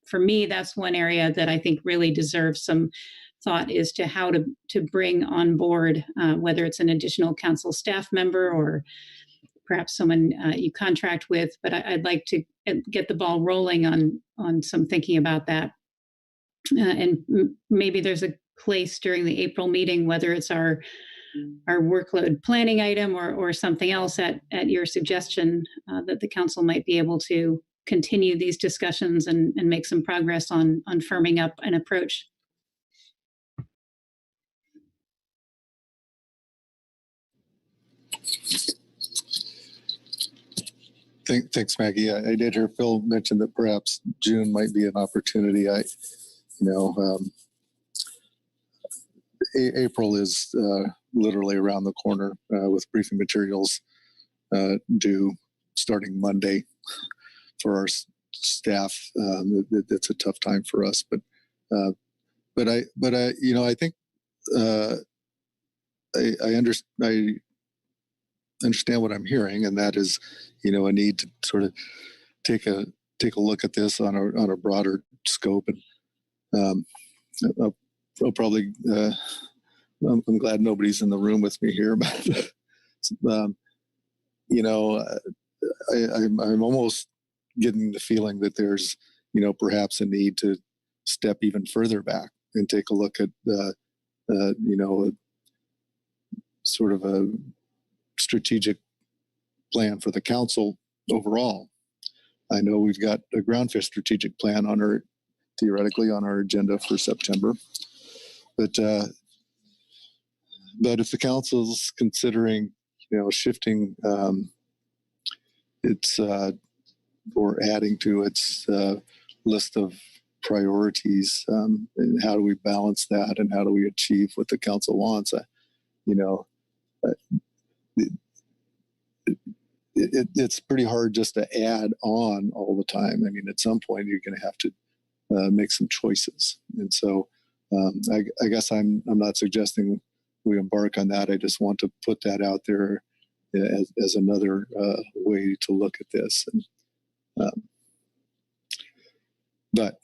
for me, that's one area that I think really deserves some thought is to how to bring on board, whether it's an additional council staff member or perhaps someone you contract with. But I'd like to get the ball rolling on some thinking about that. And maybe there's a place during the April meeting, whether it's our workload planning item or something else at your suggestion, that the council might be able to continue these discussions and make some progress on firming up an approach. Thanks, Maggie. I did hear Phil mention that perhaps June might be an opportunity. April is literally around the corner with briefing materials due starting Monday for our staff. It's a tough time for us, but I think I understand what I'm hearing, and that is, a need to sort of take a look at this on a broader scope. And I'll probably I'm glad nobody's in the room with me here, but I'm almost getting the feeling that there's perhaps a need to step even further back and take a look at sort of a strategic plan for the council overall. I know we've got a groundfish strategic plan theoretically on our agenda for September, but if the council's considering shifting its or adding to its list of priorities, and how do we balance that, and how do we achieve what the council wants? It's pretty hard just to add on all the time. I mean, at some point you're going to have to make some choices, and so I guess I'm not suggesting we embark on that. I just want to put that out there as another way to look at this. But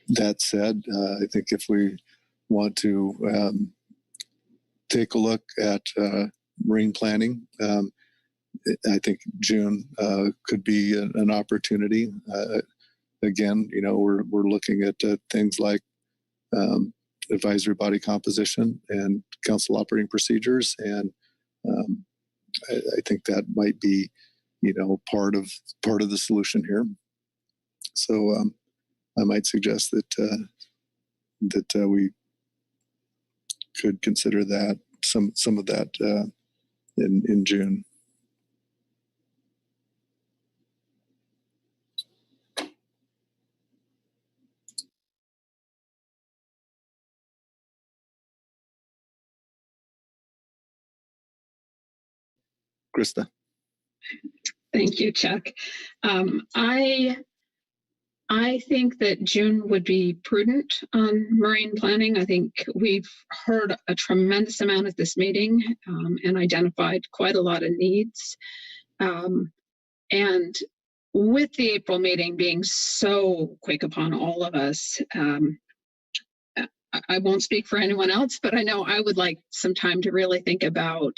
that said, I think if we want to take a look at marine planning, I think June could be an opportunity. Again, we're looking at things like advisory body composition and council operating procedures, and I think that might be part of the solution here. So I might suggest that we could consider that some of that in June. Krista. Thank you, Chuck. I think that June would be prudent on marine planning. I think we've heard a tremendous amount at this meeting and identified quite a lot of needs. And with the April meeting being so quick upon all of us, I won't speak for anyone else, but I know I would like some time to really think about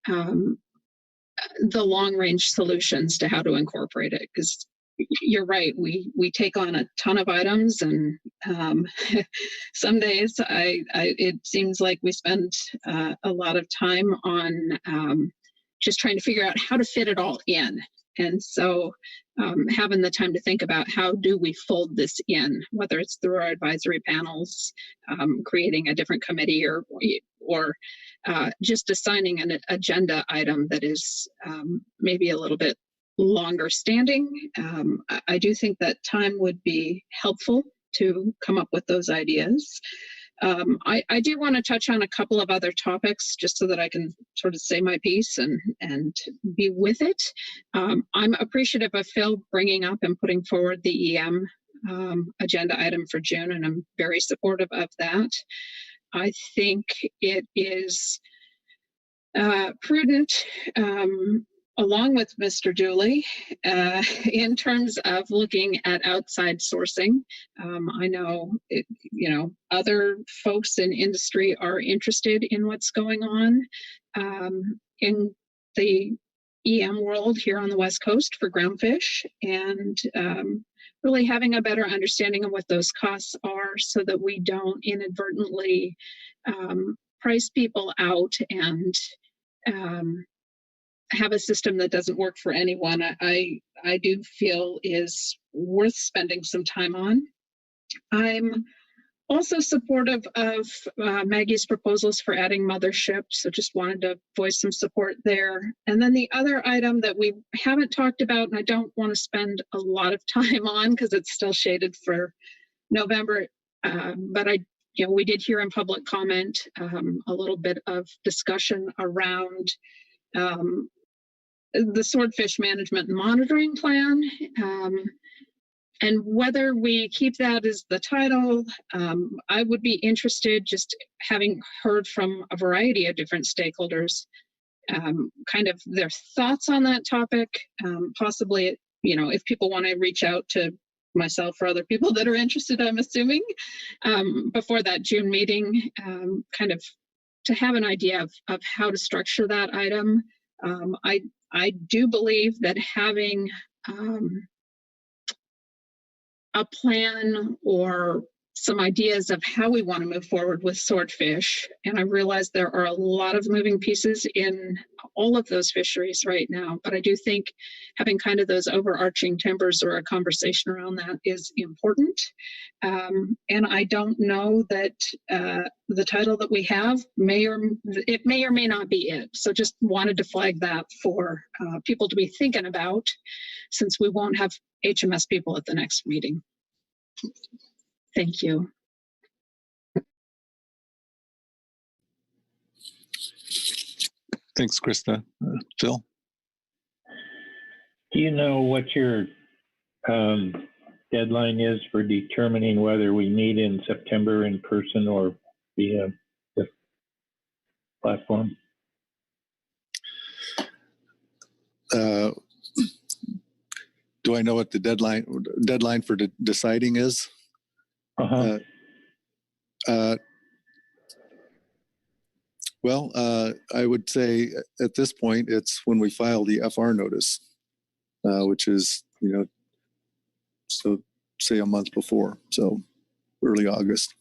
the long-range solutions to how to incorporate it, because you're right, we take on a ton of items, and some days it seems like we spend a lot of time on just trying to figure out how to fit it all in. And so having the time to think about how do we fold this in, whether it's through our advisory panels, creating a different committee, or just assigning an agenda item that is maybe a little bit longer standing. I do think that time would be helpful to come up with those ideas. I do want to touch on a couple of other topics just so that I can sort of say my piece and be with it. I'm appreciative of Phil bringing up and putting forward the EM agenda item for June, and I'm very supportive of that. I think it is prudent, along with Mr. Dooley, in terms of looking at outside sourcing. I know, other folks in industry are interested in what's going on in the EM world here on the West Coast for groundfish, and really having a better understanding of what those costs are so that we don't inadvertently price people out and have a system that doesn't work for anyone. I do feel is worth spending some time on. I'm Also supportive of Maggie's proposals for adding mothership, so just wanted to voice some support there. And then the other item that we haven't talked about, and I don't want to spend a lot of time on because it's still shaded for November, but we did hear in public comment a little bit of discussion around the swordfish management and monitoring plan. And whether we keep that as the title, I would be interested, just having heard from a variety of different stakeholders, kind of their thoughts on that topic. Possibly, if people want to reach out to myself or other people that are interested, I'm assuming, before that June meeting, kind of to have an idea of how to structure that item. I do believe that having a plan or some ideas of how we want to move forward with swordfish. And I realize there are a lot of moving pieces in all of those fisheries right now, but I do think having kind of those overarching timbers or a conversation around that is important. And I don't know that the title that we have may or may not be it. So just wanted to flag that for people to be thinking about, since we won't have HMS people at the next meeting. Thank you. Thanks, Krista. Phil? Do you know what your deadline is for determining whether we meet in September in person or via the platform? Do I know what the deadline for deciding is? Well, I would say at this point, it's when we file the FR notice, which is, so say a month before, so early August.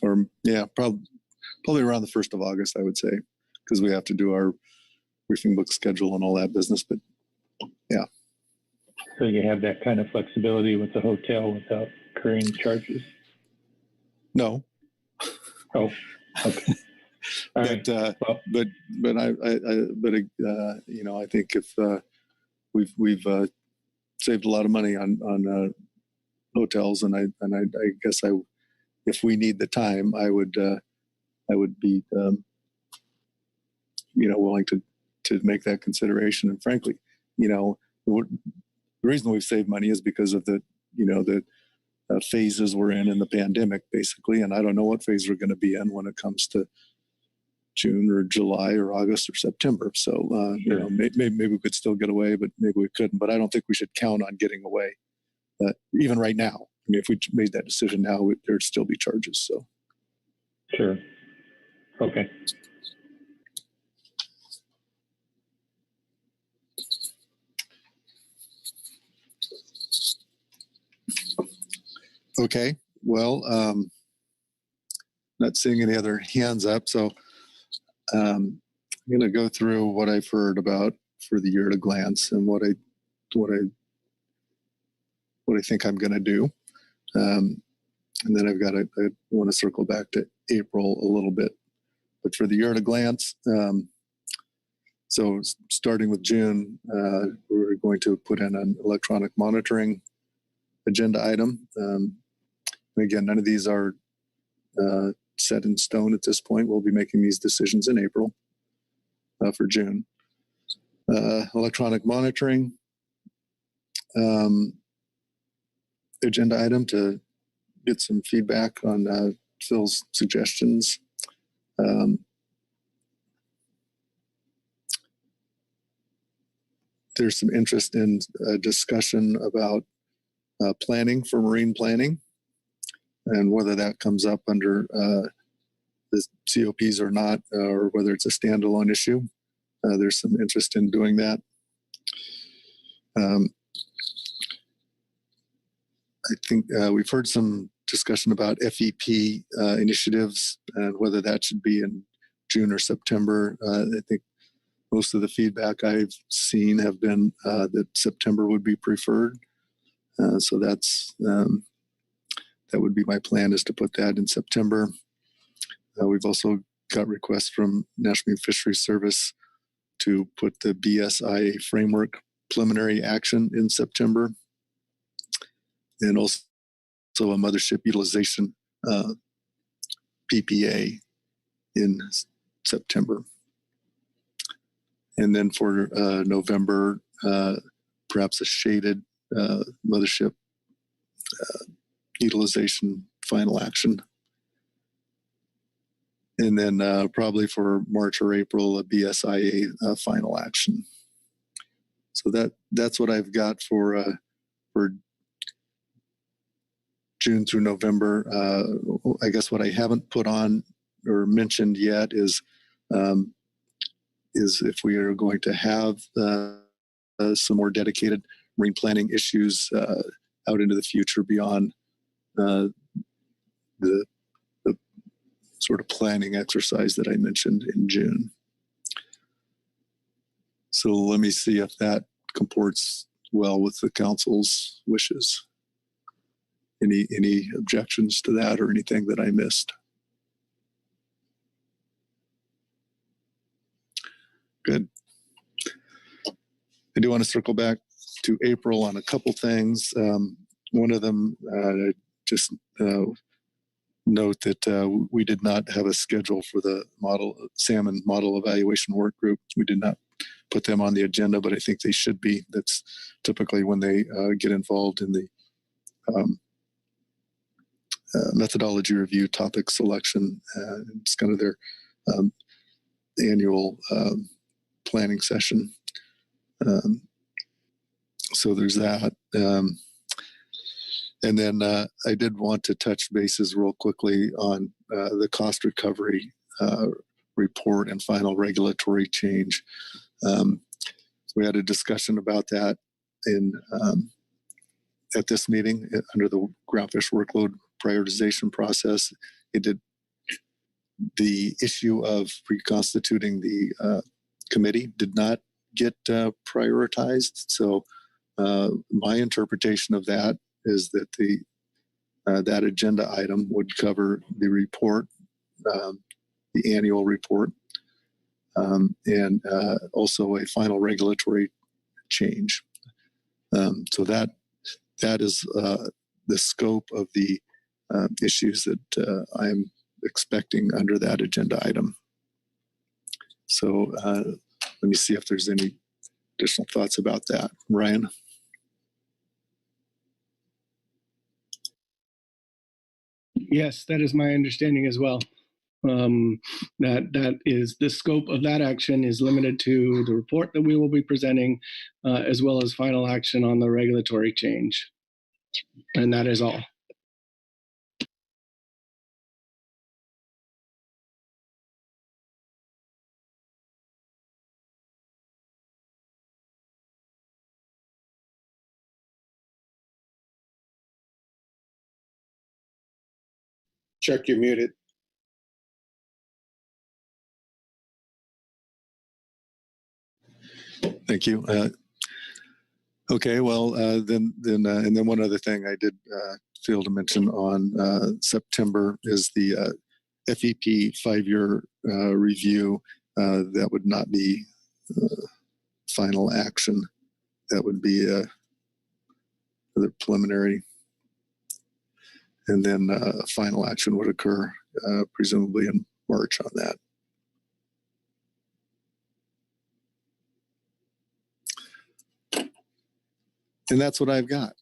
Or yeah, probably around the 1st of August, I would say, because we have to do our briefing book schedule and all that business, but yeah. So you have that kind of flexibility with the hotel without incurring charges? No. Oh, okay. But I think if we've saved a lot of money on hotels, and I guess if we need the time, I would be willing to make that consideration. And frankly, the reason we've saved money is because of the phases we're in the pandemic, basically. And I don't know what phase we're going to be in when it comes to June or July or August or September. So, maybe we could still get away, but maybe we couldn't. But I don't think we should count on getting away. Even right now, I mean, if we made that decision now, there'd still be charges. So, sure. Okay. Okay. Well, not seeing any other hands up, so I'm going to go through what I've heard about for the year at a glance and what I think I'm going to do, and then I want to circle back to April a little bit. But for the year at a glance, so starting with June, we're going to put in an electronic monitoring agenda item. Again, none of these are set in stone at this point. We'll be making these decisions in April for June. Electronic monitoring agenda item to get some feedback on Phil's suggestions. There's some interest in discussion about planning for marine planning, and whether that comes up under the COPs or not, or whether it's a standalone issue. There's some interest in doing that. I think we've heard some discussion about FEP initiatives and whether that should be in June or September. I think most of the feedback I've seen have been that September would be preferred. So that's that would be my plan, is to put that in September. We've also got requests from National Marine Fisheries Service to put the BSIA framework preliminary action in September, and also a mothership utilization PPA in September. And then for November, perhaps a shaded mothership utilization final action. And then probably for March or April, a BSIA final action. So that's what I've got for June through November. I guess what I haven't put on or mentioned yet is if we are going to have some more dedicated marine planning issues out into the future beyond the sort of planning exercise that I mentioned in June. So let me see if that comports well with the council's wishes. Any objections to that or anything that I missed? Good. I do want to circle back to April on a couple things. One of them, just note that we did not have a schedule for the salmon model evaluation work group. We did not put them on the agenda, but I think they should be. That's typically when they get involved in the methodology review, topic selection. It's kind of their annual planning session. So there's that. And then I did want to touch bases real quickly on the cost recovery report and final regulatory change. We had a discussion about that at this meeting under the groundfish workload prioritization process. The issue of reconstituting the committee did not get prioritized. So my interpretation of that is that that agenda item would cover the report, the annual report, and also a final regulatory change. So that is the scope of the issues that I'm expecting under that agenda item. So let me see if there's any additional thoughts about that. Ryan? Yes, that is my understanding as well. That is the scope of that action is limited to the report that we will be presenting, as well as final action on the regulatory change. And that is all. Chuck, you're muted. Thank you. Okay, well, then one other thing I did fail to mention on September is the FEP 5-year review. That would not be final action. That would be the preliminary. And then final action would occur presumably in March on that. And that's what I've got.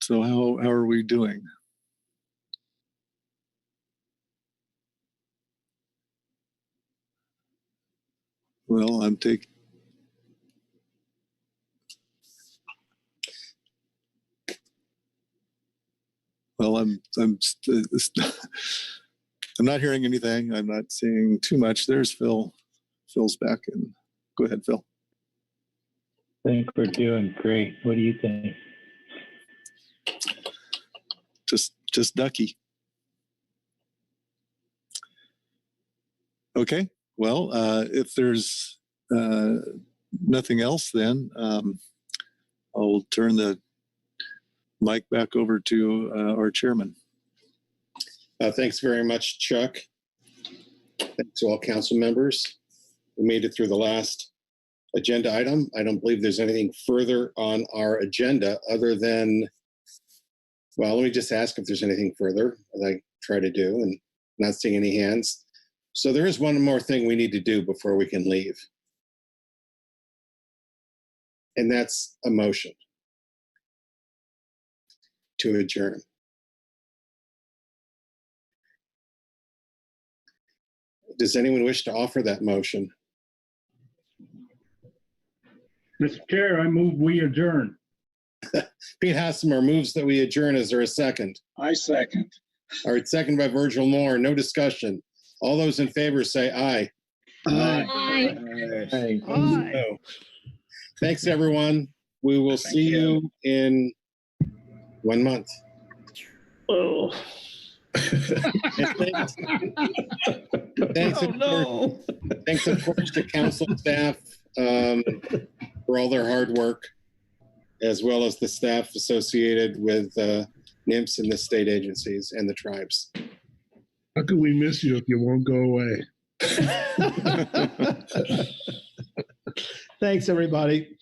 So how are we doing? Well, I'm not hearing anything. I'm not seeing too much. There's Phil. Phil's back in. Go ahead, Phil. I think we're doing great. What do you think? Just ducky. Okay. Well, if there's nothing else, then I'll turn the mic back over to our chairman. Thanks very much, Chuck. Thanks to all council members. We made it through the last agenda item. I don't believe there's anything further on our agenda other than, well, let me just ask if there's anything further, as I try to do, and not seeing any hands. So there is one more thing we need to do before we can leave. And that's a motion to adjourn. Does anyone wish to offer that motion? Mr. Chair, I move we adjourn. Pete Hassemer moves that we adjourn. Is there a second? I second. All right, second by Virgil Moore. No discussion. All those in favor say aye. Aye. Aye. No. Thanks, everyone. We will see you in 1 month. Oh. Thanks, thanks, of course, to council staff for all their hard work, as well as the staff associated with NIMS and the state agencies and the tribes. How could we miss you if you won't go away? Thanks, everybody.